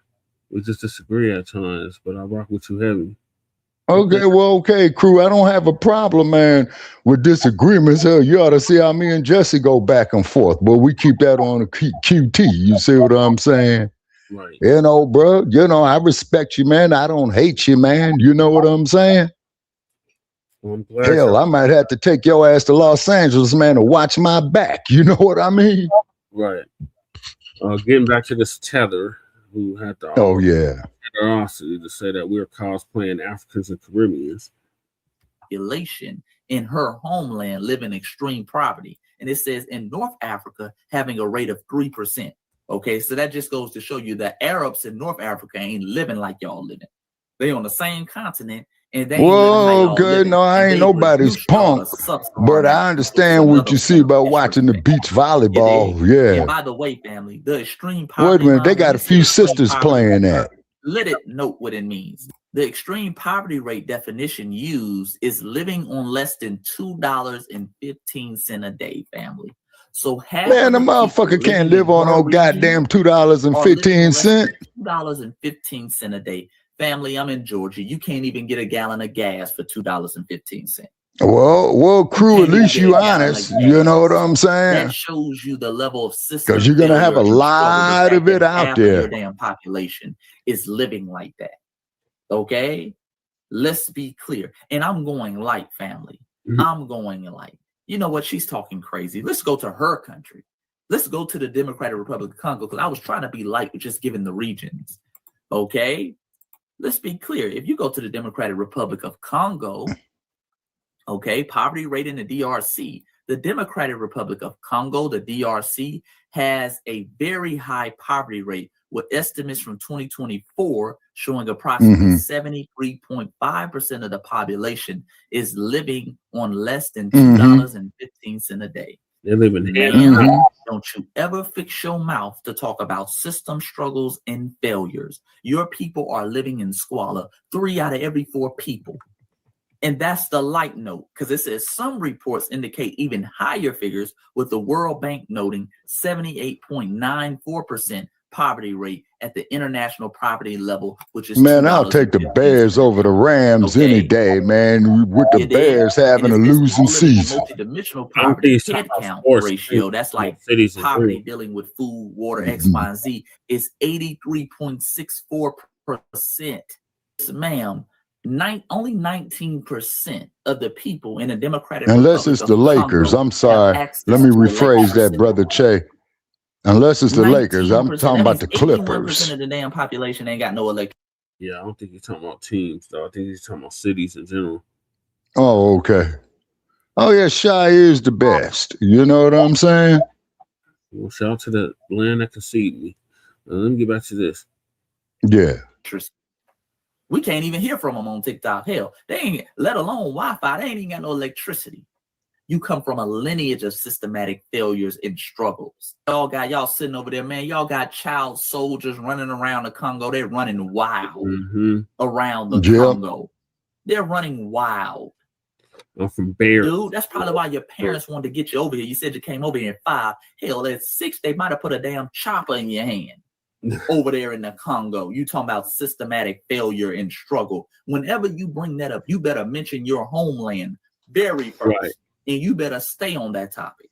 We just disagree at times, but I rock with you heavy. Okay, well, okay, crew. I don't have a problem, man, with disagreements. Hell, you ought to see how me and Jesse go back and forth. But we keep that on a QT. You see what I'm saying? Right. You know, bro, you know, I respect you, man. I don't hate you, man. You know what I'm saying? I'm glad. Hell, I might have to take your ass to Los Angeles, man, to watch my back. You know what I mean? Right. Getting back to this tether who had the generosity to say that we're cosplaying Africans and Caribbeans. Population in her homeland live in extreme poverty. And it says in North Africa having a rate of 3%. Okay, so that just goes to show you that Arabs in North Africa ain't living like y'all living. They on the same continent. And they whoa, good. No, I ain't nobody's punk. But I understand what you see about watching the beach volleyball. Yeah. And by the way, family, the extreme poverty. Wait a minute, they got a few sisters playing that. Let it note what it means. The extreme poverty rate definition used is living on less than $2.15 a day, family. So man, the motherfucker can't live on no goddamn $2.15. $2.15 a day. Family, I'm in Georgia. You can't even get a gallon of gas for $2.15. Well, crew, at least you honest. You know what I'm saying? That shows you the level of system. Because you're gonna have a lot of it out there. Your damn population is living like that. Okay? Let's be clear. And I'm going light, family. I'm going light. You know what? She's talking crazy. Let's go to her country. Let's go to the Democratic Republic of Congo, because I was trying to be light with just giving the regions. Okay? Let's be clear. If you go to the Democratic Republic of Congo, okay, poverty rate in the DRC, the Democratic Republic of Congo, the DRC, has a very high poverty rate, with estimates from 2024 showing approximately 73.5% of the population is living on less than $2.15 a day. They're living Don't you ever fix your mouth to talk about system struggles and failures. Your people are living in squalor, 3 out of every 4 people. And that's the light note, because it says some reports indicate even higher figures, with the World Bank noting 78.94% poverty rate at the international poverty level, which is man, I'll take the Bears over the Rams any day, man. With the Bears having a losing season. Multidimensional poverty head count ratio, that's like poverty dealing with food, water, X, Y, and Z, is 83.64%. Ma'am, only 19% of the people in a Democratic unless it's the Lakers. I'm sorry. Let me rephrase that, Brother Che. Unless it's the Lakers, I'm talking about the Clippers. 81% of the damn population ain't got no electricity. Yeah, I don't think he's talking about teams, though. I think he's talking about cities in general. Oh, okay. Oh, yeah, Shy is the best. You know what I'm saying? Well, shout out to the land that conceded me. Let me get back to this. Yeah. We can't even hear from them on TikTok. Hell, they ain't, let alone Wi-Fi, they ain't even got no electricity. You come from a lineage of systematic failures and struggles. Y'all sitting over there, man. Y'all got child soldiers running around the Congo. They're running wild around the Congo. They're running wild. I'm from Bear. Dude, that's probably why your parents wanted to get you over here. You said you came over here at 5. Hell, at 6, they might have put a damn chopper in your hand over there in the Congo. You talking about systematic failure and struggle. Whenever you bring that up, you better mention your homeland very first. Right. And you better stay on that topic.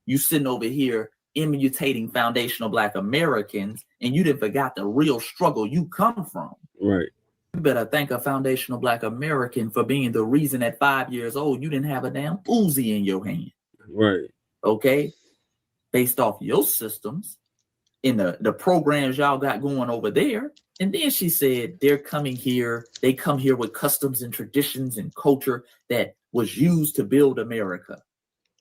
You sitting over here imitating foundational Black Americans, and you didn't forgot the real struggle you come from. Right. You better thank a foundational Black American for being the reason at 5 years old you didn't have a damn Uzi in your hand. Right. Okay? Based off your systems in the programs y'all got going over there. And then she said they're coming here. They come here with customs and traditions and culture that was used to build America.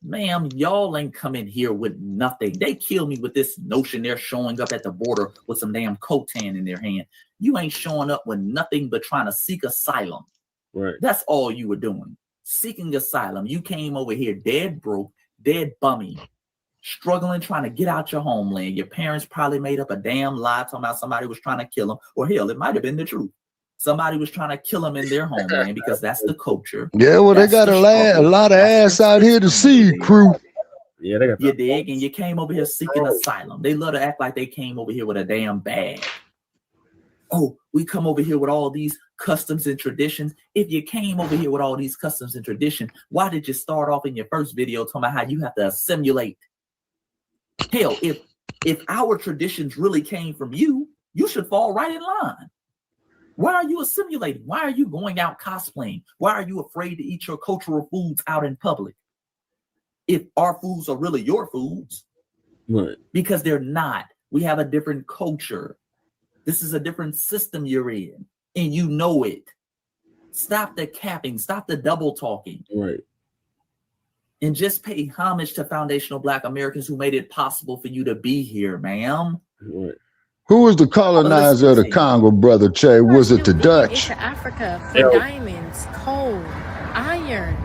Ma'am, y'all ain't coming here with nothing. They kill me with this notion they're showing up at the border with some damn Cotan in their hand. You ain't showing up with nothing but trying to seek asylum. Right. That's all you were doing. Seeking asylum. You came over here dead broke, dead bummy, struggling, trying to get out your homeland. Your parents probably made up a damn lie talking about somebody was trying to kill them. Or hell, it might have been the truth. Somebody was trying to kill them in their homeland because that's the culture. Yeah, well, they got a lot of ass out here to see, crew. Yeah, they got you dig? And you came over here seeking asylum. They love to act like they came over here with a damn bag. Oh, we come over here with all these customs and traditions. If you came over here with all these customs and tradition, why did you start off in your first video talking about how you have to assimilate? Hell, if our traditions really came from you, you should fall right in line. Why are you assimilating? Why are you going out cosplaying? Why are you afraid to eat your cultural foods out in public? If our foods are really your foods. Right. Because they're not. We have a different culture. This is a different system you're in, and you know it. Stop the capping. Stop the double talking. Right. And just pay homage to foundational Black Americans who made it possible for you to be here, ma'am. Right. Who was the colonizer of the Congo, Brother Che? Was it the Dutch? Into Africa for diamonds, coal, iron,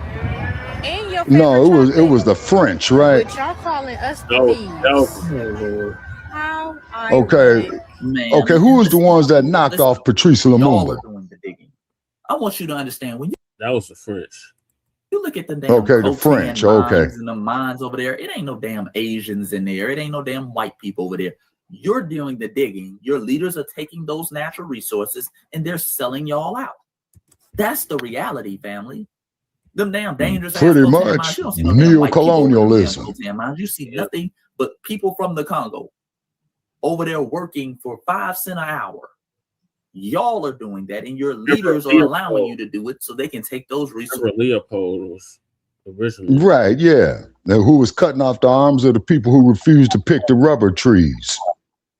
and your No, it was the French, right? But y'all calling us the thieves. How Okay. Man, okay, who was the ones that knocked off Patrice Lumumba? I want you to understand when that was the French. You look at the damn the French, and the mines over there. It ain't no damn Asians in there. It ain't no damn white people over there. You're doing the digging. Your leaders are taking those natural resources and they're selling y'all out. That's the reality, family. Them damn dangerous. Pretty much neo-colonialism. You see nothing but people from the Congo over there working for 5 cents an hour. Y'all are doing that, and your leaders are allowing you to do it so they can take those resources. Leopold was originally. Right, yeah. Now, who was cutting off the arms of the people who refused to pick the rubber trees.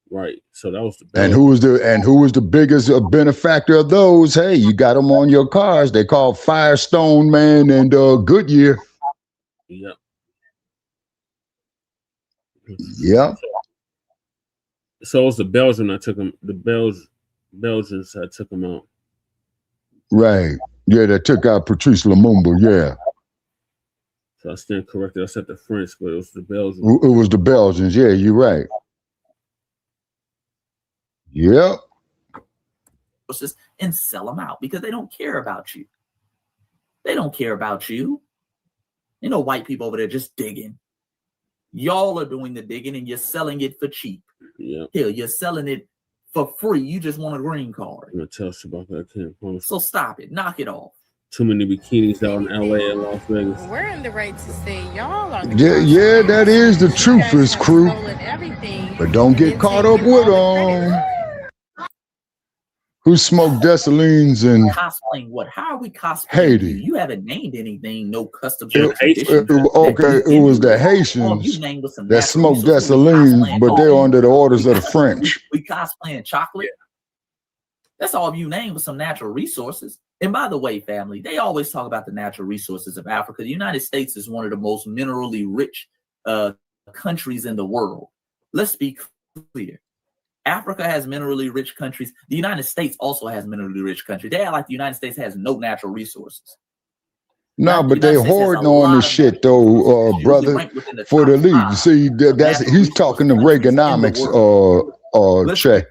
Right. So that was the And who was the biggest benefactor of those? Hey, you got them on your cars. They called Firestone, man, and Goodyear. Yep. Yep. So it was the Belgian that took him. The Belgians that took him out. Right. Yeah, they took out Patrice Lumumba. Yeah. So I stand corrected. I said the French, but it was the Belgians. It was the Belgians. Yeah, you're right. Yep. And sell them out because they don't care about you. They don't care about you. You know, white people over there just digging. Y'all are doing the digging and you're selling it for cheap. Yeah. Hell, you're selling it for free. You just want a green card. I'm gonna tell Shabaka I can't promise. So stop it. Knock it off. Too many bikinis out in LA and Las Vegas. We're in the right to say y'all are. Yeah, that is the truthers crew. But don't get caught up with them. Who smoked Dessalines and cosplaying what? How are we cosplaying? Haiti? You haven't named anything. No customs. Okay, it was the Haitians that smoked Dessalines, but they're under the orders of the French. We cosplaying chocolate. That's all you named with some natural resources. And by the way, family, they always talk about the natural resources of Africa. The United States is one of the most minerally rich countries in the world. Let's be clear. Africa has minerally rich countries. The United States also has minerally rich countries. They act like the United States has no natural resources. No, but they hoarding on this shit though, brother, for the league. See, he's talking to Reaganomics, Che.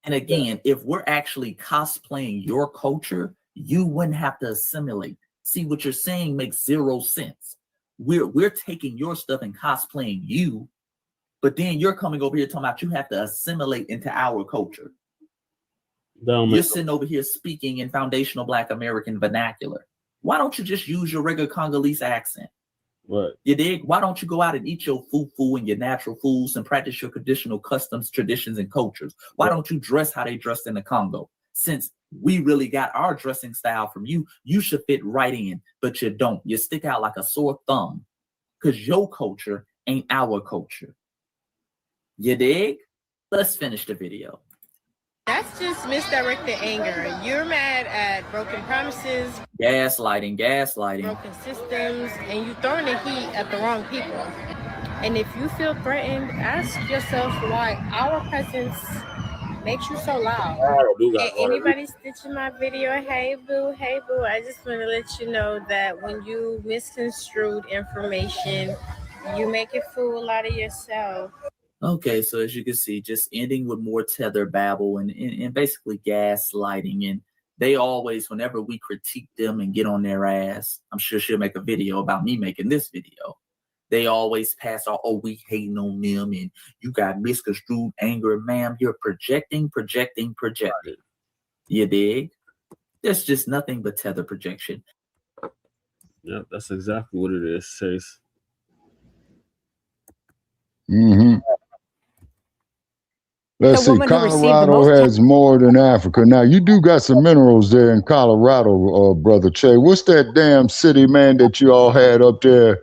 And again, if we're actually cosplaying your culture, you wouldn't have to assimilate. See, what you're saying makes zero sense. We're taking your stuff and cosplaying you. But then you're coming over here talking about you have to assimilate into our culture. You're sitting over here speaking in foundational Black American vernacular. Why don't you just use your regular Congolese accent? What? You dig? Why don't you go out and eat your fufu and your natural foods and practice your traditional customs, traditions, and cultures? Why don't you dress how they dressed in the Congo? Since we really got our dressing style from you, you should fit right in, but you don't. You stick out like a sore thumb because your culture ain't our culture. You dig? Let's finish the video. That's just misdirected anger. You're mad at broken promises, gaslighting, broken systems, and you throwing the heat at the wrong people. And if you feel threatened, ask yourself why our presence makes you so loud. Anybody stitching my video? Hey boo, I just want to let you know that when you misconstrued information, you make a fool out of yourself. Okay, so as you can see, just ending with more tether babble and basically gaslighting. And they always, whenever we critique them and get on their ass, I'm sure she'll make a video about me making this video. They always pass off, oh, we hating on them and you got misconstrued anger. Ma'am, you're projecting. You dig? There's just nothing but tether projection. Yep, that's exactly what it is, Chase. Mm-hmm. Let's see, Colorado has more than Africa. Now, you do got some minerals there in Colorado, Brother Che. What's that damn city, man, that you all had up there?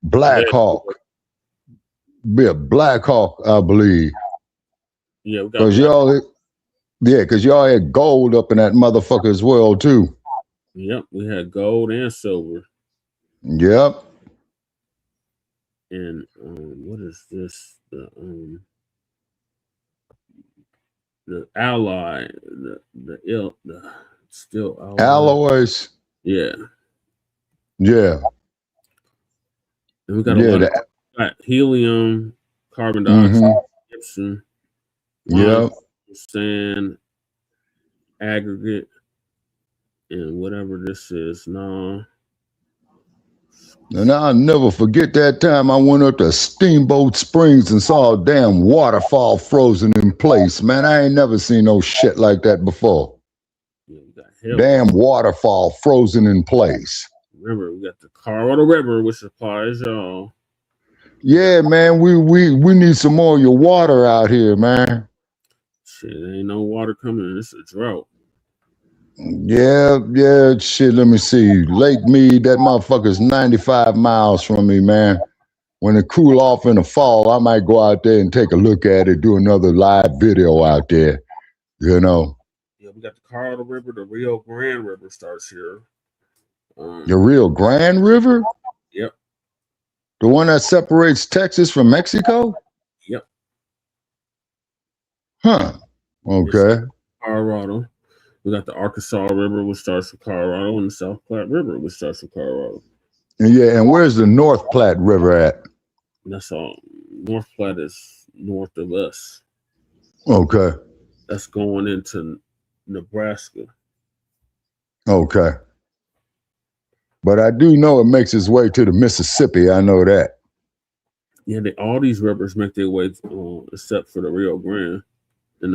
Black Hawk. Yeah, Black Hawk, I believe. Yeah, we got because y'all had gold up in that motherfucker as well, too. Yep, we had gold and silver. Yep. And what is this? The ally, the still alloys. Yeah. Yeah. And we got a lot of helium, carbon dioxide, gypsum, sand, aggregate, and whatever this is. No. And I'll never forget that time I went up to Steamboat Springs and saw a damn waterfall frozen in place. Man, I ain't never seen no shit like that before. Yeah, damn waterfall frozen in place. Remember, we got the Colorado River, which supplies y'all. Yeah, man, we need some more of your water out here, man. Shit, ain't no water coming. It's a drought. Yeah, shit, let me see. Lake Mead, that motherfucker's 95 miles from me, man. When it cool off in the fall, I might go out there and take a look at it, do another live video out there, you know. Yeah, we got the Colorado River, the Rio Grande River starts here. The Rio Grande River? Yep. The one that separates Texas from Mexico? Yep. Huh. Okay. Colorado. We got the Arkansas River, which starts from Colorado, and the South Platte River, which starts from Colorado. Yeah, and where's the North Platte River at? That's all. North Platte is north of us. Okay. That's going into Nebraska. Okay. But I do know it makes its way to the Mississippi. I know that. Yeah, all these rivers make their way, except for the Rio Grande. And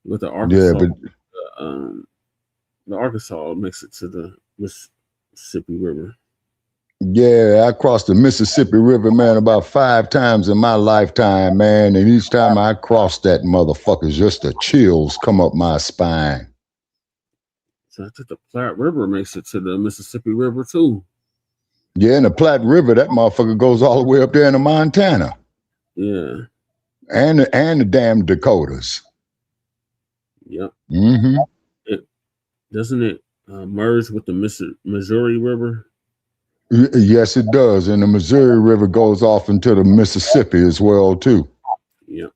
with the Arkansas, the Arkansas makes it to the Mississippi River. Yeah, I crossed the Mississippi River, man, about 5 times in my lifetime, man. And each time I crossed that motherfucker, just the chills come up my spine. So I think the Platte River makes it to the Mississippi River too. Yeah, and the Platte River, that motherfucker goes all the way up there into Montana. Yeah. And the damn Dakotas. Yep. Mm-hmm. Doesn't it merge with the Missouri River? Yes, it does. And the Missouri River goes off into the Mississippi as well, too. Yep.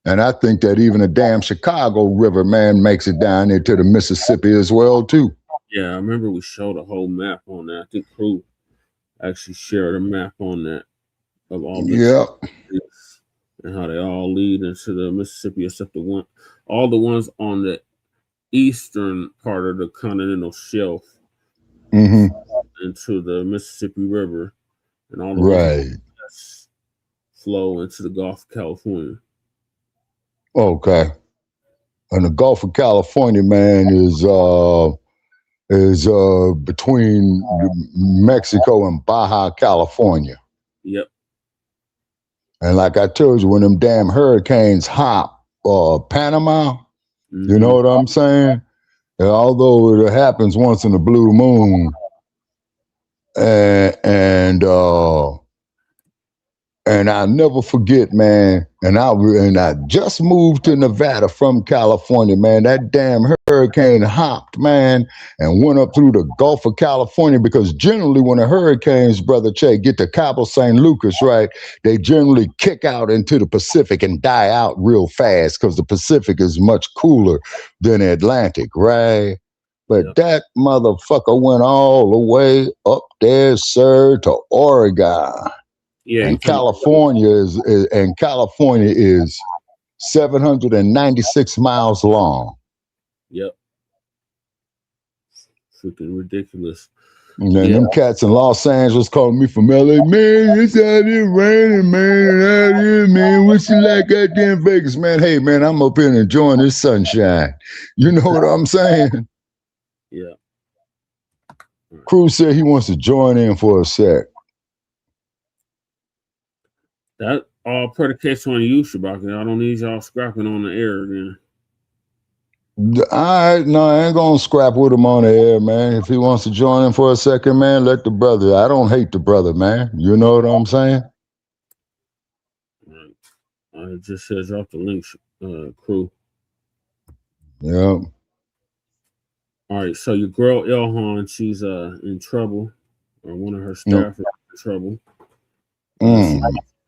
And I think that even the damn Chicago River, man, makes it down into the Mississippi as well, too. Yeah, I remember we showed a whole map on that. I think Crew actually shared a map on that of all the and how they all lead into the Mississippi, except all the ones on the eastern part of the continental shelf. Mm-hmm. Into the Mississippi River, and all the ones flow into the Gulf of California. Okay. And the Gulf of California, man, is between Mexico and Baja California. Yep. And like I told you, when them damn hurricanes hop Panama, you know what I'm saying? And although it happens once in a blue moon, and I'll never forget, man. And I just moved to Nevada from California, man. That damn hurricane hopped, man, and went up through the Gulf of California, because generally when the hurricanes, Brother Che, get to Cabo San Lucas, right, they generally kick out into the Pacific and die out real fast, because the Pacific is much cooler than the Atlantic, right? But that motherfucker went all the way up there, sir, to Oregon. Yeah, and California is 796 miles long. Yep. Freaking ridiculous. And then them cats in Los Angeles calling me from LA, man, it's out here raining, man, and out here, man, what's it like out there in Vegas, man? Hey, man, I'm up here enjoying this sunshine. You know what I'm saying? Yeah. Cruz said he wants to join in for a sec. That all predicates on you, Shabaka. I don't need y'all scrapping on the air again. All right, no, I ain't gonna scrap with him on the air, man. If he wants to join in for a second, man, let the brother. I don't hate the brother, man. You know what I'm saying? It just says off the link, Crew. Yeah. All right, so your girl Ilhan, she's in trouble, or one of her staff is in trouble.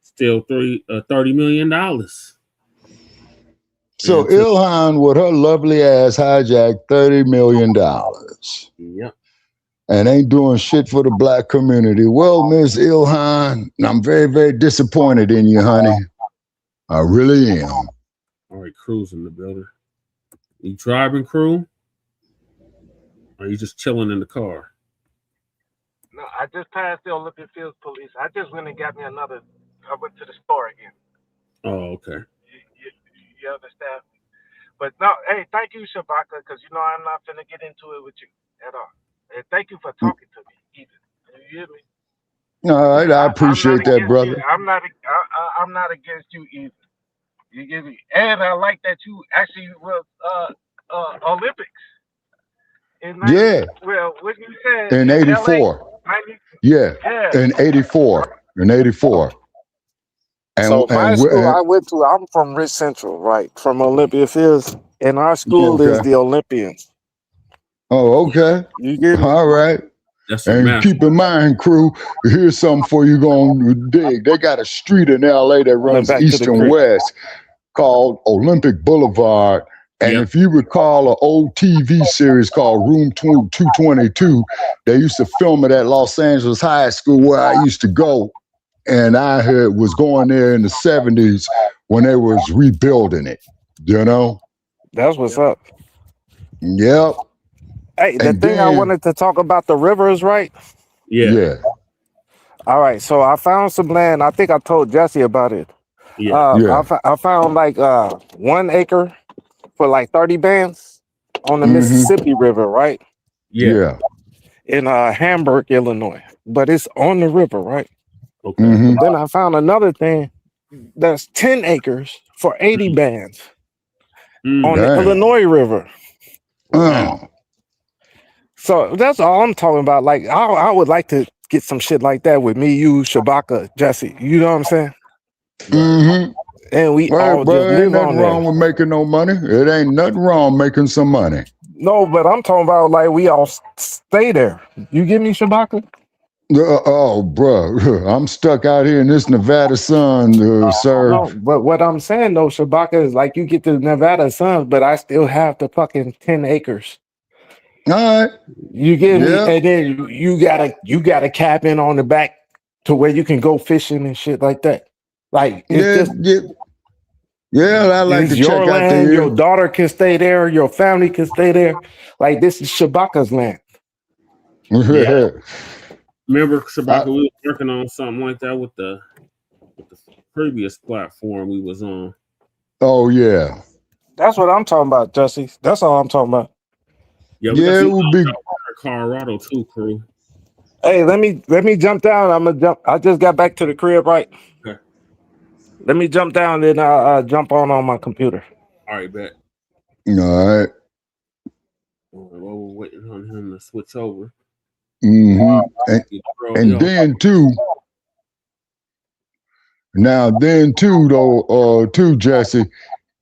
Still $30 million. So Ilhan, with her lovely ass, hijacked $30 million. Yep. And ain't doing shit for the black community. Well, Miss Ilhan, I'm very, very disappointed in you, honey. I really am. All right, Crew's in the building. You driving, Crew? Or are you just chilling in the car? No, I just passed the Olympic Fields police. I just went and got me another. I went to the store again. Oh, okay. You understand? But no, hey, thank you, Shabaka, because you know I'm not finna get into it with you at all. And thank you for talking to me, even. You hear me? All right, I appreciate that, brother. I'm not against you either. You get me? And I like that you actually was Olympics in 90, Yeah, well, what you said in in LA, 84. 90, Yeah, yeah. in 84. In 84. So my And school I went to, I'm from Rich Central, right? From Olympia Fields, and our school is okay. the Olympians. Oh, okay. You get me? All right. That's And keep in mind, crew, here's something for you going to dig. They got a street in LA that runs back to east the and crib. west called Olympic Boulevard. And if you recall an old TV series called Room 222, they used to film it at Los Angeles High School where I used to go. And I was going there in the 70s when they was rebuilding it, you know? That's what's up. Yep. Hey, the And thing I then- wanted to talk about the rivers, right? Yeah. All right, so I found some land. I think I told Jesse about it. Yeah. I found like 1 acre for like 30 bands on the Mhm. Mississippi River, right? Yeah. In Hamburg, Illinois. But it's on the river, right? Okay. Mhm. Then I found another thing that's 10 acres for 80 bands on the Dang. Illinois River. Oh. So that's all I'm talking about. Like, I would like to get some shit like that with me, you, Shabaka, Jesse. You know what I'm saying? Mm-hmm. And we Well, all bro, just ain't live nothing on there. wrong with making no money. It ain't nothing wrong making some money. No, but I'm talking about like we all stay there. You get me, Shabaka? Oh, bro, I'm stuck out here in this Nevada sun, sir. No, but what I'm saying though, Shabaka, is like you get the Nevada sun, but I still have the fucking 10 acres. All right. You get me? Yeah. And then you got a cabin on the back to where you can go fishing and shit like that. Like it's I like it's to your check out land. there. Your daughter can stay there. Your family can stay there. Like this is Shabaka's land. Yeah. Remember, Shabaka, we was working on something like that with the previous platform we was on. Oh yeah. That's what I'm talking about, Jesse. That's all I'm talking about. Yeah, it would be Colorado too, crew. Hey, let me jump down. I'm gonna jump. I just got back to the crib, right? Okay. Let me jump down, then I'll jump on my computer. All right, bet. All right. Well, we're waiting on him to switch over. Mm-hmm. And then too, Jesse,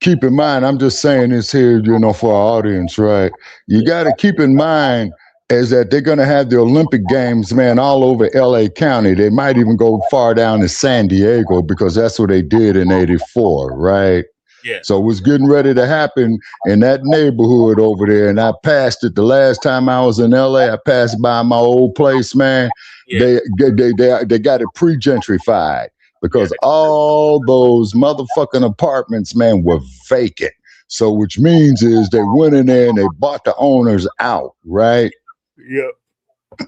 keep in mind, I'm just saying this here, for our audience, right? You got to keep in mind is that they're going to have the Olympic Games, man, all over LA County. They might even go far down to San Diego because that's what they did in 84, right? Yeah. So it was getting ready to happen in that neighborhood over there. And I passed it the last time I was in LA. I passed by my old place, man. Yeah. They got it pre-gentrified because all those motherfucking apartments, man, were vacant. So which means is they went in there and they bought the owners out, right? Yep.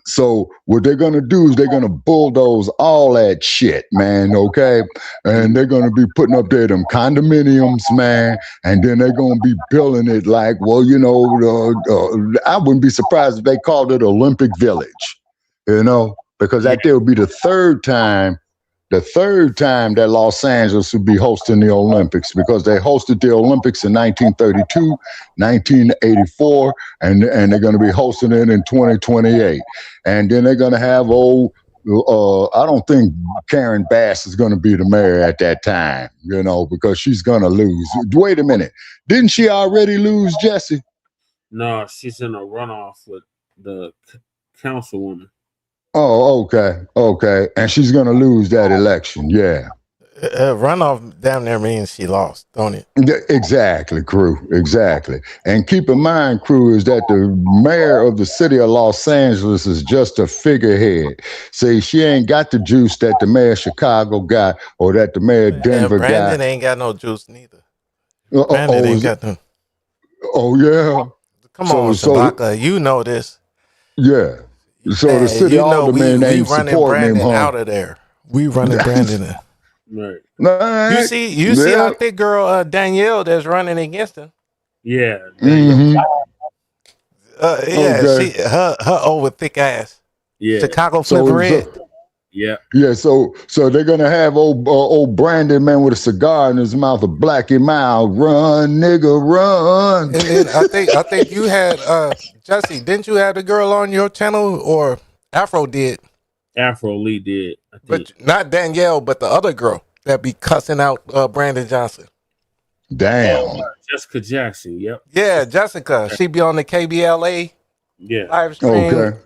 So what they're going to do is they're going to bulldoze all that shit, man, okay? And they're going to be putting up there them condominiums, man, and then they're going to be building it like, well, I wouldn't be surprised if they called it Olympic Village, because that there would be the third time that Los Angeles would be hosting the Olympics because they hosted the Olympics in 1932, 1984, and they're going to be hosting it in 2028. And then they're going to have I don't think Karen Bass is going to be the mayor at that time, because she's going to lose. Wait a minute. Didn't she already lose, Jesse? No, she's in a runoff with the councilwoman. Oh, okay. And she's going to lose that election, yeah. Runoff down there means she lost, don't it? Exactly, crew, exactly. And keep in mind, crew, is that the mayor of the city of Los Angeles is just a figurehead. See, she ain't got the juice that the mayor of Chicago got or that the mayor of Denver got. Brandon ain't got no juice neither. Brandon ain't got no. Oh, yeah. Come on, Shabaka, you know this. Yeah. So the city alderman ain't supporting him, huh? Out of there. We running Brandon in. Right. You see our thick girl Danielle that's running against him. Yeah. Mm-hmm. She her over thick ass. Yeah. Chicago flip red. Yeah. Yeah, so they're gonna have old Brandon man with a cigar in his mouth, a black him out, run, nigga, run. And then I think you had Jesse, didn't you have the girl on your channel, or Afro did? Afro Lee did, I think. But not Danielle, but the other girl that be cussing out Brandon Johnson. Damn. Jessica Jackson. Yep. Yeah, Jessica. She be on the KBLA live stream. Okay.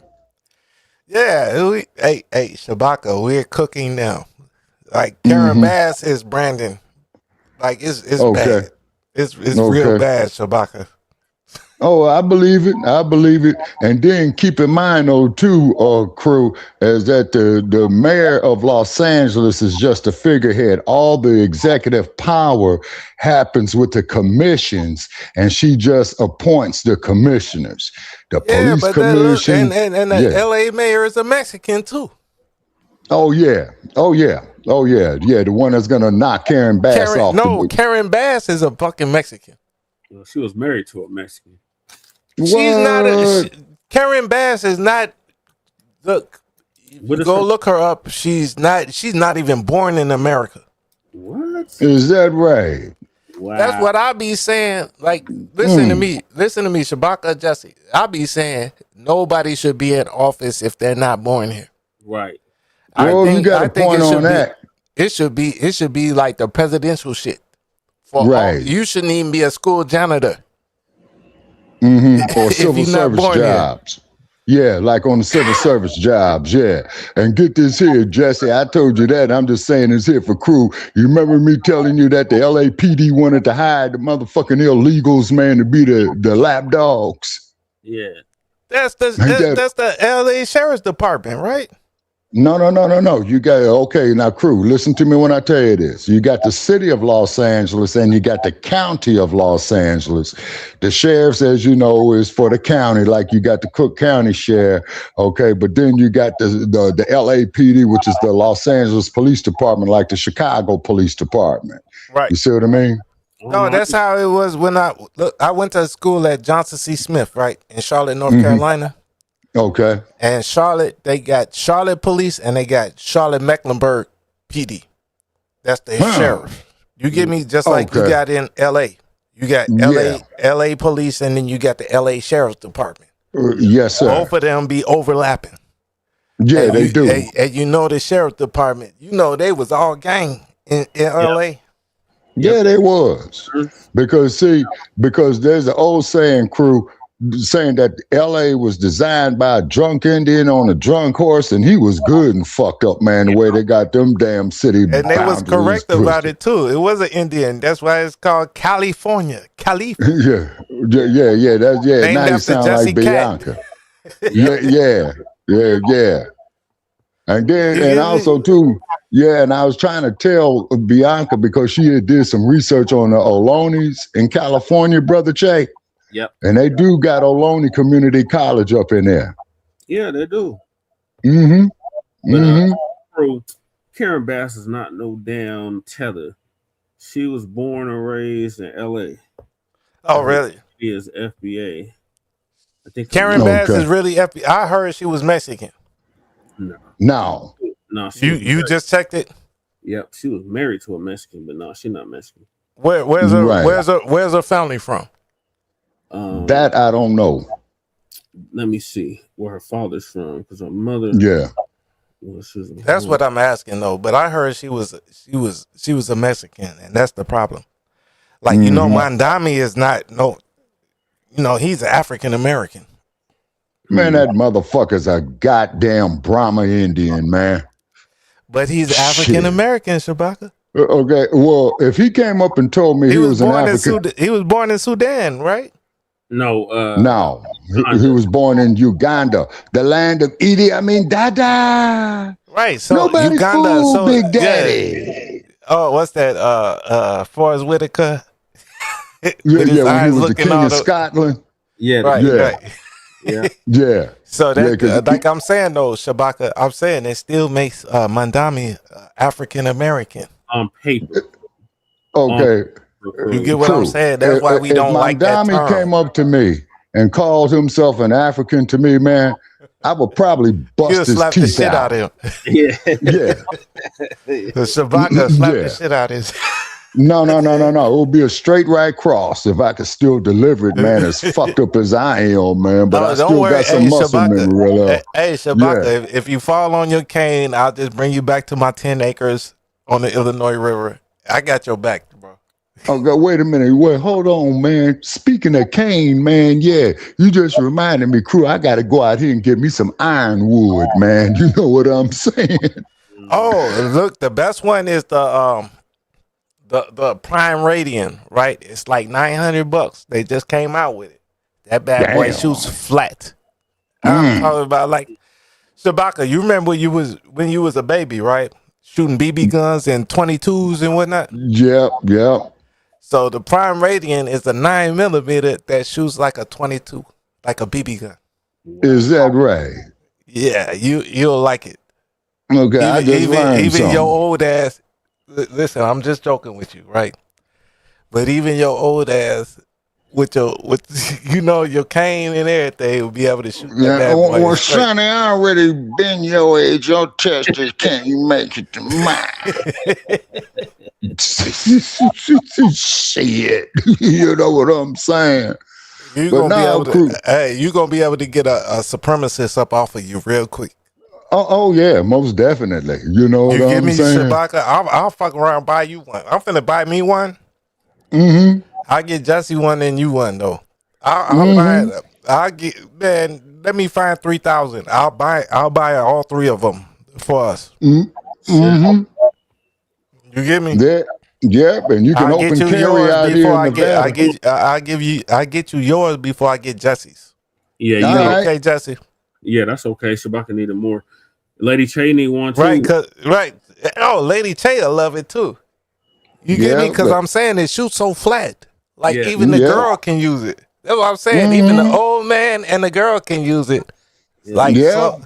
Yeah, hey, Shabaka, we're cooking now. Like Karen Bass is Brandon. Like it's bad. It's real bad, Shabaka. Oh, I believe it. I believe it. And then keep in mind, though, too, crew, is that the mayor of Los Angeles is just a figurehead. All the executive power happens with the commissions, and she just appoints the commissioners. The police commission. And the LA mayor is a Mexican, too. Oh, yeah. Yeah, the one that's going to knock Karen Bass off. No, Karen Bass is a fucking Mexican. Well, she was married to a Mexican. She's not Karen Bass is not. Look, look her up. She's not even born in America. What? Is that right? Wow. That's what I be saying. Like, listen to me, Shabaka Jesse. I be saying nobody should be in office if they're not born here. Right. Well, you got a point on that. It should be like the presidential shit. You shouldn't even be a school janitor. Or civil service jobs. Yeah, like on the civil service jobs, yeah. And get this here, Jesse, I told you that. I'm just saying this here for crew. You remember me telling you that the LAPD wanted to hire the motherfucking illegals, man, to be the lap dogs? Yeah. That's the LA Sheriff's Department, right? No. You got, okay, now crew, listen to me when I tell you this. You got the city of Los Angeles and you got the county of Los Angeles. The sheriffs, as you know, is for the county, like you got the Cook County Sheriff, okay, but then you got the LAPD, which is the Los Angeles Police Department, like the Chicago Police Department. Right. You see what I mean? No, that's how it was when I went to school at Johnson C. Smith, right, in Charlotte, North Carolina. Okay. And Charlotte, they got Charlotte Police and they got Charlotte Mecklenburg PD. That's the sheriff. You get me? Just like you got in LA. You got LA Police and then you got the LA Sheriff's Department. Yes, sir. Both of them be overlapping. Yeah, they do. And you know the Sheriff's Department, you know they was all gang in LA. Yeah, they was. Because there's an old saying, crew, saying that LA was designed by a drunk Indian on a drunk horse, and he was good and fucked up, man, the way they got them damn city. And they was correct about it too. It was an Indian. That's why it's called California. Yeah. That's named now you sound Jesse like Bianca. yeah. And then, and also too, and I was trying to tell Bianca because she had did some research on the Ohlonies in California, Brother Che. Yep. And they do got Ohlone Community College up in there. Yeah, they do. But Karen Bass is not no damn tether. She was born and raised in LA. Oh, really? She is FBA. I think Karen Bass is really FBA. I heard she was Mexican. No. You just checked it? Yep. She was married to a Mexican, but no, she's not Mexican. Where's her family from? That I don't know. Let me see where her father's from, because her mother. Yeah. That's what I'm asking though. But I heard she was a Mexican, and that's the problem. Like you know, Mamdani is not he's an African American. Man, that motherfucker's a goddamn Brahma Indian, man. But he's African American, Shabaka. Okay, well, if he came up and told me he was an African, he was born in Sudan, right? No, no, he was born in Uganda, the land of Idi Amin Dada. Right, so nobody Uganda, fooled Big Daddy. Yeah. Oh, what's that? Forrest Whitaker. When he was the king of Scotland. Yeah, right. Yeah. So that, like I'm saying though, Shabaka, I'm saying it still makes Mamdani African American on paper. Okay. You get what I'm saying? That's why we don't like that term. Mamdani came up to me and called himself an African to me, man. I would probably bust his slap the teeth shit out. out of him. Yeah. Yeah. Shabaka slap Yeah. the shit out of his. No. It would be a straight right cross if I could still deliver it, man. As fucked up as I am, man. But I still got some muscle memory. Hey, Shabaka, if you fall on your cane, I'll just bring you back to my 10 acres on the Illinois River. I got your back, bro. Okay, wait a minute. Wait, hold on, man. Speaking of cane, man, yeah, you just reminded me, crew, I got to go out here and get me some ironwood, man. You know what I'm saying? Oh, look, the best one is the Prime Radian, right? It's like $900. They just came out with it. That bad boy shoots flat. I'm talking about like Shabaka. You remember when you was a baby, right? Shooting BB guns and 22s and whatnot. Yep. So the Prime Radian is a 9mm that shoots like a 22, like a BB gun. Is that right? Yeah, you'll like it. Okay, I just learned even something. your old ass. Listen, I'm just joking with you, right? But even your old ass with your cane and everything will be able to shoot that bad boy. Well, Sonny, I already been your age. Your test is, can you make it to mine? Shit. You know what I'm saying? You're gonna be able to get a supremacist up off of you real quick. Oh yeah, most definitely. You know what I'm saying? You give me Shabaka, I'll fuck around and buy you one. I'm finna buy me one. Mm-hmm. I'll get Jesse one and you one though. I'll buy it. I'll get, man, let me find 3,000. I'll buy all three of them for us. Mm-hmm. You get me? Yep, and you can open carry out here in Nevada. I get you yours before I get Jesse's. Yeah, you know, okay, Jesse. Yeah, that's okay. Shabaka needed more. Lady Che need one too. Right. Oh, Lady Che will love it too. You get me? Because I'm saying it shoots so flat. Like even the girl can use it. That's what I'm saying. Even the old man and the girl can use it. Like so.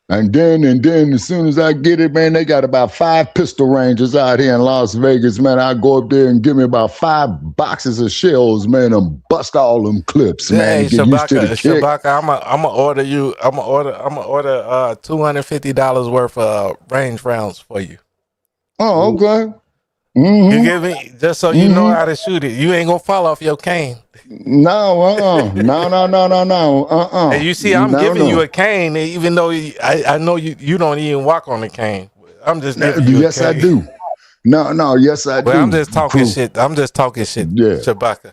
And then as soon as I get it, man, they got about 5 pistol ranges out here in Las Vegas, man. I go up there and give me about 5 boxes of shells, man, and bust all them clips, man. Hey, Shabaka, I'ma order you. I'ma order $250 worth of range rounds for you. Oh, okay. You get me? Just so you know how to shoot it. You ain't gonna fall off your cane. No. And you see, I'm giving you a cane, even though I know you don't even walk on the cane. I'm just giving you yes, a cane. I do. No, yes, I do. I'm just talking shit. I'm just talking shit. Yeah. Shabaka.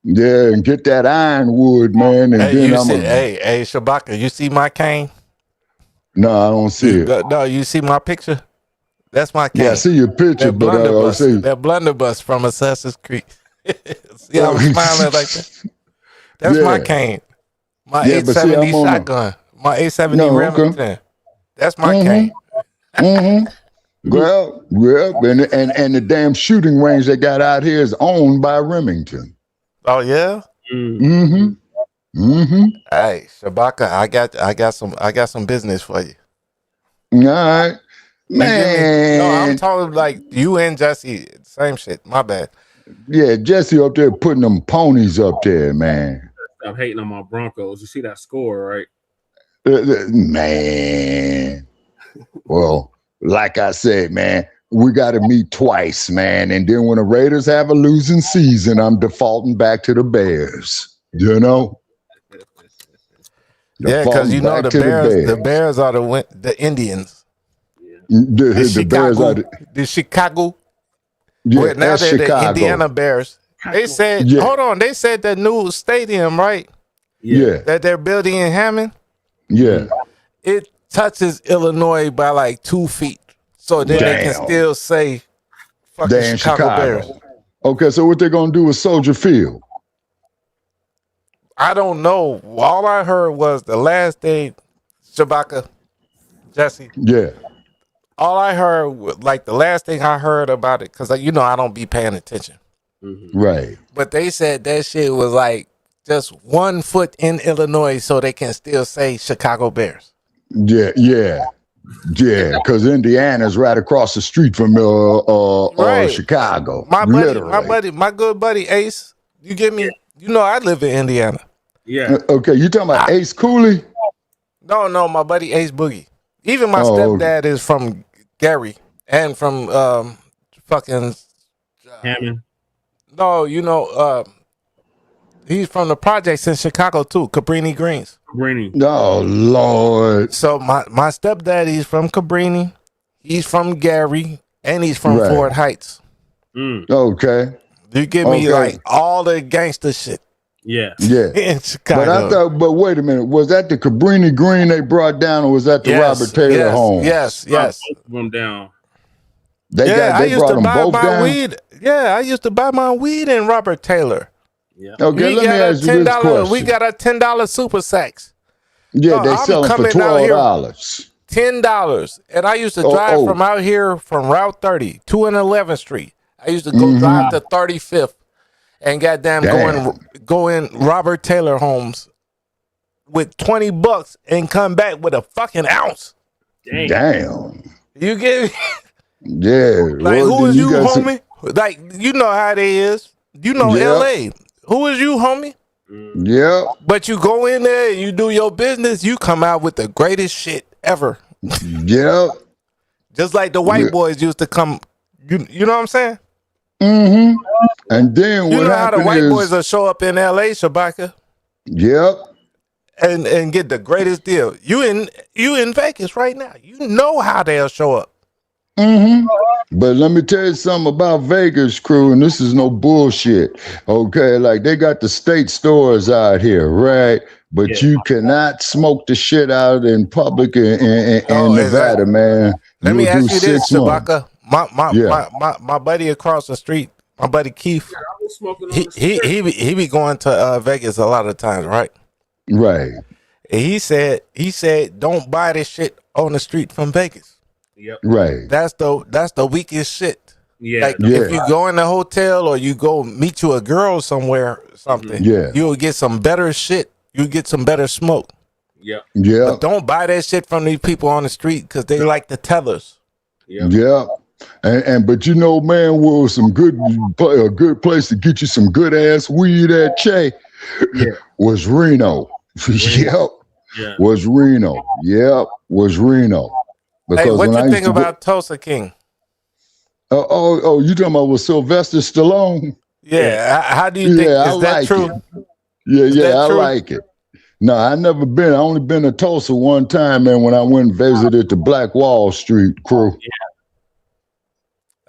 Yeah, and get that ironwood, man. And hey, Shabaka, you see my cane? No, I don't see it. No, you see my picture? That's my cane. Yeah, I see your picture, but I don't see that blunderbuss from Assassin's Creed. See how I'm smiling like that? That's my cane. My 870 shotgun. My 870 Remington. That's my cane. Well, and the damn shooting range they got out here is owned by Remington. Oh yeah? Hey, Shabaka, I got some business for you. All right. Man. No, I'm talking like you and Jesse, same shit. My bad. Yeah, Jesse up there putting them ponies up there, man. Stop hating on my Broncos. You see that score, right? Man. Well, like I said, man, we got to meet twice, man. And then when the Raiders have a losing season, I'm defaulting back to the Bears. You know? Yeah, because you know the Bears are the Indians. The Bears are the Chicago. Yeah, now they're Chicago. The Indiana Bears. They said, hold on, they said that new stadium, right? Yeah. That they're building in Hammond. Yeah. It touches Illinois by like 2 feet. So then they can still say fucking Chicago Bears. Okay, so what they're gonna do with Soldier Field? I don't know. All I heard was the last day, Shabaka, Jesse. Yeah. All I heard, like the last thing I heard about it, because you know I don't be paying attention. Right. But they said that shit was like just 1 foot in Illinois, so they can still say Chicago Bears. Yeah, because Indiana's right across the street from Chicago. My good buddy Ace. You get me? You know I live in Indiana. Yeah. Okay, you talking about Ace Cooley? No, my buddy Ace Boogie. Even my stepdad is from Gary and from fucking Hammond. No, he's from the projects in Chicago too, Cabrini Greens. Cabrini. Oh Lord. So my stepdad, he's from Cabrini, he's from Gary, and he's from Fort Heights. Okay. You give me like all the gangster shit. Yeah. In Chicago. But wait a minute, was that the Cabrini Green they brought down, or was that the Robert Taylor home? Yes. Both of them down. I used to buy my weed. Yeah, I used to buy my weed in Robert Taylor. Yeah. Okay, let me ask you this question. We got a $10 super sacks. Yeah, they sell it for $12. $10. And I used to drive from out here from Route 30 to 11th Street. I used to go drive to 35th and go in Robert Taylor homes with $20 and come back with a fucking ounce. Damn. You get me? Yeah. Like, who is you, homie? Like, you know how they is. You know LA. Who is you, homie? Yeah. But you go in there and you do your business, you come out with the greatest shit ever. Yeah. Just like the white boys used to come. You know what I'm saying? Mm-hmm. And then you what know how the happened white is, boys will show up in LA, Shabaka? Yep. And get the greatest deal. You in Vegas right now. You know how they'll show up. Mm-hmm. But let me tell you something about Vegas, crew, and this is no bullshit. Okay, like they got the state stores out here, right? But you cannot smoke the shit out in public in Nevada, man. Let me ask you this, 6 months. Shabaka. My buddy across the street, my buddy Keith, he be going to Vegas a lot of times, right? Right. And he said, don't buy this shit on the street from Vegas. Yep. Right. That's the weakest shit. Yeah. Like if you go in the hotel or you go meet you a girl somewhere, something, you'll get some better shit. You get some better smoke. Yeah. Yeah. But don't buy that shit from these people on the street because they like the tethers. Yeah. And but you know, man, was a good place to get you some good ass weed at Che was Reno. Yep. Yeah. Was Reno. Yep. Was Reno. Because hey, what you think about Tulsa King? You talking about with Sylvester Stallone? Yeah. How do you think? Is that true? I like it. No, I never been. I only been to Tulsa one time, man, when I went and visited the Black Wall Street crew. Yeah.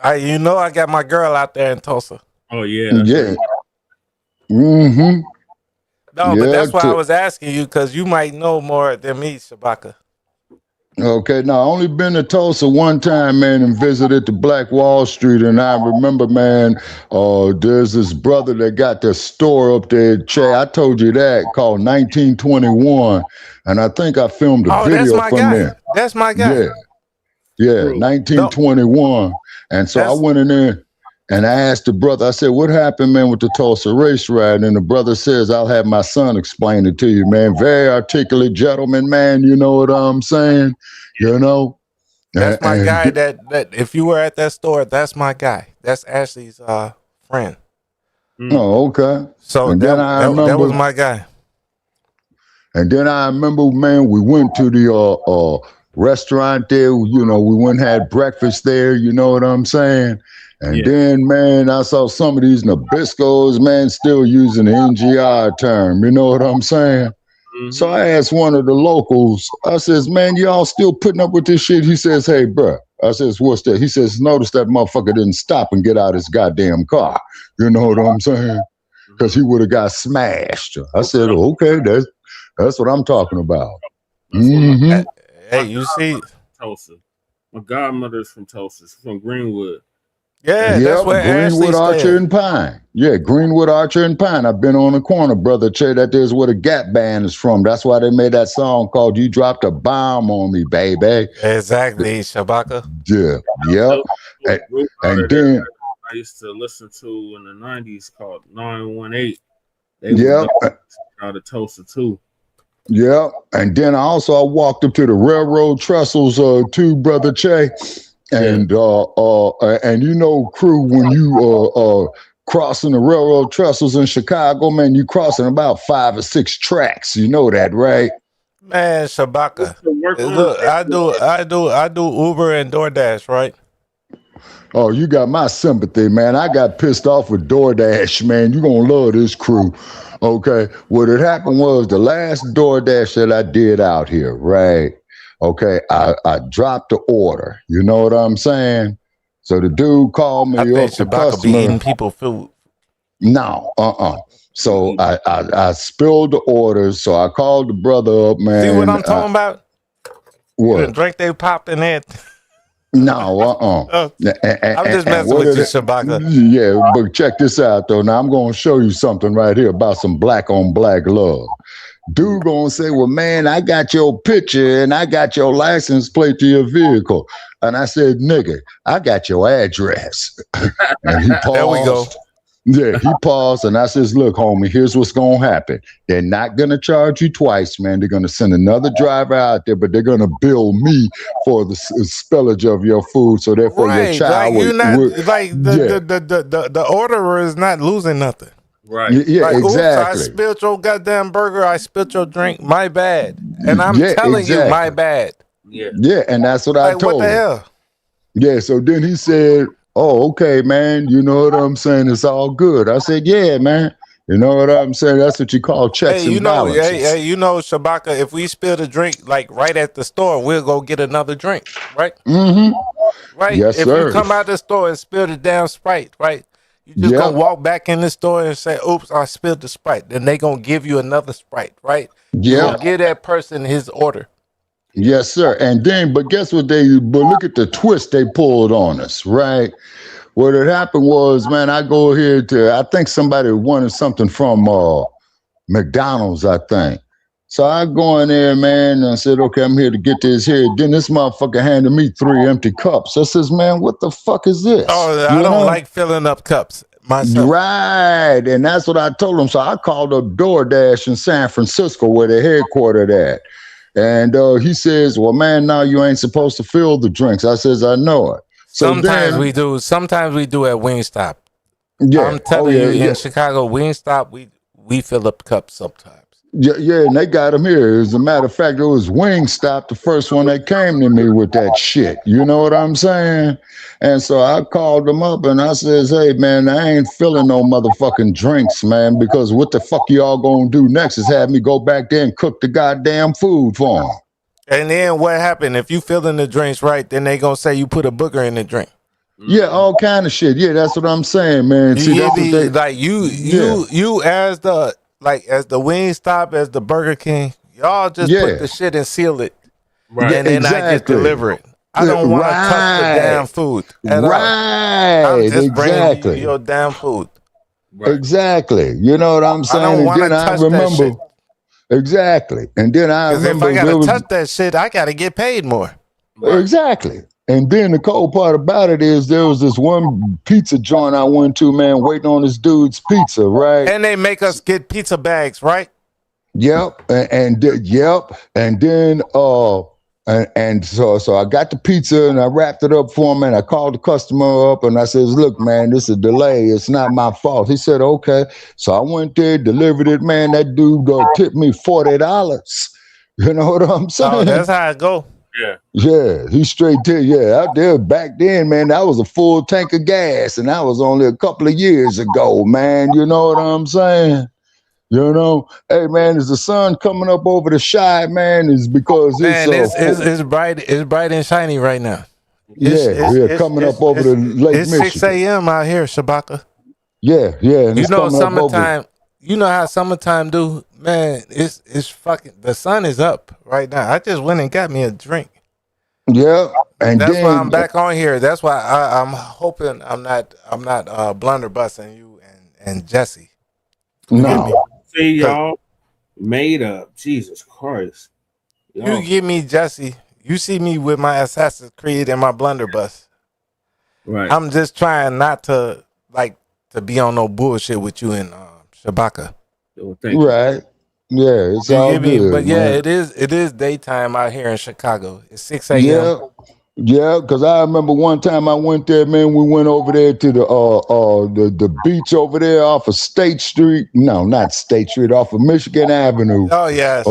I got my girl out there in Tulsa. Oh, yeah. Yeah. Mm-hmm. No, but that's why I was asking you, because you might know more than me, Shabaka. Okay, now I only been to Tulsa one time, man, and visited the Black Wall Street, and I remember, man, there's this brother that got the store up there, Che. I told you that, called 1921, and I think I filmed a video from there. That's my guy. Yeah, 1921, and so I went in there. And I asked the brother, I said, what happened, man, with the Tulsa race ride? And the brother says, I'll have my son explain it to you, man. Very articulate gentleman, man. You know what I'm saying? You know? That's my guy that if you were at that store, that's my guy. That's Ashley's friend. Oh, okay. So that was my guy. And then I remember, man, we went to the restaurant there. You know, we went and had breakfast there. You know what I'm saying? And then, man, I saw some of these Nabiscos, man, still using the NGR term. You know what I'm saying? Mm-hmm. So I asked one of the locals, I says, man, y'all still putting up with this shit? He says, hey, bro. I says, what's that? He says, notice that motherfucker didn't stop and get out his goddamn car. You know what I'm saying? Because he would have got smashed. I said, okay, that's what I'm talking about. Mm-hmm. Hey, you see? Tulsa. My godmother's from Tulsa. She's from Greenwood. Yeah, that's where Greenwood, Archer, and Pine. Yeah, Greenwood, Archer, and Pine. I've been on the corner, brother Che. That is where the Gap Band is from. That's why they made that song called "You Dropped a Bomb on Me, Baby." Exactly, Shabaka. Yeah, yep. And then I used to listen to in the '90s called 918. Yep. Out of Tulsa too. Yeah, and then I walked up to the railroad trestles too, brother Che. And you know, crew, when you crossing the railroad trestles in Chicago, man, you crossing about 5 or 6 tracks. You know that, right? Man, Shabaka. Look, I do Uber and DoorDash, right? Oh, you got my sympathy, man. I got pissed off with DoorDash, man. You gonna love this crew. Okay. What had happened was the last DoorDash that I did out here, right? Okay, I dropped the order. You know what I'm saying? So the dude called me up, the customer. Be eating people food. No, So I spilled the orders. So I called the brother up, man. See what I'm talking about? What? The drink they popped in it. No, I'm just messing with you, Shabaka. Yeah, but check this out though. Now I'm gonna show you something right here about some black on black love. Dude gonna say, well, man, I got your picture and I got your license plate to your vehicle. And I said, nigga, I got your address. And he paused. There we go. Yeah, he paused and I says, look, homie, here's what's going to happen. They're not going to charge you twice, man. They're going to send another driver out there, but they're going to bill me for the spillage of your food. So therefore your child the orderer is not losing nothing. Right. Yeah, like, exactly. Oops, I spilled your goddamn burger. I spilled your drink. My bad. And I'm telling you, my bad. Yeah. Yeah, and that's what I told him. What the hell? Yeah, so then he said, oh, okay, man, you know what I'm saying? It's all good. I said, yeah, man. You know what I'm saying? That's what you call checks and balances. Hey, you know, Shabaka, if we spill a drink like right at the store, we'll go get another drink, right? Mm-hmm. Right? Yes, if sir. you come out the store and spill the damn Sprite, right? You just gonna walk back in the store and say, oops, I spilled the Sprite. Then they gonna give you another Sprite, right? You gonna give that person his order. Yes, sir. And then, but guess what but look at the twist they pulled on us, right? What had happened was, man, I go here I think somebody wanted something from McDonald's, I think. So I go in there, man, and I said, okay, I'm here to get this here. Then this motherfucker handed me 3 empty cups. I says, man, what the fuck is this? Oh, I don't like filling up cups myself. Right. And that's what I told him. So I called up DoorDash in San Francisco where they're headquartered at. And he says, well, man, now you ain't supposed to fill the drinks. I says, I know it. So sometimes we do. Sometimes we do at Wingstop. Yeah. I'm telling you, in Chicago, Wingstop, we fill up cups sometimes. Yeah, and they got them here. As a matter of fact, it was Wingstop, the first one that came to me with that shit. You know what I'm saying? And so I called them up and I says, hey, man, I ain't filling no motherfucking drinks, man, because what the fuck y'all gonna do next is have me go back there and cook the goddamn food for them. And then what happened? If you fill in the drinks right, then they gonna say you put a booger in the drink. Yeah, all kind of shit. Yeah, that's what I'm saying, man. See, that's what they, like you as the Wingstop, as the Burger King, y'all just put the shit and seal it, right? And then I just deliver it. I don't want to touch the damn food at all. I'm just bringing you your damn food. Exactly. You know what I'm saying? I don't want to touch that shit. Exactly. And then I remember if I gotta touch that shit, I gotta get paid more. Exactly. And then the cold part about it is there was this one pizza joint I went to, man, waiting on this dude's pizza, right? And they make us get pizza bags, right? Yep. And then so I got the pizza and I wrapped it up for him and I called the customer up and I says, look, man, this is a delay. It's not my fault. He said, okay. So I went there, delivered it, man. That dude tipped me $40. You know what I'm saying? Oh, that's how it go. Yeah, he straight to out there back then, man. That was a full tank of gas, and that was only a couple of years ago, man. You know what I'm saying? You know, hey man, is the sun coming up over the shy, man? Is because it's bright and shiny right now. It's coming up over the Lake It's Michigan. 6 a.m. out here, Shabaka. Yeah. And you know, summertime. You know how summertime do, man. It's fucking. The sun is up right now. I just went and got me a drink. Yeah, and that's why I'm back on here. That's why I'm hoping I'm not blunderbussing you and Jesse. No, see y'all made up. Jesus Christ, you give me Jesse. You see me with my Assassin's Creed and my blunderbuss. Right. I'm just trying not to be on no bullshit with you and Shabaka. Right. Yeah, it's all good. But yeah, it is daytime out here in Chicago. It's 6 a.m. Yeah, because I remember one time I went there, man. We went over there to the beach over there off of State Street. No, not State Street, off of Michigan Avenue. Oh yes.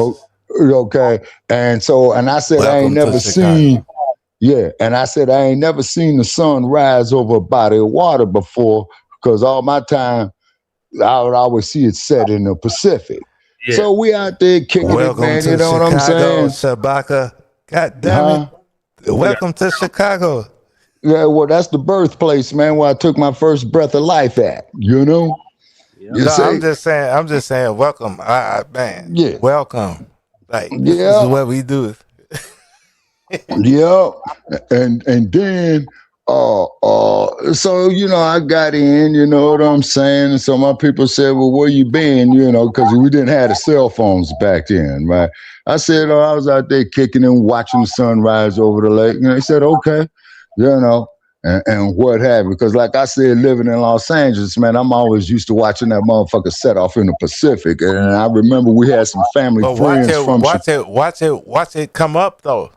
Okay. And I said, I ain't never seen, and I said, I ain't never seen the sun rise over a body of water before, because all my time, I would always see it set in the Pacific. Yeah. So we out there kicking it, man. You know what I'm saying? Shabaka. God damn it. Welcome to Chicago. Yeah, well, that's the birthplace, man, where I took my first breath of life at, you know? No, I'm just saying, welcome. Man, welcome. Like, this is what we do. Yeah. And then so, you know, I got in, you know what I'm saying? And so my people said, well, where you been? You know, because we didn't have the cell phones back then, right? I said, I was out there kicking and watching the sun rise over the lake. And they said, okay, you know, and what have you. Because like I said, living in Los Angeles, man, I'm always used to watching that motherfucker set off in the Pacific. And I remember we had some family friends watch it come up, though.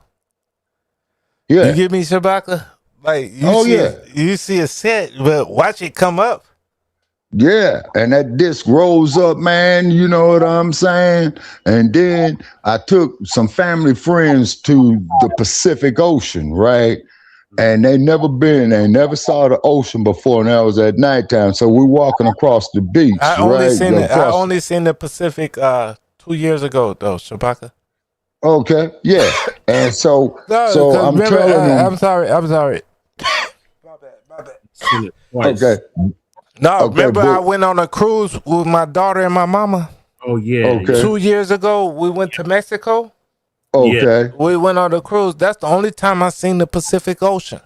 Yeah. You get me, Shabaka? Like, you see a set, but watch it come up. Yeah, and that disc rolls up, man, you know what I'm saying? And then I took some family friends to the Pacific Ocean, right? And they never saw the ocean before, and that was at nighttime. So we're walking across the beach, I only seen the Pacific 2 years ago, though, Shabaka. Okay, yeah. And so I'm telling them. I'm sorry. My bad. Okay. No, remember I went on a cruise with my daughter and my mama? Oh, yeah. Okay. 2 years ago, we went to Mexico. Okay. We went on a cruise. That's the only time I seen the Pacific Ocean.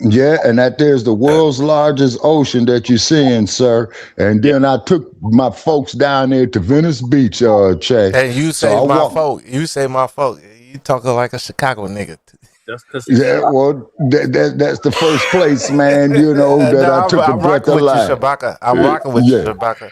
Yeah, and that there's the world's largest ocean that you're seeing, sir. And then I took my folks down there to Venice Beach, Che. And you say You say my folk. You talking like a Chicago nigga. That's because well, that's the first place, man. You know that I took a breath of life. I'm rocking with you, Shabaka.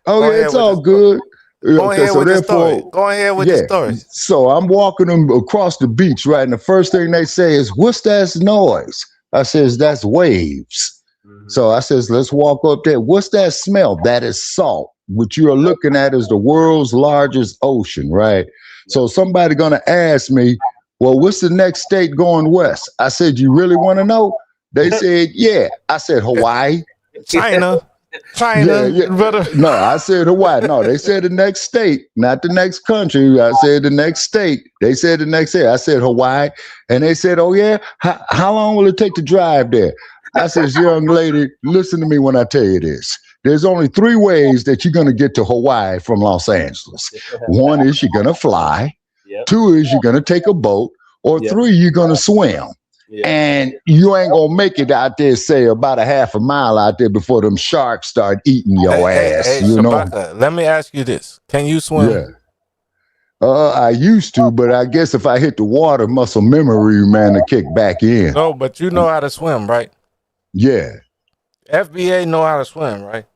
Oh yeah, it's all good. Go ahead with the story. Go ahead with the story. So I'm walking them across the beach, right? And the first thing they say is, "What's that noise?" I says, "That's waves." Mm-hmm. So I says, "Let's walk up there. What's that smell?" That is salt. What you are looking at is the world's largest ocean, right? So somebody gonna ask me, well, what's the next state going west? I said, you really want to know? They said, yeah. I said, Hawaii. China. Yeah. No, I said Hawaii. No, they said the next state, not the next country. I said the next state. They said the next state. I said Hawaii. And they said, oh, yeah? How long will it take to drive there? I said, young lady, listen to me when I tell you this. There's only 3 ways that you're going to get to Hawaii from Los Angeles. 1 is you're going to fly. Yep. 2 is you're going to take a boat. Or 3, you're going to swim. Yep. And you ain't going to make it out there, say, about a half a mile out there before them sharks start eating your ass. Hey, you Shabaka, know? Let me ask you this. Can you swim? Yeah. I used to, but I guess if I hit the water, muscle memory, man, to kick back in. No, but you know how to swim, right? Yeah. FBA know how to swim, right?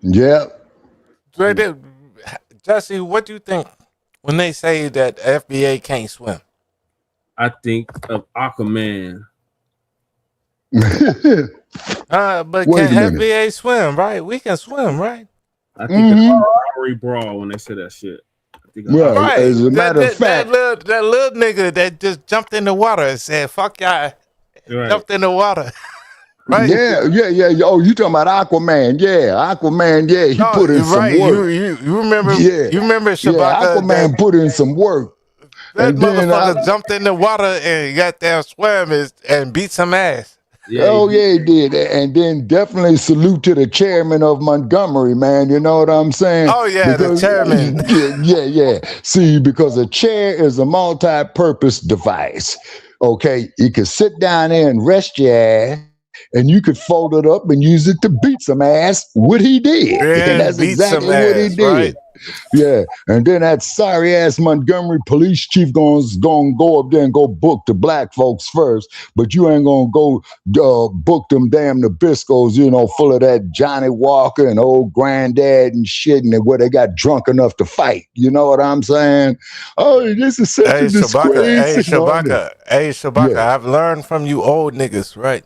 Yeah. Jesse, what do you think when they say that FBA can't swim? I think of Aquaman. But can FBA swim, right? We can swim, right? I think of Rory Brawl when they say that shit. Right. As a matter of fact, that little nigga that just jumped in the water and said, fuck y'all, jumped in the water. Right? Yeah. Oh, you talking about Aquaman? Yeah, Aquaman. Yeah, he put in some work. You remember? Yeah, you remember Shabaka? Yeah, Aquaman put in some work. That motherfucker jumped in the water and got down, swam and beat some ass. Yeah, he did. And then definitely salute to the chairman of Montgomery, man. You know what I'm saying? Oh, yeah, the chairman. Yeah. See, because a chair is a multi-purpose device. Okay, you can sit down there and rest your ass. And you could fold it up and use it to beat some ass. What he did. Yeah, and that's exactly what he did. Right? Yeah. And then that sorry ass Montgomery police chief gonna go up there and go book the black folks first. But you ain't gonna go book them damn Nabiscos, you know, full of that Johnny Walker and old granddad and shit, and where they got drunk enough to fight. You know what I'm saying? Oh, this is such a disgrace. Hey, Shabaka, I've learned from you old niggas, right?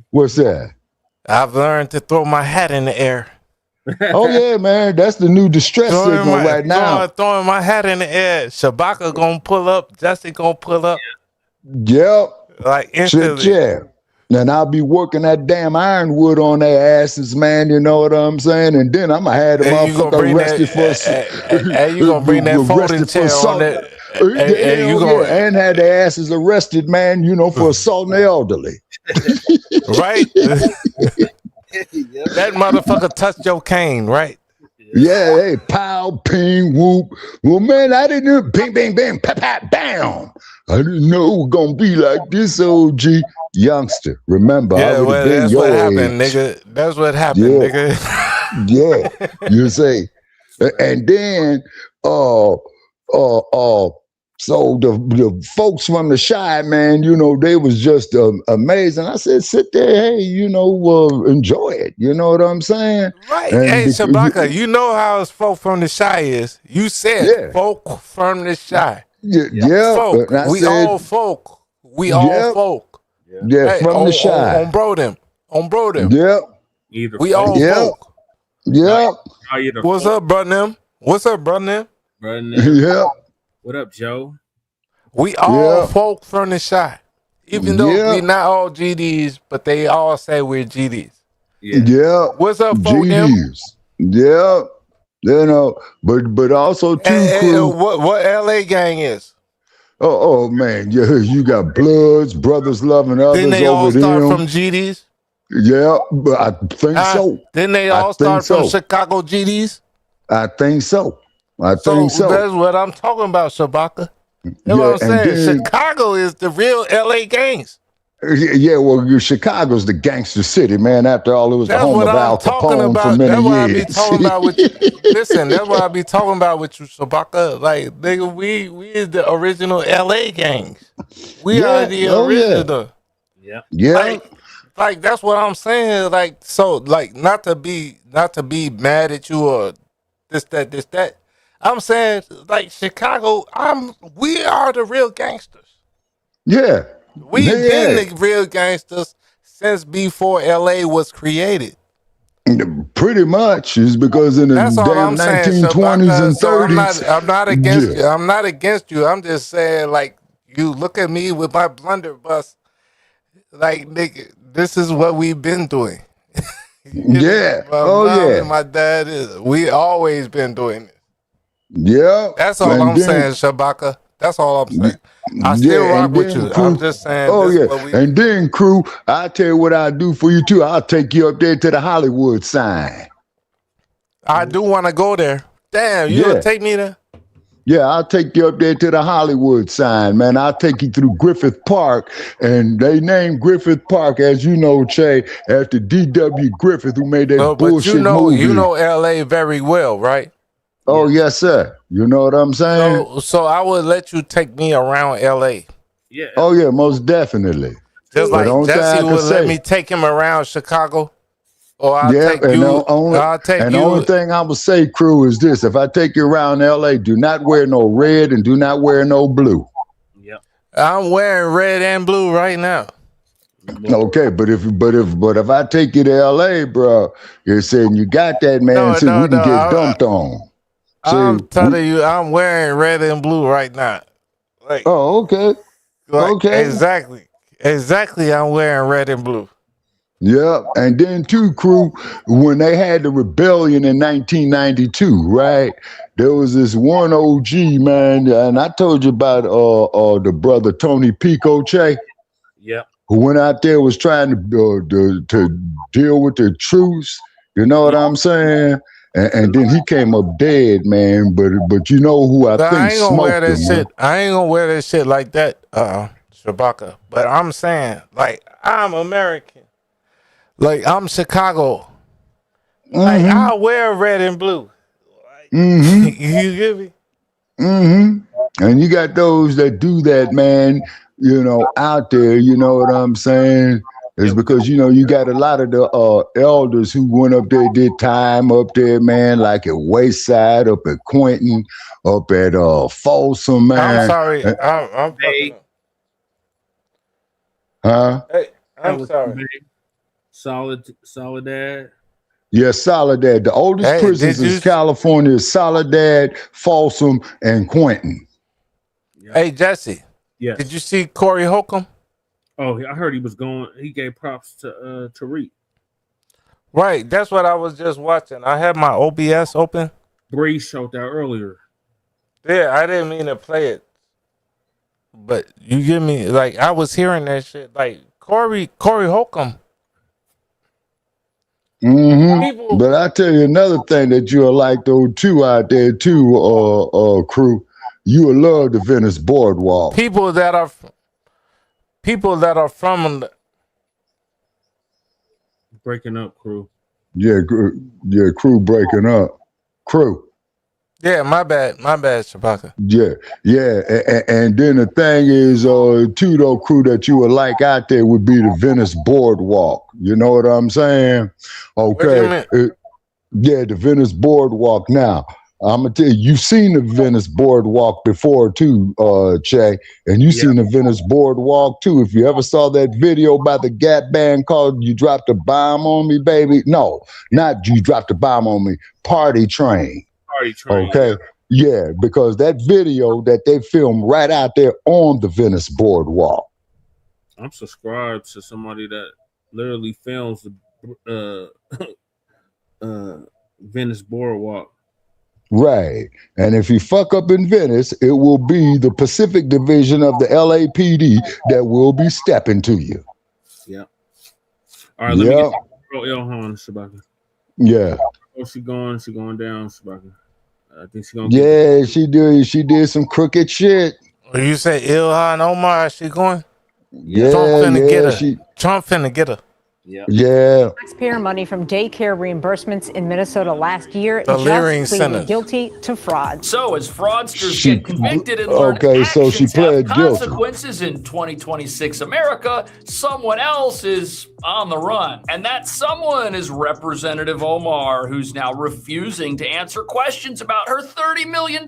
What's that? I've learned to throw my hat in the air. Oh yeah, man, that's the new distress signal right now. Throwing my hat in the air. Shabaka gonna pull up. Jesse gonna pull up. Yep. Like instantly. Yeah. And I'll be working that damn ironwood on their asses, man. You know what I'm saying? And then I'm gonna have the motherfucker arrested and you gonna bring that folding chair on it. And had their asses arrested, man. You know, for assaulting the elderly. Right. That motherfucker touched your cane, right? Yeah, hey, pow, ping, whoop. Well, man, I didn't know. Bing, bing, bing, pat, pat, bam. I didn't know it was gonna be like this, OG youngster. Remember, I would have been that's your what age. happened, nigga. That's what happened, nigga. Yeah, you say, and then, so the folks from the Shy, man, you know, they was just amazing. I said, sit there, hey, you know, enjoy it. You know what I'm saying? Right. And hey, Shabaka, you know how us folk from the Shy is. You said folk from the Shy. Yeah. Folk. We said, all folk. We all folk. Yeah, hey, from the Shy. On bro them. Yep. We all folk. Yep. What's up, brother them? What's up, brother them? Yep. What up, Joe? We all folk from the Shy. Even though we not all GDs, but they all say we're GDs. Yeah. What's up, folk GDs? Yeah. You know, but also too crew. What LA gang is? Oh man, yeah, you got Bloods, Brothers Loving Others. Didn't they all start from GDs? Yeah, but I think so. Didn't they all start from Chicago GDs? I think so. That's what I'm talking about, Shabaka. That's what I'm saying. Chicago is the real LA gangs. Yeah, well, Chicago's the gangster city, man. After all, it was the home of Al Capone for many years. That's what I be talking about with you. Listen, that's what I be talking about with you, Shabaka. Like, nigga, we is the original LA gangs. We are the original. Yeah. Like that's what I'm saying. Like, so, like, not to be mad at you or this, that. I'm saying, like, Chicago, we are the real gangsters. Yeah. We've been the real gangsters since before LA was created. Pretty much is because in the damn 1920s and 30s. So I'm not against you. I'm not against you. I'm just saying, like, you look at me with my blunderbuss, like, nigga, this is what we've been doing. My dad is. We always been doing it. Yeah. That's all I'm saying, Shabaka. That's all I'm saying. I still rock with you. Crew, I'm just saying. And then, crew, I'll tell you what I'll do for you, too. I'll take you up there to the Hollywood sign. I do want to go there. Damn, you gonna take me there? Yeah, I'll take you up there to the Hollywood sign, man. I'll take you through Griffith Park. And they named Griffith Park, as you know, Che, after D.W. Griffith, who made that bullshit movie. You know L.A. very well, right? Oh, yes, sir. You know what I'm saying? So I would let you take me around L.A. Yeah. Oh, yeah, most definitely. Just like Jesse would let me take him around Chicago. Or I'll take you. The only thing I would say, crew, is this. If I take you around L.A., do not wear no red and do not wear no blue. Yep. I'm wearing red and blue right now. Okay, but if I take you to L.A., bro, you're saying you got that, man, we can get dumped on. I'm telling you, I'm wearing red and blue right now. Like, okay. Okay. Exactly, I'm wearing red and blue. Yeah, and then too, crew, when they had the rebellion in 1992, right? There was this one OG, man, and I told you about the brother Tony Pico Che. Yeah. Who went out there, was trying to deal with the truce. You know what I'm saying? And then he came up dead, man. But you know who I think smoked him, shit. I ain't gonna wear that shit like that, Shabaka. But I'm saying, like, I'm American. Like, I'm Chicago. Like, I wear red and blue. You get me? And you got those that do that, man, you know, out there, you know what I'm saying? It's because, you know, you got a lot of the elders who went up there, did time up there, man, like at Wayside, up at Quentin, up at Folsom, man. I'm sorry. I'm Huh? Hey, I'm sorry. Solid dad. Yes, Soledad. The oldest Hey, prisons did you? in California is Soledad, Folsom, and Quentin. Hey, Jesse. Yes. Did you see Corey Holcomb? Oh, I heard he was going. He gave props to Tariq. Right. That's what I was just watching. I had my OBS open. Bree showed that earlier. Yeah, I didn't mean to play it, but you give me like I was hearing that shit. Like Corey Holcomb. Mm-hmm. But I tell you another thing that you'll like though too out there too, crew. You will love the Venice Boardwalk. People that are from breaking up, crew. Yeah, crew breaking up. Crew. Yeah, my bad, Shabaka. Yeah. And then the thing is, too, though, crew, that you would like out there would be the Venice Boardwalk. You know what I'm saying? Okay. The Venice Boardwalk. Now, I'm going to tell you, you've seen the Venice Boardwalk before, too, Che. And you've seen the Venice Boardwalk, too. If you ever saw that video by the Gap Band called You Dropped a Bomb on Me, Baby. No, not You Dropped a Bomb on Me. Party Train. Okay, yeah, because that video that they filmed right out there on the Venice Boardwalk. I'm subscribed to somebody that literally films the Venice Boardwalk. Right, and if you fuck up in Venice, it will be the Pacific Division of the LAPD that will be stepping to you. Yeah. All right, let me get Ilhan, Shabaka. Yeah. Oh, she going down, Shabaka. I think she's gonna. Yeah, she did some crooked shit. You say Ilhan Omar? She going? Yeah, Trump finna get her. she. Trump finna get her. Yeah. Taxpayer money from daycare reimbursements in Minnesota last year. The Leering just pleading Senate. guilty to fraud. So as fraudsters get convicted and learn so she actions pled have guilty. consequences in 2026 America, someone else is on the run. And that someone is Representative Omar, who's now refusing to answer questions about her $30 million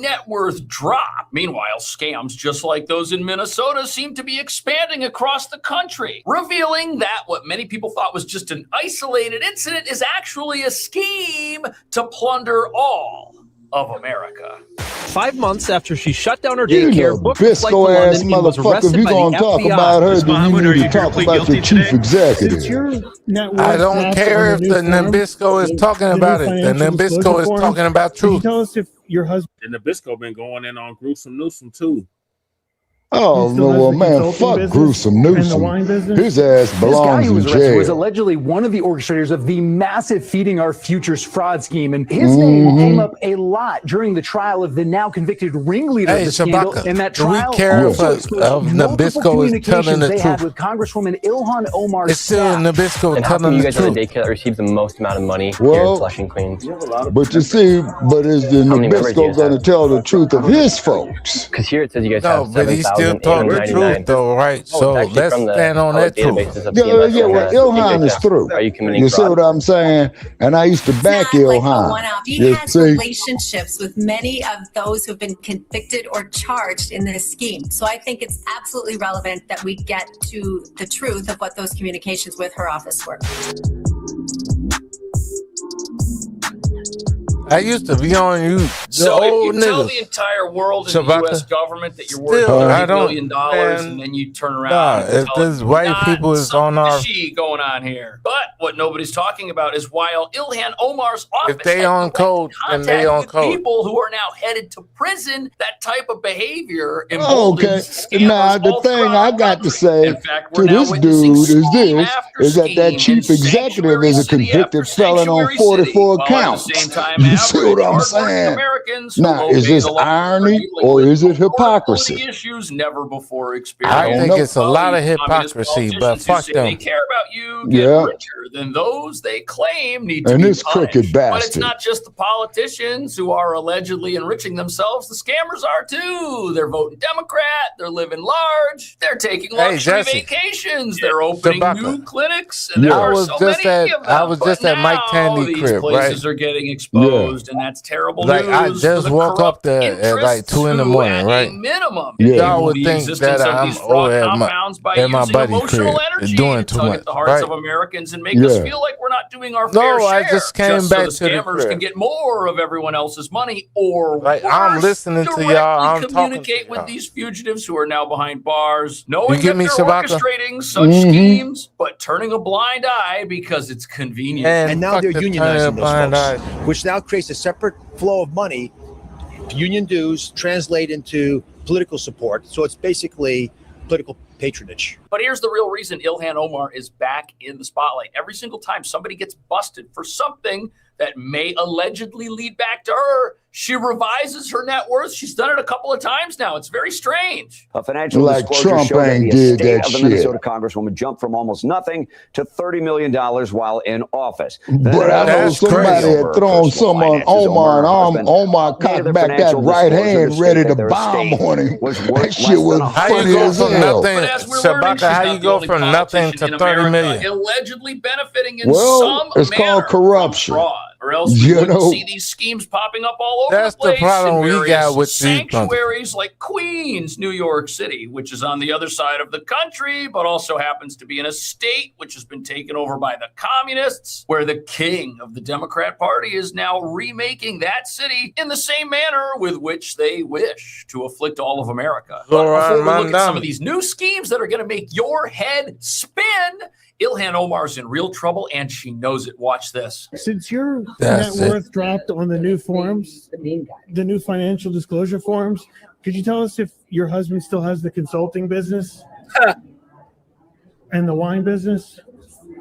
net worth drop. Meanwhile, scams just like those in Minnesota seem to be expanding across the country, revealing that what many people thought was just an isolated incident is actually a scheme to plunder all of America. 5 months after she shut down her You daycare, know, booked a flight to Bisco ass London, and was motherfucker. If arrested you by the gonna talk FBI. about her, then you need to talk about your chief executive. I don't care if the Nabisco is talking about it. The Nabisco is talking about truth. Tell us if your husband. And Nabisco been going in on Gruesome Newsom too. Oh no, well, man, fuck Gruesome Newsom. His ass This guy belongs who in was arrested was jail. allegedly one of the orchestrators of the massive Feeding Our Futures fraud scheme, and his name came up a lot during the trial of the now convicted ringleader Hey, of the scandal. Shabaka, And that do we trial care also if exposed Nabisco multiple is telling communications the they had truth? with Congresswoman Ilhan Omar's It's still staff. Nabisco And how come telling you the guys are the truth. daycare that receives the most amount of money here in Well, Flushing, Queens? but you see, but is the How many members do you Nabisco going to tell the truth of his folks? Because here it says you guys No, have but he's still talking the 7,899. truth, though, right? So it's actually let's from the stand on that truth. databases of Yeah, CMS yeah, and well, the Ilhan is HHS. through. Are you committing You see fraud? what I'm saying? And I used to back Ilhan. One-off. He You has see? relationships with many of those who've been convicted or charged in this scheme. So I think it's absolutely relevant that we get to the truth of what those communications with her office were. I used to be on you, the So if old you tell niggas. the entire world and the Shabaka. U.S. government that you're worth Still, I $30 don't- million, man, and then you turn around Nah, and if tell this us white not people is something on our, fishy going on here. But what nobody's talking about is while Ilhan Omar's office if they had on code, then they contact on with code. people who are now headed to prison, that type of behavior Okay, emboldens now scammers the all thing throughout I got to say In fact, to we're now this witnessing dude is scheme this: after is that scheme chief in executive is a Sanctuary City convicted after felon on Sanctuary 44 City, while at the counts. same time, You see what I'm hardworking saying? Americans who Now, is obey this the law are irony dealing or with is it affordability hypocrisy? issues never before I experienced. think it's a lot of These communist hypocrisy, but politicians who fuck say they them. care about you get Yeah. richer than those they claim need to And be this punished. crooked But it's bastard. not just the politicians who are allegedly enriching themselves. The scammers are too. They're voting Democrat. They're living large. They're taking Hey, luxury Jesse. vacations. They're opening Shabaka. new clinics. And there Yeah. are I was so just many at of them. I was just But at Mike now Tandy these crib, places right? are getting exposed, and that's terrible Like I I just woke up there at like 2 in the morning, right? Minimum, Y'all would think that I'm over at my buddy crib doing too much, at the hearts right? of Americans and make us feel like we're not doing our fair share. I just came back so the to the scammers crib. can get more of everyone else's money, or Like, worse, I'm listening to y'all. I'm communicate talking with these fugitives who are now behind bars, knowing You get that me, they're Shabaka? orchestrating such schemes, but turning a blind eye because it's convenient. And now they're unionizing those folks, which now creates a separate flow of money. Union dues translate into political support, so it's basically political patronage. But here's the real reason Ilhan Omar is back in the spotlight. Every single time somebody gets busted for something that may allegedly lead back to her, she revises her net worth. She's done it a couple of times now. It's very strange. A financial Like disclosure Trump showed that ain't the did estate that of the shit. Minnesota congresswoman jumped from almost nothing to $30 million while in office. But I know somebody had thrown some on Omar, and Omar cocked back that right hand ready to bomb on him. That shit was funny as hell. Shabaka, how you go from nothing to 30 million? Allegedly benefiting in Well, some it's called corruption. fraud, or else we wouldn't see these schemes popping up all over That's the place. the problem in we got various with these sanctuaries like Queens, New York City, which is on the other side of the country, but also happens to be in a state which has been taken over by the communists, where the king of the Democrat Party is now remaking that city in the same manner with which they wish to afflict all of America. But before we look at some of these new schemes that are going to make your head spin, Ilhan Omar's in real trouble, and she knows it. Watch this. Since your net worth dropped on the new forms, the new financial disclosure forms, could you tell us if your husband still has the consulting business and the wine business?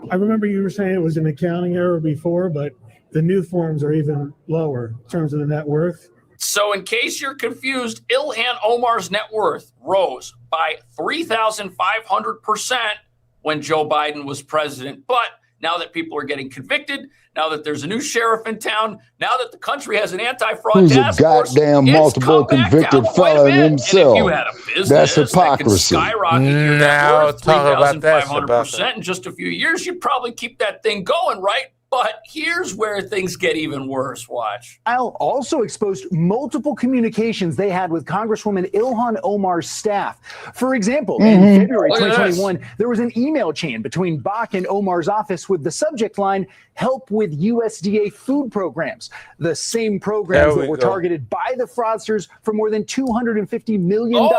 I remember you were saying it was an accounting error before, but the new forms are even lower in terms of the net worth. So in case you're confused, Ilhan Omar's net worth rose by 3,500% when Joe Biden was president. But now that people are getting convicted, now that there's a new sheriff in town, now that the country has an anti-fraud Who's a task force, goddamn multiple convicted felon himself? That's hypocrisy. Now talk about that. 500% in just a few years, you'd probably keep that thing going, right? But here's where things get even worse. Watch. Al also exposed multiple communications they had with Congresswoman Ilhan Omar's staff. For example, in February 2021, there was an email chain between Bach and Omar's office with the subject line, "Help with USDA food programs," the same programs that were targeted by the fraudsters for more than $250 million.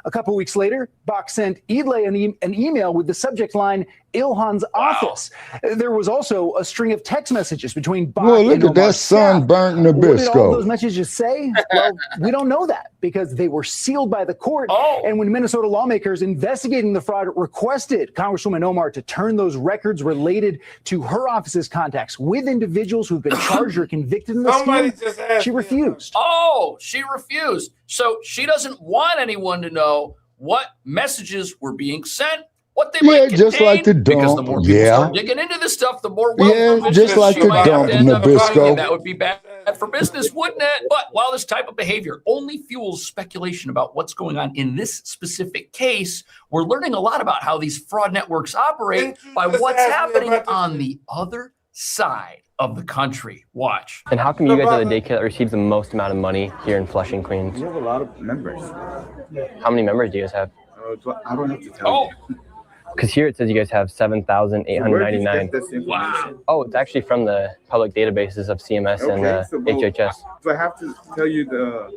A couple weeks later, Bach sent Idle an email with the subject line, Ilhan's office. There was also a string of text messages between Bach Well, look and at that Omar's staff. sunburnt What did all Nabisco. those messages say? Well, we don't know that because they were sealed by the court. And when Minnesota lawmakers investigating the fraud requested Congresswoman Omar to turn those records related to her office's contacts with individuals who've been charged or convicted in the scheme, she refused. She refused. So she doesn't want anyone to know what messages were being sent, what they might contain, just like the because the dump. more people start digging into this stuff, the more just like the dump, Nabisco. That would be bad for business, wouldn't it? But while this type of behavior only fuels speculation about what's going on in this specific case, we're learning a lot about how these fraud networks operate by what's happening on the other side of the country. Watch. And how come you guys are the daycare that receives the most amount of money here in Flushing, Queens? We have a lot of members. How many members do you guys have? I don't have to tell you. Because here it says you guys have 7,899. Wow. Oh, it's actually from the public databases of CMS and HHS. Do I have to tell you the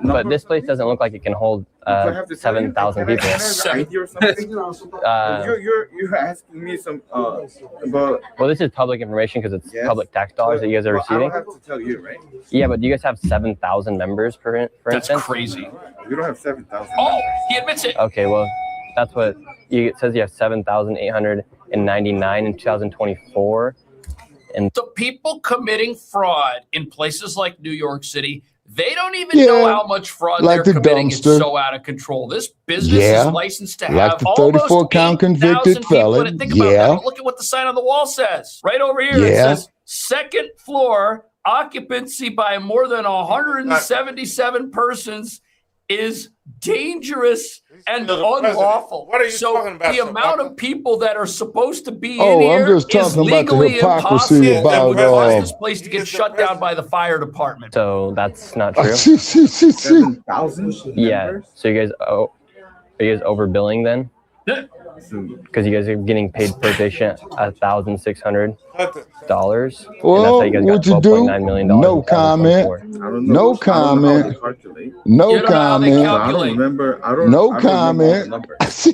number? But this place doesn't look like it can hold 7,000 people. ID or something? You're asking me some about. Well, this is public information because it's public tax dollars that you guys are receiving. I don't have to tell you, right? Yeah, but do you guys have 7,000 members, for instance? That's crazy. We don't have 7,000. Oh, he admits it. Okay, well, that's what it says. You have 7,899 in 2024. And the people committing fraud in places like New York City, they don't even know how much fraud they're committing. It's so out of control. This business is licensed to have the 34-count convicted felon. Think about that. Look at what the sign on the wall says. Right over here, it says second floor occupancy by more than 177 persons is dangerous and unlawful. What are you talking about? The amount of people that are supposed to be in I'm here just is talking about the legally hypocrisy impossible. And about would cause this place to get shut down by the fire department. So that's not true. 7,000. Yeah. So are you guys overbilling then? Because you guys are getting paid per patient $1,600. Well, what you do? No comment. No comment. No comment. I don't remember. No comment.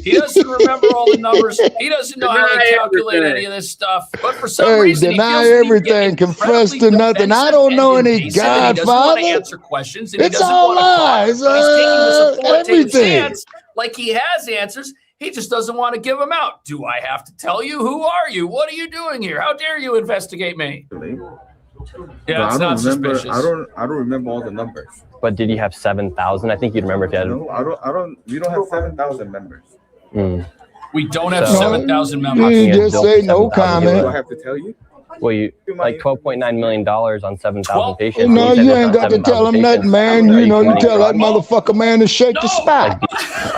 He doesn't remember all the numbers. He doesn't know how to calculate any of this stuff. But for some Hey, reason, deny everything, confess to nothing. I don't know any Godfather. He doesn't want to Godfather. answer questions. And It's he doesn't all want to talk. lies. He's taking this authoritative Everything. stance like he has answers. He just doesn't want to give them out. Do I have to tell you? Who are you? What are you doing here? How dare you investigate me? Yeah, it's not suspicious. I don't remember all the numbers. But did you have 7,000? I think you'd remember if you had. No, I don't. We don't have 7,000 members. We don't have So- 7,000 members. You just say no comment. Do I have to tell you? Well, you like $12.9 million on 7,000 patients. No, said you that's ain't not got to 7,000 tell him nothing, patients. man. You know, you tell that motherfucker, man, to shake the spot.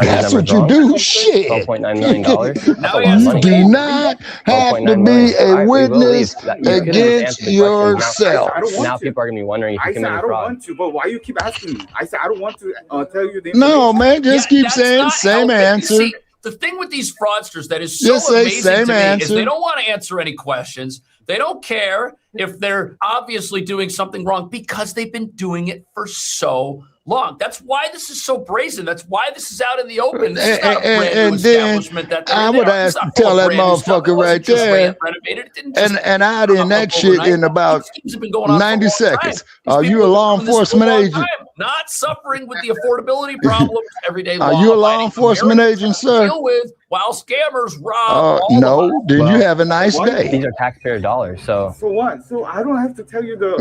That's what you do. Shit. $12.9 million. You do not have to be a witness against yourself. Now people are going to be wondering if you committed I don't fraud. want to, but why you keep asking me? I said I don't want to tell you the No, man, just keep that's saying not same helping. answer. See, the thing with these fraudsters that is so Just say amazing same to me is answer. they don't want to answer any questions. They don't care if they're obviously doing something wrong because they've been doing it for so long. That's why this is so brazen. That's why this is out in the open. This is not a brand new And then establishment that they're I in would there. ask It's to not full tell of that brand new stuff. It motherfucker wasn't right just there. renovated. It didn't just And I'd in that shit overnight. in about These schemes have been going on for a 90 long seconds. time. Are These you a people law have been doing this for a enforcement long agent? time, not suffering with the affordability problems everyday law. Are you a law enforcement agent, sir? Deal with while scammers rob. No. Then you have a nice day. These are taxpayer dollars, so. For what? So I don't have to tell you the.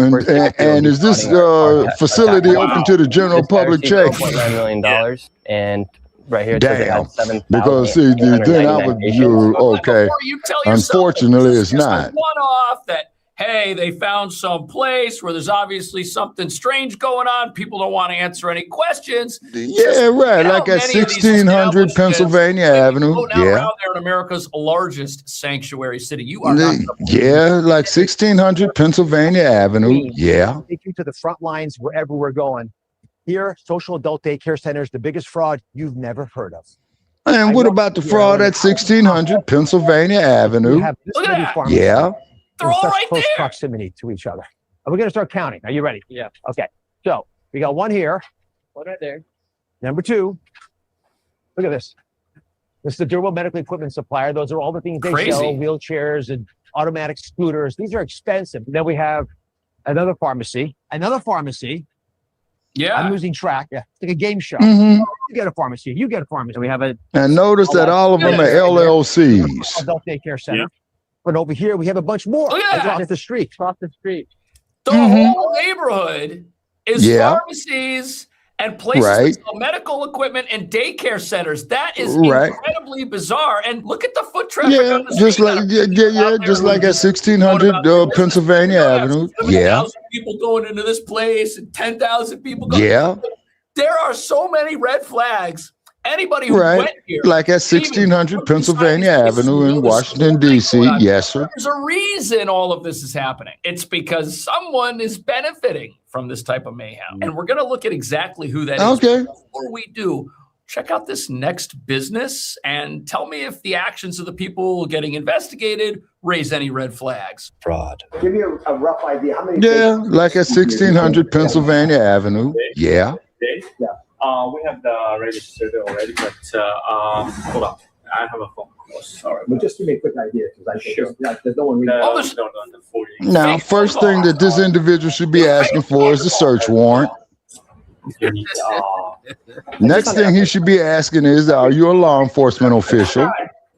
And is this facility open to the general public check? $12.9 million, and right here it says it Damn. had 7,000. Because see, then I would do okay. Unfortunately, it's just not. a one-off that, hey, they found some place where there's obviously something strange going on. People don't want to answer any questions. Yeah, right. Like at 1600 Pennsylvania Avenue. Around there in America's largest sanctuary city. You are not. Yeah, like 1600 Pennsylvania Avenue. Yeah. Take you to the front lines wherever we're going. Here, social adult daycare centers, the biggest fraud you've never heard of. And what about the fraud at 1600 Pennsylvania Avenue? We have this many pharmacies. Yeah. They're all such right close there. proximity to each other. And we're going to start counting. Are you ready? Yeah. Okay. So we got one here. One right there. Number two. Look at this. This is the durable medical equipment supplier. Those are all the things they Crazy. sell, wheelchairs and automatic scooters. These are expensive. Then we have another pharmacy. Yeah. I'm losing track. Yeah. It's like a game show. Mhm. You get a pharmacy. You get a pharmacy. We have a And notice that all of them are LLCs. adult daycare center. But over here, we have a bunch more. Look at that. Across the street. The whole neighborhood is Yeah. pharmacies and places Right. that sell medical equipment and daycare centers. That is Right. incredibly bizarre. And look at the foot traffic Yeah, on the just street. like just like at 1600 Pennsylvania Avenue. Yeah. 7,000 people going into this place and 10,000 people going. Yeah. There are so many red flags. Anybody who Right. went here, Like at 1600 Pennsylvania Avenue in Washington, D.C. Yes, sir. there's a reason all of this is happening. It's because someone is benefiting from this type of mayhem. And we're going to look at exactly who that is. Okay. Before we do, check out this next business and tell me if the actions of the people getting investigated raise any red flags. Fraud. Give me a rough idea. How many? Yeah, like at 1600 Pennsylvania Avenue. Yeah. Yeah. We have the registered already, but hold on. I have a phone call. Sorry. Well, just give me a quick idea because I think there's no one. Now, first thing that this individual should be asking for is a search warrant. Next thing he should be asking is, are you a law enforcement official?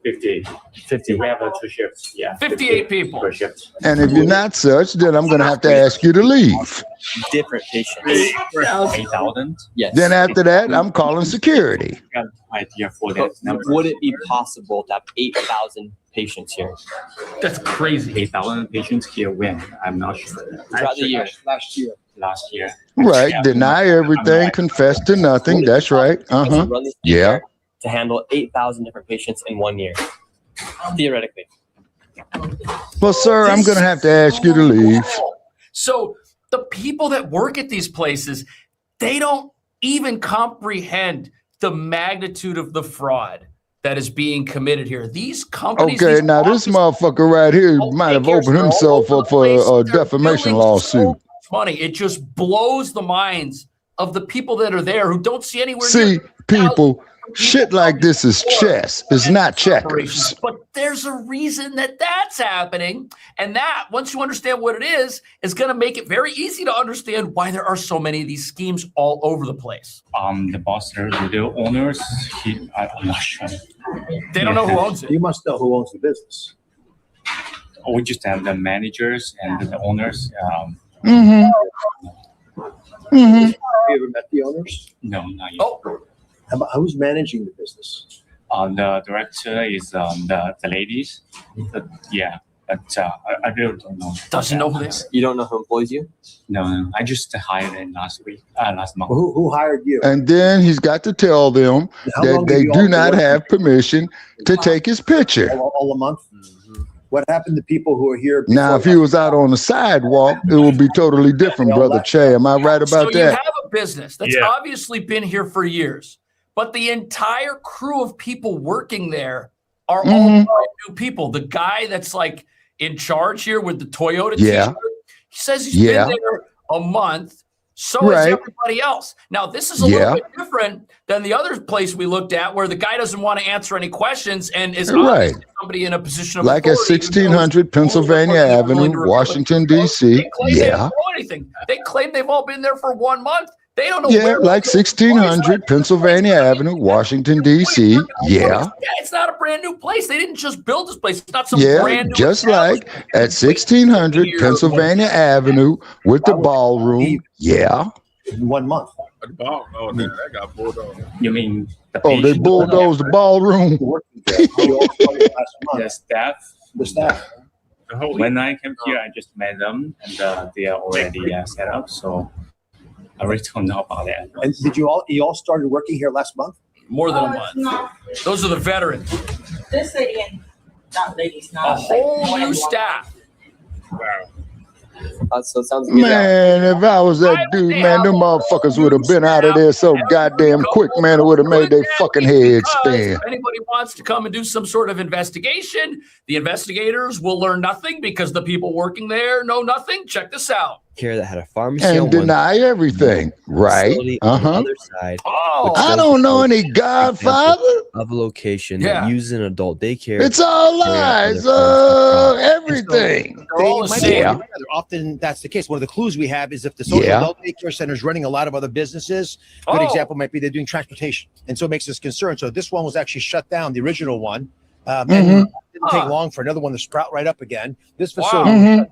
50. 50. We have 2 shifts. Yeah. 58 people per shift. And if you're not such, then I'm going to have to ask you to leave. Different patients. 8,000. Yes. Then after that, I'm calling security. Got idea for But that number. would it be possible to have 8,000 patients here? That's crazy. 8,000 patients here when? I'm not sure. Throughout the year. Last year. Right. Deny everything, confess to nothing. That's right. Uh-huh. Yeah. To handle 8,000 different patients in 1 year, theoretically. Well, sir, I'm going to have to ask you to leave. So the people that work at these places, they don't even comprehend the magnitude of the fraud that is being committed here. These companies. Okay, these now this motherfucker right here might have opened himself up for a defamation lawsuit. money. It just blows the minds of the people that are there who don't see anywhere. See, people, shit like this is chess. It's not checkers. But there's a reason that that's happening. And that, once you understand what it is going to make it very easy to understand why there are so many of these schemes all over the place. The boss, the owners, I'm not sure. They don't know who owns it. You must know who owns the business. We just have the managers and the owners. Have you ever met the owners? No, not yet. Oh. Who's managing the business? The director is the ladies. But I really don't know. Doesn't know this. You don't know who employs you? No. I just hired it last month. Well, who hired you? And then he's got to tell them that they do not have permission to take his picture. All a month? What happened to people who are here? Now, if he was out on the sidewalk, it would be totally different, Brother Che. Am I right about So that? you have a business that's obviously been here for years, but the entire crew of people working there are all brand new people. The guy that's like in charge here with the Toyota t-shirt, he says he's been there a month. So is everybody else. Now, this is a little bit different than the other place we looked at where the guy doesn't want to answer any questions and is obviously somebody in a position of like at authority. 1600 Pennsylvania Avenue, Washington, D.C. They claim they don't know anything. They claim they've all been there for 1 month. They don't know where. Like 1600 Pennsylvania Avenue, Washington, D.C. Yeah, it's not a brand new place. They didn't just build this place. It's not some brand new. Just like at 1600 Pennsylvania Avenue with the ballroom. Yeah. In 1 month. The ball. Oh, man, that got bulldozed. You mean they bulldozed the ballroom. The staff. The staff. When I came here, I just met them, and they are already set up. So I really don't know about that. And did you all started working here last month? More than a month. No. Those are the veterans. This lady and that lady's A not. whole new staff. Wow. So it sounds Man, if I was that dude, man, them motherfuckers would have been out of there so goddamn quick, man. It would have made their fucking heads spin. If anybody wants to come and do some sort of investigation, the investigators will learn nothing because the people working there know nothing. Check this out. Care that had a pharmacy And on deny everything, right? facility on the other side. Oh, I don't know any Godfather. Of a location that uses an adult daycare. It's all lies. Everything. They're all the same. Often that's the case. One of the clues we have is if the social adult daycare center is running a lot of other businesses. Good example might be they're doing transportation, and so it makes us concerned. So this one was actually shut down, the original one. And it didn't take long for another one to sprout right up again. This facility was shut down,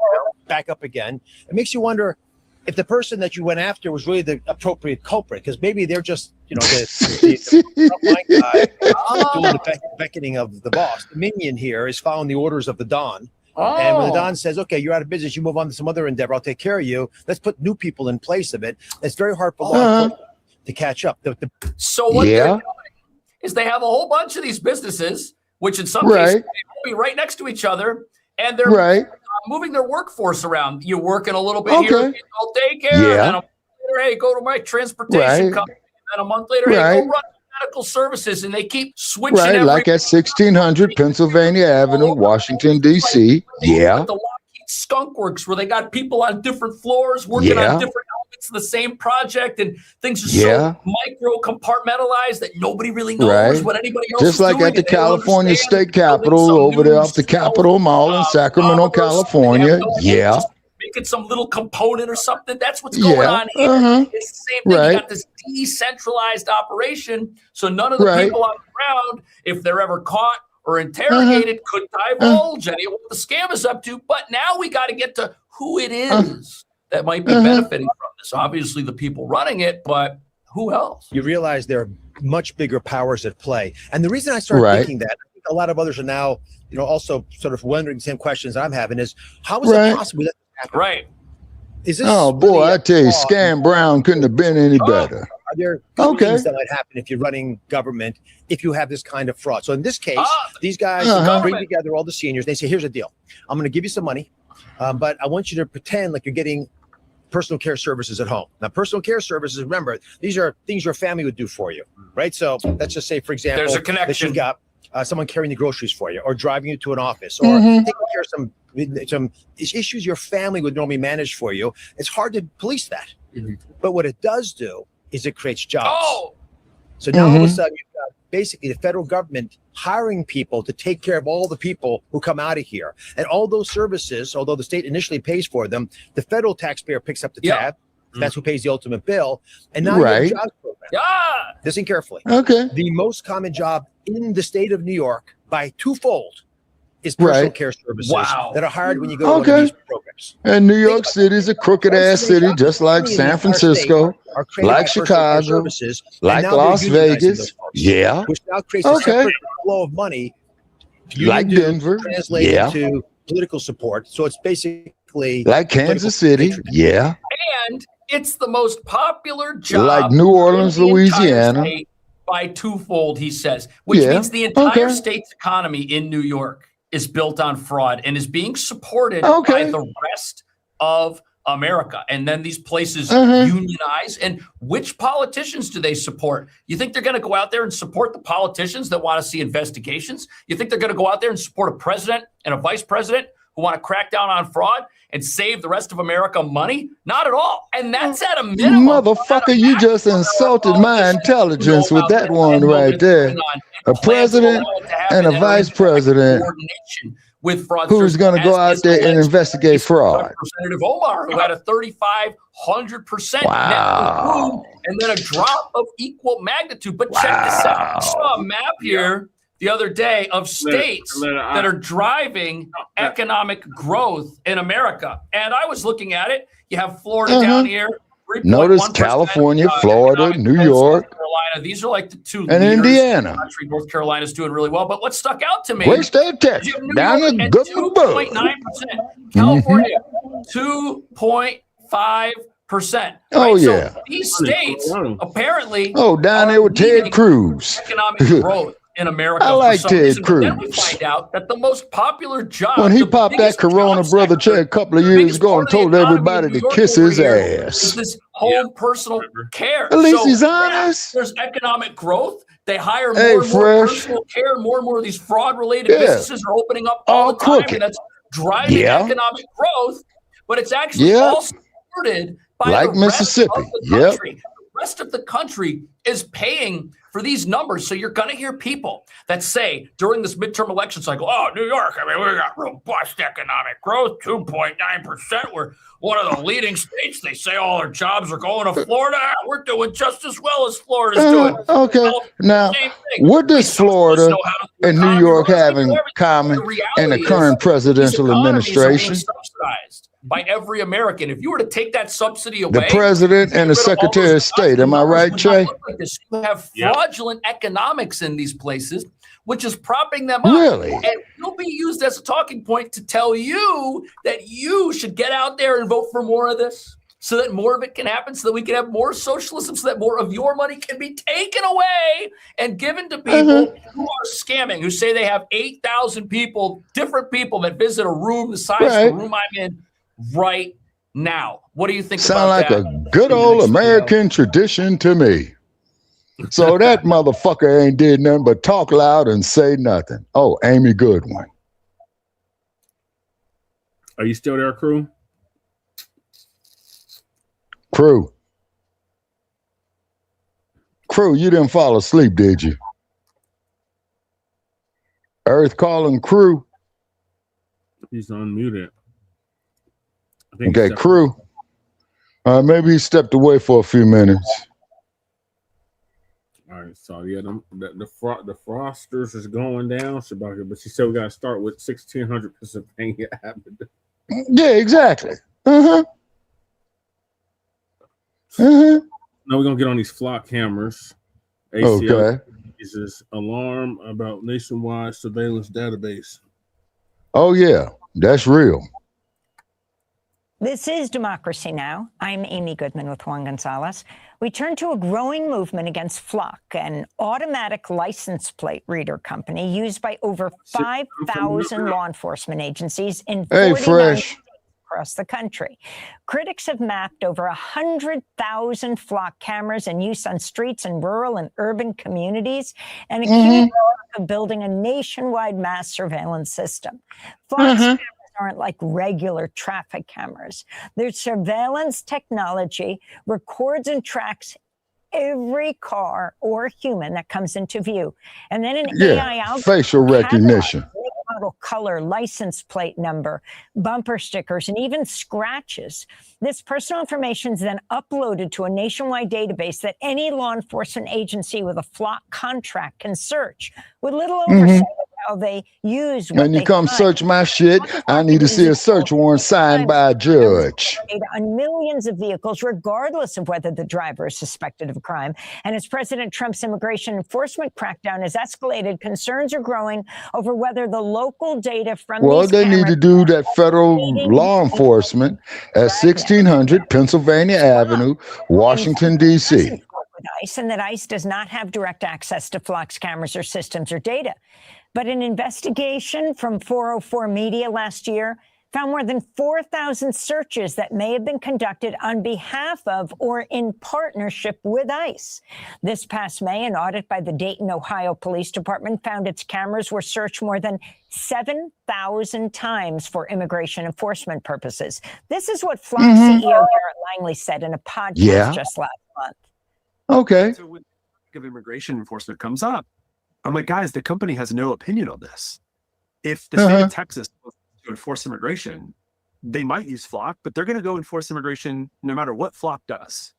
back up again. It makes you wonder if the person that you went after was really the appropriate culprit, because maybe they're just, the frontline guy doing the beckoning of the boss. The minion here is following the orders of the Don. And when the Don says, okay, you're out of business, you move on to some other endeavor, I'll take care of you. Let's put new people in place of it. It's very hard for law enforcement to catch up. So what they're doing is they have a whole bunch of these businesses, which in some cases may be right next to each other, and they're moving their workforce around. You're working a little bit here, adult daycare, and then a month later, hey, go to my transportation company, and then a month later, hey, go run medical services, and they keep switching. Like at 1600 Pennsylvania Avenue, Washington, D.C. Yeah. The Lockheed Skunk Works, where they got people on different floors working on different elements of the same project, and things are so micro compartmentalized that nobody really knows what anybody else Just is like doing. at the California State Capitol over there off the Capitol Mall in Sacramento, California. Making some little component or something. That's what's going on here. It's the same thing. You got this decentralized operation, so none of the people on the ground, if they're ever caught or interrogated, could divulge any of what the scam is up to. But now we got to get to who it is that might be benefiting from this. Obviously, the people running it, but who else? You realize there are much bigger powers at play. And the reason I started thinking that, I think a lot of others are now, also sort of wondering the same questions I'm having is, how is it possible that this happened? Right. Is this oh boy, I tell you, Scam Brown couldn't have been any better. Are there things that might happen if you're running government if you have this kind of fraud? So in this case, these guys bring together all the seniors. They say, here's the deal. I'm going to give you some money, but I want you to pretend like you're getting personal care services at home. Now, personal care services, remember, these are things your family would do for you, right? So let's just say, for example, there's a connection. That you've got someone carrying the groceries for you, or driving you to an office, or taking care of some issues your family would normally manage for you. It's hard to police that. But what it does do is it creates jobs. So now all of a sudden you've got basically the federal government hiring people to take care of all the people who come out of here. And all those services, although the state initially pays for them, the federal taxpayer picks up the tab. That's who pays the ultimate bill. And now you have a jobs program. Listen carefully. The most common job in the state of New York by twofold is personal care services that are hired when you go to one of these programs. And New York City is a crooked ass city, just like San Francisco, like Chicago, like Las Vegas. Yeah. Which now creates a separate flow of money. Like Denver. Translate into political support. So it's basically like Kansas City. Yeah. And it's the most popular job. Like New Orleans, Louisiana. By twofold, he says, which means the entire state's economy in New York is built on fraud and is being supported by the rest of America. And then these places unionize. And which politicians do they support? You think they're going to go out there and support the politicians that want to see investigations? You think they're going to go out there and support a president and a vice president who want to crack down on fraud and save the rest of America money? Not at all. And that's at a minimum. Motherfucker, you just insulted my intelligence with that one right there. A president and a vice president with fraud who's going to go out there and investigate fraud. Representative Omar, who had a 3,500% net boom, and then a drop of equal magnitude. But check this out. I saw a map here the other day of states that are driving economic growth in America. And I was looking at it. You have Florida down here. Notice California, Florida, New York, Carolina. These are like the two and Indiana. Country. North Carolina's doing really well. But what stuck out to me? Great state of Texas. Down at 2.9%. California, 2.5%. Oh, yeah. So these states apparently down there with Ted Cruz. Economic growth in America. I like Ted Cruz. Then we find out that the most popular job, when he popped that Corona brother check a couple of years ago and told everybody to kiss his ass. Is this home personal care? At least he's honest. There's economic growth. They hire more and more personal care. More and more of these fraud-related businesses are opening up all the time, and that's driving economic growth. But it's actually all supported by the Mississippi. Rest of the country. The rest of the country is paying for these numbers. So you're going to hear people that say during this midterm election cycle, oh, New York, I mean, we got robust economic growth, 2.9%. We're one of the leading states. They say all our jobs are going to Florida. We're doing just as well as Florida's doing. Now, what does Florida and New York have in common in the current presidential administration? Subsidized by every American. If you were to take that subsidy away, the president and the secretary of state, am I right, Jay? You have fraudulent economics in these places, which is propping them up. Really? And will be used as a talking point to tell you that you should get out there and vote for more of this, so that more of it can happen, so that we can have more socialism, so that more of your money can be taken away and given to people who are scamming, who say they have 8,000 people, different people that visit a room the size of the room I'm in right now. What do you think about that? Sound like a good old American tradition to me. So that motherfucker ain't did nothing but talk loud and say nothing. Oh, Amy Goodwin. Are you still there, crew? Crew, you didn't fall asleep, did you? Earth calling crew. He's unmuted. Okay, crew. Maybe he stepped away for a few minutes. All right. right, so yeah, the Frosters is going down, Shabaka, but she said we got to start with 1600 Pennsylvania Avenue. Yeah, exactly. Now we're gonna get on these flock cameras. Okay. Uses alarm about nationwide surveillance database. Oh yeah, that's real. This is Democracy Now! I'm Amy Goodman with Juan Gonzalez. We turn to a growing movement against Blacc, an automatic license plate reader company used by over 5,000 law enforcement agencies in 49 states across the country. Critics have mapped over 100,000 Blacc cameras in use on streets in rural and urban communities and accused of building a nationwide mass surveillance system. Blacc cameras aren't like regular traffic cameras. Their surveillance technology records and tracks every car or human that comes into view. And then an AI algorithm, facial recognition, model, color, license plate number, bumper stickers, and even scratches. This personal information is then uploaded to a nationwide database that any law enforcement agency with a Blacc contract can search with little oversight of how they use what When you they come find. search my shit, I need to see a search warrant signed by a judge. Data on millions of vehicles, regardless of whether the driver is suspected of a crime. And as President Trump's immigration enforcement crackdown has escalated, concerns are growing over whether the local data from Well, these they need to do that federal law enforcement at 1600 Pennsylvania Avenue, Washington, D.C. with ICE, and that ICE does not have direct access to Blacc's cameras or systems or data. But an investigation from 404 Media last year found more than 4,000 searches that may have been conducted on behalf of or in partnership with ICE. This past May, an audit by the Dayton, Ohio Police Department found its cameras were searched more than 7,000 times for immigration enforcement purposes. This is what Blacc CEO Garrett Langley said in a podcast just last month. Okay. So when the topic of immigration enforcement comes up, I'm like, guys, the company has no opinion on this. If the state of Texas wants to enforce immigration, they might use Blacc, but they're going to go enforce immigration no matter what Blacc does.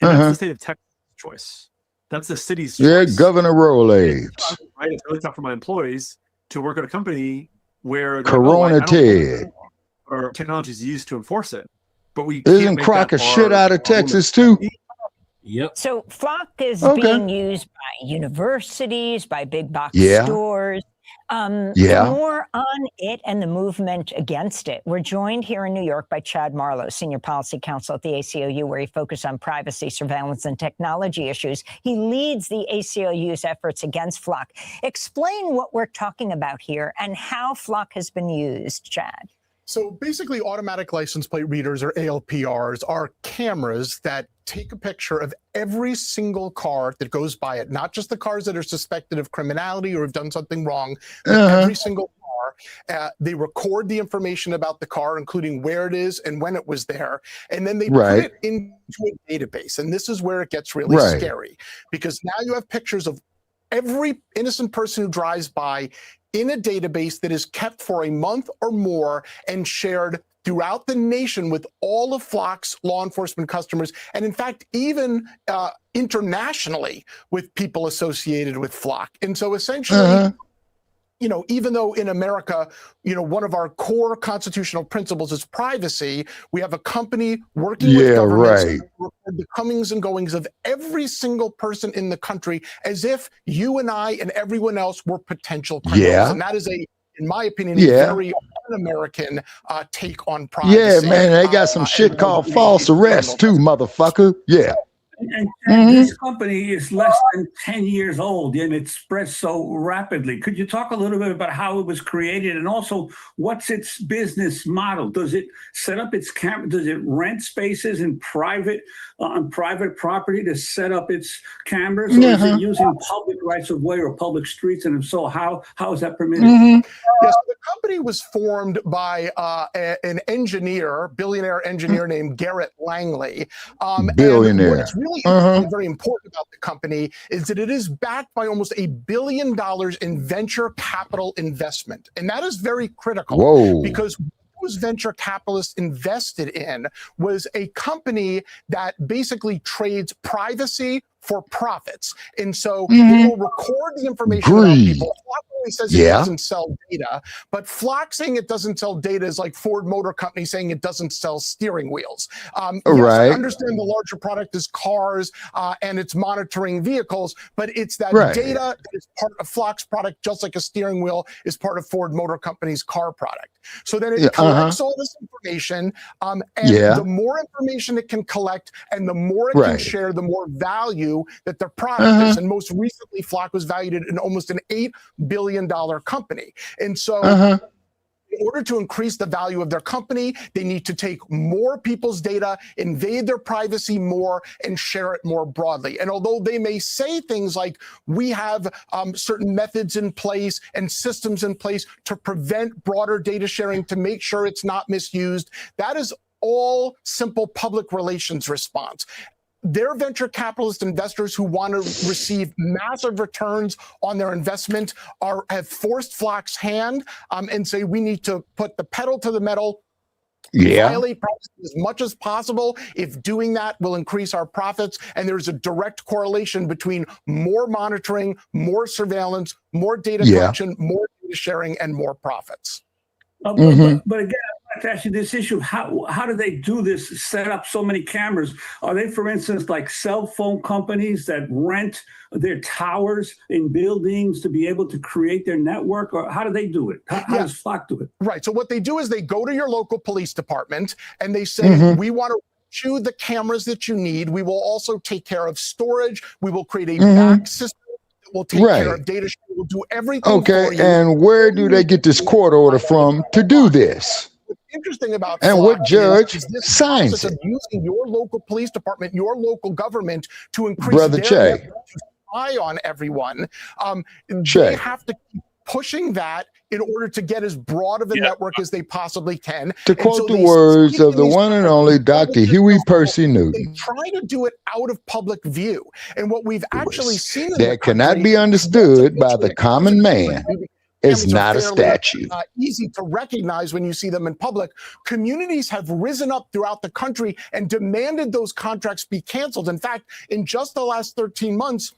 And that's the state of Texas' choice. That's the city's choice. Yeah, Governor Rolaids. Right? It's really tough for my employees to work at a company where Corona Ted. or technology is used to enforce it. But we Isn't Crocker shit out of Texas too? Yep. So Blacc is being used by universities, by big box stores. More on it and the movement against it. We're joined here in New York by Chad Marlowe, Senior Policy Counsel at the ACLU, where he focuses on privacy, surveillance, and technology issues. He leads the ACLU's efforts against Blacc. Explain what we're talking about here and how Blacc has been used, Chad. So basically, automatic license plate readers, or ALPRs, are cameras that take a picture of every single car that goes by it, not just the cars that are suspected of criminality or have done something wrong, but every single car. They record the information about the car, including where it is and when it was there, and then they put it into a database. And this is where it gets really scary, because now you have pictures of every innocent person who drives by in a database that is kept for a month or more and shared throughout the nation with all of Blacc's law enforcement customers, and in fact, even internationally with people associated with Blacc. And so essentially, you know, even though in America, you know, one of our core constitutional principles is privacy, we have a company working with governments to record the comings and goings of every single person in the country as if you and I and everyone else were potential criminals. And that is in my opinion, a very un-American take on privacy. Yeah, man, they got some shit called false arrest too, motherfucker. Yeah. And this company is less than 10 years old, and it spreads so rapidly. Could you talk a little bit about how it was created, and also what's its business model? Does it set up its camera? Does it rent spaces in private on private property to set up its cameras, or is it using public rights of way or public streets? And if so, how is that permitted? Yes, the company was formed by an engineer, billionaire engineer named Garrett Langley. Billionaire. And what is really very important about the company is that it is backed by almost $1 billion in venture capital investment. And that is very critical because those venture capitalists invested in was a company that basically trades privacy for profits. And so it will record the information about people. Flock always says it doesn't sell data, but Flock saying it doesn't sell data is like Ford Motor Company saying it doesn't sell steering wheels. Yes, I understand the larger product is cars and it's monitoring vehicles, but it's that data that is part of Flock's product, just like a steering wheel is part of Ford Motor Company's car product. So then it collects all this information, and the more information it can collect and the more it can share, the more value that their product is. And most recently, Flock was valued at almost an $8 billion company. And so in order to increase the value of their company, they need to take more people's data, invade their privacy more, and share it more broadly. And although they may say things like, we have certain methods in place and systems in place to prevent broader data sharing to make sure it's not misused, that is all simple public relations response. Their venture capitalist investors who want to receive massive returns on their investment have forced Flock's hand and say we need to put the pedal to the metal, violate privacy as much as possible. If doing that will increase our profits, and there's a direct correlation between more monitoring, more surveillance, more data collection, more data sharing, and more profits. But again, I'd like to ask you this issue: how do they do this? Set up so many cameras? Are they, for instance, like cell phone companies that rent their towers in buildings to be able to create their network, or how do they do it? How does Flock do it? Right. So what they do is they go to your local police department and they say, we want to choose the cameras that you need. We will also take care of storage. We will create a back system. We'll take care of data. We'll do everything for you. And where do they get this court order from to do this? What's interesting about and Flock what judge is this signs it? Of using your local police department, your local government to increase their network to spy on everyone. They have to keep pushing that in order to get as broad of a network as they possibly can. To quote the words of the one and only Dr. Huey Percy Newton, they try to do it out of public view. And what we've actually seen that cannot be understood by the common man is not a statue. Easy to recognize when you see them in public. Communities have risen up throughout the country and demanded those contracts be canceled. In fact, in just the last 13 months,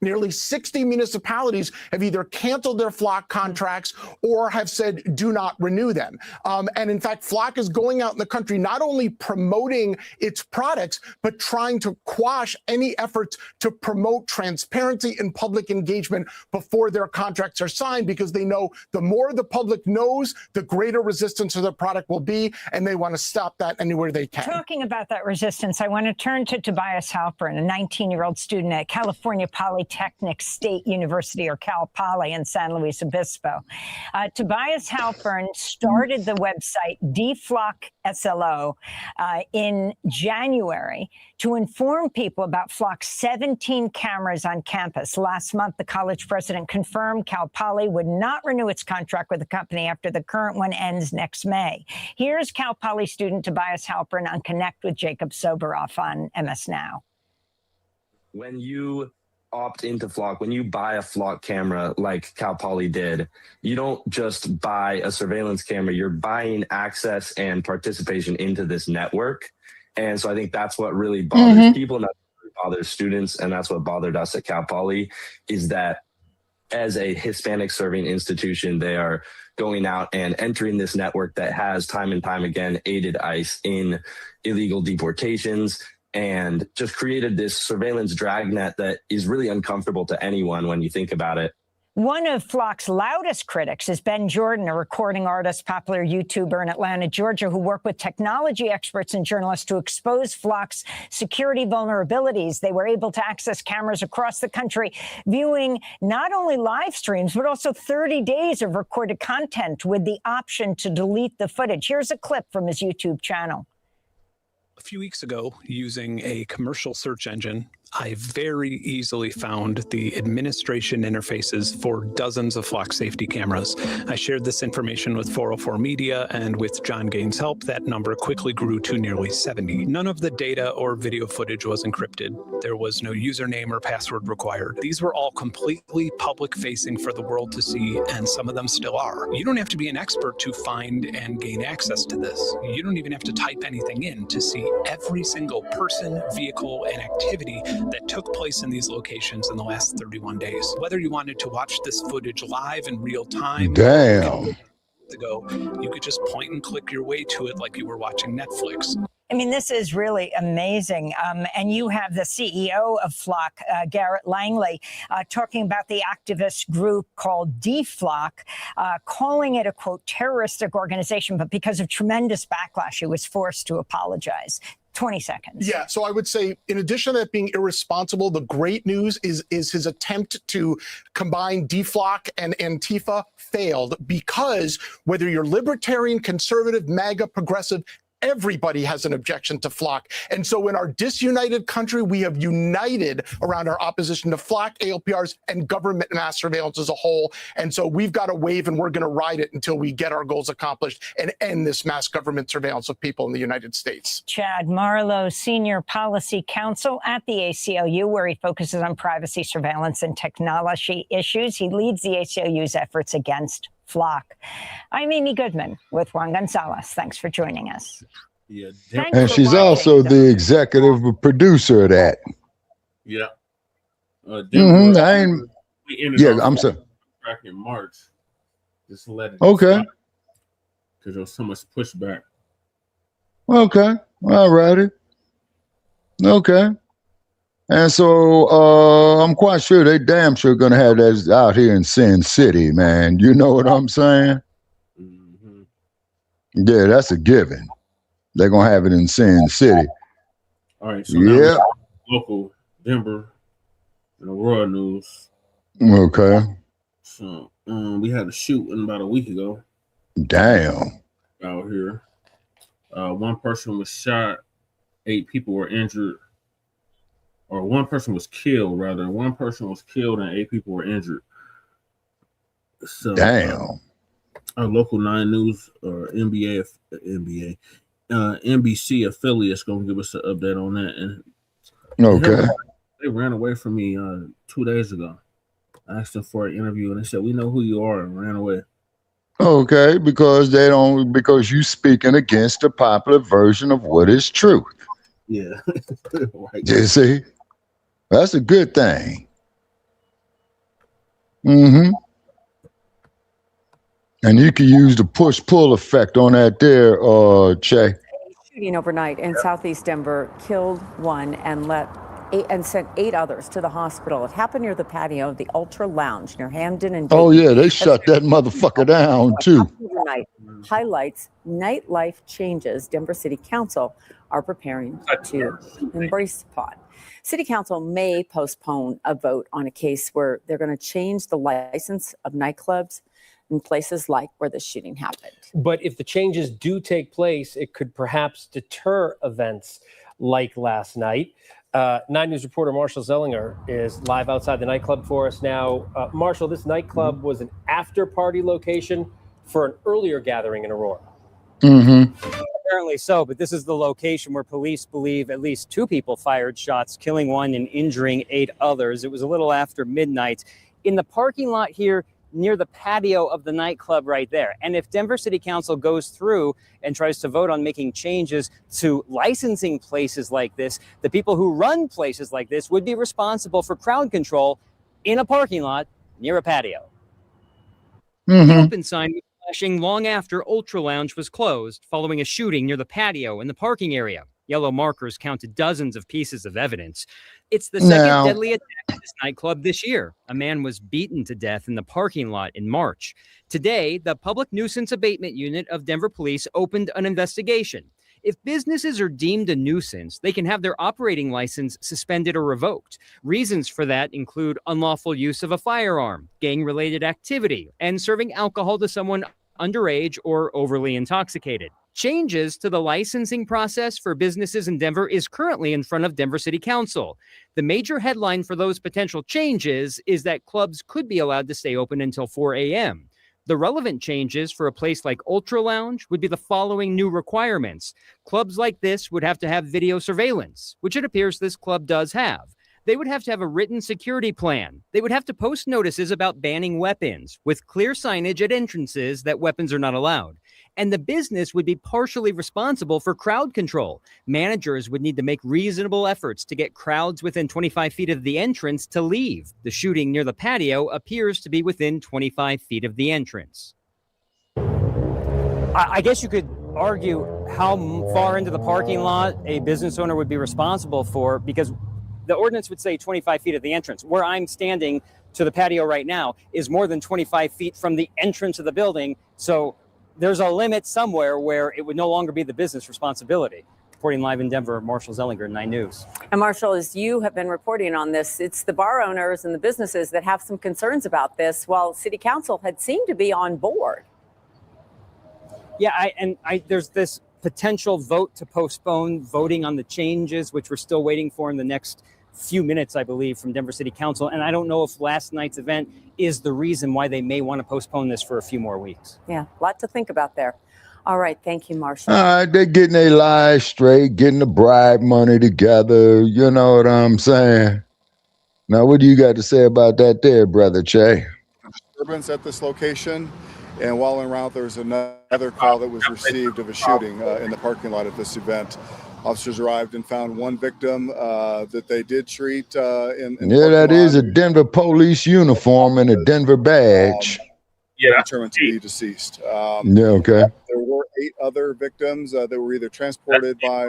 nearly 60 municipalities have either canceled their Flock contracts or have said, do not renew them. And in fact, Flock is going out in the country, not only promoting its products, but trying to quash any efforts to promote transparency and public engagement before their contracts are signed, because they know the more the public knows, the greater resistance to the product will be, and they want to stop that anywhere they can. Talking about that resistance, I want to turn to Tobias Halpern, a 19-year-old student at California Polytechnic State University, or Cal Poly, in San Luis Obispo. Tobias Halpern started the website Deflock SLO in January to inform people about Flock's 17 cameras on campus. Last month, the college president confirmed Cal Poly would not renew its contract with the company after the current one ends next May. Here's Cal Poly student Tobias Halpern on Connect with Jacob Soboroff on MS Now. When you opt into Flock, when you buy a Flock camera like Cal Poly did, you don't just buy a surveillance camera, you're buying access and participation into this network. And so I think that's what really bothers people, and that's what bothers students, and that's what bothered us at Cal Poly, is that as a Hispanic serving institution, they are going out and entering this network that has time and time again aided ICE in illegal deportations, and just created this surveillance dragnet that is really uncomfortable to anyone when you think about it. One of Flock's loudest critics is Ben Jordan, a recording artist, popular YouTuber in Atlanta, Georgia, who worked with technology experts and journalists to expose Flock's security vulnerabilities. They were able to access cameras across the country, viewing not only live streams, but also 30 days of recorded content with the option to delete the footage. Here's a clip from his YouTube channel. A few weeks ago, using a commercial search engine, I very easily found the administration interfaces for dozens of flock safety cameras. I shared this information with 404 Media, and with John Gaines' help, that number quickly grew to nearly 70. None of the data or video footage was encrypted. There was no username or password required. These were all completely public-facing for the world to see, and some of them still are. You don't have to be an expert to find and gain access to this. You don't even have to type anything in to see every single person, vehicle, and activity that took place in these locations in the last 31 days. Whether you wanted to watch this footage live in real time, Damn. ago, you could just point and click your way to it like you were watching Netflix. I mean, this is really amazing. And you have the CEO of Flock, Garrett Langley, talking about the activist group called DFlock, calling it a, quote, terroristic organization. But because of tremendous backlash, he was forced to apologize. 20 seconds. Yeah, so I would say, in addition to that being irresponsible, the great news is his attempt to combine DFlock and Antifa failed, because whether you're libertarian, conservative, MAGA, progressive, everybody has an objection to Flock. And so in our disunited country, we have united around our opposition to Flock, ALPRs, and government mass surveillance as a whole. And so we've got a wave, and we're going to ride it until we get our goals accomplished and end this mass government surveillance of people in the United States. Chad Marlowe, Senior Policy Counsel at the ACLU, where he focuses on privacy, surveillance, and technology issues. He leads the ACLU's efforts against Flock. I'm Amy Goodman with Juan Gonzalez. Thanks for joining us. Yeah, and she's also the executive producer of that. Yeah. I ain't, yeah, I'm sorry. Back in March, just let it. Okay. Because there was so much pushback. Okay. All righty. Okay. And so I'm quite sure they damn sure gonna have that out here in Sin City, man. You know what I'm saying? Mm-hmm. Yeah, that's a given. They're gonna have it in Sin City. All right, so now local Denver and Aurora news. Okay. So we had a shooting about a week ago. Damn. Out here. One person was shot, 8 people were injured. Or one person was killed, rather. One person was killed and 8 people were injured. So, damn. Our local 9 News or NBC affiliate is going to give us an update on that. And okay. They ran away from me 2 days ago. I asked them for an interview and they said, "We know who you are," and ran away. Okay, because you speaking against the popular version of what is truth. Yeah. Right. You see? That's a good thing. Mm-hmm. And you can use the push-pull effect on that there, Che. Shooting overnight in southeast Denver killed one and sent 8 others to the hospital. It happened near the patio of the Ultra Lounge near Hamden and Oh yeah, they shut that motherfucker down too. Overnight highlights nightlife changes Denver City Council are preparing to embrace upon. City Council may postpone a vote on a case where they're going to change the license of nightclubs in places like where the shooting happened. But if the changes do take place, it could perhaps deter events like last night. 9 News reporter Marshall Zellinger is live outside the nightclub for us now. Marshall, this nightclub was an after-party location for an earlier gathering in Aurora. Mm-hmm. Apparently so, but this is the location where police believe at least 2 people fired shots, killing 1 and injuring 8 others. It was a little after midnight in the parking lot here near the patio of the nightclub right there. And if Denver City Council goes through and tries to vote on making changes to licensing places like this, the people who run places like this would be responsible for crowd control in a parking lot near a patio. Mm-hmm. The open sign was flashing long after Ultra Lounge was closed following a shooting near the patio in the parking area. Yellow markers counted dozens of pieces of evidence. It's the second deadly attack at this nightclub this year. A man was beaten to death in the parking lot in March. Today, the Public Nuisance Abatement Unit of Denver Police opened an investigation. If businesses are deemed a nuisance, they can have their operating license suspended or revoked. Reasons for that include unlawful use of a firearm, gang-related activity, and serving alcohol to someone underage or overly intoxicated. Changes to the licensing process for businesses in Denver is currently in front of Denver City Council. The major headline for those potential changes is that clubs could be allowed to stay open until 4 a.m. The relevant changes for a place like Ultra Lounge would be the following new requirements. Clubs like this would have to have video surveillance, which it appears this club does have. They would have to have a written security plan. They would have to post notices about banning weapons with clear signage at entrances that weapons are not allowed. And the business would be partially responsible for crowd control. Managers would need to make reasonable efforts to get crowds within 25 feet of the entrance to leave. The shooting near the patio appears to be within 25 feet of the entrance. I guess you could argue how far into the parking lot a business owner would be responsible for, because the ordinance would say 25 feet of the entrance. Where I'm standing to the patio right now is more than 25 feet from the entrance of the building. So there's a limit somewhere where it would no longer be the business responsibility. Reporting live in Denver, Marshall Zellinger, 9 News. And Marshall, as you have been reporting on this, it's the bar owners and the businesses that have some concerns about this, while City Council had seemed to be on board. Yeah, there's this potential vote to postpone voting on the changes, which we're still waiting for in the next few minutes, I believe, from Denver City Council. And I don't know if last night's event is the reason why they may want to postpone this for a few more weeks. Yeah, a lot to think about there. All right, thank you, Marshall. All right, they're getting their lies straight, getting the bribe money together. You know what I'm saying? Now, what do you got to say about that there, Brother Che? Disturbance at this location, and while en route, there was another call that was received of a shooting in the parking lot at this event. Officers arrived and found one victim that they did treat in yeah, that is a Denver police uniform and a Denver badge. Determined to be deceased. Yeah, okay. There were 8 other victims that were either transported by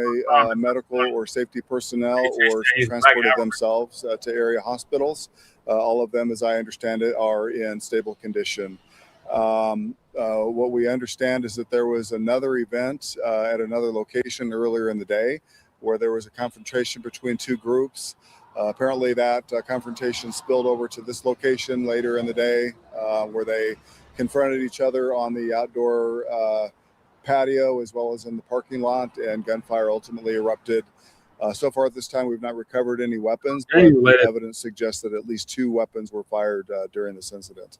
medical or safety personnel or transported themselves to area hospitals. All of them, as I understand it, are in stable condition. What we understand is that there was another event at another location earlier in the day where there was a confrontation between 2 groups. Apparently that confrontation spilled over to this location later in the day where they confronted each other on the outdoor patio as well as in the parking lot, and gunfire ultimately erupted. So far at this time, we've not recovered any weapons, but evidence suggests that at least 2 weapons were fired during this incident.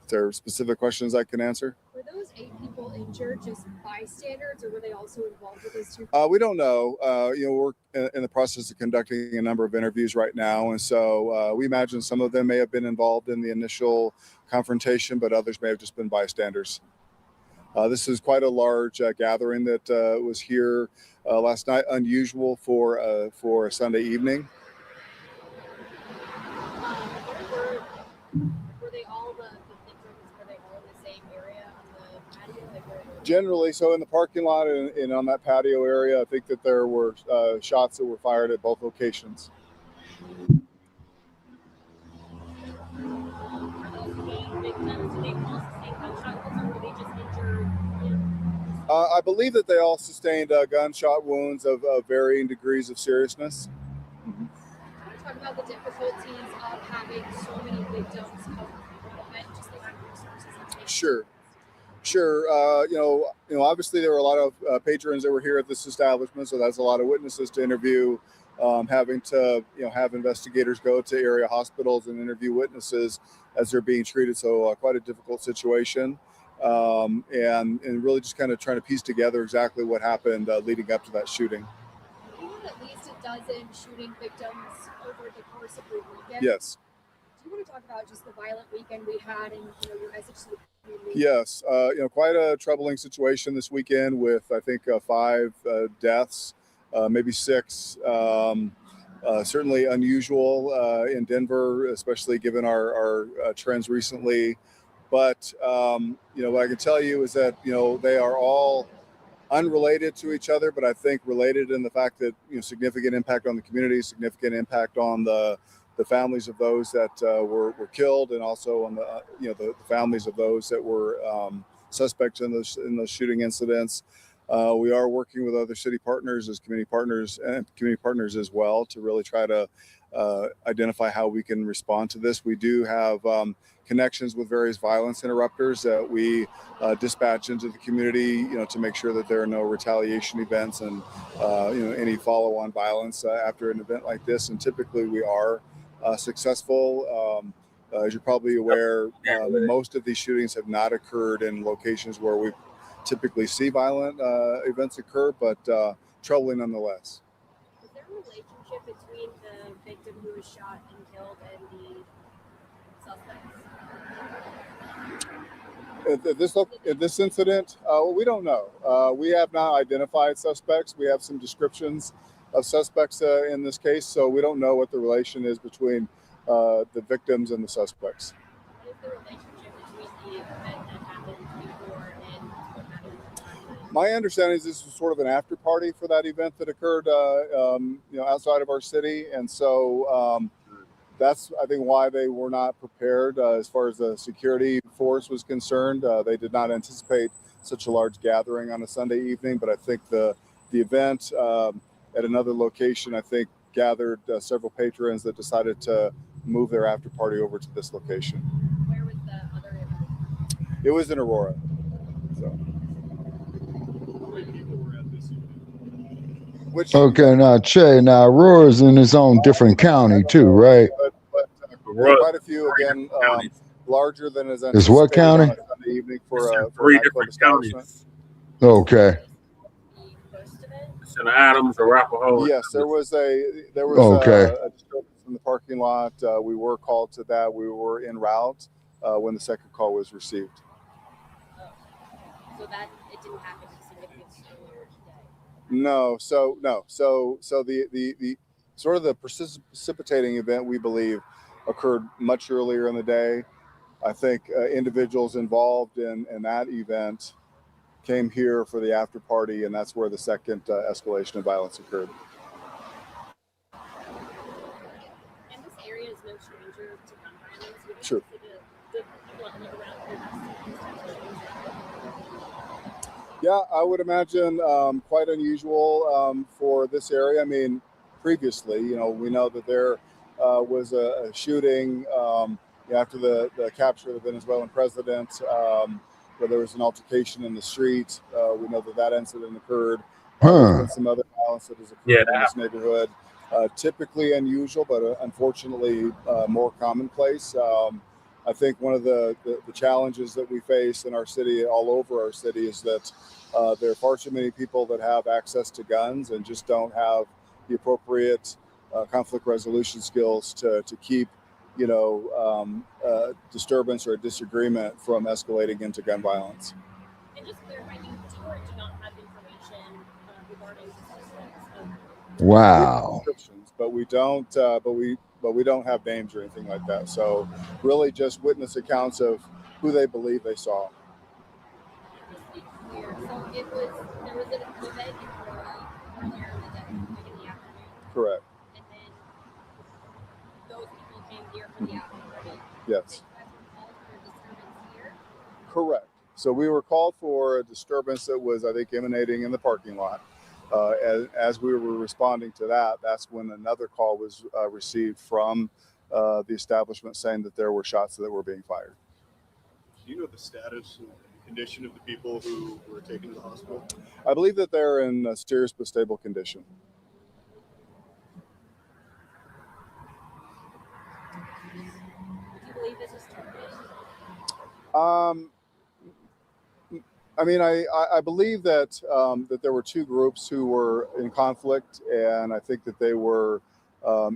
Is there specific questions I can answer? Were those 8 people injured just bystanders, or were they also involved with those 2? We don't know. We're in the process of conducting a number of interviews right now, and so we imagine some of them may have been involved in the initial confrontation, but others may have just been bystanders. This is quite a large gathering that was here last night, unusual for a Sunday evening. Were they all the victims? Were they all in the same area on the patio? Generally, so in the parking lot and on that patio area, I think that there were shots that were fired at both locations. I believe that they all sustained gunshot wounds of varying degrees of seriousness. I want to talk about the difficulties of having so many victims of one event, just the amount of resources it takes. Sure. Obviously there were a lot of patrons that were here at this establishment, so that's a lot of witnesses to interview. Having to, have investigators go to area hospitals and interview witnesses as they're being treated. So quite a difficult situation. And really just kind of trying to piece together exactly what happened leading up to that shooting. You had at least a dozen shooting victims over the course of the weekend. Yes. Do you want to talk about just the violent weekend we had and your message to the community? Yes. Quite a troubling situation this weekend with, I think, 5 deaths, maybe 6. Certainly unusual in Denver, especially given our trends recently. But, what I can tell you is that, they are all unrelated to each other, but I think related in the fact that, significant impact on the community, significant impact on the families of those that were killed, and also on the families of those that were suspects in those shooting incidents. We are working with other city partners as community partners as well to really try to identify how we can respond to this. We do have connections with various violence interrupters that we dispatch into the community, to make sure that there are no retaliation events and any follow-on violence after an event like this. And typically we are successful. As you're probably aware, most of these shootings have not occurred in locations where we typically see violent events occur, but troubling nonetheless. Is there a relationship between the victim who was shot and killed and the suspects? At this incident, we don't know. We have not identified suspects. We have some descriptions of suspects in this case, so we don't know what the relation is between the victims and the suspects. What is the relationship between the event that happened before and what happened? My understanding is this was sort of an after party for that event that occurred, outside of our city, and so that's, I think, why they were not prepared as far as the security force was concerned. They did not anticipate such a large gathering on a Sunday evening, but I think the event at another location, I think, gathered several patrons that decided to move their after party over to this location. Where was the other event? It was in Aurora. So. Okay, now Che, now Aurora's in its own different county too, right? But quite a few, again, larger than is anticipated. It's what county? On a Sunday evening for a different establishment. Okay. It's in Adams, Arapahoe. Yes, there was Okay. a disturbance in the parking lot. We were called to that. We were en route when the second call was received. So that it didn't happen significantly earlier today. No. So the sort of the precipitating event, we believe, occurred much earlier in the day. I think individuals involved in that event came here for the after party, and that's where the second escalation of violence occurred. And this area is no stranger to gun violence. Would you Sure. consider the people that live around here to see these types of things? Yeah, I would imagine quite unusual for this area. I mean, previously, we know that there was a shooting after the capture of the Venezuelan president, where there was an altercation in the street. We know that incident occurred. There's been some other violence that has occurred in this neighborhood. Typically unusual, but unfortunately more commonplace. I think one of the challenges that we face in our city, all over our city, is that there are far too many people that have access to guns and just don't have the appropriate conflict resolution skills to keep disturbance or disagreement from escalating into gun violence. And just clarify, you do or do not have information regarding the suspects? Wow. But we don't. But we don't have names or anything like that. So really, just witness accounts of who they believe they saw. So there was an event in Aurora earlier in the day, like in the afternoon. Correct. And then those people came here for the after party. Yes. You guys were called for a disturbance here. Correct. So we were called for a disturbance that was, I think, emanating in the parking lot. As we were responding to that, that's when another call was received from the establishment saying that there were shots that were being fired. Do you know the status and condition of the people who were taken to the hospital? I believe that they're in a serious but stable condition. Do you believe this is terminated? I mean, I believe that that there were two groups who were in conflict, and I think that they were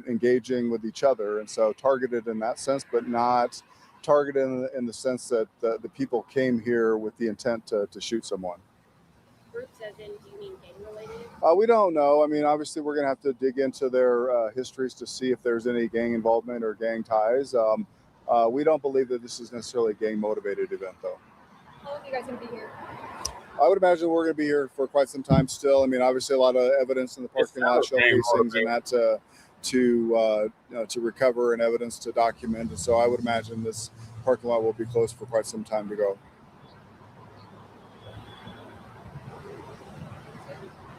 engaging with each other, and so targeted in that sense, but not targeted in the sense that the people came here with the intent to shoot someone. Groups as in, do you mean gang related? We don't know. I mean, obviously, we're going to have to dig into their histories to see if there's any gang involvement or gang ties. We don't believe that this is necessarily a gang motivated event, though. How long are you guys going to be here? I would imagine we're going to be here for quite some time still. I mean, obviously, a lot of evidence in the parking lot, shell casings, and that to recover and evidence to document. And so I would imagine this parking lot will be closed for quite some time to go.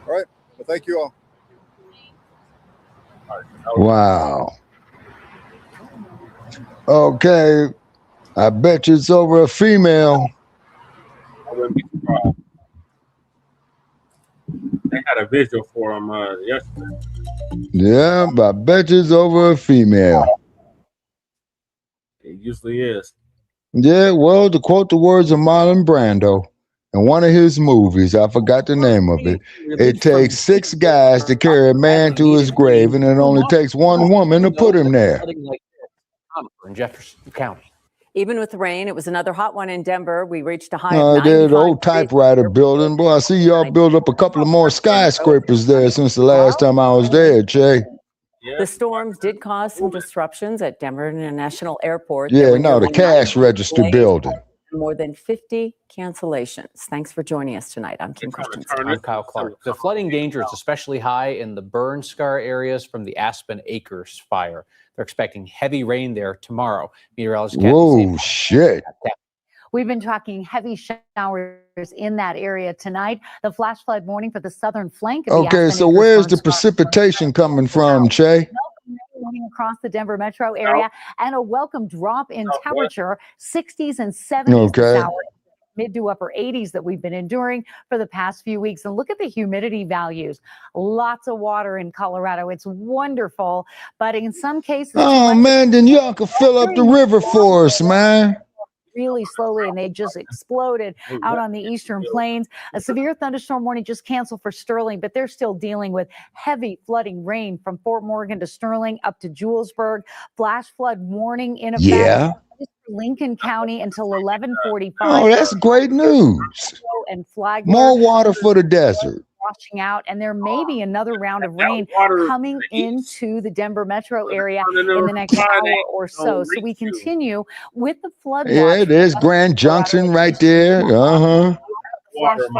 All right. Well, thank you all. Wow. Okay, I bet you it's over a female. I wouldn't be surprised. They had a visual for him yesterday. Yeah, but I bet you it's over a female. It usually is. Yeah, well, to quote the words of Marlon Brando in one of his movies, I forgot the name of it. It takes 6 guys to carry a man to his grave, and it only takes 1 woman to put him there. In Jefferson County. Even with the rain, it was another hot one in Denver. We reached a high Oh, of there's 95 the old typewriter building. Boy, I see y'all build up a couple of more skyscrapers there since the last time I was there, Che. The storms did cause some disruptions at Denver International Airport. Yeah, no, the cash register building. More than 50 cancellations. Thanks for joining us tonight. I'm Kim Christensen. I'm Kyle Clark. The flooding danger is especially high in the burn scar areas from the Aspen Acres fire. They're expecting heavy rain there tomorrow. Meteorologist Whoa, shit. We've been tracking heavy showers in that area tonight. The flash flood warning for the southern flank of the Okay, Aspen so Acres where's burn the scar precipitation coming from, Che? warning across the Denver metro area and a welcome drop in temperature, 60s and 70s Okay. this hour, mid to upper 80s that we've been enduring for the past few weeks. And look at the humidity values. Lots of water in Colorado. It's wonderful, but in some cases, Oh, man, then y'all can fill up the river for us, man. really slowly, and they just exploded out on the eastern plains. A severe thunderstorm warning just canceled for Sterling, but they're still dealing with heavy flooding rain from Fort Morgan to Sterling up to Julesburg. Flash flood warning in effect. Yeah. Lincoln County until 11:45. Oh, that's great news. And Flagler. More water for the desert. Washing out, and there may be another round of rain coming into the Denver metro area in the next hour or so. So we continue with the flood Yeah, watch. there's Grand Junction right there.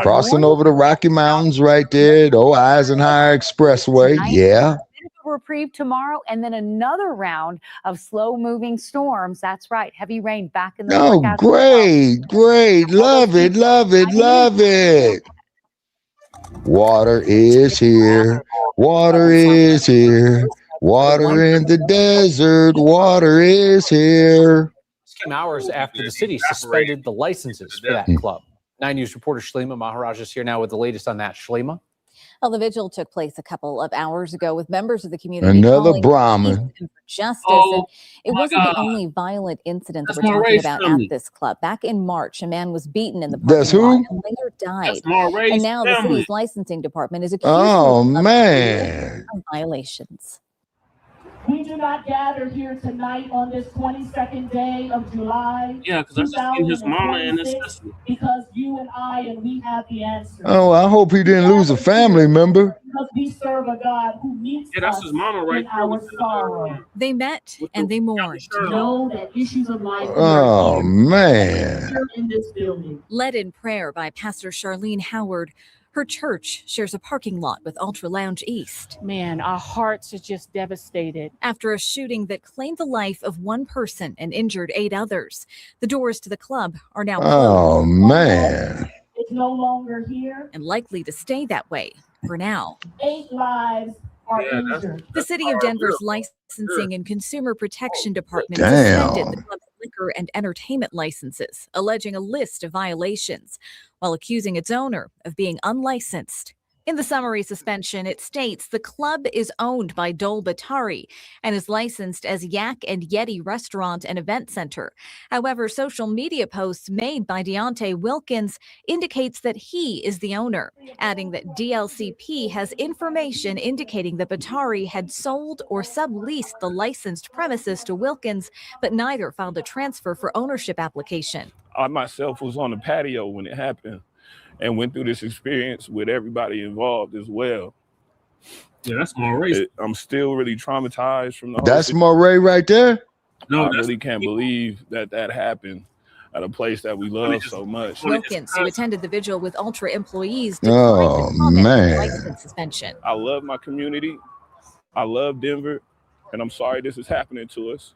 Crossing over the Rocky Mountains right there. The old Eisenhower Expressway. Yeah. Reprieve tomorrow, and then another round of slow-moving storms. That's right, heavy rain back in the Oh, forecast. great. Love it, love it, love it. Water is here. Water is here. Water in the desert. Water is here. This came hours after the city suspended the licenses for that club. 9 News reporter Shalima Maharaj is here now with the latest on that. Shalima? Well, the vigil took place a couple of hours ago with members of the community. Another calling Brahmin. for justice. And it wasn't the only violent incident that we're talking about at this club. Back in March, a man was beaten in the That's parking lot who? and later died. That's And now the family. city's licensing department is accusing Oh, the club man. of violations. We do not gather here tonight on this 22nd day of July. Yeah, because I just seen his mama and his 2026 sister. because you and I and we have the answer. Oh, I hope he didn't lose a family member. Because we serve a God who meets Yeah, that's us his mama right in there our with the, sorrow. They met and they mourned. Know that issues of life Oh, man. here in this building. Led in prayer by Pastor Charlene Howard, her church shares a parking lot with Ultra Lounge East. Man, our hearts are just devastated. After a shooting that claimed the life of one person and injured 8 others, the doors to the club are now Oh, closed man. It's no longer here. and likely to stay that way for now. 8 lives are injured. The City of Denver's Licensing and Consumer Protection Department Damn. suspended the club's liquor and entertainment licenses, alleging a list of violations, while accusing its owner of being unlicensed. In the summary suspension, it states the club is owned by Dole Batari and is licensed as Yak and Yeti Restaurant and Event Center. However, social media posts made by Deontay Wilkins indicates that he is the owner, adding that DLCP has information indicating that Batari had sold or subleased the licensed premises to Wilkins, but neither filed a transfer for ownership application. I myself was on the patio when it happened and went through this experience with everybody involved as well. Yeah, that's Moray. I'm still really traumatized from the whole That's situation. Moray right there? I really can't believe that happened at a place that we love so much. Wilkins, who attended the vigil with Ultra employees, Oh, declined to comment on the man. license suspension. I love my community. I love Denver, and I'm sorry this is happening to us.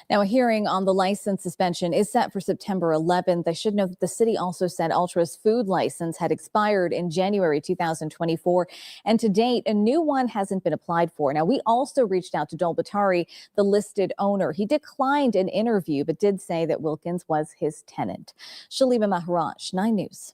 Now, a hearing on the license suspension is set for September 11th. I should note that the city also said Ultra's food license had expired in January 2024, and to date, a new one hasn't been applied for. Now, we also reached out to Dol Batari, the listed owner. He declined an interview, but did say that Wilkins was his tenant. Shalima Maharaj, 9 News.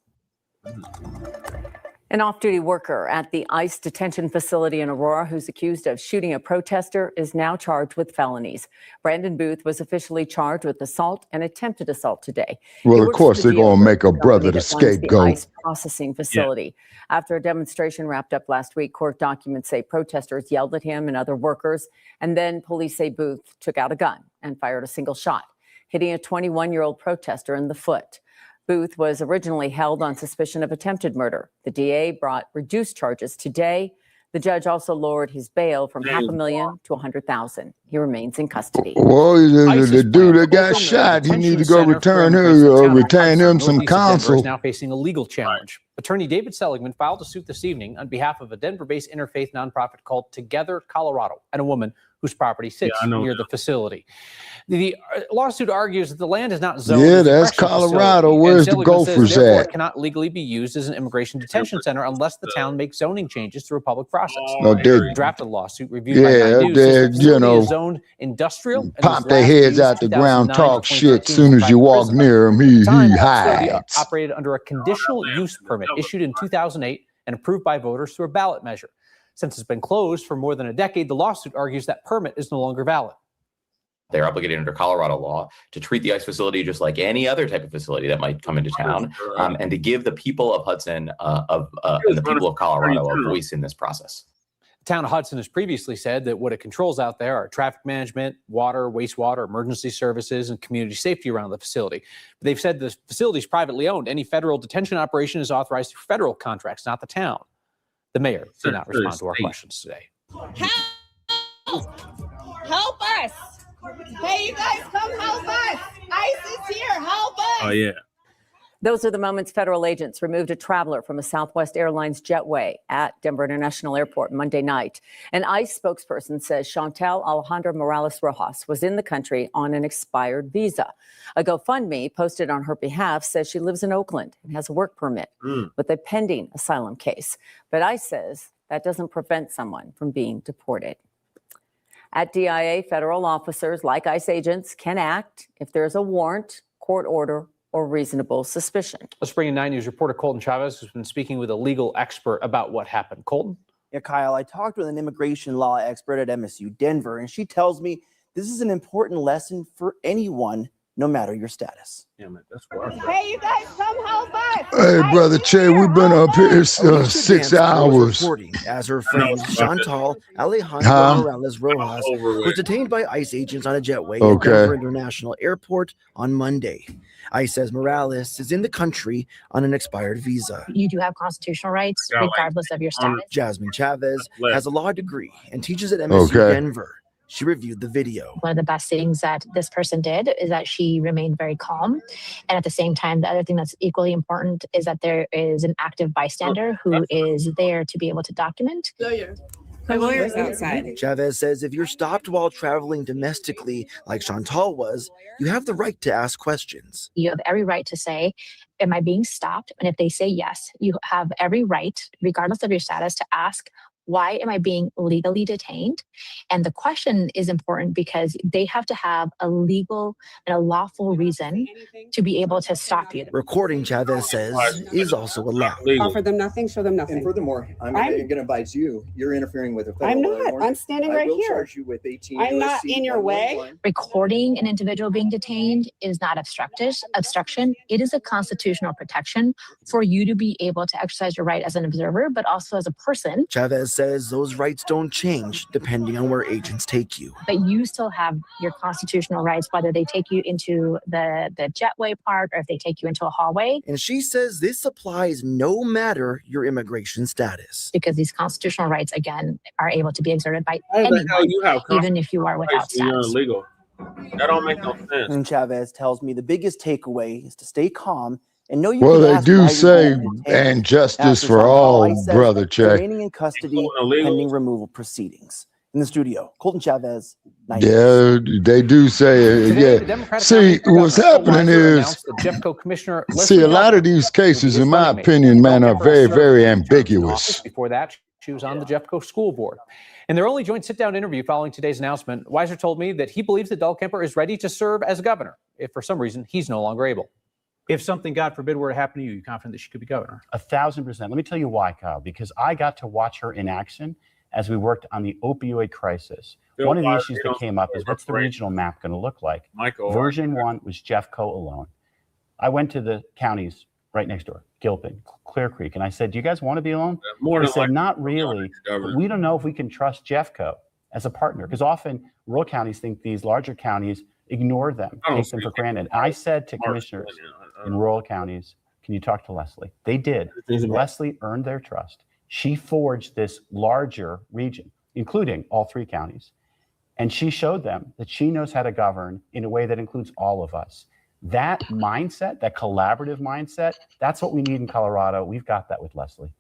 An off-duty worker at the ICE detention facility in Aurora who's accused of shooting a protester is now charged with felonies. Brandon Booth was officially charged with assault and attempted assault today. Well, of course, they're going to make a brother the scapegoat. The ICE processing facility. Yeah. After a demonstration wrapped up last week, court documents say protesters yelled at him and other workers, and then police say Booth took out a gun and fired a single shot, hitting a 21-year-old protester in the foot. Booth was originally held on suspicion of attempted murder. The DA brought reduced charges today. The judge also lowered his bail from $500,000 to $100,000. He remains in custody. Well, the dude that got shot, he need to go retain him some counsel. Is now facing a legal challenge. Attorney David Seligman filed a suit this evening on behalf of a Denver-based interfaith nonprofit called Together Colorado and a woman whose property sits near the facility. The lawsuit argues that the land is not zoned. Yeah, that's Colorado. Where's the Gophers at? It cannot legally be used as an immigration detention center unless the town makes zoning changes through a public process. No, they drafted a lawsuit reviewed by 9 News. They're, zoned industrial. Pop their heads out the ground, talk shit. Soon as you walk near him, he hides. Operated under a conditional use permit issued in 2008 and approved by voters through a ballot measure. Since it's been closed for more than a decade, the lawsuit argues that permit is no longer valid. They're obligated under Colorado law to treat the ICE facility just like any other type of facility that might come into town, and to give the people of Hudson, and the people of Colorado a voice in this process. The town of Hudson has previously said that what it controls out there are traffic management, water, wastewater, emergency services, and community safety around the facility. But they've said the facility is privately owned. Any federal detention operation is authorized through federal contracts, not the town. The mayor did not respond to our questions today. Help us! Hey, you guys, come help us! ICE is here, help us! Oh, yeah. Those are the moments federal agents removed a traveler from a Southwest Airlines jetway at Denver International Airport Monday night. An ICE spokesperson says Chantal Alejandra Morales Rojas was in the country on an expired visa. A GoFundMe posted on her behalf says she lives in Oakland and has a work permit with a pending asylum case. But ICE says that doesn't prevent someone from being deported. At DIA, federal officers, like ICE agents, can act if there's a warrant, court order, or reasonable suspicion. Let's bring in 9 News reporter Colton Chavez, who's been speaking with a legal expert about what happened. Colton? Yeah, Kyle, I talked with an immigration law expert at MSU Denver, and she tells me this is an important lesson for anyone, no matter your status. Yeah, man, that's wild. Hey, you guys, come help us! Hey, Brother Che, we've been up here 6 hours. As her friend Chantal Alejandra Morales Rojas was detained by ICE agents on a jetway at Denver International Airport on Monday. ICE says Morales is in the country on an expired visa. You do have constitutional rights regardless of your status. Jasmine Chavez has a law degree and teaches at MSU Denver. She reviewed the video. One of the best things that this person did is that she remained very calm. And at the same time, the other thing that's equally important is that there is an active bystander who is there to be able to document. The lawyer's outside. Chavez says if you're stopped while traveling domestically, like Chantal was, you have the right to ask questions. You have every right to say, am I being stopped? And if they say yes, you have every right, regardless of your status, to ask, why am I being legally detained? And the question is important because they have to have a legal and a lawful reason to be able to stop you. Recording, Chavez says, is also allowed. Offer them nothing, show them nothing. And furthermore, I'm going to advise you, you're interfering with a federal I'm law not. enforcement. I'm standing right I will here. charge you with 18 I'm not USC in your way. Recording an individual being detained is not obstruction. It is a constitutional protection for you to be able to exercise your right as an observer, but also as a person. Chavez says those rights don't change depending on where agents take you. But you still have your constitutional rights, whether they take you into the jetway part or if they take you into a hallway. And she says this applies no matter your immigration status. Because these constitutional rights, again, are able to be exerted by anyone, even if you are without status. Illegal. That don't make no sense. And Chavez tells me the biggest takeaway is to stay calm and know you Well, can they ask do why you say, won't be detained. and justice After for Chantal, all, ICE says Brother Che. remaining in custody pending removal proceedings. in the studio. Colton Chavez. Yeah, they do say it. Today, the Yeah. Democratic See, nominee for what's governor, Phil happening Weiser, is, announced that Jeffco Commissioner see, Leslie a lot of Dahlkemper these will be cases, his in my running mate. opinion, man, are Dahlkemper very, served very 2 terms in ambiguous. office. Before that, she was on the Jeffco school board. In their only joint sit-down interview following today's announcement, Weiser told me that he believes that Dahlkemper is ready to serve as governor if, for some reason, he's no longer able. If something, God forbid, were to happen to you, you're confident that she could be governor? 1,000%. Let me tell you why, Kyle, because I got to watch her in action as we worked on the opioid crisis. One of the issues that came up is, what's the regional map going to look like? Version 1 was Jeffco alone. I went to the counties right next door, Gilpin, Clear Creek, and I said, do you guys want to be alone? They said, not really, but we don't know if we can trust Jeffco as a partner, because often rural counties think these larger counties ignore them, take them for granted. I said to commissioners in rural counties, can you talk to Leslie? They did. Leslie earned their trust. She forged this larger region, including all 3 counties. And she showed them that she knows how to govern in a way that includes all of us. That mindset, that collaborative mindset, that's what we need in Colorado. We've got that with Leslie.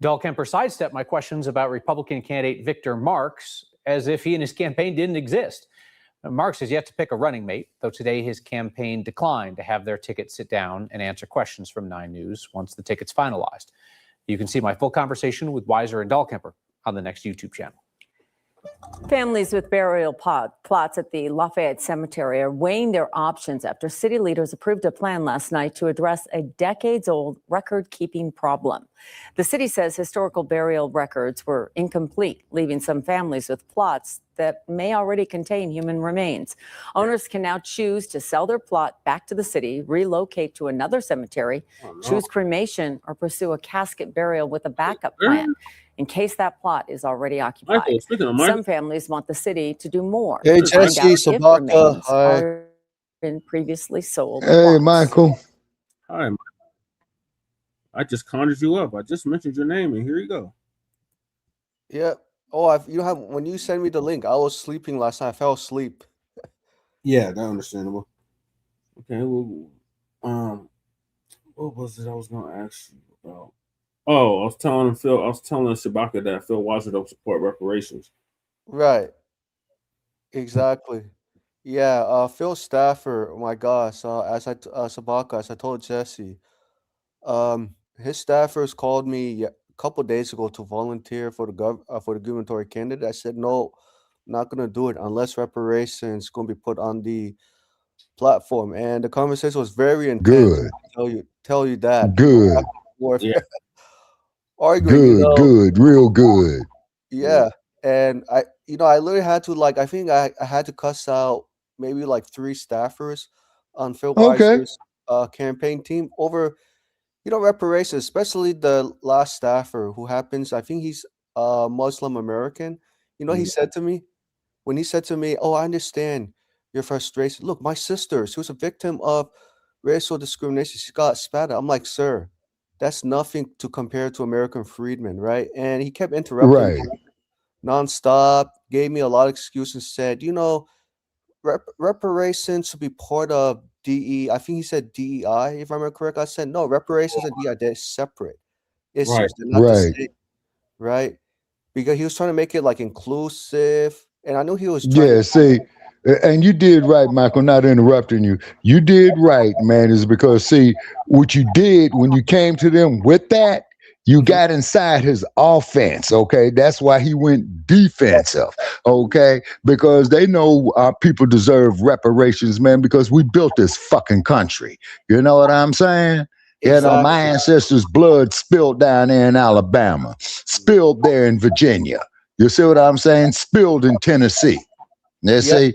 Dahlkemper sidestepped my questions about Republican candidate Victor Marx as if he and his campaign didn't exist. Marx has yet to pick a running mate, though today his campaign declined to have their ticket sit down and answer questions from 9 News once the ticket's finalized. You can see my full conversation with Weiser and Dahlkemper on the next YouTube channel. Families with burial plots at the Lafayette Cemetery are weighing their options after city leaders approved a plan last night to address a decades-old record-keeping problem. The city says historical burial records were incomplete, leaving some families with plots that may already contain human remains. Owners can now choose to sell their plot back to the city, relocate to another cemetery, choose cremation, or pursue a casket burial with a backup plan in case that plot is already occupied. Some families want the city to do more. Hey, to find Jesse, out if Sabaka, remains hi. are in previously sold Hey, plots. Michael. Hi, I just conjured you up. I just mentioned your name, and here you go. Yeah. Oh, you have when you sent me the link, I was sleeping last night. I fell asleep. Yeah, that's understandable. Okay, well, what was it I was going to ask you about? Oh, I was telling Shabaka that Phil Weiser don't support reparations. Right. Exactly. Yeah. Phil Stafford. Oh my gosh. Sabaka, as I told Jesse, his staffers called me a couple days ago to volunteer for the gubernatorial candidate. I said no, I'm not gonna do it unless reparations gonna be put on the platform. And the conversation was very intense. Good. Tell you that. Good. Back and forth. Yeah. Arguing. Good. Real good. Yeah. And I literally had to I think I had to cuss out maybe 3 staffers on Phil Okay. Weiser's campaign team over reparations, especially the last staffer who happens, I think he's Muslim American. He said to me, oh, I understand your frustration. Look, my sister, she was a victim of racial discrimination. She got spat at. I'm like, sir, that's nothing to compare to American freedmen, right? And he kept interrupting me nonstop, gave me a lot of excuses, said, reparations should be part of DE. I think he said DEI, if I remember correct. I said, no, reparations and DEI, they're separate issues. Right. They're not the same, right? Because he was trying to make it inclusive. And I knew he was trying to see, and you did right, Michael, not interrupting you. You did right, man, is because, see, what you did when you came to them with that, you got inside his offense, okay? That's why he went defensive, okay? Because they know our people deserve reparations, man, because we built this fucking country. You know what I'm saying? Exactly. My ancestors' blood spilled down there in Alabama, spilled there in Virginia. You see what I'm saying? Spilled in Tennessee. They say,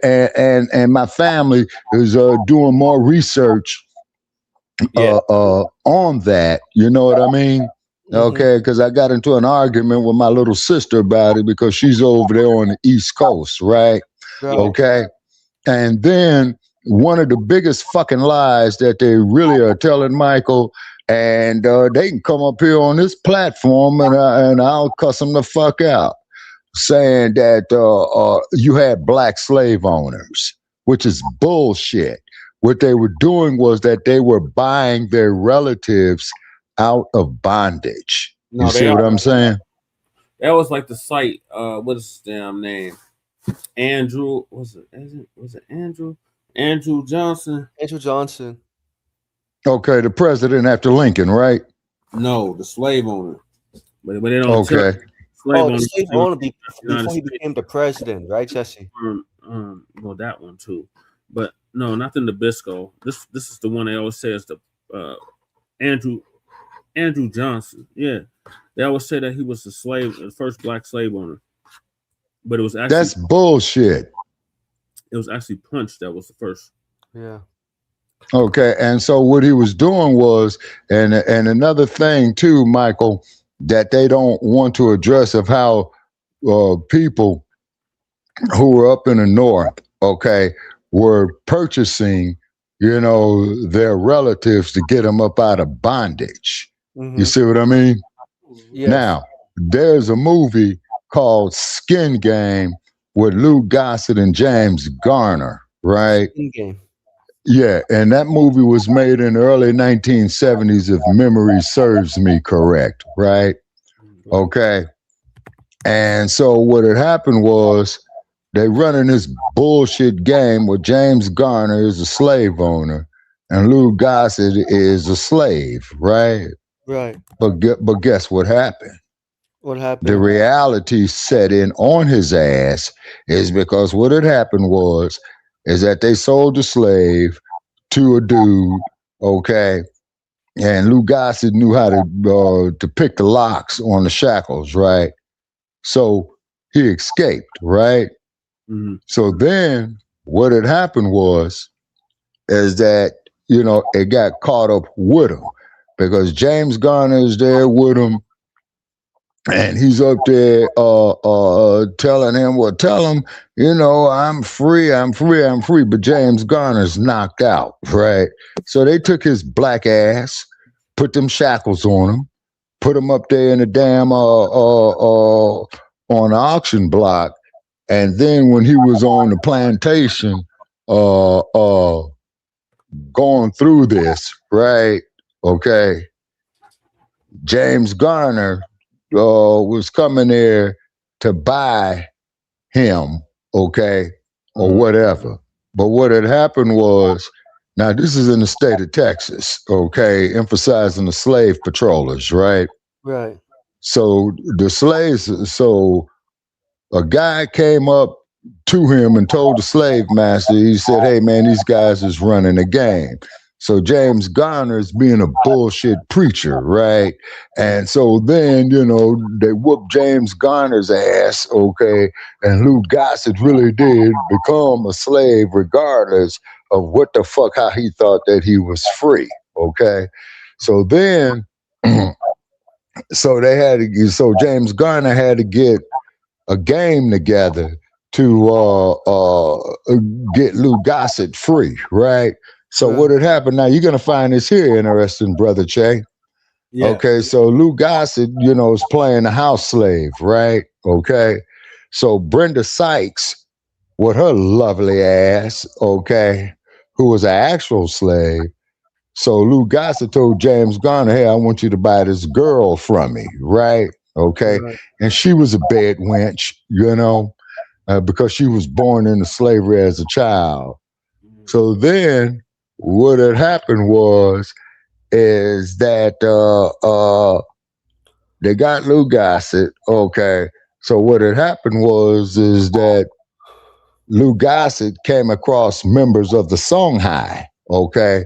and my family is doing more research on that, you know what I mean? Okay, because I got into an argument with my little sister about it because she's over there on the East Coast, right? Okay. And then one of the biggest fucking lies that they really are telling Michael, and they can come up here on this platform and I'll cuss them the fuck out, saying that you had black slave owners, which is bullshit. What they were doing was that they were buying their relatives out of bondage. You see what I'm saying? That was like the site. What is his damn name? Andrew. Was it Andrew? Andrew Johnson. Andrew Johnson. Okay, the president after Lincoln, right? No, the slave owner. But they don't. Okay. The slave owner before he became the president, right, Jesse? Well, that one too. But no, not the Nabisco. This is the one they always say is the Andrew Johnson. Yeah, they always say that he was the first black slave owner. But it was actually that's bullshit. It was actually Punch that was the first. Yeah. Okay, and so what he was doing was, and another thing too, Michael, that they don't want to address of how people who were up in the north, okay, were purchasing, their relatives to get them up out of bondage. Mm-hmm. You see what I mean? Yes. Now, there's a movie called Skin Game with Lou Gossett and James Garner, right? Skin Game. Yeah, and that movie was made in the early 1970s, if memory serves me correct, right? Okay. And so what had happened was they running this bullshit game where James Garner is a slave owner and Lou Gossett is a slave, right? Right. But guess what happened? What happened? The reality set in on his ass is because what had happened is that they sold the slave to a dude, okay, and Lou Gossett knew how to pick the locks on the shackles, right? So he escaped, right? Mm-hmm. So then what had happened is that, it got caught up with him because James Garner is there with him. And he's up there telling him, I'm free. But James Garner's knocked out, right? So they took his black ass, put them shackles on him, put him up there in the damn on the auction block. And then when he was on the plantation, going through this, right? Okay. James Garner was coming there to buy him, okay, or whatever. But what had happened was, now this is in the state of Texas, okay, emphasizing the slave patrollers, right? Right. So the slaves, a guy came up to him and told the slave master, he said, hey man, these guys is running a game. So James Garner is being a bullshit preacher, right? And so then, they whooped James Garner's ass, okay? And Lou Gossett really did become a slave regardless of what the fuck, how he thought that he was free, okay? So then, so James Garner had to get a game together to get Lou Gossett free, right? So what had happened, now you're going to find this here interesting, Brother Che. Yeah. Okay, so Lou Gossett, is playing the house slave, right? Okay, so Brenda Sykes, with her lovely ass, okay, who was an actual slave. So Lou Gossett told James Garner, hey, I want you to buy this girl from me, right? Okay, and she was a bed wench, because she was born into slavery as a child. So then, what had happened is that they got Lou Gossett, okay. So what had happened is that Lou Gossett came across members of the Songhai, okay,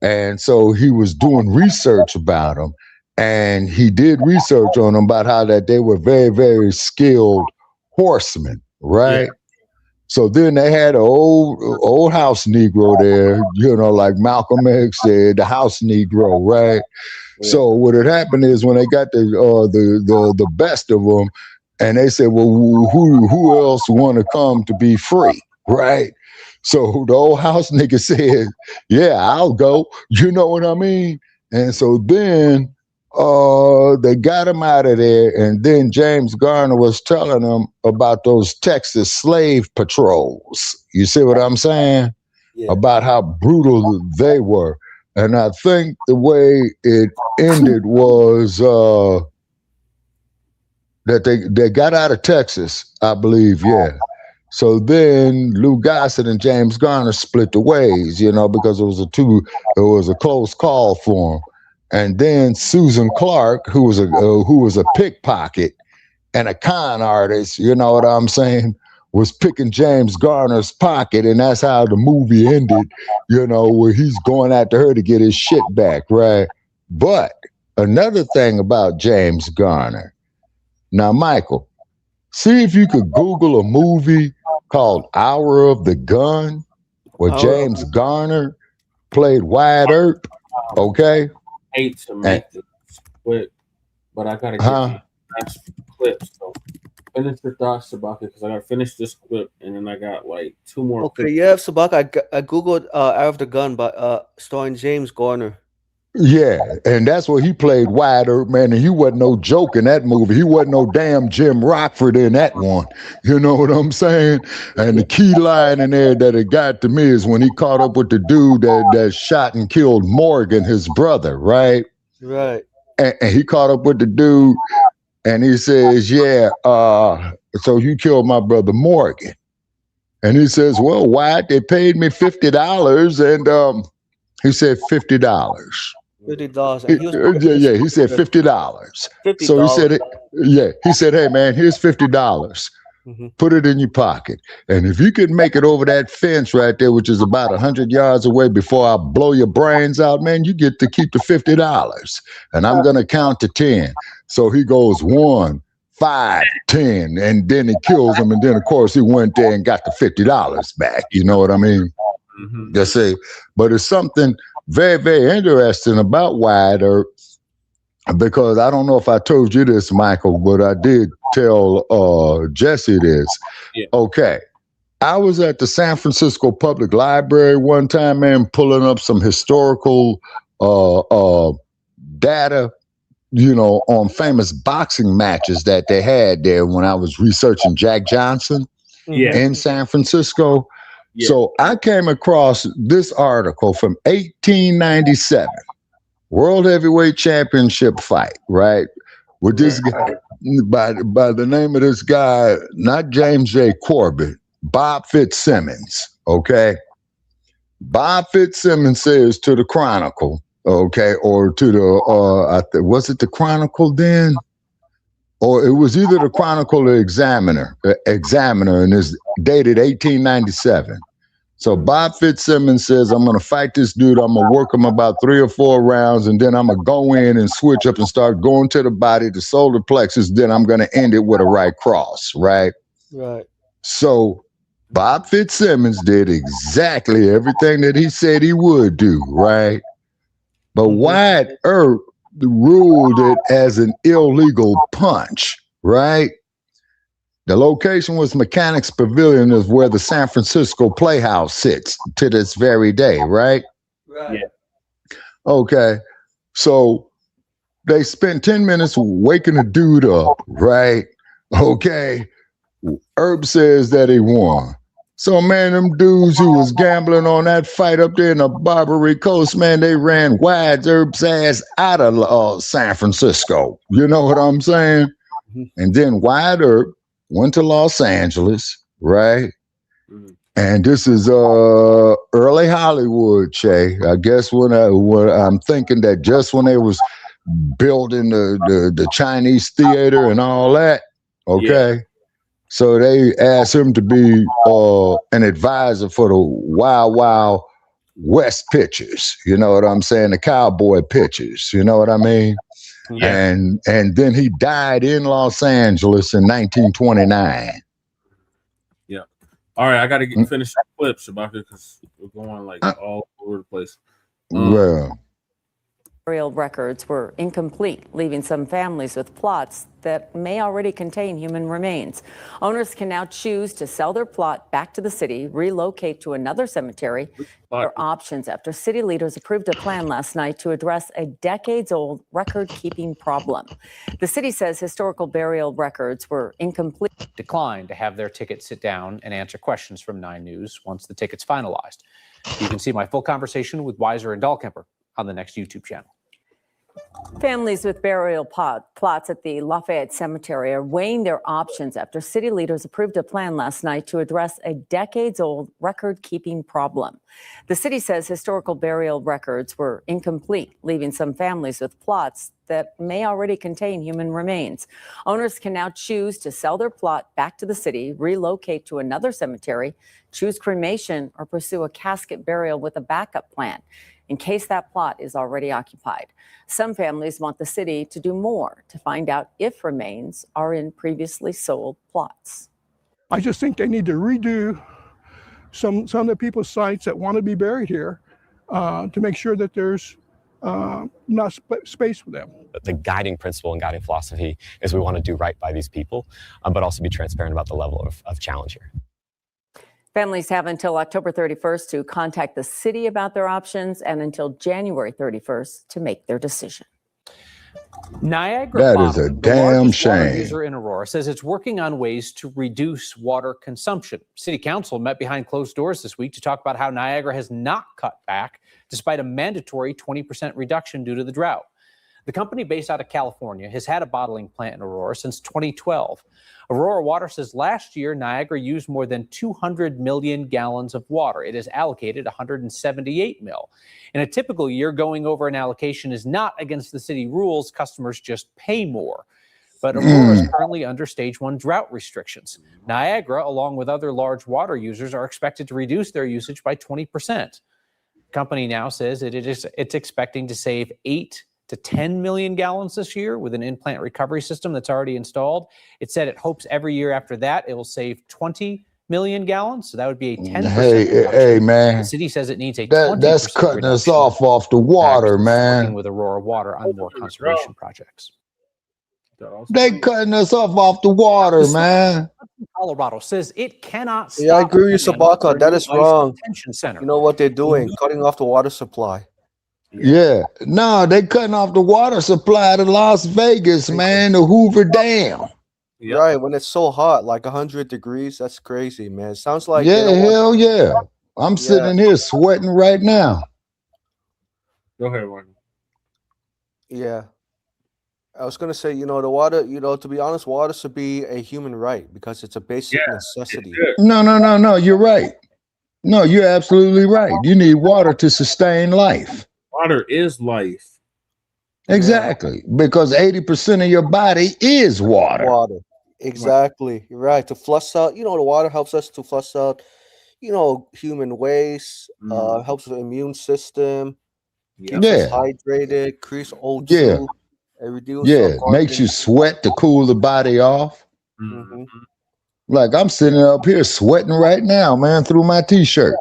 and so he was doing research about them, and he did research on them about how that they were very, very skilled horsemen, right? Yeah. So then they had an old house Negro there, like Malcolm X said, the house Negro, right? Yeah. So what had happened is when they got the best of them, and they said, well, who else want to come to be free, right? So the old house nigga said, yeah, I'll go. You know what I mean? And so then they got him out of there, and then James Garner was telling them about those Texas slave patrols. You see what I'm saying? Yeah. About how brutal they were. And I think the way it ended was that they got out of Texas, I believe, yeah. So then Lou Gossett and James Garner split the ways, you know, because it was a close call for them. And then Susan Clark, who was a pickpocket and a con artist, you know what I'm saying, was picking James Garner's pocket, and that's how the movie ended, you know, where he's going after her to get his shit back, right? But another thing about James Garner, now, Michael, see if you could Google a movie called Hour of the Gun, where James Garner played Wyatt Earp, okay? I hate to make this quick, but I gotta get the last clip. So finish your thoughts about it, because I gotta finish this clip, and then I got like 2 more. Okay, clips. yeah, Sabaka. I googled "Out of the Gun" by starring James Garner. Yeah, and that's where he played Wyatt Earp, man, and he wasn't no joke in that movie. He wasn't no damn Jim Rockford in that one. You know what I'm saying? And the key line in there that it got to me is when he caught up with the dude that shot and killed Morgan, his brother, right? Right. And he caught up with the dude, and he says, yeah, so you killed my brother Morgan. And he says, well, Wyatt, they paid me $50, and he said $50. $50. Yeah, he said $50. So he said, he said, hey man, here's $50. Put it in your pocket, and if you can make it over that fence right there, which is about 100 yards away, before I blow your brains out, man, you get to keep the $50. And I'm gonna count to 10. So he goes 1, 5, 10, and then he kills him, and then of course he went there and got the $50 back. You know what I mean? Just say, but it's something very, very interesting about Wyatt Earp, because I don't know if I told you this, Michael, but I did tell Jesse this. Yeah. Okay. I was at the San Francisco Public Library one time, man, pulling up some historical data, you know, on famous boxing matches that they had there when I was researching Jack Johnson in San Francisco. Yeah. So I came across this article from 1897, World Heavyweight Championship fight, right? With this guy, by the name of this guy, not James J. Corbett, Bob Fitzsimmons, okay? Bob Fitzsimmons says to the Chronicle, okay, or to the, was it the Chronicle then? Or it was either the Chronicle or Examiner, and it's dated 1897. So Bob Fitzsimmons says, I'm going to fight this dude. I'm going to work him about 3 or 4 rounds, and then I'm going to go in and switch up and start going to the body, the solar plexus. Then I'm going to end it with a right cross, right? Right. So Bob Fitzsimmons did exactly everything that he said he would do, right? But Wyatt Earp ruled it as an illegal punch, right? The location was Mechanics Pavilion, is where the San Francisco Playhouse sits to this very day, right? Right. Yeah. Okay. So they spent 10 minutes waking the dude up, right? Okay. Earp says that he won. So, man, them dudes who was gambling on that fight up there in the Barbary Coast, man, they ran Wyatt Earp's ass out of San Francisco. You know what I'm saying? And then Wyatt Earp went to Los Angeles, right? And this is early Hollywood, Che. I guess when I'm thinking that just when they was building the Chinese theater and all that, okay? Yeah. So they asked him to be an advisor for the Wild Wild West pictures. You know what I'm saying? The cowboy pictures. You know what I mean? Yeah. And then he died in Los Angeles in 1929. Yeah. All right, I got to finish the clips about it because we're going like all over the place. Well. Burial records were incomplete, leaving some families with plots that may already contain human remains. Owners can now choose to sell their plot back to the city, relocate to another cemetery. There are options after city leaders approved a plan last night to address a decades-old record-keeping problem. The city says historical burial records were incomplete. Declined to have their ticket sit down and answer questions from 9 News once the ticket's finalized. You can see my full conversation with Weiser and Dahlkemper on the next YouTube channel. Families with burial plots at the Lafayette Cemetery are weighing their options after city leaders approved a plan last night to address a decades-old record-keeping problem. The city says historical burial records were incomplete, leaving some families with plots that may already contain human remains. Owners can now choose to sell their plot back to the city, relocate to another cemetery, choose cremation, or pursue a casket burial with a backup plan in case that plot is already occupied. Some families want the city to do more to find out if remains are in previously sold plots. I just think they need to redo some of the people's sites that want to be buried here to make sure that there's enough space for them. The guiding principle and guiding philosophy is we want to do right by these people, but also be transparent about the level of challenge here. Families have until October 31st to contact the city about their options and until January 31st to make their decision. Niagara That Bottom, is a the damn largest water shame. user in Aurora, says it's working on ways to reduce water consumption. City Council met behind closed doors this week to talk about how Niagara has not cut back despite a mandatory 20% reduction due to the drought. The company, based out of California, has had a bottling plant in Aurora since 2012. Aurora Water says last year, Niagara used more than 200 million gallons of water. It has allocated 178 mil. In a typical year, going over an allocation is not against the city rules. Customers just pay more. But Aurora is currently under stage 1 drought restrictions. Niagara, along with other large water users, are expected to reduce their usage by 20%. The company now says it's expecting to save 8 to 10 million gallons this year with an in-plant recovery system that's already installed. It said it hopes every year after that it will save 20 million gallons. So that would be a 10%. Hey, man. The city says it needs a 20% that's cutting us reduction. off the water, Working man. with Aurora Water on more conservation projects. They cutting us off the water, man. Colorado says it cannot stop. Yeah, I agree with you, funding for Sabaka. That new is ice wrong. detention center. You know what they're doing? Cutting off the water supply. Yeah. No, they cutting off the water supply to Las Vegas, man, the Hoover Dam. Right, when it's so hot, like 100 degrees, that's crazy, man. It sounds like Yeah, hell yeah. I'm sitting here sweating right now. Go ahead, Martin. Yeah. I was gonna say, the water, to be honest, water should be a human right because it's a basic necessity. No, you're right. No, you're absolutely right. You need water to sustain life. Water is life. Exactly. Because 80% of your body is water. Water. Exactly. You're right. To flush out, the water helps us to flush out, human waste, helps with the immune system, keeps us hydrated, increase O2. Makes you sweat to cool the body off. Like I'm sitting up here sweating right now, man, through my t-shirt.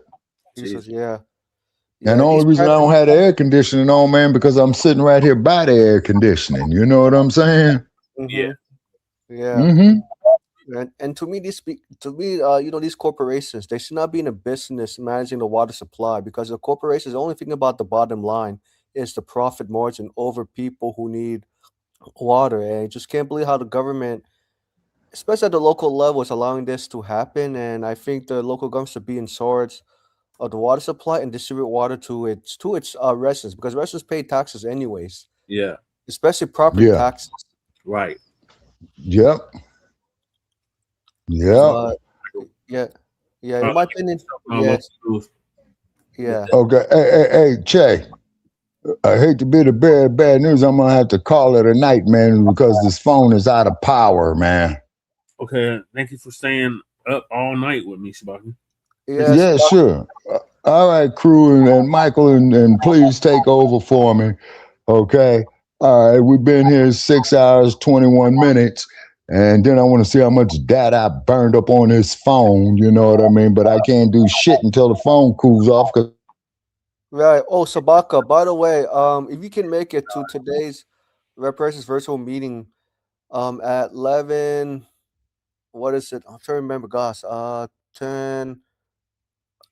Jesus, yeah. And the only reason I don't have the air conditioning on, man, because I'm sitting right here by the air conditioning. You know what I'm saying? Yeah. And to me, these corporations, they should not be in a business managing the water supply because the corporations, the only thing about the bottom line is the profit margin over people who need water. And I just can't believe how the government, especially at the local level, is allowing this to happen. And I think the local government should be in charge of the water supply and distribute water to its residents because residents pay taxes anyways. Yeah. Especially property taxes. Right. Yep. Yeah. In my opinion, yeah. Okay. Hey, Che. I hate to be the bearer of bad news. I'm gonna have to call it a night, man, because this phone is out of power, man. Okay. Thank you for staying up all night with me, Sabaki. Yeah, sure. All right, crew and Michael, and please take over for me. Okay. All right. We've been here 6 hours, 21 minutes. And then I want to see how much data I burned up on this phone. You know what I mean? But I can't do shit until the phone cools off. Right. Oh, Sabaka, by the way, if you can make it to today's Reparations virtual meeting at 11, what is it? I'm trying to remember, gosh. 10.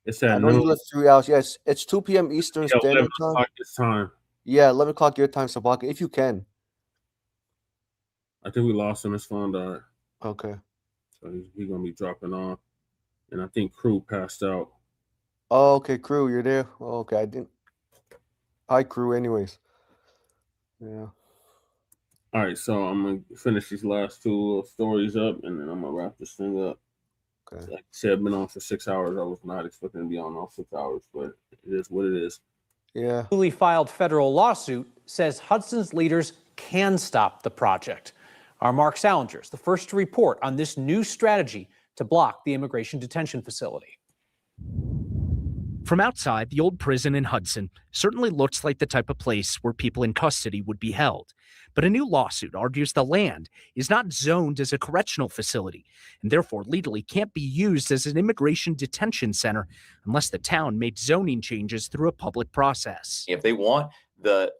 It's at I know you noon. left 3 hours. Yes, it's 2 p.m. Eastern Yeah, Standard 11 Time. o'clock this time. Yeah, 11 o'clock your time, Sabaka, if you can. I think we lost him. His phone died. Okay. So he's going to be dropping off. And I think Crew passed out. Oh, okay, Crew, you're there. Oh, okay, I didn't. Hi, Crew, anyways. Yeah. All right, so I'm gonna finish these last two little stories up, and then I'm gonna wrap this thing up. Okay. Like I said, I've been on for 6 hours. I was not expecting to be on all 6 hours, but it is what it is. Yeah. Newly filed federal lawsuit says Hudson's leaders can stop the project. Our Mark Salinger is the first to report on this new strategy to block the immigration detention facility. From outside, the old prison in Hudson certainly looks like the type of place where people in custody would be held. But a new lawsuit argues the land is not zoned as a correctional facility and therefore legally can't be used as an immigration detention center unless the town made zoning changes through a public process. If they want the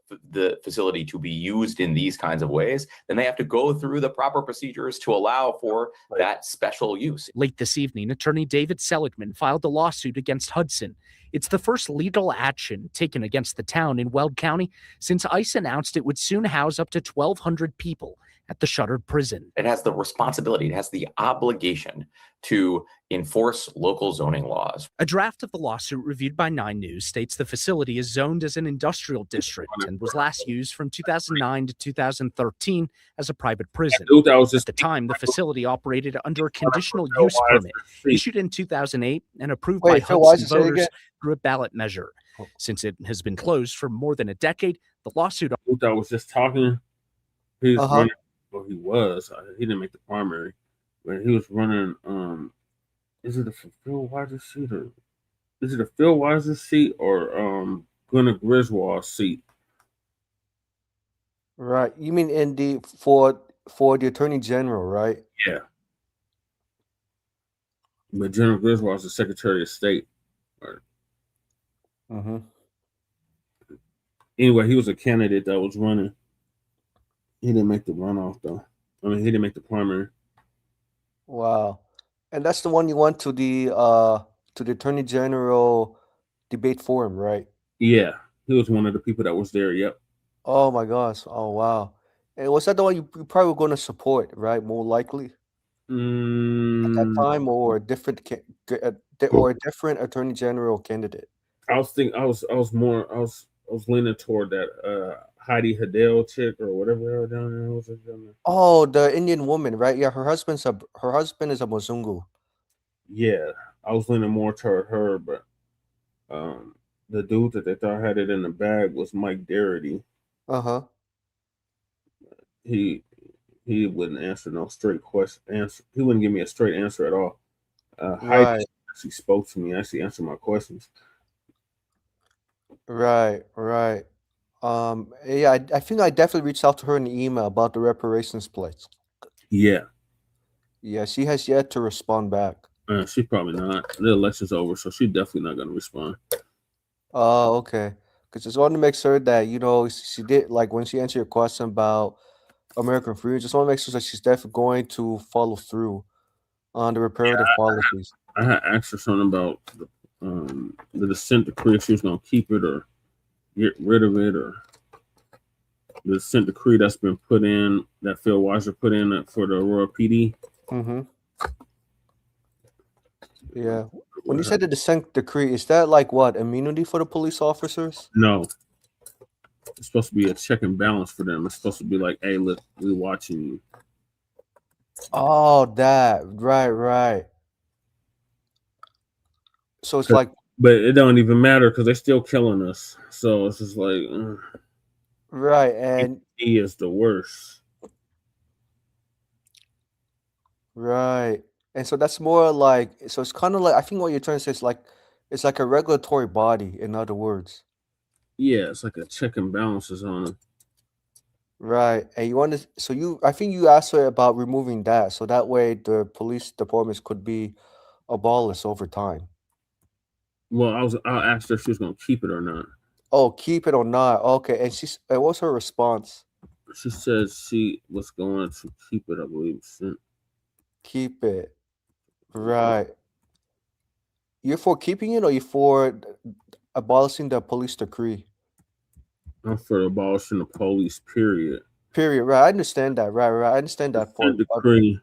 facility to be used in these kinds of ways, then they have to go through the proper procedures to allow for that special use. Late this evening, attorney David Seligman filed a lawsuit against Hudson. It's the first legal action taken against the town in Weld County since ICE announced it would soon house up to 1,200 people at the shuttered prison. It has the responsibility, it has the obligation to enforce local zoning laws. A draft of the lawsuit reviewed by 9 News states the facility is zoned as an industrial district and was last used from 2009 to 2013 as a private prison. At the time, the facility operated under a conditional use permit issued in 2008 and approved by Hudson voters through a ballot measure. Since it has been closed for more than a decade, the lawsuit... I was just talking. He was running. Well, he was. He didn't make the primary, but he was running. Is it a Phil Weiser seat or is it a Phil Weiser seat or Gunnar Griswold's seat? Right. You mean in the for the Attorney General, right? Yeah. But General Griswold is the Secretary of State. Right. Mm-hmm. Anyway, he was a candidate that was running. He didn't make the runoff, though. I mean, he didn't make the primary. Wow. And that's the one you went to the Attorney General debate forum, right? Yeah. He was one of the people that was there, yep. Oh, my gosh. Oh, wow. And was that the one you probably were going to support, right? More likely? At that time, or a different Attorney General candidate? I was leaning toward that Heidi Hadel chick or whatever her down there was. Oh, the Indian woman, right? Yeah, her husband is a Muzungu. Yeah, I was leaning more toward her, but the dude that they thought had it in the bag was Mike Darity. Uh-huh. He wouldn't answer no straight answer. He wouldn't give me a straight answer at all. Heidi actually spoke to me, actually answered my questions. Right. Yeah, I think I definitely reached out to her in the email about the reparations place. Yeah. Yeah, she has yet to respond back. She's probably not. The election's over, so she's definitely not going to respond. Oh, okay. Because just wanted to make sure that, she did, like, when she answered your question about American freedom, just want to make sure that she's definitely going to follow through on the reparative policies. I had asked her something about the dissent decree, if she was going to keep it or get rid of it, or the dissent decree that's been put in, that Phil Weiser put in for the Aurora PD. Mm-hmm. Yeah. When you said the dissent decree, is that like what, immunity for the police officers? No. It's supposed to be a check and balance for them. It's supposed to be like, hey, look, we're watching you. Oh, that. Right. So it's like... But it don't even matter because they're still killing us. So it's just like... Right, and... He is the worst. Right. And so that's more like... So it's kind of like... I think what you're trying to say is like... It's like a regulatory body, in other words. Yeah, it's like a check and balances on it. Right. And you want to... So I think you asked her about removing that. So that way the police departments could be abolished over time. Well, I asked her if she was going to keep it or not. Oh, keep it or not. Okay. And what's her response? She said she was going to keep it, I believe. Keep it. Right. You're for keeping it or you're for abolishing the police decree? I'm for abolishing the police, period. Period. Right. I understand that. Right. I understand that point. The decree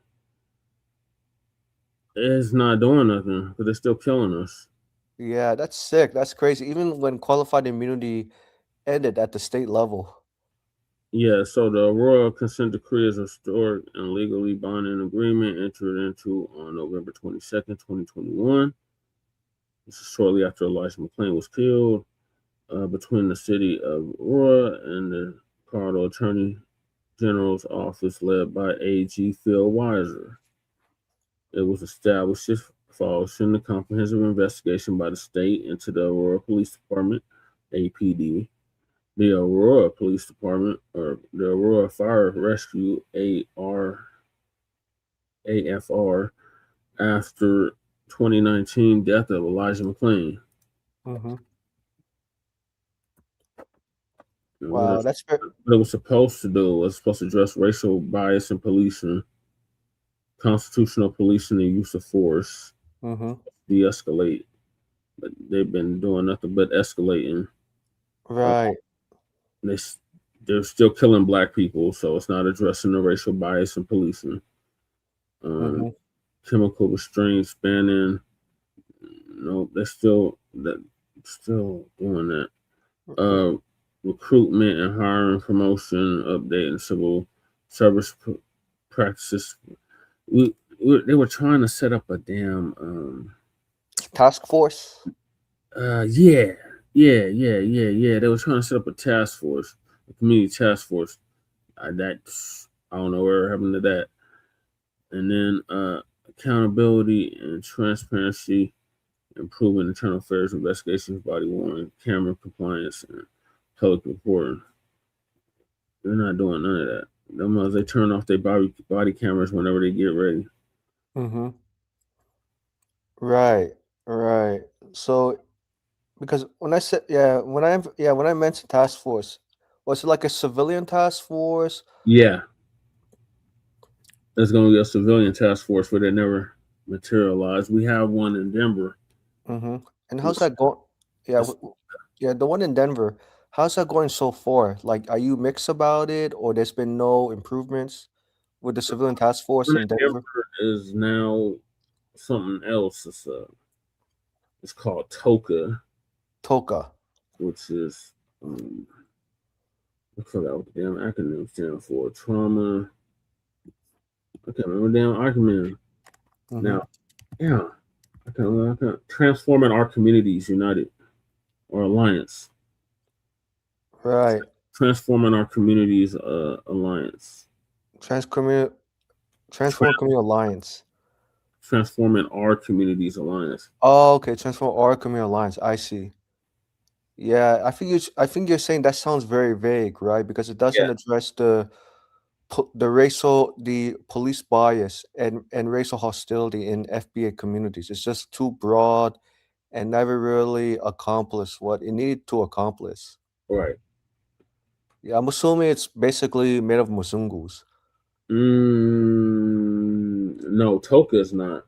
is not doing nothing because they're still killing us. Yeah, that's sick. That's crazy. Even when qualified immunity ended at the state level. Yeah, so the Aurora consent decree is a historic and legally binding agreement entered into on November 22nd, 2021. This is shortly after Elijah McClain was killed between the city of Aurora and the Colorado Attorney General's office led by AG Phil Weiser. It was established following the comprehensive investigation by the state into the Aurora Police Department, APD, the Aurora Police Department, or the Aurora Fire Rescue, AFR, after 2019 death of Elijah McClain. Mm-hmm. Wow, that's what it was supposed to do. It was supposed to address racial bias in policing, constitutional policing, and use of force, de-escalate. But they've been doing nothing but escalating. Right. They're still killing Black people, so it's not addressing the racial bias in policing. Chemical restraints, banning. No, they're still doing that. Recruitment and hiring, promotion, updating civil service practices. They were trying to set up a damn task force. Yeah. They were trying to set up a task force, a community task force. I don't know where happened to that. And then accountability and transparency, improving internal affairs investigations, body worn, camera compliance, and public reporting. They're not doing none of that. Them they turn off their body cameras whenever they get ready. Right. So, because when I said when I mentioned task force, was it like a civilian task force? Yeah. There's going to be a civilian task force, but it never materialized. We have one in Denver. And how's that going? Yeah, the one in Denver. How's that going so far? Like, are you mixed about it, or there's been no improvements with the civilian task force in Denver? Is now something else. It's called TOCA. TOCA, which is I forgot what the damn acronym stands for. Trauma. I can't remember the damn acronym. Now, I can't. Transforming Our Communities United or Alliance. Right. Transforming Our Communities Alliance. Transforming Community Alliance. Transforming Our Communities Alliance. Oh, okay. Transform Our Community Alliance. I see. Yeah, I think you're saying that sounds very vague, right? Because it doesn't address the police bias and racial hostility in FBA communities. It's just too broad and never really accomplished what it needed to accomplish. Right. Yeah, I'm assuming it's basically made of Musungus. No, TOCA is not.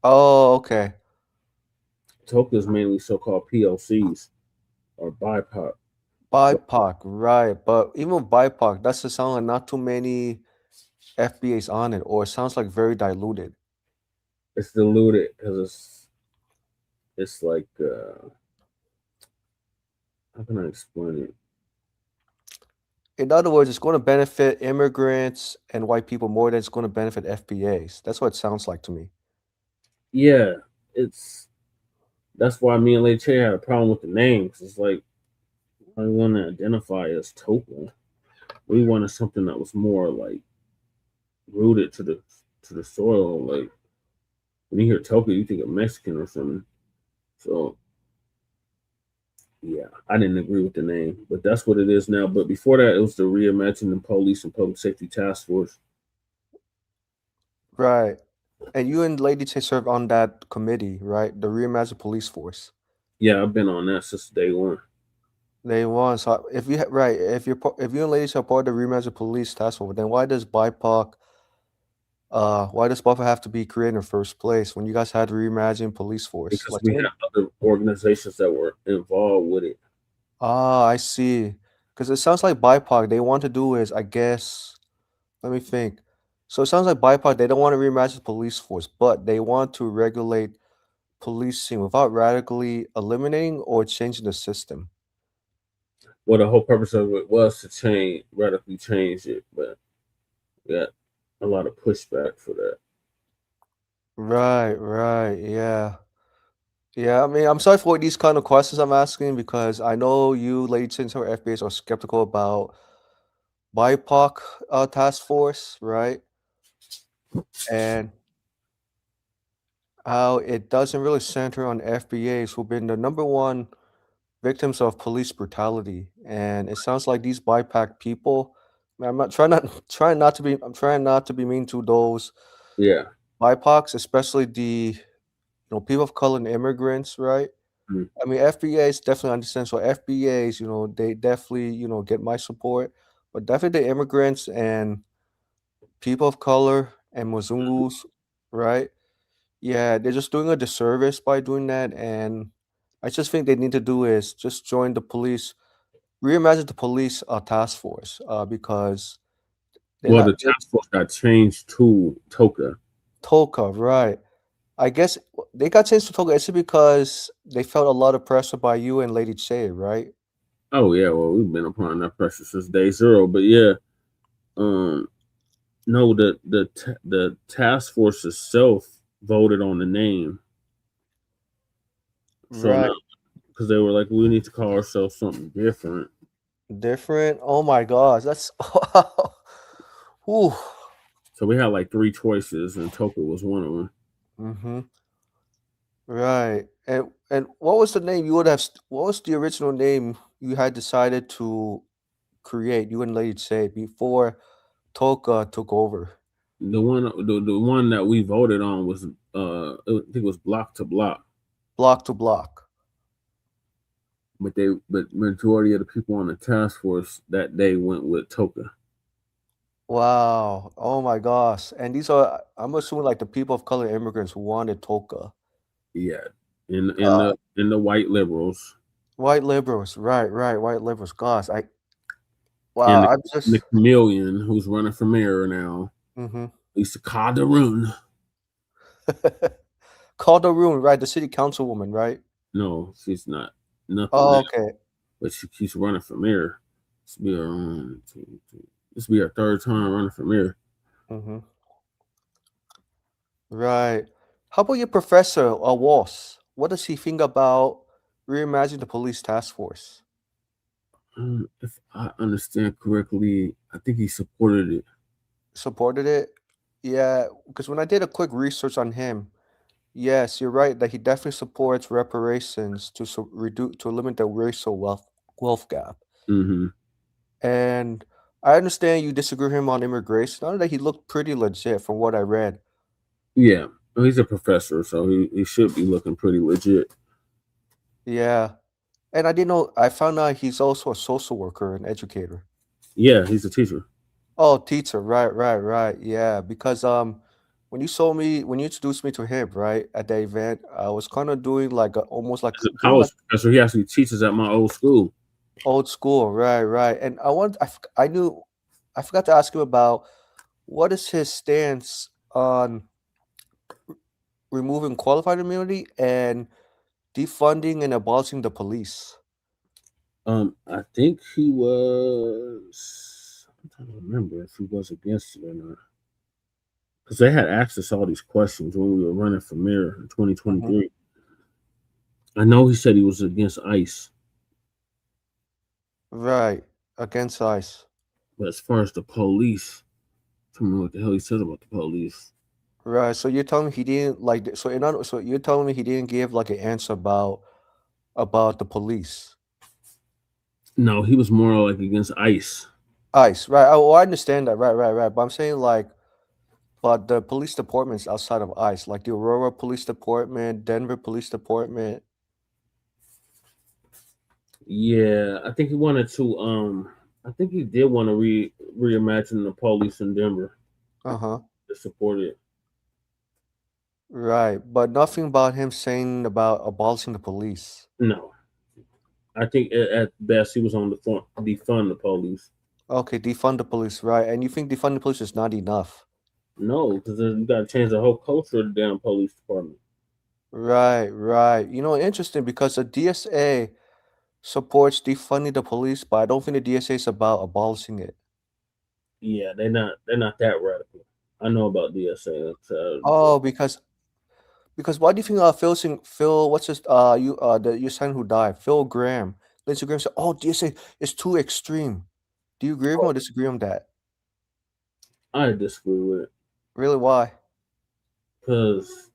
Oh, okay. TOCA is mainly so-called PLCs or BIPOC. BIPOC, right. But even BIPOC, that's the sound like not too many FBAs on it, or it sounds like very diluted. It's diluted because it's like how can I explain it? In other words, it's going to benefit immigrants and white people more than it's going to benefit FBAs. That's what it sounds like to me. Yeah, that's why me and Lady Che had a problem with the names. It's like I want to identify as TOCA. We wanted something that was more like rooted to the soil. Like when you hear TOCA, you think of Mexican or something. So yeah, I didn't agree with the name, but that's what it is now. But before that, it was the Reimagining Police and Public Safety Task Force. Right. And you and Lady Che served on that committee, right? The Reimagined Police Force. Yeah, I've been on that since day one. Day one. So if you and Lady Che are part of the Reimagined Police Task Force, then why does BIPOC have to be created in the first place when you guys had the Reimagined Police Force? Because like we had other organizations that were involved with it. Ah, I see. Because it sounds like BIPOC, they want to do is, I guess, let me think. So it sounds like BIPOC, they don't want to reimagine the police force, but they want to regulate policing without radically eliminating or changing the system. Well, the whole purpose of it was to radically change it, but we got a lot of pushback for that. Right, yeah. Yeah, I mean, I'm sorry for these kind of questions I'm asking because I know you, ladies and FBAs, are skeptical about BIPOC task force, right? And how it doesn't really center on FBAs who've been the #1 victims of police brutality. And it sounds like these BIPOC people, I'm not trying not to be mean to those BIPOCs, especially the people of color and immigrants, right? I mean, FBAs definitely understand. So FBAs, they definitely, get my support, but definitely the immigrants and people of color and Mzungus, right? Yeah, they're just doing a disservice by doing that. And I just think they need to do is just join the police, reimagine the police task force, because the task force got changed to TOCA. TOCA, right. I guess they got changed to TOCA. Is it because they felt a lot of pressure by you and Lady Che, right? Oh yeah, well we've been upon that pressure since day zero, but yeah, no, the task force itself voted on the name, so right, because they were like, we need to call ourselves something different. Different? Oh my gosh, that's Ooh. So we had like 3 choices, and TOCA was one of them. Mm-hmm. Right. And what was the name you would have? What was the original name you had decided to create? You and Lady Che before TOCA took over. The one that we voted on was I think it was Block to Block. Block to Block. But majority of the people on the task force that day went with TOCA. Wow. Oh my gosh. And these are, I'm assuming, like the people of color immigrants who wanted TOCA. Yeah. In the white liberals. White liberals, right. White liberals. Gosh, And the chameleon who's running for mayor now. Mm-hmm. Lisa Calderon. Calderon, right? The city councilwoman, right? No, she's not. Nothing. Oh, okay. But she keeps running for mayor. This will be her 3rd time running for mayor. Mm-hmm. Right. How about your professor, Walsh? What does he think about reimagining the police task force? If I understand correctly, I think he supported it. Supported it? Yeah, because when I did a quick research on him, yes, you're right that he definitely supports reparations to limit the racial wealth gap. Mm-hmm. And I understand you disagree with him on immigration. I know that he looked pretty legit from what I read. Yeah, well, he's a professor, so he should be looking pretty legit. Yeah, and I didn't know. I found out he's also a social worker and educator. Yeah, he's a teacher. Oh, teacher, right. Yeah, because when you introduced me to him, right, at the event, I was kind of doing like almost like a college professor. He actually teaches at my old school. Old school, right. And I forgot to ask him about what is his stance on removing qualified immunity and defunding and abolishing the police. I think he was. I'm trying to remember if he was against it or not, because they had asked us all these questions when we were running for mayor in 2023. Mm-hmm. I know he said he was against ICE. Right, against ICE. But as far as the police, I don't know what the hell he said about the police. Right. So you're telling me he didn't like. So you're telling me he didn't give like an answer about the police. No, he was more like against ICE. ICE, right? Oh, I understand that. Right. But I'm saying like, but the police departments outside of ICE, like the Aurora Police Department, Denver Police Department. Yeah, I think he wanted to. I think he did want to reimagine the police in Denver. To support it. Right, but nothing about him saying about abolishing the police. No, I think at best he was on defund the police. Okay, defund the police, right? And you think defund the police is not enough? No, because you got to change the whole culture of the damn police department. Right. You know, interesting because the DSA supports defunding the police, but I don't think the DSA is about abolishing it. Yeah, they're not that radical. I know about DSA. Oh, because why do you think Phil what's his your son who died, Phil Graham, Lindsey Graham said, oh, DSA is too extreme. Do you agree with him or disagree on that? I disagree with it. Really, why? Because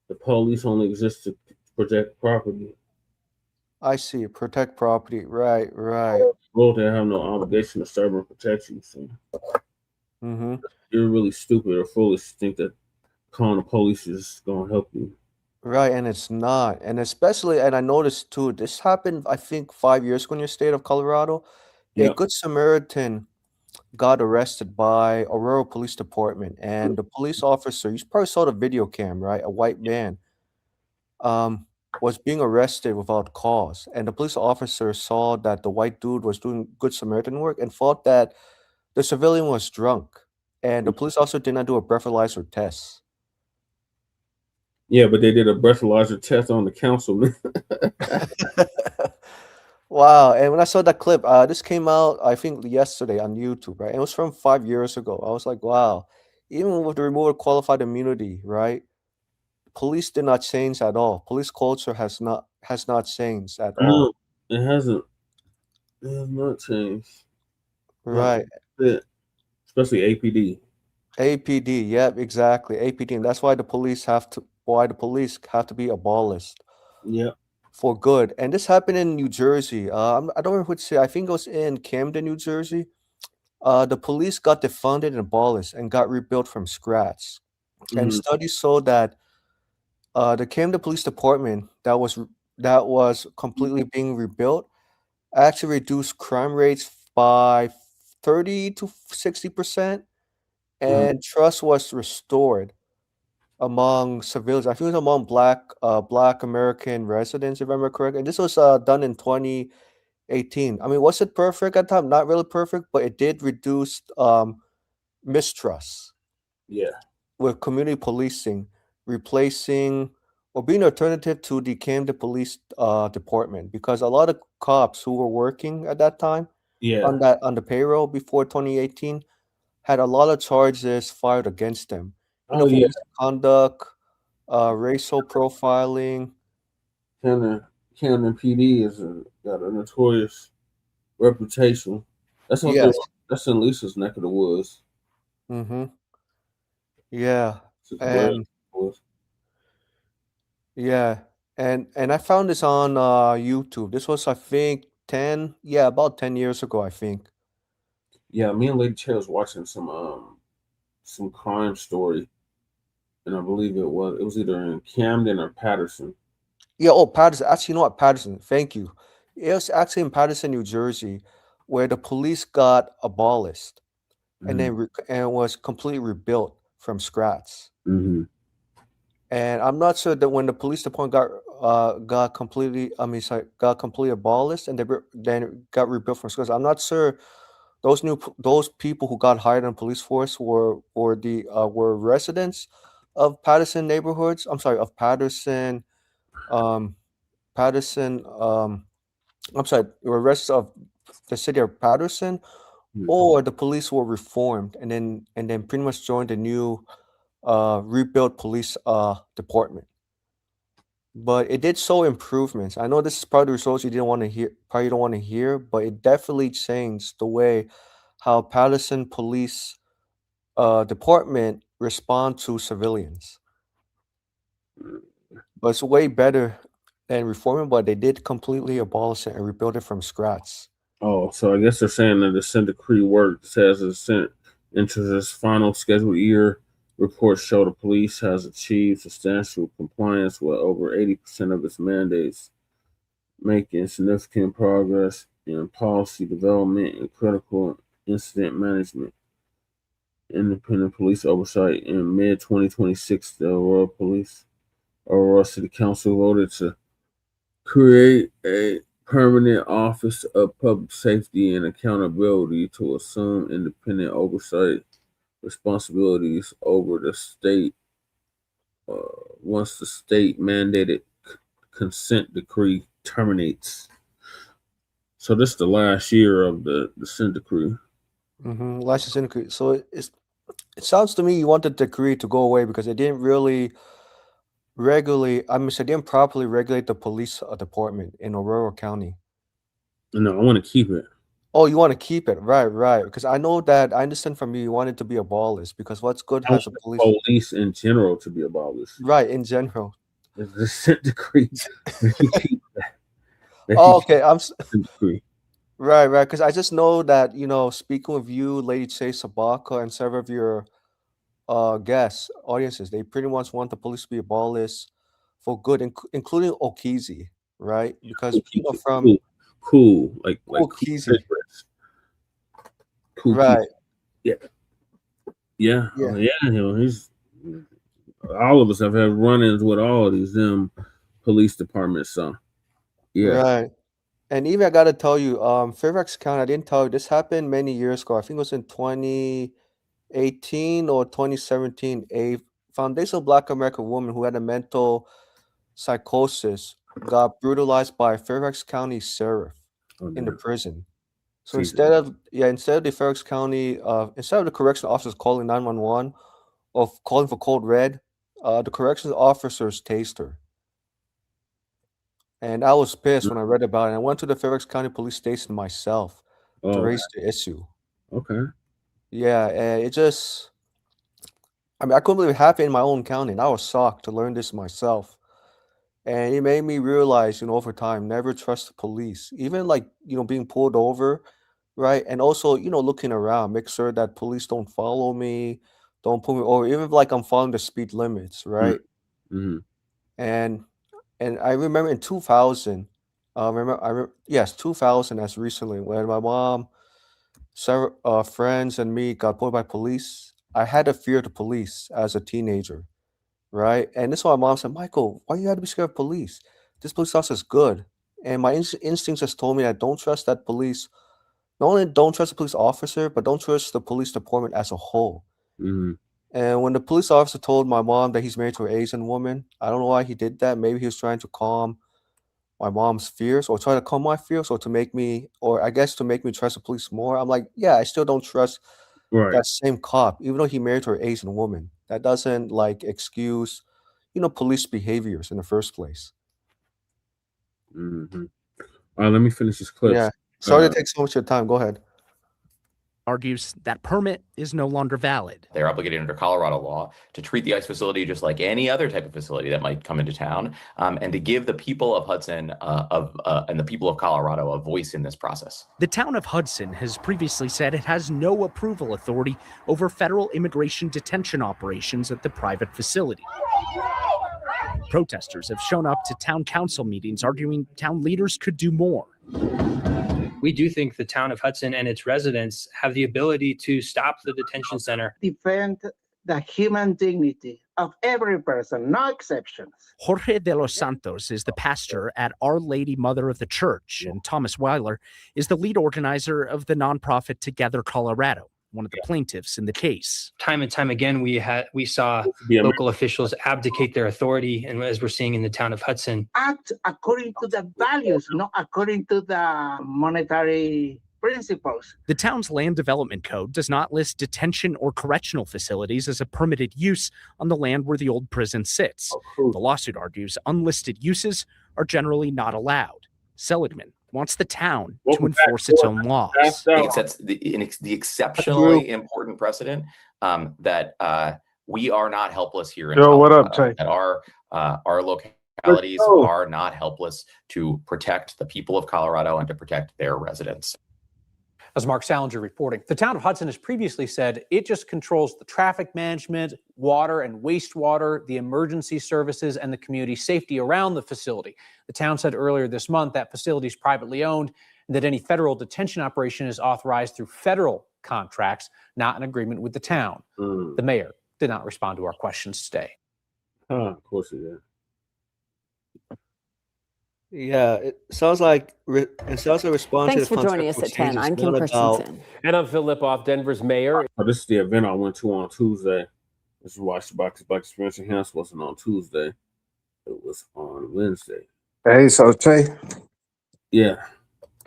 the police only exist to protect property. I see. Protect property. Right. Well, they have no obligation to serve and protect you. So you're really stupid or foolish to think that calling the police is going to help you. Right, and it's not. And especially, and I noticed too, this happened, I think, 5 years ago in your state of Colorado. A Good Samaritan got arrested by Aurora Police Department, and the police officer, you probably saw the video cam, right? A white man was being arrested without cause, and the police officer saw that the white dude was doing Good Samaritan work and thought that the civilian was drunk, and the police officer did not do a breathalyzer test. Yeah, but they did a breathalyzer test on the councilman. Wow, and when I saw that clip, this came out, I think, yesterday on YouTube, right? It was from 5 years ago. I was like, wow, even with the removal of qualified immunity, right? Police did not change at all. Police culture has not changed at all. It hasn't. It has not changed. Right. Especially APD. APD, yep, exactly. APD, and that's why the police have to be abolished. Yeah. For good. And this happened in New Jersey. I don't remember which city. I think it was in Camden, New Jersey. The police got defunded and abolished and got rebuilt from scratch. And studies show that the Camden Police Department that was completely being rebuilt actually reduced crime rates by 30 to 60%, and trust was restored among civilians. I think it was among Black American residents, if I remember correct. And this was done in 2018. I mean, was it perfect at the time? Not really perfect, but it did reduce mistrust. Yeah. With community policing replacing or being an alternative to the Camden Police Department, because a lot of cops who were working at that time on the payroll before 2018 had a lot of charges fired against them. For misconduct, racial profiling. Camden PD got a notorious reputation. That's something that's in Lisa's neck of the woods. Yeah. And I found this on YouTube. This was, I think, about 10 years ago, I think. Yeah, me and Lady Chair was watching some crime story, and I believe it was either in Camden or Patterson. Yeah, Patterson. Actually, you know what? Patterson. Thank you. It was actually in Patterson, New Jersey, where the police got abolished and then and was completely rebuilt from scratch. And I'm not sure that when the police department got completely abolished and then got rebuilt from scratch. I'm not sure those people who got hired in the police force were residents of Patterson neighborhoods. I'm sorry, of Patterson. I'm sorry, were residents of the city of Patterson, or the police were reformed and then pretty much joined the new rebuilt police department. But it did show improvements. I know this is probably the results you don't want to hear, but it definitely changed the way how Patterson Police Department respond to civilians. But it's way better than reforming, but they did completely abolish it and rebuild it from scratch. Oh, so I guess they're saying that the consent decree works as it's sent into this final scheduled year. Reports show the police has achieved substantial compliance with over 80% of its mandates, making significant progress in policy development and critical incident management. Independent police oversight in mid-2026, the Aurora City Council voted to create a permanent Office of Public Safety and Accountability to assume independent oversight responsibilities over the state once the state mandated consent decree terminates. So this is the last year of the consent decree. Last consent decree. So it sounds to me you want the decree to go away because it didn't really regulate. I mean, it didn't properly regulate the police department in Aurora County. No, I want to keep it. Oh, you want to keep it, right? Because I know that I understand from you want it to be abolished because what's good I has want a the police in general to be abolished. right in general. The consent decree. Oh, okay, Decree. right. Because I just know that speaking with you, Lady Chase Sabaka, and several of your guests, audiences, they pretty much want the police to be abolished for good, including Okizi, right? Because from cool, like Okizi, cool, right? Yeah. He's all of us have had run-ins with all of these police departments. So, yeah, right. And even I gotta tell you, Fairfax County, I didn't tell you this happened many years ago. I think it was in 2018 or 2017. A foundational Black American woman who had a mental psychosis got brutalized by a Fairfax County sheriff in the prison. So instead of the Fairfax County, instead of the correctional officers calling 911 or calling for code red, the corrections officers tased her. And I was pissed when I read about it. I went to the Fairfax County Police Station myself to raise the issue. Okay. Yeah, and it just, I mean, I couldn't believe it happened in my own county, and I was shocked to learn this myself. And it made me realize, over time, never trust the police. Even like, being pulled over, right? And also, looking around, make sure that police don't follow me, don't pull me over, even if like I'm following the speed limits, right? Mm-hmm. And I remember in 2000, 2000 as recently when my mom, several friends, and me got pulled by police. I had to fear the police as a teenager, right? And this is why my mom said, "Michael, why you have to be scared of police? This police officer is good." And my instincts just told me that don't trust that police. Not only don't trust the police officer, but don't trust the police department as a whole. Mm-hmm. And when the police officer told my mom that he's married to an Asian woman, I don't know why he did that. Maybe he was trying to calm my mom's fears or try to calm my fears or to make me, or I guess to make me trust the police more. I'm like, yeah, I still don't trust that same cop, even though he married to an Asian woman. That doesn't like excuse, police behaviors in the first place. Mm-hmm. All right, let me finish this clip. Yeah. Sorry to take so much of your time. Go ahead. Argues that permit is no longer valid. They're obligated under Colorado law to treat the ICE facility just like any other type of facility that might come into town, and to give the people of Hudson and the people of Colorado a voice in this process. The town of Hudson has previously said it has no approval authority over federal immigration detention operations at the private facility. Protesters have shown up to town council meetings arguing town leaders could do more. We do think the town of Hudson and its residents have the ability to stop the detention center. Defend the human dignity of every person, no exceptions. Jorge de los Santos is the pastor at Our Lady Mother of the Church, and Thomas Weiler is the lead organizer of the nonprofit Together Colorado, one of the plaintiffs in the case. Time and time again, we saw local officials abdicate their authority, and as we're seeing in the town of Hudson, act according to the values, not according to the monetary principles. The town's land development code does not list detention or correctional facilities as a permitted use on the land where the old prison sits. The lawsuit argues unlisted uses are generally not allowed. Seligman wants the town to enforce its own laws. I think it sets the exceptionally important precedent that we are not helpless here in Colorado. What up, Tay? That our localities are not helpless to protect the people of Colorado and to protect their residents. As Mark Salinger reporting, the town of Hudson has previously said it just controls the traffic management, water and wastewater, the emergency services, and the community safety around the facility. The town said earlier this month that facility is privately owned and that any federal detention operation is authorized through federal contracts, not in agreement with the town. The mayor did not respond to our questions today. Of course he did. Yeah, it sounds like a response. Thanks for joining us at 10. I'm Kim Christensen. And I'm Phil Lipoff, Denver's mayor. Oh, this is the event I went to on Tuesday. This is why Black Experience Enhanced wasn't on Tuesday. It was on Wednesday. Hey, so Tay. Yeah.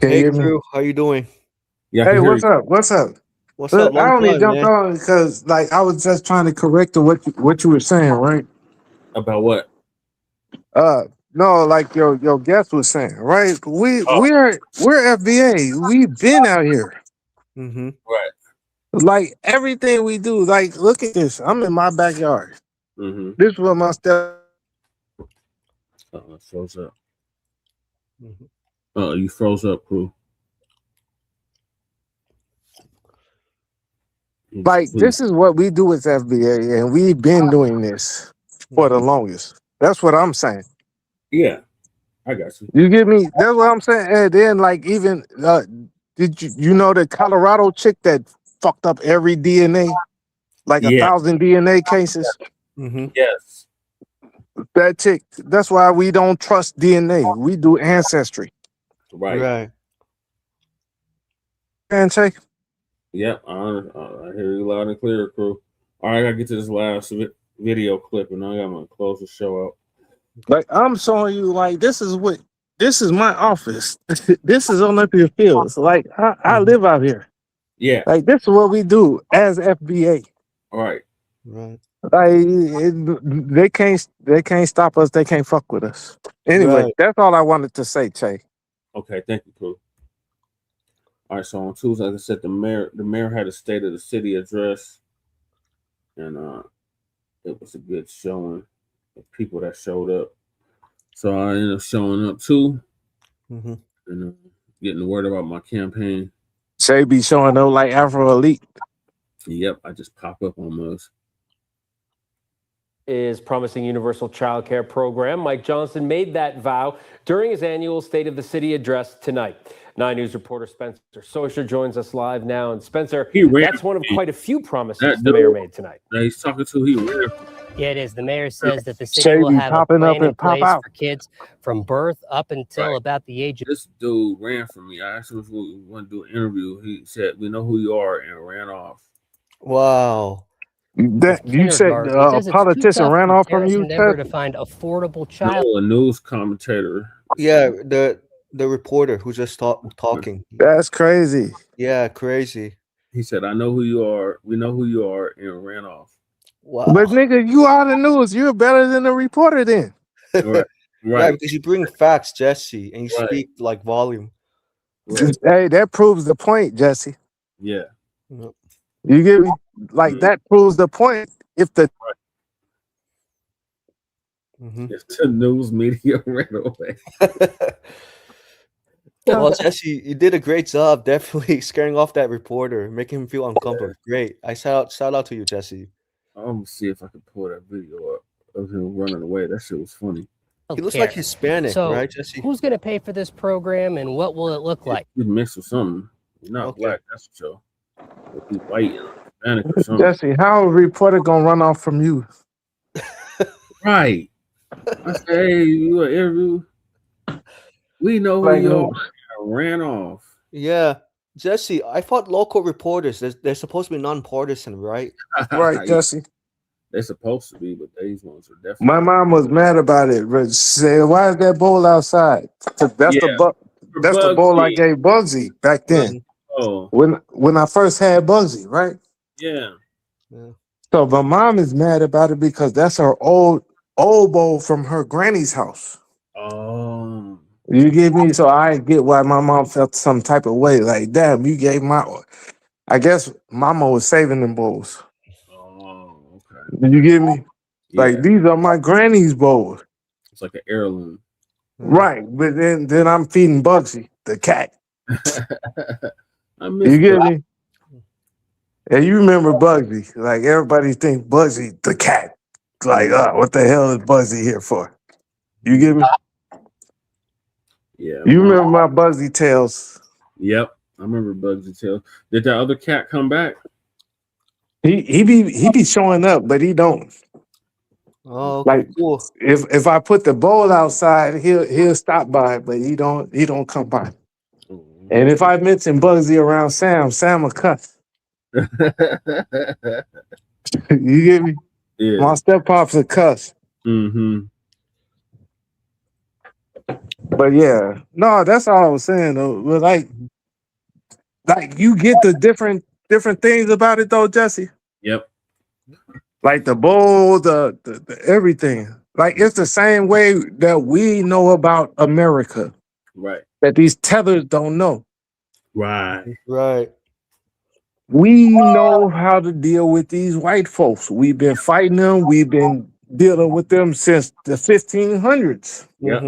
Can you Hey hear me? crew, how you doing? Yeah, I Hey, can hear what's you. up? What's up? What's up? Look, I Long only time, jumped man. on because, like, I was just trying to correct what you were saying, right? About what? No, like your guest was saying, right? Oh, We're FBA. We've been out here. Mm-hmm. right. Like everything we do. Like, look at this. I'm in my backyard. Mm-hmm. This is what my step. It froze up. Mm-hmm. You froze up, crew. Like, this is what we do as FBA, and we've been doing this for the longest. That's what I'm saying. Yeah, I got you. You get me? That's what I'm saying. And then, like, even did you know the Colorado chick that fucked up every DNA, like Yeah. 1,000 DNA cases? Mm-hmm. Yes. That chick. That's why we don't trust DNA. We do ancestry. Right. Right. Handshake. Yep. I hear you loud and clear, crew. All right, I gotta get to this last video clip, and I got to close the show out. Like, I'm showing you, like, this is my office. This is Olympia Fields. Like, I live out here. Yeah. Like, this is what we do as FBA. All right. Right. Like, they can't stop us. They can't fuck with us. Anyway, Right. that's all I wanted to say, Che. Okay, thank you, crew. All right, so on Tuesday, like I said, the mayor had a State of the City address, and it was a good showing of people that showed up. So I ended up showing up too, Mm-hmm. and getting the word about my campaign. Che be showing up like Afro Elite. Yep, I just pop up almost. Is promising universal child care program. Mike Johnson made that vow during his annual State of the City address tonight. 9 News reporter Spencer Socher joins us live now. And Spencer, that's one of quite a few promises the mayor made tonight. He's talking to he. Yeah, it is. The mayor says that the city Che will be have a popping up plan in and pop place out. for kids from birth up until about the age of. This dude ran from me. I asked him if we want to do an interview. He said, "We know who you are," and ran off. Wow. That you said kindergarten. He a says it's too politician tough ran for off from parents' you, endeavor Che? to find affordable child. No, a news commentator. Yeah, the reporter who just talking. That's crazy. Yeah, crazy. He said, "I know who you are. We know who you are," and ran off. Wow. But nigga, you are the news. You're better than the reporter then. Right. Right, because you bring facts, Jesse, and you Right. speak like volume. Right. Hey, that proves the point, Jesse. Yeah. Yep. You get me? Like, that proves the point. If the If the news media ran away. Well, Jesse, you did a great job, definitely scaring off that reporter, making him feel uncomfortable. Great. I shout out to you, Jesse. I'm gonna see if I can pull that video up of him running away. That shit was funny. He looks like Hispanic, So, right, Jesse? who's going to pay for this program, and what will it look like? He's mixed with something. He's not black, that's for sure. He's white and Hispanic or something. Jesse, how a reporter gonna run off from you? Right. I said, hey, you an interview? We know who Like, you no. are. Ran off. Yeah. Jesse, I thought local reporters, they're supposed to be nonpartisan, right? Right, Jesse. They're supposed to be, but these ones are definitely. My mom was mad about it. But she said, "Why is that bowl outside?" 'Cause that's that's the bowl I gave Bugsy back then. Oh. When I first had Bugsy, right? Yeah. So my mom is mad about it because that's her old bowl from her granny's house. Oh. You get me? So I get why my mom felt some type of way. Like, damn, you gave I guess mama was saving them bowls. Oh, okay. You get me? Yeah. Like, these are my granny's bowls. It's like an heirloom. Right. But then I'm feeding Bugsy, the cat. I miss You get Bugsy. me? And you remember Bugsy. Like, everybody think Bugsy, the cat. Like, what the hell is Bugsy here for? You get me? Yeah. You remember my Bugsy tales. Yep. I remember Bugsy Tail. Did that other cat come back? He be showing up, but he don't. Oh, Like, cool. if I put the bowl outside, he'll stop by, but he don't come by. And if I mention Bugsy around Sam will cuss. You get me? Yeah. My step pops a cuss. Mm-hmm. But yeah, no, that's all I was saying though. But like you get the different things about it though, Jesse. Yep. Like the bowl, the everything. Like it's the same way that we know about America. Right. That these tethers don't know. Right. Right. We know how to deal with these white folks. We've been fighting them. We've been dealing with them since the 1500s. Yep.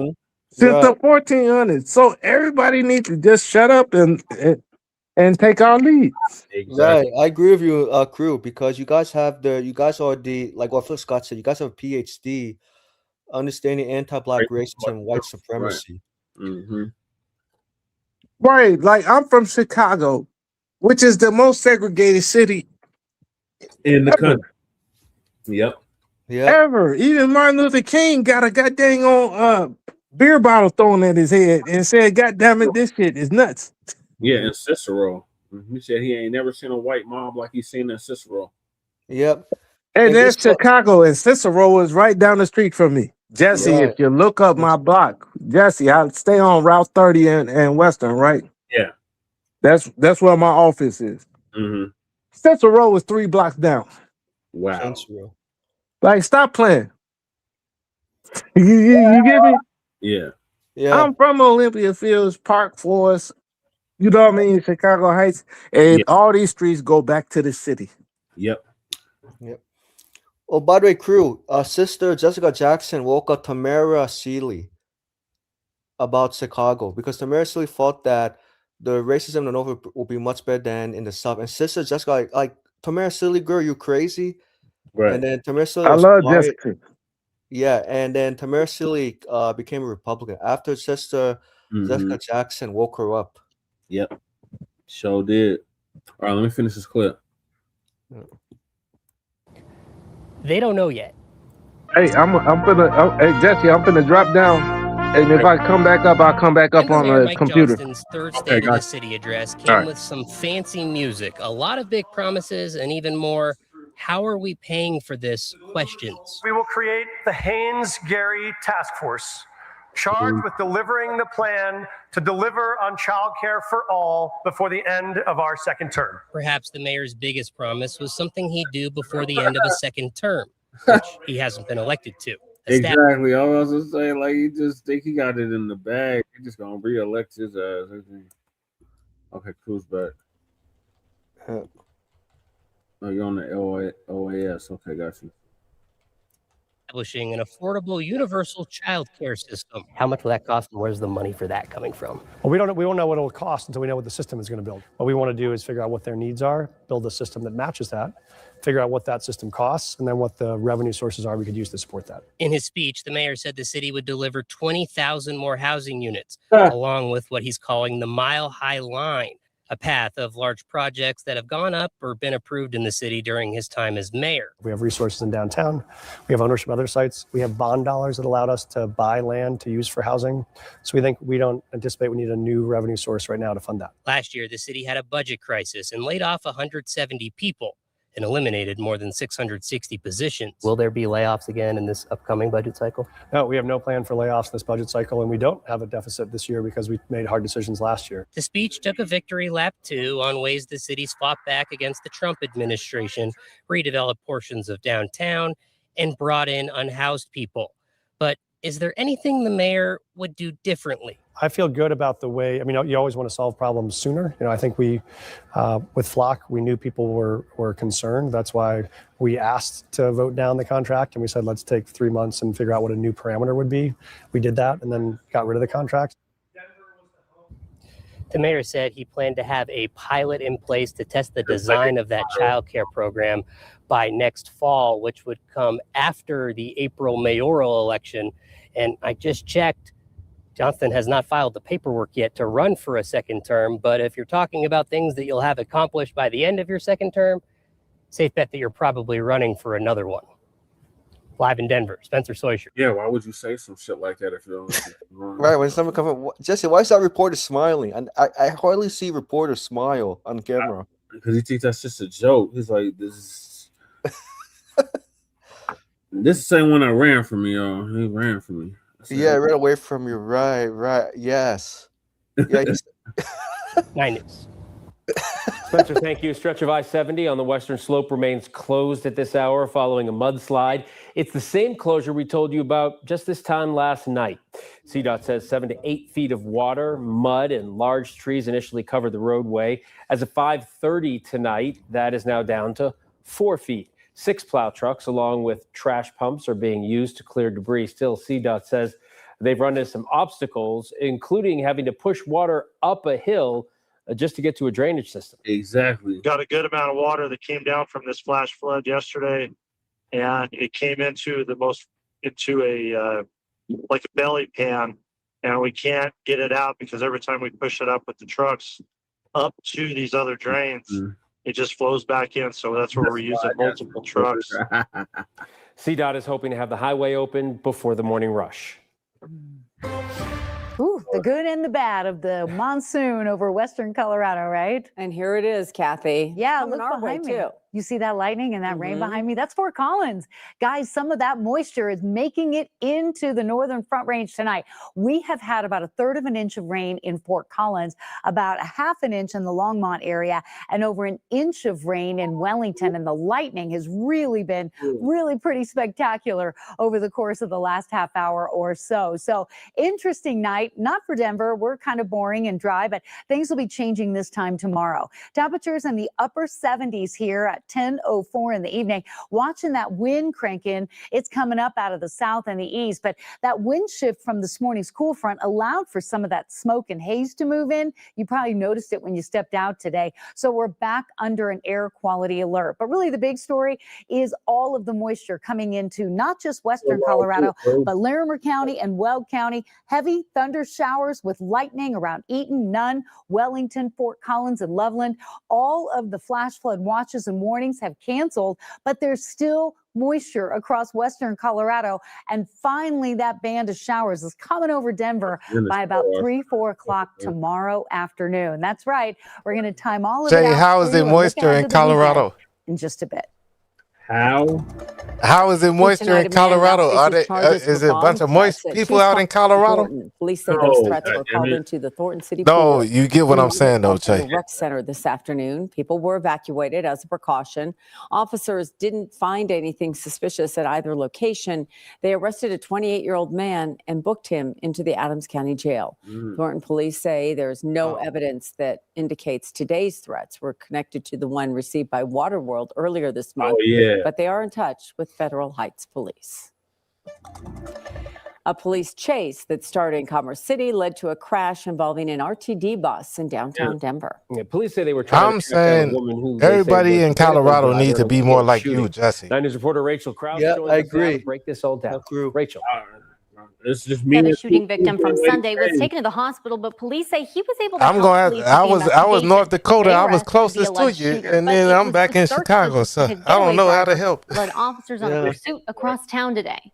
Since the 1400s. So everybody needs to just shut up and take our lead. Right, I agree with you, crew, because you guys are the, like what Phil Scott said, you guys have a PhD understanding anti-black racism and white supremacy. Right. Like I'm from Chicago, which is the most segregated city in the country. Yep. Ever. Even Martin Luther King got a goddamn on beer bottle thrown at his head and said, "God damn it, this shit is nuts." Yeah, and Cicero. He said he ain't never seen a white mob like he's seen in Cicero. Yep. And there's Chicago, and Cicero is right down the street from me. Jesse, Right. if you look up my block, Jesse, I stay on Route 30 and Western, right? Yeah. That's where my office is. Cicero is 3 blocks down. Wow. Like, stop playing. You get me? Yeah. Yeah. I'm from Olympia Fields, Park Forest, you know what I mean, Chicago Heights, and all these streets go back to the city. Yep. Oh, by the way, crew, Sister Jessica Jackson woke up Tamara Seeley about Chicago because Tamara Seeley thought that the racism in the North will be much better than in the South. And Sister Jessica, like Tamara Seeley, girl, you crazy? Right. And then Tamara Seeley I was love quiet. Jessica. Yeah, and then Tamara Seeley became a Republican after Sister Jessica Jackson woke her up. Yep. Sure did. All right, let me finish this clip. They don't know yet. Hey, hey Jesse, I'm gonna drop down, and if I come back up, I'll come back up on Mayor the Mike computer. Johnston's third State of the City address came with some fancy music, a lot of big promises, and even more, how are we paying for this questions. We will create the Haynes-Gary Task Force, charged with delivering the plan to deliver on childcare for all before the end of our second term. Perhaps the mayor's biggest promise was something he'd do before the end of a second term, which he hasn't been elected to. Exactly. I was also saying, like, you just think he got it in the bag. He's just gonna re-elect his ass. Okay, Cruz back. Oh, you're on the OAS. Okay, got you. Establishing an affordable universal child care system. How much will that cost, and where's the money for that coming from? Well, we won't know what it'll cost until we know what the system is going to build. What we want to do is figure out what their needs are, build a system that matches that, figure out what that system costs, and then what the revenue sources are we could use to support that. In his speech, the mayor said the city would deliver 20,000 more housing units, along with what he's calling the Mile High Line, a path of large projects that have gone up or been approved in the city during his time as mayor. We have resources in downtown. We have ownership of other sites. We have bond dollars that allowed us to buy land to use for housing. So we don't anticipate we need a new revenue source right now to fund that. Last year, the city had a budget crisis and laid off 170 people and eliminated more than 660 positions. Will there be layoffs again in this upcoming budget cycle? No, we have no plan for layoffs this budget cycle, and we don't have a deficit this year because we made hard decisions last year. The speech took a victory lap too on ways the city's fought back against the Trump administration, redeveloped portions of downtown, and brought in unhoused people. But is there anything the mayor would do differently? I feel good about the way, you always want to solve problems sooner. I think with Blacc, we knew people were concerned. That's why we asked to vote down the contract, and we said, let's take 3 months and figure out what a new parameter would be. We did that and then got rid of the contract. The mayor said he planned to have a pilot in place to test the design of that child care program by next fall, which would come after the April mayoral election. And I just checked, Johnston has not filed the paperwork yet to run for a second term, but if you're talking about things that you'll have accomplished by the end of your second term, safe bet that you're probably running for another one. Live in Denver, Spencer Soysher. Yeah, why would you say some shit like that if you don't? Right, when someone comes up, Jesse, why is that reporter smiling? And I hardly see reporters smile on camera. Because he thinks that's just a joke. He's like, this is the same one that ran for me, y'all. He ran for me. Yeah, right away from you. Right. Yes. Yeah. 9 News. Spencer, thank you. A stretch of I-70 on the western slope remains closed at this hour following a mudslide. It's the same closure we told you about just this time last night. CDOT says 7 to 8 feet of water, mud, and large trees initially covered the roadway. As of 5:30 tonight, that is now down to 4 feet. 6 plow trucks along with trash pumps are being used to clear debris. Still, CDOT says they've run into some obstacles, including having to push water up a hill just to get to a drainage system. Exactly. Got a good amount of water that came down from this flash flood yesterday, and it came into a like a belly pan, and we can't get it out because every time we push it up with the trucks up to these other drains, it just flows back in. So that's where we're using multiple trucks. CDOT is hoping to have the highway open before the morning rush. Ooh, the good and the bad of the monsoon over western Colorado, right? And here it is, Kathy. Yeah, Coming look our way, behind me. too. You see that lightning and that rain behind me? That's Fort Collins. Guys, some of that moisture is making it into the northern Front Range tonight. We have had about 1/3 of an inch of rain in Fort Collins, about 1/2 an inch in the Longmont area, and over 1 inch of rain in Wellington. And the lightning has really been pretty spectacular over the course of the last half hour or so. So interesting night, not for Denver. We're kind of boring and dry, but things will be changing this time tomorrow. Temperatures in the upper 70s here at 10:04 in the evening. Watching that wind crank in. It's coming up out of the south and the east, but that wind shift from this morning's cool front allowed for some of that smoke and haze to move in. You probably noticed it when you stepped out today. So we're back under an air quality alert. But really the big story is all of the moisture coming into not just western Colorado, but Larimer County and Weld County. Heavy thunder showers with lightning around Eaton, Nunn, Wellington, Fort Collins, and Loveland. All of the flash flood watches and warnings have canceled, but there's still moisture across western Colorado. And finally, that band of showers is coming over Denver by about 3-4 o'clock tomorrow afternoon. That's right. We're going to time all of it out. How is the moisture in Colorado? In just a bit. How is it moisture in Colorado? Is it a bunch of moist people out in Colorado? Police say those threats were called into the Thornton City. No, Pool. you get what I'm saying, though, Che. The rec center this afternoon. People were evacuated as a precaution. Officers didn't find anything suspicious at either location. They arrested a 28-year-old man and booked him into the Adams County Jail. Thornton police say there's no evidence that indicates today's threats were connected to the one received by Waterworld earlier this month. But they are in touch with Federal Heights Police. A police chase that started in Commerce City led to a crash involving an RTD bus in downtown Denver. Yeah, police say they were trying to track down a woman who they say everybody was in Colorado needs to be more like you, Jesse. 9 News reporter Rachel Krause Yeah, joins I us now agree. to break this all down. Rachel. It's just me. The shooting victim from Sunday was taken to the hospital, but police say he was able to I'm help going. police I with the was North investigation. Dakota. They I was arrested the closest to alleged you, shooter, and but then it I'm was back the in search Chicago, for so the I don't know how to getaway help. driver led officers on a pursuit across town today.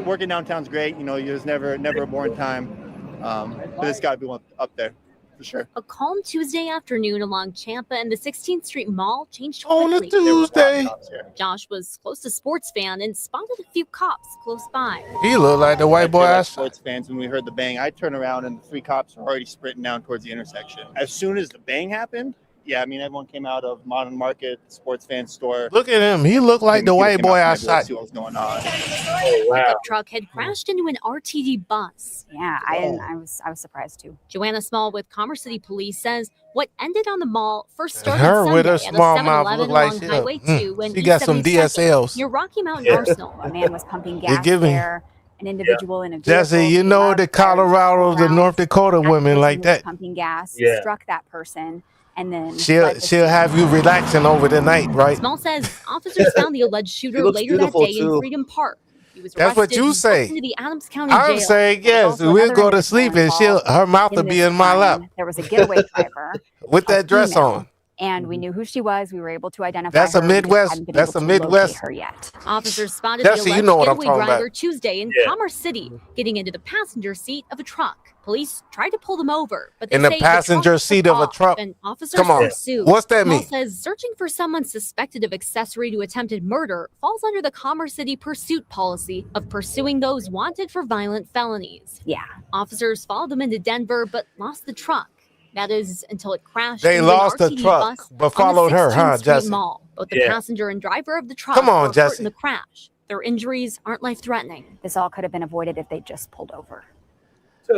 Working downtown's great. You know, there's never a boring time. But it's got to be one up there for sure. A calm Tuesday afternoon along Champa and the 16th Street Mall changed quickly. On a Tuesday. Josh was close to sports fan and spotted a few cops close by. He looked like the white boy. Like sports fans, when we heard the bang, I turned around and the 3 cops were already sprinting down towards the intersection. As soon as the bang happened, yeah, I mean, everyone came out of Modern Market, sports fan store. Look at him. He looked like the white boy I shot. See what was going on. Pickup truck had crashed into an RTD bus. Yeah, I was surprised too. Joanna Small with Commerce City Police says what ended on the mall first started Her Sunday with her at small a mouth 7-Eleven look like along she, Highway 2 and she got some DSLs. near Rocky Mountain Arsenal. A man was pumping You gas give me- there. An individual in a vehicle. Jesse, you know the Colorado, the North Dakota women like that. Pumping gas, Yeah. struck that person, and then She'll have you relaxing over the night, right? Small says officers found the alleged shooter looks later that beautiful, day too. in Freedom Park. He was That's what arrested you and say. booked into the Adams County I'm Jail. saying yes. We'll go to sleep and her mouth will be in my lap there was a getaway driver with that dress on. and we knew who she was. We were able to identify That's her. a We just Midwest. hadn't been That's able a to locate Midwest. her yet. Officers spotted Jesse, the you alleged know what I'm getaway talking driver about. Tuesday in Commerce City, getting into the passenger seat of a truck. Police tried to pull them over, but they In the say passenger truck seat took of a off truck. and officers Come on. pursued. What's that Small mean? says searching for someone suspected of accessory to attempted murder falls under the Commerce City pursuit policy of pursuing those wanted for violent felonies. Yeah. Officers followed them into Denver, but lost the truck. That is until it crashed They into lost an the RTD truck, bus but on the followed her, 16th huh, Street Jesse? Mall. Both the passenger and driver of the truck Come on, were hurt Jesse. in the crash. Their injuries aren't life-threatening. This all could have been avoided if they just pulled over.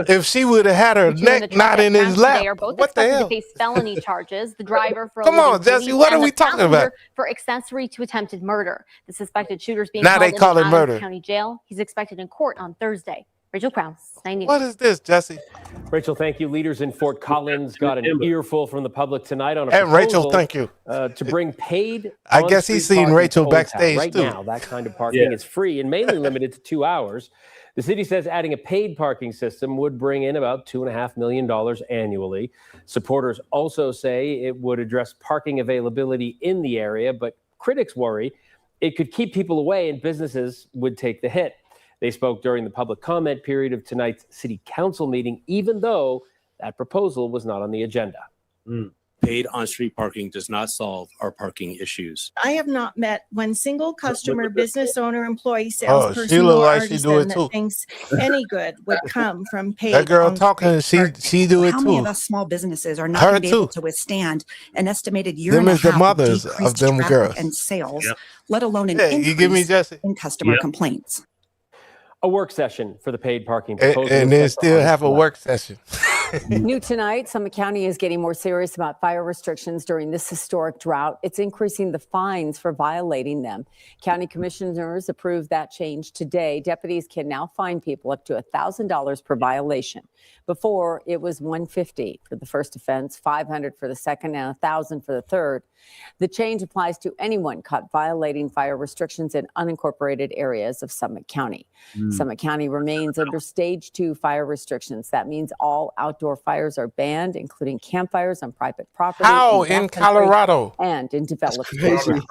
If she would have had her The two in the neck truck not that in his crashed lap, today are both what the expected hell? to face felony charges. The driver for Come eluding on, Jesse, police what and are we the talking passenger about? for accessory to attempted murder. The suspected shooter is being Now held they in call the it Adams murder. County Jail. He's expected in court on Thursday. Rachel Krause, 9 News. What is this, Jesse? Rachel, thank you. Leaders in Fort Collins got an earful from the public tonight on a And Rachel, proposal, thank you. to bring paid. I guess he's on-street seen parking Rachel to Old Town. backstage, Right too. now, that kind of parking is free and mainly limited to 2 hours. The city says adding a paid parking system would bring in about $2.5 million annually. Supporters also say it would address parking availability in the area, but critics worry it could keep people away and businesses would take the hit. They spoke during the public comment period of tonight's city council meeting, even though that proposal was not on the agenda. Paid on-street parking does not solve our parking issues. I have not met one single customer, business owner, employee, she salesperson, look or like she do artisan it that too. thinks any good would come from paid. That girl on-street talking, she do it How many of too. us small businesses are not Her going to be able too. to withstand an estimated year Them and a is the half mothers of of decreased them traffic girls. and sales, Yep. let alone an Yeah, you give me increase Jesse. in customer Yep. complaints? A work session for the paid parking And, proposal. and is then set for still August have a 11th. work session. New tonight, Summit County is getting more serious about fire restrictions during this historic drought. It's increasing the fines for violating them. County commissioners approved that change today. Deputies can now fine people up to $1,000 per violation. Before, it was $150 for the first offense, $500 for the second, and $1,000 for the third. The change applies to anyone caught violating fire restrictions in unincorporated areas of Summit County. Summit County remains under stage 2 fire restrictions. That means all outdoor fires are banned, including campfires on private property. How in in backcountry, Colorado? and in developed crazy. areas.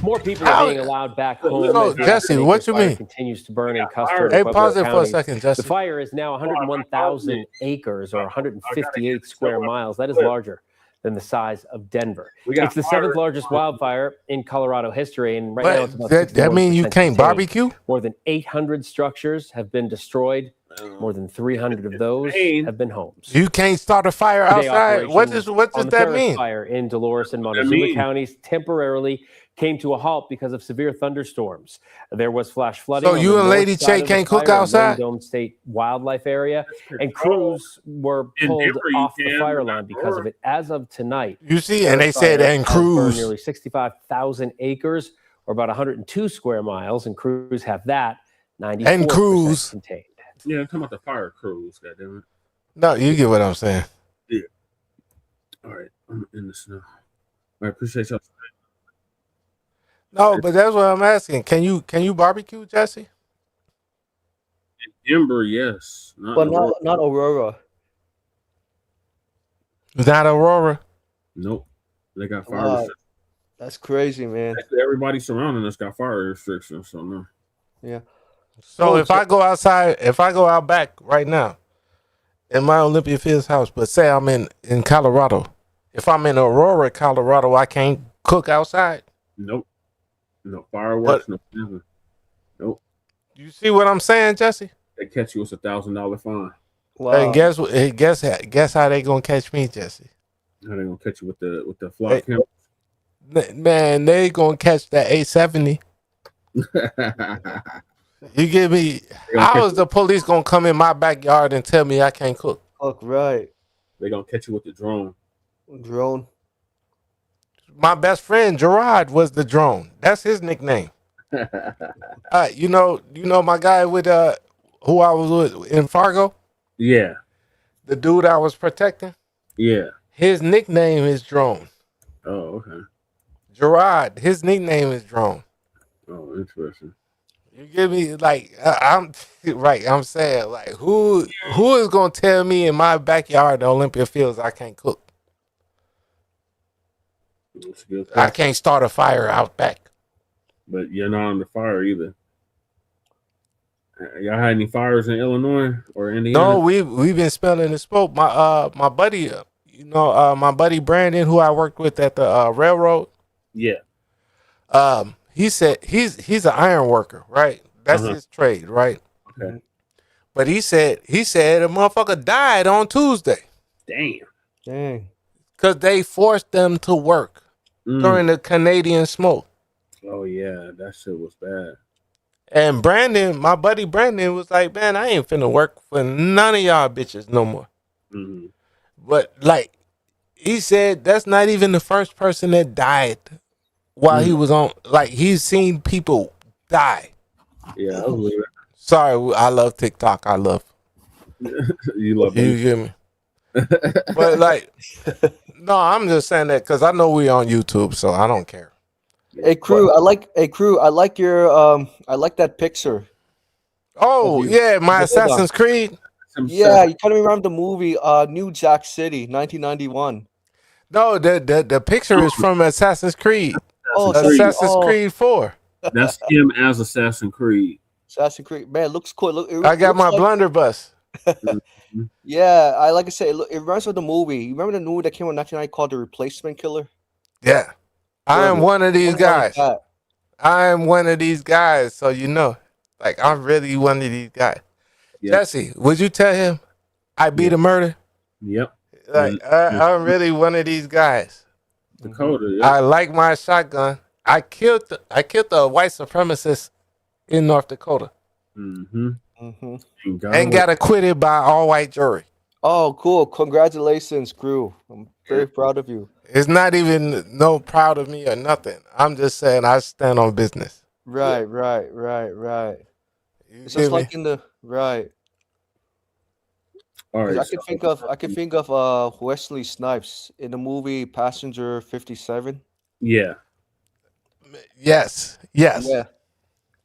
More people How- are being allowed back home. So, as the Jesse, Acre what you fire mean? continues to burn in Custer. and Hey, Pueblo pause it for a counties. second, Jesse. The fire is now 101,000 acres or 158 square miles. That is larger than the size of Denver. got It's the 7th largest wildfire in Colorado history, and right But now it's about that mean you 61% can't contained. barbecue? More than 800 structures have been destroyed. More than 300 of those have been homes. You can't start a fire Today, outside. What operations does on the that Ferris mean? Fire in Dolores and that Montezuma mean? counties temporarily came to a halt because of severe thunderstorms. There was flash flooding. So on you the and north Lady side Che of the can't cook fire in outside? Lone Dome State Wildlife Area, and crews were In pulled Denver, you off the can, fire but line not because of Aurora. it. As of tonight, You see, and they Ferris said, Fire and has burned crews. nearly 65,000 acres, or about 102 square miles, and crews have that 94% And crews. contained. Yeah, I'm talking about the fire crews, goddammit. No, you get what I'm saying. Yeah. All right, I'm in the snow. I appreciate y'all. No, but that's what I'm asking. Can you barbecue, Jesse? Denver, yes. Not But Aurora. not Aurora. Not Aurora. Nope. They got fire Wow. restrictions. That's crazy, man. Actually, everybody surrounding us got fire restrictions, so no. Yeah. So if I go outside, if I go out back right now in my Olympia Fields house, but say I'm in Colorado, if I'm in Aurora, Colorado, I can't cook outside. Nope. No fireworks, no nothing. Nope. You see what I'm saying, Jesse? They catch you with $1,000 fine. And guess what? Guess how they gonna catch me, Jesse? How they gonna catch you with the fly cam? Man, they gonna catch that 870. You give me? How is the police gonna come in my backyard and tell me I can't cook? Fuck right. They gonna catch you with the drone. Drone. My best friend Gerard was the drone. That's his nickname. You know my guy with who I was with in Fargo. Yeah. The dude I was protecting. Yeah. His nickname is Drone. Oh, okay. Gerard. His nickname is Drone. Oh, interesting. You give me like I'm right. I'm saying like who is gonna tell me in my backyard, the Olympia Fields, I can't cook? That's a good I question. can't start a fire out back. But you're not under fire either. Y'all had any fires in Illinois or Indiana? No, we've been smelling the smoke. My buddy, my buddy Brandon, who I worked with at the railroad. Yeah. He said he's an iron worker, right? That's his trade, right? Okay. But he said a motherfucker died on Tuesday. Damn. Because they forced them to work during the Canadian smoke. Oh yeah, that shit was bad. And Brandon, my buddy Brandon, was like, man, I ain't finna work for none of y'all bitches no more. Mm-hmm. But like he said, that's not even the first person that died while he was on. Like he's seen people die. Yeah, I believe it. Sorry, I love TikTok. I love you love you. Hear me? But like, no, I'm just saying that because I know we on YouTube, so I don't care. Hey crew, I like your I like that picture. Oh yeah, my Assassin's Creed. Yeah, you kind of remember the movie New Jack City, 1991. No, the picture is from Assassin's Creed. Assassin's Creed 4. That's him as Assassin's Creed. Assassin's Creed, man, looks cool. I got my blunderbuss. Yeah, like I said, it reminds me of the movie. You remember the movie that came out in 1990 called The Replacement Killer? Yeah. I am one of these guys. Like I am one of these guys, so you know. Like, I'm really one of these guys. Yep. Jesse, would you tell him I beat a murder? Yep. Like, I'm really one of these guys. Dakota, I like my shotgun. I killed the white supremacist in North Dakota. And got acquitted by all white jury. Oh, cool. Congratulations, crew. I'm very proud of you. It's not even no proud of me or nothing. I'm just saying I stand on business. Right. It's just like in the right. All right. I can think of Wesley Snipes in the movie Passenger 57. Yeah. Yes. Yeah.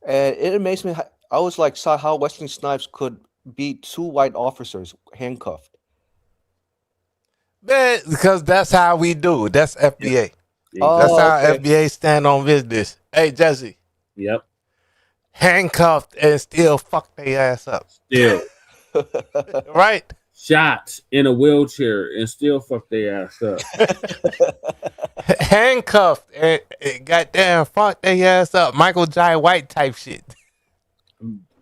And it amazed me. I was like, saw how Wesley Snipes could beat two white officers handcuffed. Man, because that's how we do. That's FBA. That's how FBA stand on business. Hey, Jesse. Yep. Handcuffed and still fuck their ass up. Still. Right? Shot in a wheelchair and still fuck their ass up. Handcuffed and goddamn fuck their ass up. Michael Jai White type shit.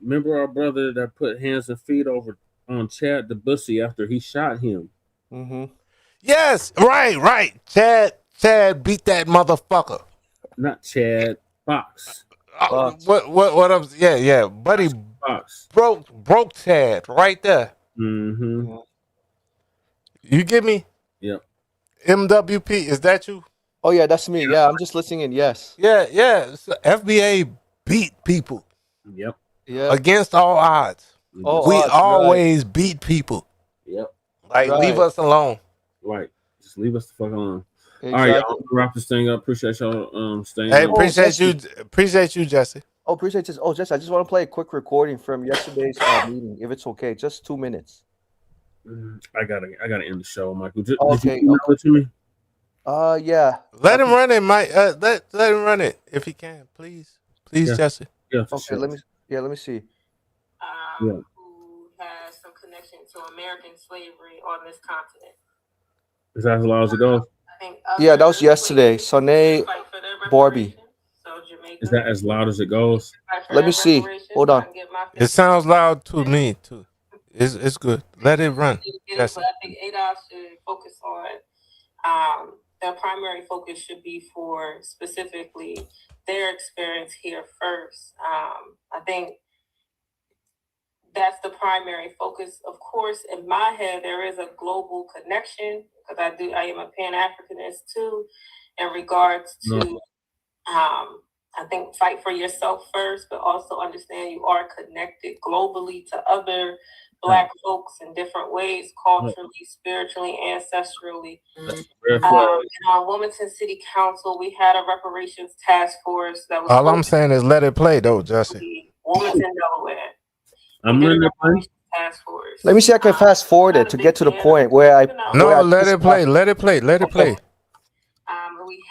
Remember our brother that put hands and feet over on Chad the Bussy after he shot him? Mm-hmm. Yes, right. Chad beat that motherfucker. Not Chad, Fox. What I'm yeah, buddy Fox. broke Chad right there. Mm-hmm. You get me? Yep. MWP, is that you? Oh yeah, that's me. Yeah, I'm just listening in. Yes. Yeah. So FBA beat people. Yep. Yeah. Against all odds. We always beat people. Yep. Like leave us alone. Right. Just leave us the fuck alone. Exactly. All right, y'all. Wrap this thing up. Appreciate y'all staying. Hey, up. appreciate you, Jesse. Oh, appreciate this. Oh, Jesse, I just want to play a quick recording from yesterday's meeting, if it's okay. Just 2 minutes. I gotta end the show, Michael. Did Okay. you email it to me? Yeah. Let him run it, Mike. Let him run it if he can, please. Please, Yeah. Jesse. Yeah. Okay. Sure. Let me see. Yeah. Who has some connection to American slavery on this continent. Is that as loud as it goes? Yeah, that was yesterday. Soné Barbie. Is that as loud as it goes? Let me see. Hold on. It sounds loud to me too. It's good. Let it run. Jesse. I think ADOS should focus on their primary focus should be for specifically their experience here first. I think that's the primary focus. Of course, in my head, there is a global connection because I am a Pan-Africanist too, in regards to, I think, fight for yourself first, but also understand you are connected globally to other Black folks in different ways, culturally, spiritually, ancestrally. In our Wilmington City Council, we had a reparations task force that was All I'm saying is let it play though, Jesse. Wilmington, Delaware. I'm running the play. Task force. Let me see if I can fast forward it to get to the point where I. No, let it play. Let it play. Let it play. We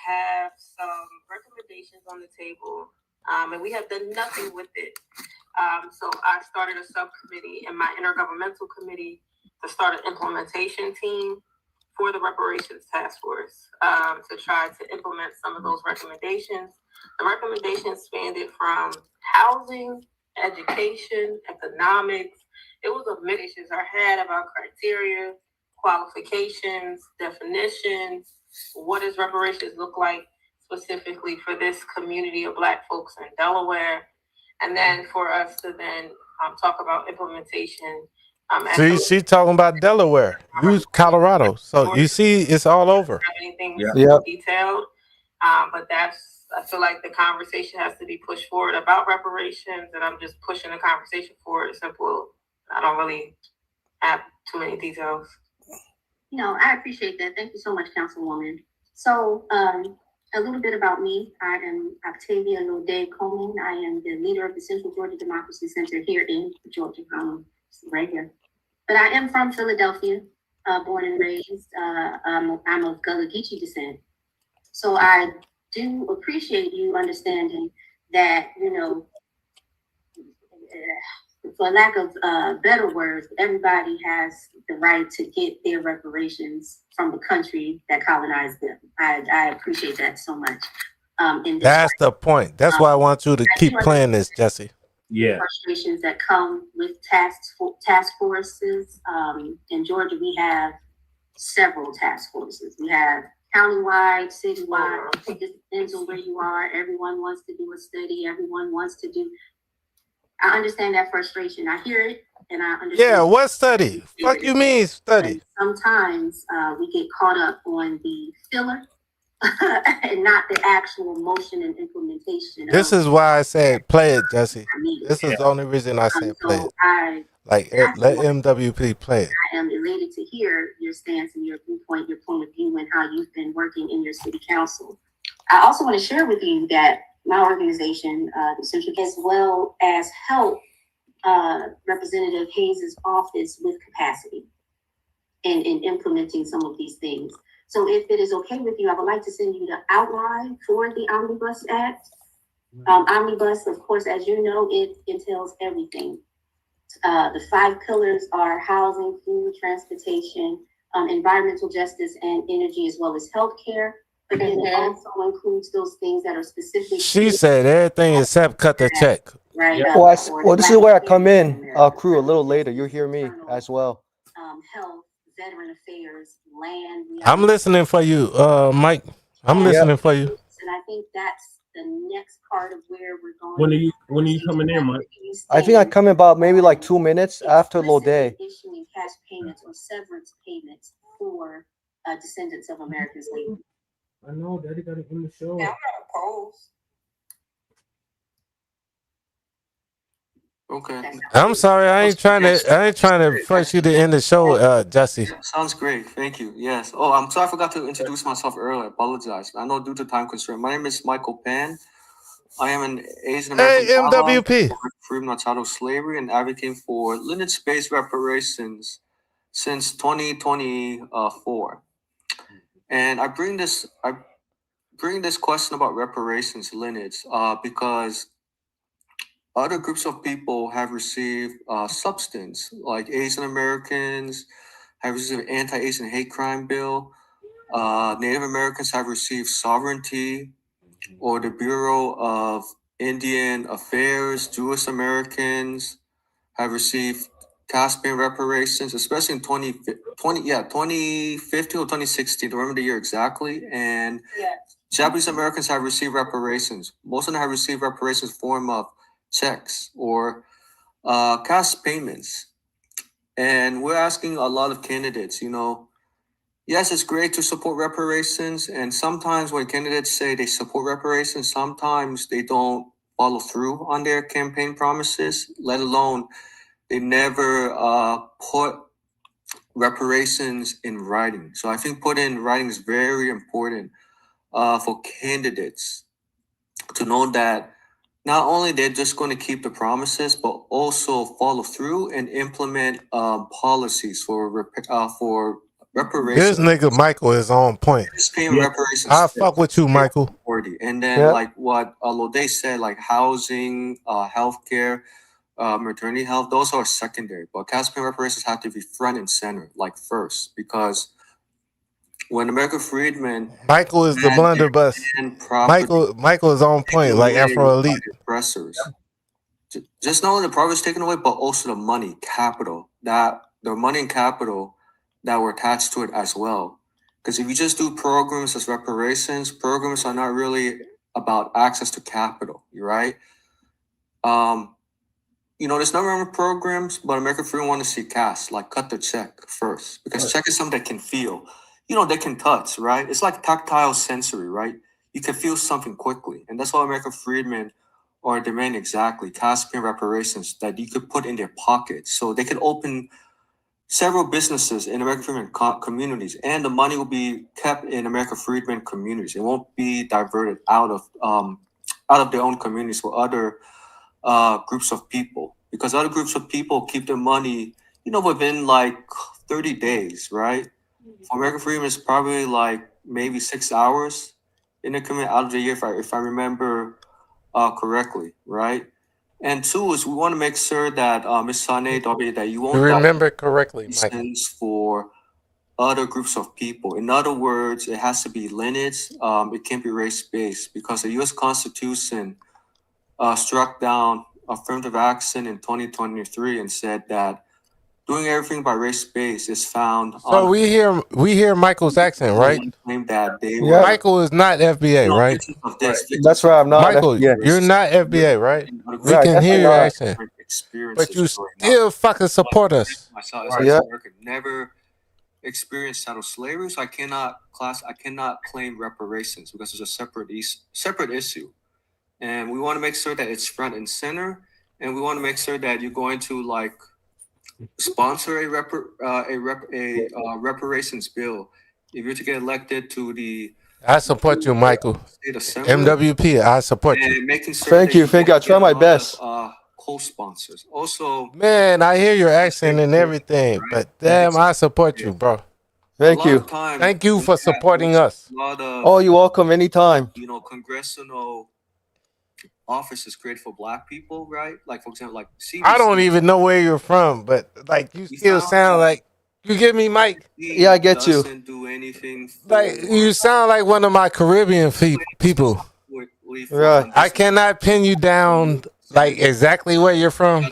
on the table, and we have done nothing with it. So I started a subcommittee in my intergovernmental committee to start an implementation team for the reparations task force to try to implement some of those recommendations. The recommendations spanned from housing, education, economics. It was a mix of issues I had about criteria, qualifications, definitions. What does reparations look like specifically for this community of Black folks in Delaware? And then for us to then talk about implementation. See, she talking about Delaware. Use Colorado. So you see, it's all over. Anything Yeah. detailed, but I feel like the conversation has to be pushed forward about reparations, and I'm just pushing the conversation forward. Simple. I don't really have too many details. I appreciate that. Thank you so much, Councilwoman. So, a little bit about me. I am Octavia Lode Coleman. I am the leader of the Central Georgia Democracy Center here in Georgia, right here. But I am from Philadelphia, born and raised. I'm of Gullah Geechee descent. So I do appreciate you understanding that, for lack of better words, everybody has the right to get their reparations from the country that colonized them. I appreciate that so much. That's the point. That's why I want you to keep playing this, Jesse. Yeah. Frustrations that come with task forces. In Georgia, we have several task forces. We have countywide, citywide. It depends on where you are. Everyone wants to do a study. Everyone wants to do. I understand that frustration. I hear it, and I understand. Yeah, what study? Fuck you mean study? And sometimes we get caught up on the filler and not the actual motion and implementation. This is why I said play it, Jesse. This is the only reason I said play it. Like, let MWP play it. I am elated to hear your stance and your viewpoint, your point of view, and how you've been working in your city council. I also want to share with you that my organization, the Central, as well as help Representative Hayes' office with capacity in implementing some of these things. So if it is okay with you, I would like to send you the outline for the Omnibus Act. Omnibus, of course, as you know, it entails everything. The 5 pillars are housing, food, transportation, environmental justice, and energy, as well as healthcare. But then it also includes those things that are specific. She said everything except cut the check. Right. Well, this is where I come in, crew, a little later. You'll hear me as well. Health, veteran affairs, land. I'm listening for you, Mike. I'm listening for you. And I think that's the next part of where we're going. When are you coming in, Mike? I think I come in about maybe like 2 minutes after Lode. Issuing cash payments or severance payments for descendants of American slavery. I know, Daddy got it in the show. Yeah, I'm not opposed. Okay. I'm sorry, I ain't trying to force you to end the show, Jesse. Sounds great. Thank you. Yes. Oh, I'm sorry I forgot to introduce myself earlier. I apologize. I know due to time constraint. My name is Michael Pan. I am an Asian American MWP. freedom of chattel slavery and advocating for lineage-based reparations since 2024. And I bring this question about reparations lineage because other groups of people have received substance, like Asian Americans have received anti-Asian hate crime bill. Native Americans have received sovereignty, or the Bureau of Indian Affairs. Jewish Americans have received cash-paying reparations, especially in 2015 or 2016. I don't remember the year exactly. And Japanese Americans have received reparations. Most of them have received reparations in form of checks or cash payments. And we're asking a lot of candidates, yes, it's great to support reparations. And sometimes when candidates say they support reparations, sometimes they don't follow through on their campaign promises, let alone they never put reparations in writing. So I think put in writing is very important for candidates to know that not only they're just going to keep the promises, but also follow through and implement policies for reparations. This nigga Michael is on point. Just paying reparations. I fuck with you, Michael. And then like what Lode said, like housing, healthcare, maternity health, those are secondary. But cash paying reparations have to be front and center, like first, because when American freedmen, Michael is the blunderbuss. Michael is on point, like Afro Elite. Oppressors. Just not only the property taken away, but also the money, capital, that the money and capital that were attached to it as well. Because if you just do programs as reparations, programs are not really about access to capital, right? There's no number of programs, but American Freedom want to see cash, like cut the check first, because check is something they can feel. They can touch, right? It's like tactile sensory, right? You can feel something quickly. And that's what American freedmen are demanding exactly, cash paying reparations that you could put in their pockets. So they can open several businesses in American freedmen communities, and the money will be kept in American freedmen communities. It won't be diverted out of their own communities for other groups of people, because other groups of people keep their money, within like 30 days, right? For American freedom, it's probably like maybe 6 hours in the community out of the year, if I remember correctly, right? And two is we want to make sure that Ms. Sane, that you won't remember correctly, Michael. For other groups of people. In other words, it has to be lineage. It can't be race-based, because the U.S. Constitution struck down affirmative action in 2023 and said that doing everything by race-based is found. So we hear Michael's accent, right? Michael is not FBA, right? That's right. I'm not. Michael, FBA. you're not FBA, right? We can hear your accent, but you still fucking support us. Never experienced chattel slavery, so I cannot claim reparations because it's a separate issue, and we want to make sure that it's front and center, and we want to make sure that you're going to sponsor a reparations bill if you're to get elected to the. I support you, Michael. MWP, I support you. Thank you. I try my best. Co-sponsors. Also, man, I hear your accent and everything, but damn, I support you, bro. Thank you. Thank you for supporting us. Oh, you're welcome anytime. Congressional offices created for Black people, right? Like, for example, like CBC. I don't even know where you're from, but you still sound like, you get me, Mike? Yeah, I get you. You sound like one of my Caribbean people. Right. I cannot pin you down exactly where you're from,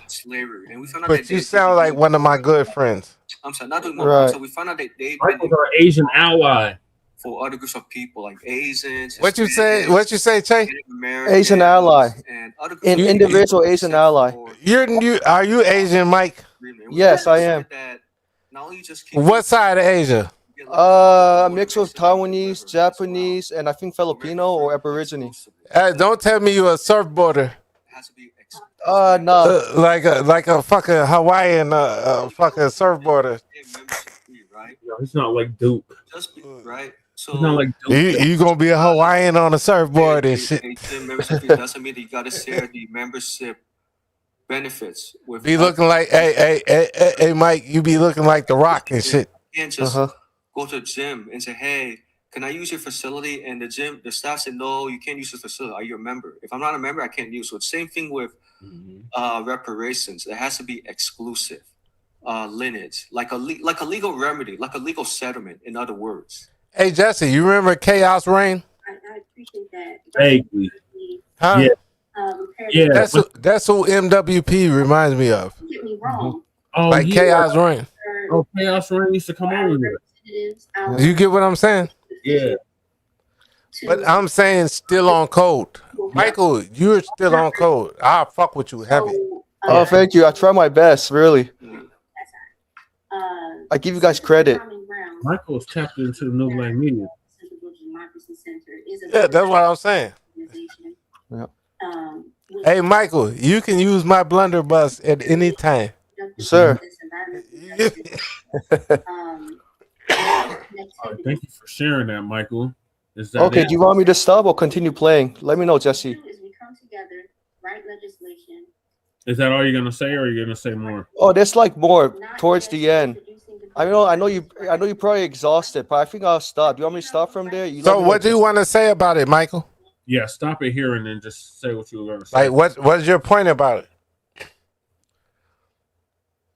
but you sound like one of my good friends. I'm sorry, not doing more. Right. So we found out that they Michael's our Asian ally. For other groups of people like Asians. What you say, Che? Asian ally. Individual Asian ally. Are you Asian, Mike? Yes, I am. What side of Asia? A mix of Taiwanese, Japanese, and I think Filipino or Aborigine. Don't tell me you're a surfboarder. No. Like a fucking Hawaiian fucking surfboarder. No, he's not like Duke. Right. So he's not like Duke. You gonna be a Hawaiian on a surfboard and shit. Doesn't mean that you gotta share the membership benefits with. Be looking like hey Mike, you be looking like The Rock and shit. You can't just go to the gym and say, hey, can I use your facility? And the staff said, no, you can't use this facility. Are you a member? If I'm not a member, I can't use. So it's same thing with reparations. It has to be exclusive lineage, like a legal remedy, like a legal settlement. In other words. Hey Jesse, you remember Chaos Reign? I appreciate that. Vaguely. Huh? Yeah. That's who MWP reminds me of. Don't get me wrong. Oh, like Chaos Reign. Oh, Chaos Reign used to come over here. You get what I'm saying? Yeah. But I'm saying still on code. Michael, you're still on code. I'll fuck with you heavy. Oh, thank you. I try my best, really. I give you guys credit. Michael is tapped into the New Black media. Yeah, that's what I'm saying. Yeah. Hey, Michael, you can use my blunderbuss at any time. Sir. Thank you for sharing that, Michael. Okay, do you want me to stop or continue playing? Let me know, Jesse. Is that all you're going to say, or are you going to say more? Oh, there's like more towards the end. I know you're probably exhausted, but I think I'll stop. Do you want me to stop from there? So what do you want to say about it, Michael? Yeah, stop it here and then just say what you were going to say. Like, what's your point about it?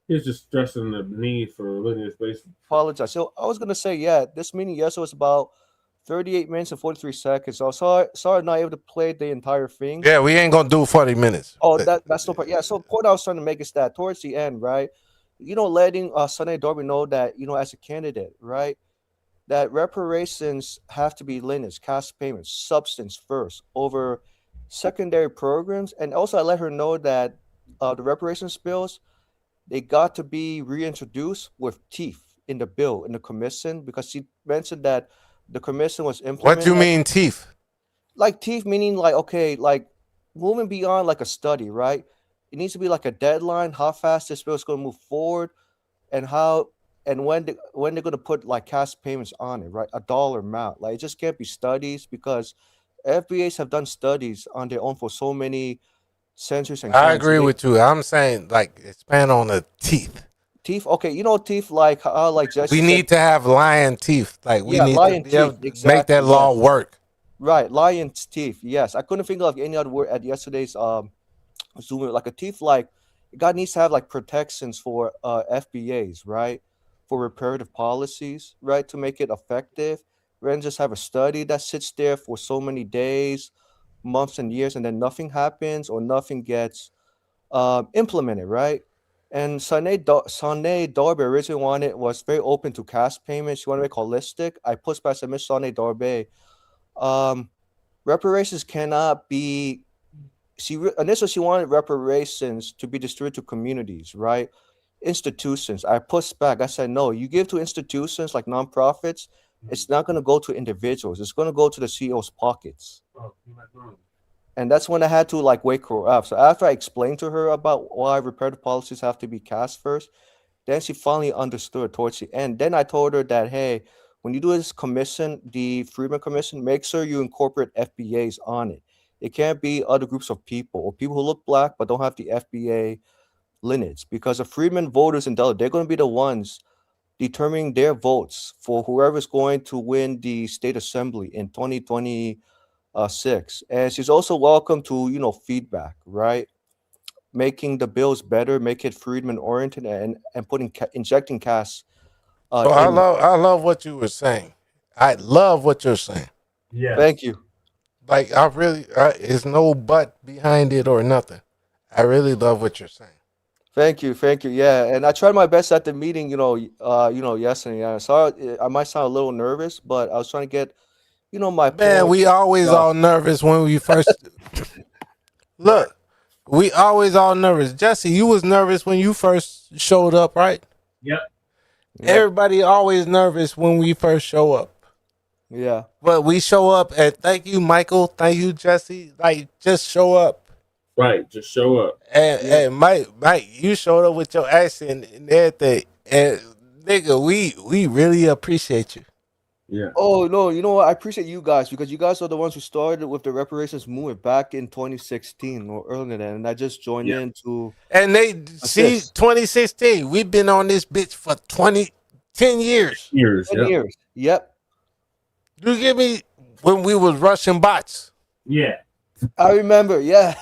He's just stressing the need for linear space. Apologize. So I was gonna say, yeah, this meeting yesterday was about 38 minutes and 43 seconds. So sorry I'm not able to play the entire thing. Yeah, we ain't gonna do 40 minutes. Oh, that's no part. Yeah, so the point I was trying to make is that towards the end, right? Letting Sunday Darby know that, as a candidate, right, that reparations have to be linear, cash payments, substance first over secondary programs. And also I let her know that the reparations bills, they got to be reintroduced with teeth in the bill, in the commission, because she mentioned that the commission was implemented. What do you mean teeth? Like teeth meaning like, okay, like moving beyond like a study, right? It needs to be like a deadline, how fast this bill is going to move forward, and when they're going to put like cash payments on it, right? A dollar amount. Like it just can't be studies, because FBAs have done studies on their own for so many centuries and I agree with you. I'm saying like expand on the teeth. Teeth, okay, teeth like like Jesse we said, need to have lion teeth. Like we need lion to be able teeth, to exactly, make that law yes. work. Right, lion's teeth. Yes, I couldn't think of any other word at yesterday's Zoom. Like a teeth, like God needs to have like protections for FBAs, right, for reparative policies, right, to make it effective. Rather than just have a study that sits there for so many days, months, and years, and then nothing happens or nothing gets implemented, right? And Sunday Darby originally was very open to cash payments. She wanted to make holistic. I pushed back and Miss Sunday Darby. Reparations cannot be. Initially she wanted reparations to be distributed to communities, right? Institutions. I pushed back. I said no. You give to institutions like nonprofits, it's not going to go to individuals. It's going to go to the CEO's pockets. And that's when I had to like wake her up. So after I explained to her about why reparative policies have to be cast first, then she finally understood towards the end. Then I told her that, hey, when you do this commission, the Freedmen Commission, make sure you incorporate FBAs on it. It can't be other groups of people or people who look black but don't have the FBA lineage, because the Freedmen voters in Delaware, they're going to be the ones determining their votes for whoever's going to win the state assembly in 2026. And she's also welcome to feedback, right? Making the bills better, make it Freedmen oriented, and injecting cash. So I love what you were saying. I love what you're saying. Yeah. Thank you. Like I really, there's no but behind it or nothing. I really love what you're saying. Thank you. Yeah, and I tried my best at the meeting. Yesterday. Yeah. Sorry, I might sound a little nervous, but I was trying to get, my man. point. We always all nervous when we first look. We always all nervous. Jesse, you was nervous when you first showed up, right? Yep. Everybody always nervous when we first show up. Yeah. But we show up, and thank you, Michael. Thank you, Jesse. Like, just show up. Right, just show up. And Mike, you showed up with your accent and everything. And nigga, we really appreciate you. Yeah. Oh no, you know what? I appreciate you guys, because you guys are the ones who started with the reparations movement back in 2016 or earlier than that, and I just joined in to. And they see assist. 2016. We've been on this bitch for 10 years. 10 years. Yep. You give me when we was rushing bots. Yeah. I remember. Yeah.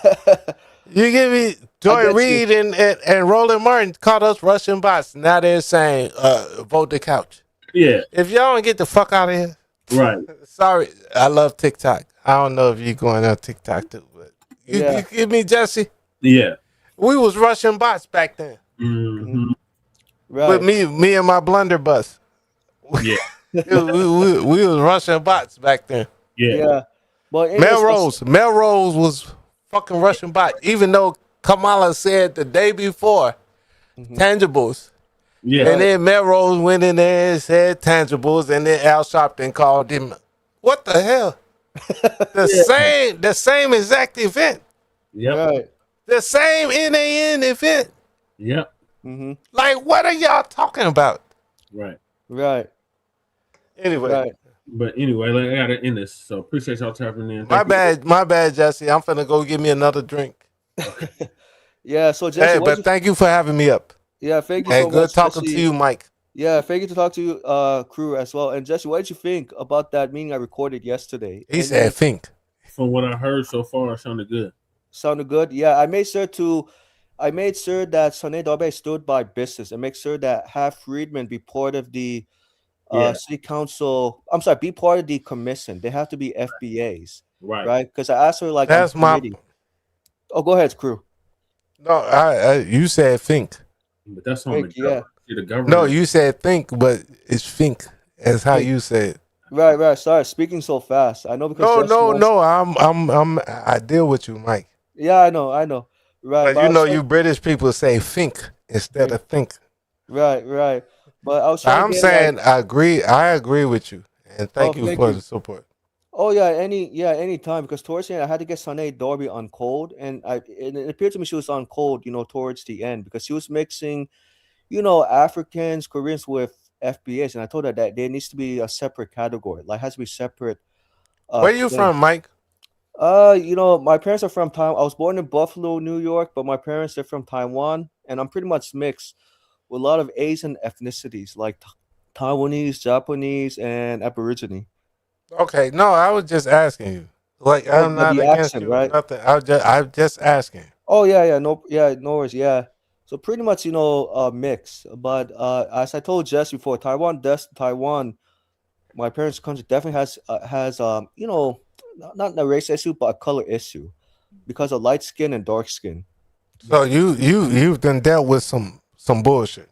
You give me Joy Reid and Roland Martin called us rushing bots. Now they're saying vote the couch. Yeah. If y'all don't get the fuck out of here. Right. Sorry. I love TikTok. I don't know if you're going on TikTok too, but you give me Jesse. Yeah. We was rushing bots back then. Mm-hmm. Right. With me and my blunderbuss. Yeah. we was rushing bots back then. Yeah. Well, Melrose was fucking rushing bot. Even though Kamala said the day before tangibles. Yeah. And then Melrose went in there and said tangibles, and then Al Sharpton called him. What the hell? The same exact event. Yep. Right. The same NAN event. Yep. Mm-hmm. Like, what are y'all talking about? Right. Right. Anyway. Right. But anyway, I gotta end this. So appreciate y'all tapping in. My bad, Jesse. I'm finna go get me another drink. Yeah. So Jesse, hey, but thank you for having me up. Yeah, thank you hey, so good much. talking Jesse. to you, Mike. Yeah, thank you to talk to you, crew as well. And Jesse, what did you think about that meeting I recorded yesterday? He said think. From what I heard so far, it sounded good. Sounded good. Yeah, I made sure that Sunday Darby stood by business and make sure that Half Friedman be part of the city council. I'm sorry, be part of the commission. They have to be FBAs, right? Because I asked her like on That's my. committee. Oh, go ahead, crew. No, you said think. But that's on Think, the yeah. government. No, you said think, but it's think. That's how Think. you said. Right. Sorry, speaking so fast. I know because No. I deal with you, Mike. Yeah, I know. Right, But I you was know, saying- you British people say think instead of think. Right. But I was trying I'm to get, saying like, I agree with you, and thank you thank for you. the support. Oh yeah, any time because towards the end I had to get Sunday Darby on cold, and it appeared to me she was on cold, towards the end because she was mixing, Africans, Koreans with FBAs, and I told her that there needs to be a separate category, like has to be separate. Where you thing. from, Mike? My parents are from Taiwan. I was born in Buffalo, New York, but my parents are from Taiwan, and I'm pretty much mixed with a lot of Asian ethnicities like Taiwanese, Japanese, and Aborigine. Okay, no, I was just asking you. Like Oh, I'm but not the against accent, you or right? nothing. I'm just asking. Oh yeah, no worries, yeah. So pretty much, mix. But as I told Jess before, Taiwan, my parents' country definitely has not a race issue, but a color issue because of light skin and dark skin. So you've done dealt with some bullshit.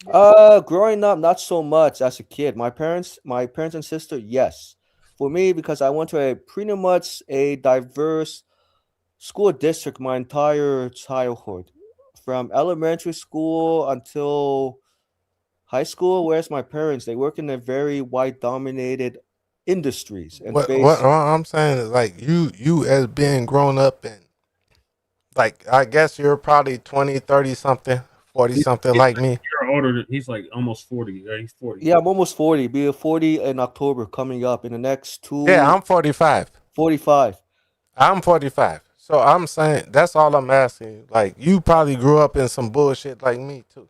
Growing up, not so much as a kid. My parents and sister, yes. For me, because I went to a pretty much a diverse school district my entire childhood, from elementary school until high school. Whereas my parents, they work in a very white dominated industries and What I'm saying is like you as being grown up and like I guess you're probably 20, 30 something, 40 something like me. You're older. He's like almost 40. Yeah, he's 40. Yeah, I'm almost 40. Be 40 in October coming up in the next Yeah, I'm 45. 45. I'm 45. So I'm saying that's all I'm asking you. Like you probably grew up in some bullshit like me too.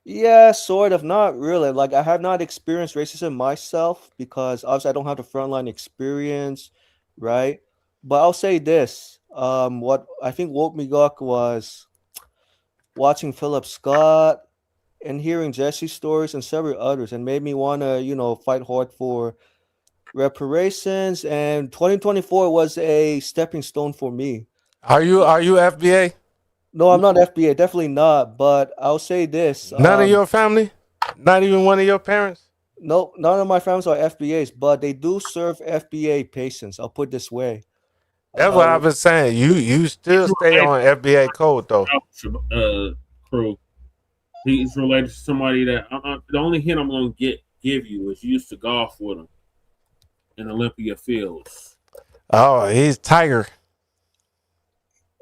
Yeah, sort of. Not really. Like I have not experienced racism myself because obviously I don't have the frontline experience, right? But I'll say this. What I think woke me up was watching Philip Scott and hearing Jesse's stories and several others, and made me want to, fight hard for reparations. And 2024 was a stepping stone for me. Are you FBA? No, I'm not FBA, definitely not. But I'll say this: None of your family? Not even one of your parents? No, none of my families are FBAs, but they do serve FBA patients. I'll put it this way. That's what I was saying. You still stay on FBA code though. Crew. He's related to somebody that the only hint I'm gonna give you is you used to golf with him in Olympia Fields. Oh, he's Tiger.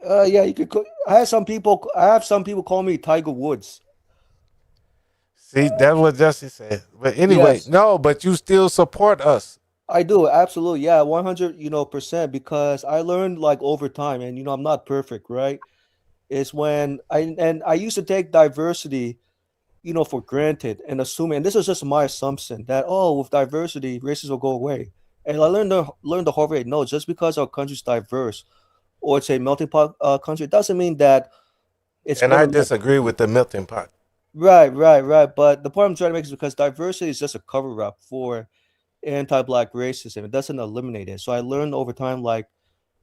Yeah, you could. I have some people call me Tiger Woods. See, that's what Jesse said. But anyway, Yes. no, but you still support us. I do, absolutely, yeah, 100%, because I learned like over time, and I'm not perfect, right? Is when I used to take diversity, for granted and assuming, and this is just my assumption that with diversity, racism will go away. And I learned the hard way. No, just because our country's diverse or it's a melting pot country, it doesn't mean that it's. And I gonna disagree with the melting pot. Right. But the point I'm trying to make is because diversity is just a cover up for anti-black racism. It doesn't eliminate it. So I learned over time, like,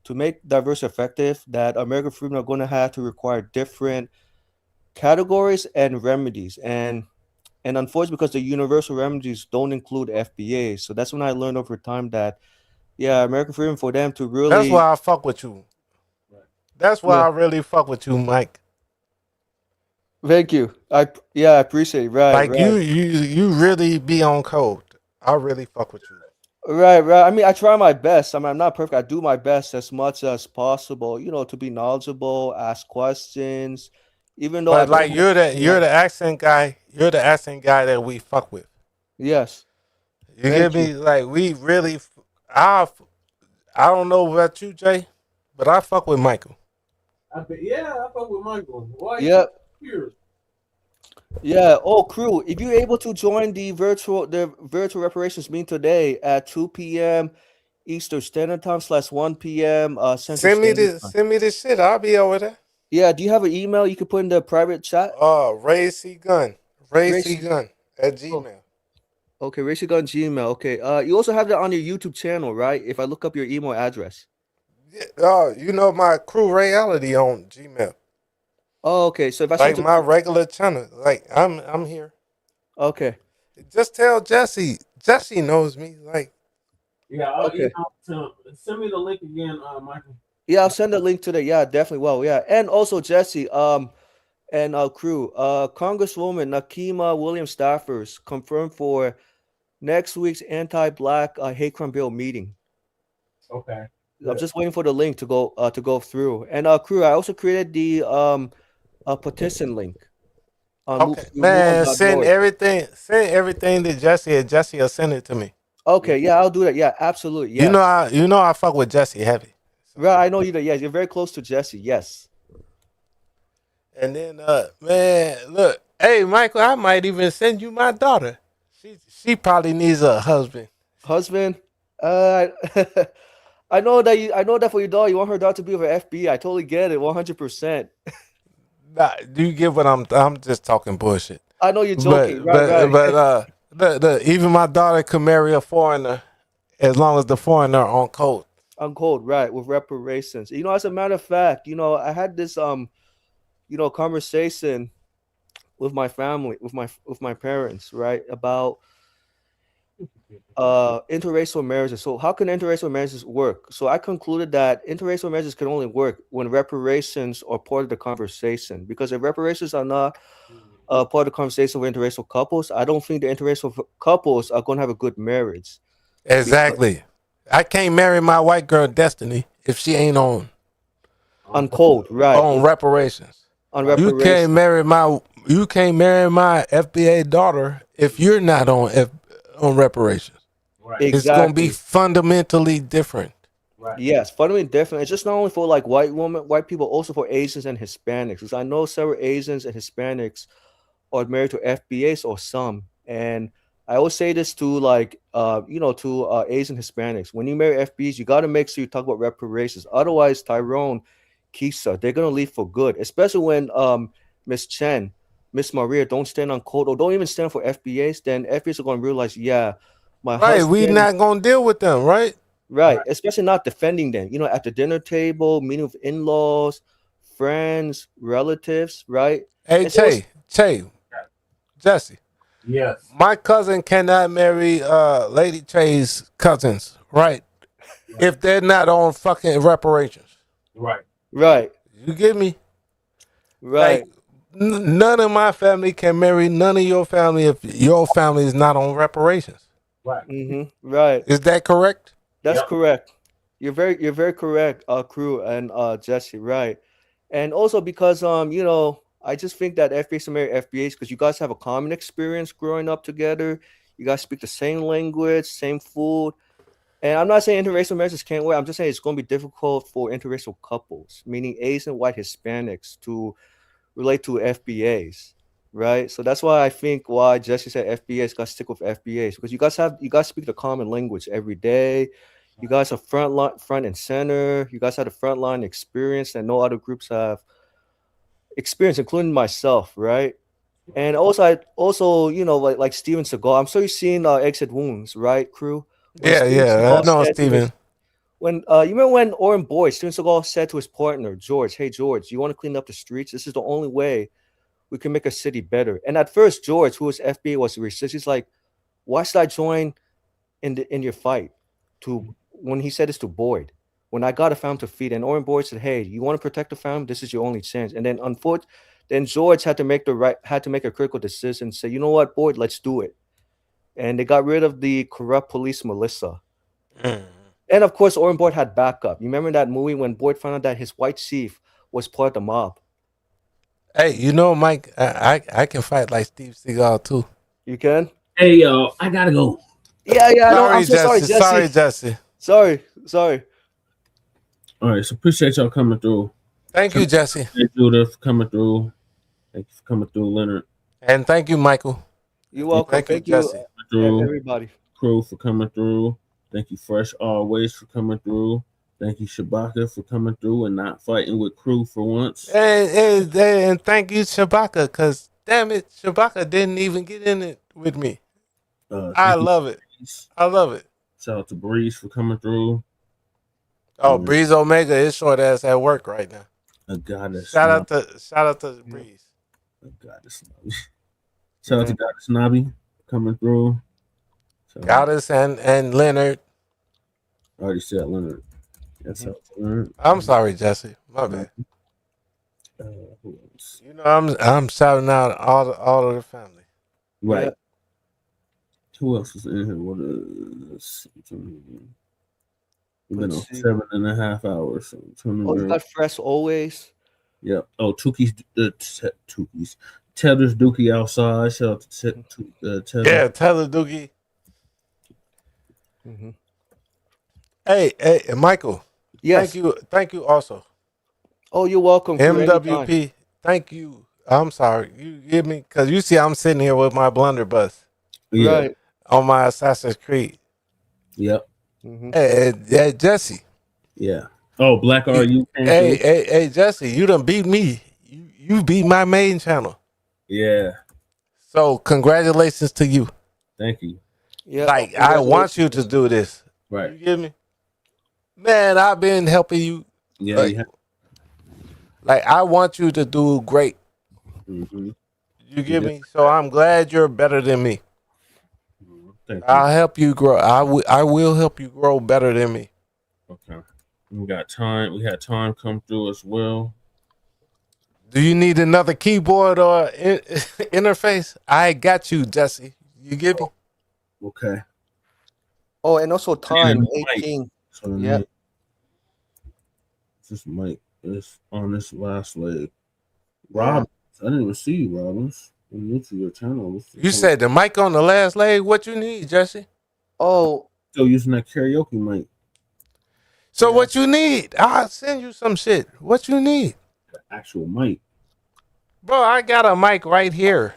to make diversity effective, that American freedom are going to have to require different categories and remedies. And unfortunately, because the universal remedies don't include FBA. So that's when I learned over time that, yeah, American freedom, for them to really. That's why I fuck with you. That's why Yeah. I really fuck with you, Mike. Thank you. I appreciate it. Right. Like you really be on code. I really fuck with you. Right. I mean, I try my best. I mean, I'm not perfect. I do my best as much as possible, to be knowledgeable, ask questions, even though But like you're the accent guy. You're the accent guy that we fuck with. Yes. You Thank get me? Like we really. I don't know about you, Jay, but I fuck with Michael. I fuck with Michael. Why? Yep. Here? Yeah. Oh, crew, if you're able to join the virtual reparations meeting today at 2 p.m. Eastern Standard Time /1 p.m. Central Standard Time. Send me this shit. I'll be over there. Yeah. Do you have an email you can put in the private chat? Ray C Gun at Gmail. Okay, Ray C Gun Gmail. Okay. You also have that on your YouTube channel, right? If I look up your email address. You know my crew reality on Gmail. Oh, okay. So if I Like send my regular channel, like I'm here. Okay. Just tell Jesse. Jesse knows me. Like, Yeah, I'll Okay. send me the link again, Michael. Yeah, I'll send a link to that. Yeah, definitely. Well, yeah, and also Jesse, and crew, Congresswoman Nakima Williams staffers confirmed for next week's anti-Black hate crime bill meeting. Okay. I'm just waiting for the link to go through. And crew, I also created the petition link. okay, man, send everything to Jesse, and Jesse will send it to me. Okay, yeah, I'll do that. Yeah, absolutely. Yeah. You know I fuck with Jesse heavy. Right, I know you do. Yeah, you're very close to Jesse. Yes. And then man, look, hey Michael, I might even send you my daughter. She probably needs a husband. Husband? I know that for your daughter, you want her daughter to be with an FBI. I totally get it, 100%. Nah, do you get what I'm just talking bullshit. I know you're joking, right. But even my daughter could marry a foreigner as long as the foreigner on code. On code, right, with reparations. You know, as a matter of fact, I had this conversation with my family, with my parents, right, about interracial marriages. So how can interracial marriages work? So I concluded that interracial marriages can only work when reparations are part of the conversation. Because if reparations are not part of the conversation with interracial couples, I don't think the interracial couples are going to have a good marriage. Exactly. I can't marry my white girl Destiny if she ain't on code, right? On reparations. On reparations. You can't marry my FBA daughter if you're not on reparations. Right. It's gonna be fundamentally different. Right. Yes, fundamentally different. It's just not only for like white people, also for Asians and Hispanics. Because I know several Asians and Hispanics are married to FBAs or some. And I always say this to Asian Hispanics. When you marry FBAs, you got to make sure you talk about reparations. Otherwise, Tyrone, Keisha, they're gonna leave for good. Especially when Miss Chen, Miss Maria don't stand on code or don't even stand for FBAs, then FBAs are gonna realize, yeah, my husband, we not gonna deal with them, right? Right, especially not defending them. At the dinner table, meeting with in-laws, friends, relatives, right? Hey, Jesse. Yes. My cousin cannot marry Lady Trey's cousins, right? If they're not on fucking reparations. Right. Right. You get me? Right. Like, none of my family can marry none of your family if your family is not on reparations. Right. Mm-hmm. Right. Is that correct? That's correct. You're very correct, crew and Jesse, right? And also because I just think that FBAs marry FBAs because you guys have a common experience growing up together. You guys speak the same language, same food. And I'm not saying interracial marriages can't work. I'm just saying it's going to be difficult for interracial couples, meaning Asian, white, Hispanics, to relate to FBAs, right? So that's why I think why Jesse said FBAs got to stick with FBAs because you guys speak the common language every day. You guys are front and center. You guys have the frontline experience that no other groups have experienced, including myself, right? And also, like Steven Seagal. I'm sure you've seen Exit Wounds, right, crew? I know Steven. When you remember when Steven Seagal said to his partner George, "Hey George, you want to clean up the streets? This is the only way we can make a city better." And at first, George, who was FBA, was resist. He's like, "Why should I join in your fight?" When he said this to Boyd, when I got a family to feed, and Oren Boyd said, "Hey, you want to protect the family? This is your only chance." And then then George had to make a critical decision. Say, "You know what, Boyd, let's do it." And they got rid of the corrupt police militia. And of course, Oren Boyd had backup. You remember that movie when Boyd found out that his white chief was part of the mob? Hey, Mike, I can fight like Steve Seagal too. You can? Hey, yo, I gotta go. Yeah. I'm so sorry, Jesse. Sorry, Jesse. Sorry. All right, so appreciate y'all coming through. Thank you, Jesse. Thank you for coming through. Thank you for coming through, Leonard. And thank you, Michael. You're welcome. Thank you, Thank you, Jesse. everybody. Crew for coming through. Thank you, Fresh Always, for coming through. Thank you, Shabaka, for coming through and not fighting with Crew for once. And thank you, Shabaka, because damn it, Shabaka didn't even get in it with me. I love it. I love it. Shout out to Breeze for coming through. Oh, Breeze Omega is short ass at work right now. A goddess. Shout out to Breeze. A goddess. Shout out to Goddess Nobby coming through. Goddess and Leonard. I already said Leonard. Yes, Leonard. I'm sorry, Jesse. My bad. Who else? You know, I'm shouting out all of the family. Right. Yeah. Who else is in here? What is? We've been on Let's see. 7.5 hours. So Oh, you got Fresh Always. Yep. Oh, Tuki's Tether's Dookie outside. Shout out to Tether. Yeah, Tether Dookie. Mm-hmm. Hey, Michael. Yes. Thank you also. Oh, you're welcome. Crew, anytime. MWP. Thank you. I'm sorry. You give me, because you see I'm sitting here with my blunderbuss. Yeah. Right. On my Assassin's Creed. Yep. Mm-hmm. Hey, Jesse. Yeah. Oh, Blacc, are you? Hey, Jesse, you done beat me. You beat my main channel. Yeah. So congratulations to you. Thank you. Yeah. Like, I want you to do this. Right. You get me? Man, I've been helping you. Yeah. Like, I want you to do great. Mm-hmm. You get me? So I'm glad you're better than me. Thank you. I'll help you grow. I will help you grow better than me. Okay. We got time. We had time come through as well. Do you need another keyboard or interface? I got you, Jesse. You get me? Okay. Oh, and also time Yeah, 18. So Yeah. This mic is on this last leg. Rob, I didn't even see you, Robbins. I'm new to your channel. You said the mic on the last leg. What you need, Jesse? Oh, still using that karaoke mic. So what you need? I'll send you some shit. What you need? The actual mic. Bro, I got a mic right here.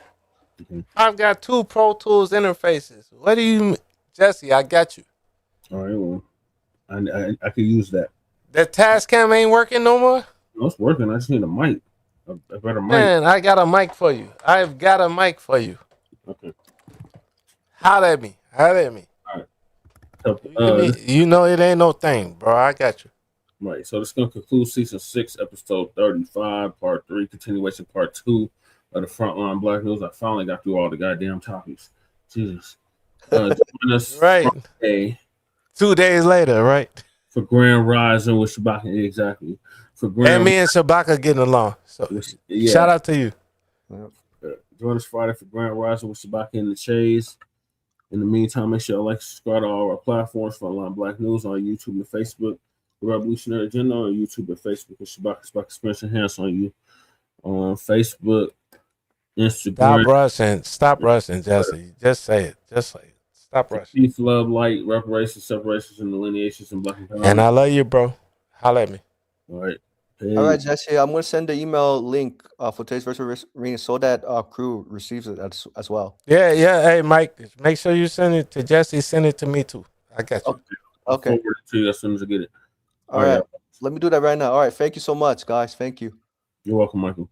I've got 2 Pro Tools interfaces. What do you, Jesse? I got you. All right, well, I could use that. That Tascam ain't working no more? No, it's working. I just need a mic. A better mic. Man, I got a mic for you. I've got a mic for you. Okay. Holler at me. Holler at me. All right. You know it ain't no thing, bro. I got you. Right. So this is going to conclude season 6, episode 35, part 3, continuation part 2 of the Frontline Black News. I finally got through all the goddamn topics. Jesus. Join us Right. Friday 2 days later, right? for Grand Rising with Shabaka. Exactly. For Grand And me and Shabaka getting along. So yeah. shout out to you. Join us Friday for Grand Rising with Shabaka and the Chase. In the meantime, make sure you like and subscribe to all our platforms, Frontline Black News on YouTube and Facebook, The Revolutionary Agenda on YouTube and Facebook, and Shabaka Experience Enhanced on you on Facebook, Instagram. Stop rushing, Jesse. Just say it. Just say it. Stop rushing. Peace, love, light, reparations, separations, and delineations in Black empowerment. And I love you, bro. Holla at me. All right. All right, Jesse. I'm gonna send the email link for today's virtual arena so that crew receives it as well. Yeah. Hey, Mike, make sure you send it to Jesse. Send it to me too. I got you. Okay. I'll forward it to you as soon as I get it. All right. Let me do that right now. All right. Thank you so much, guys. Thank you. You're welcome, Michael.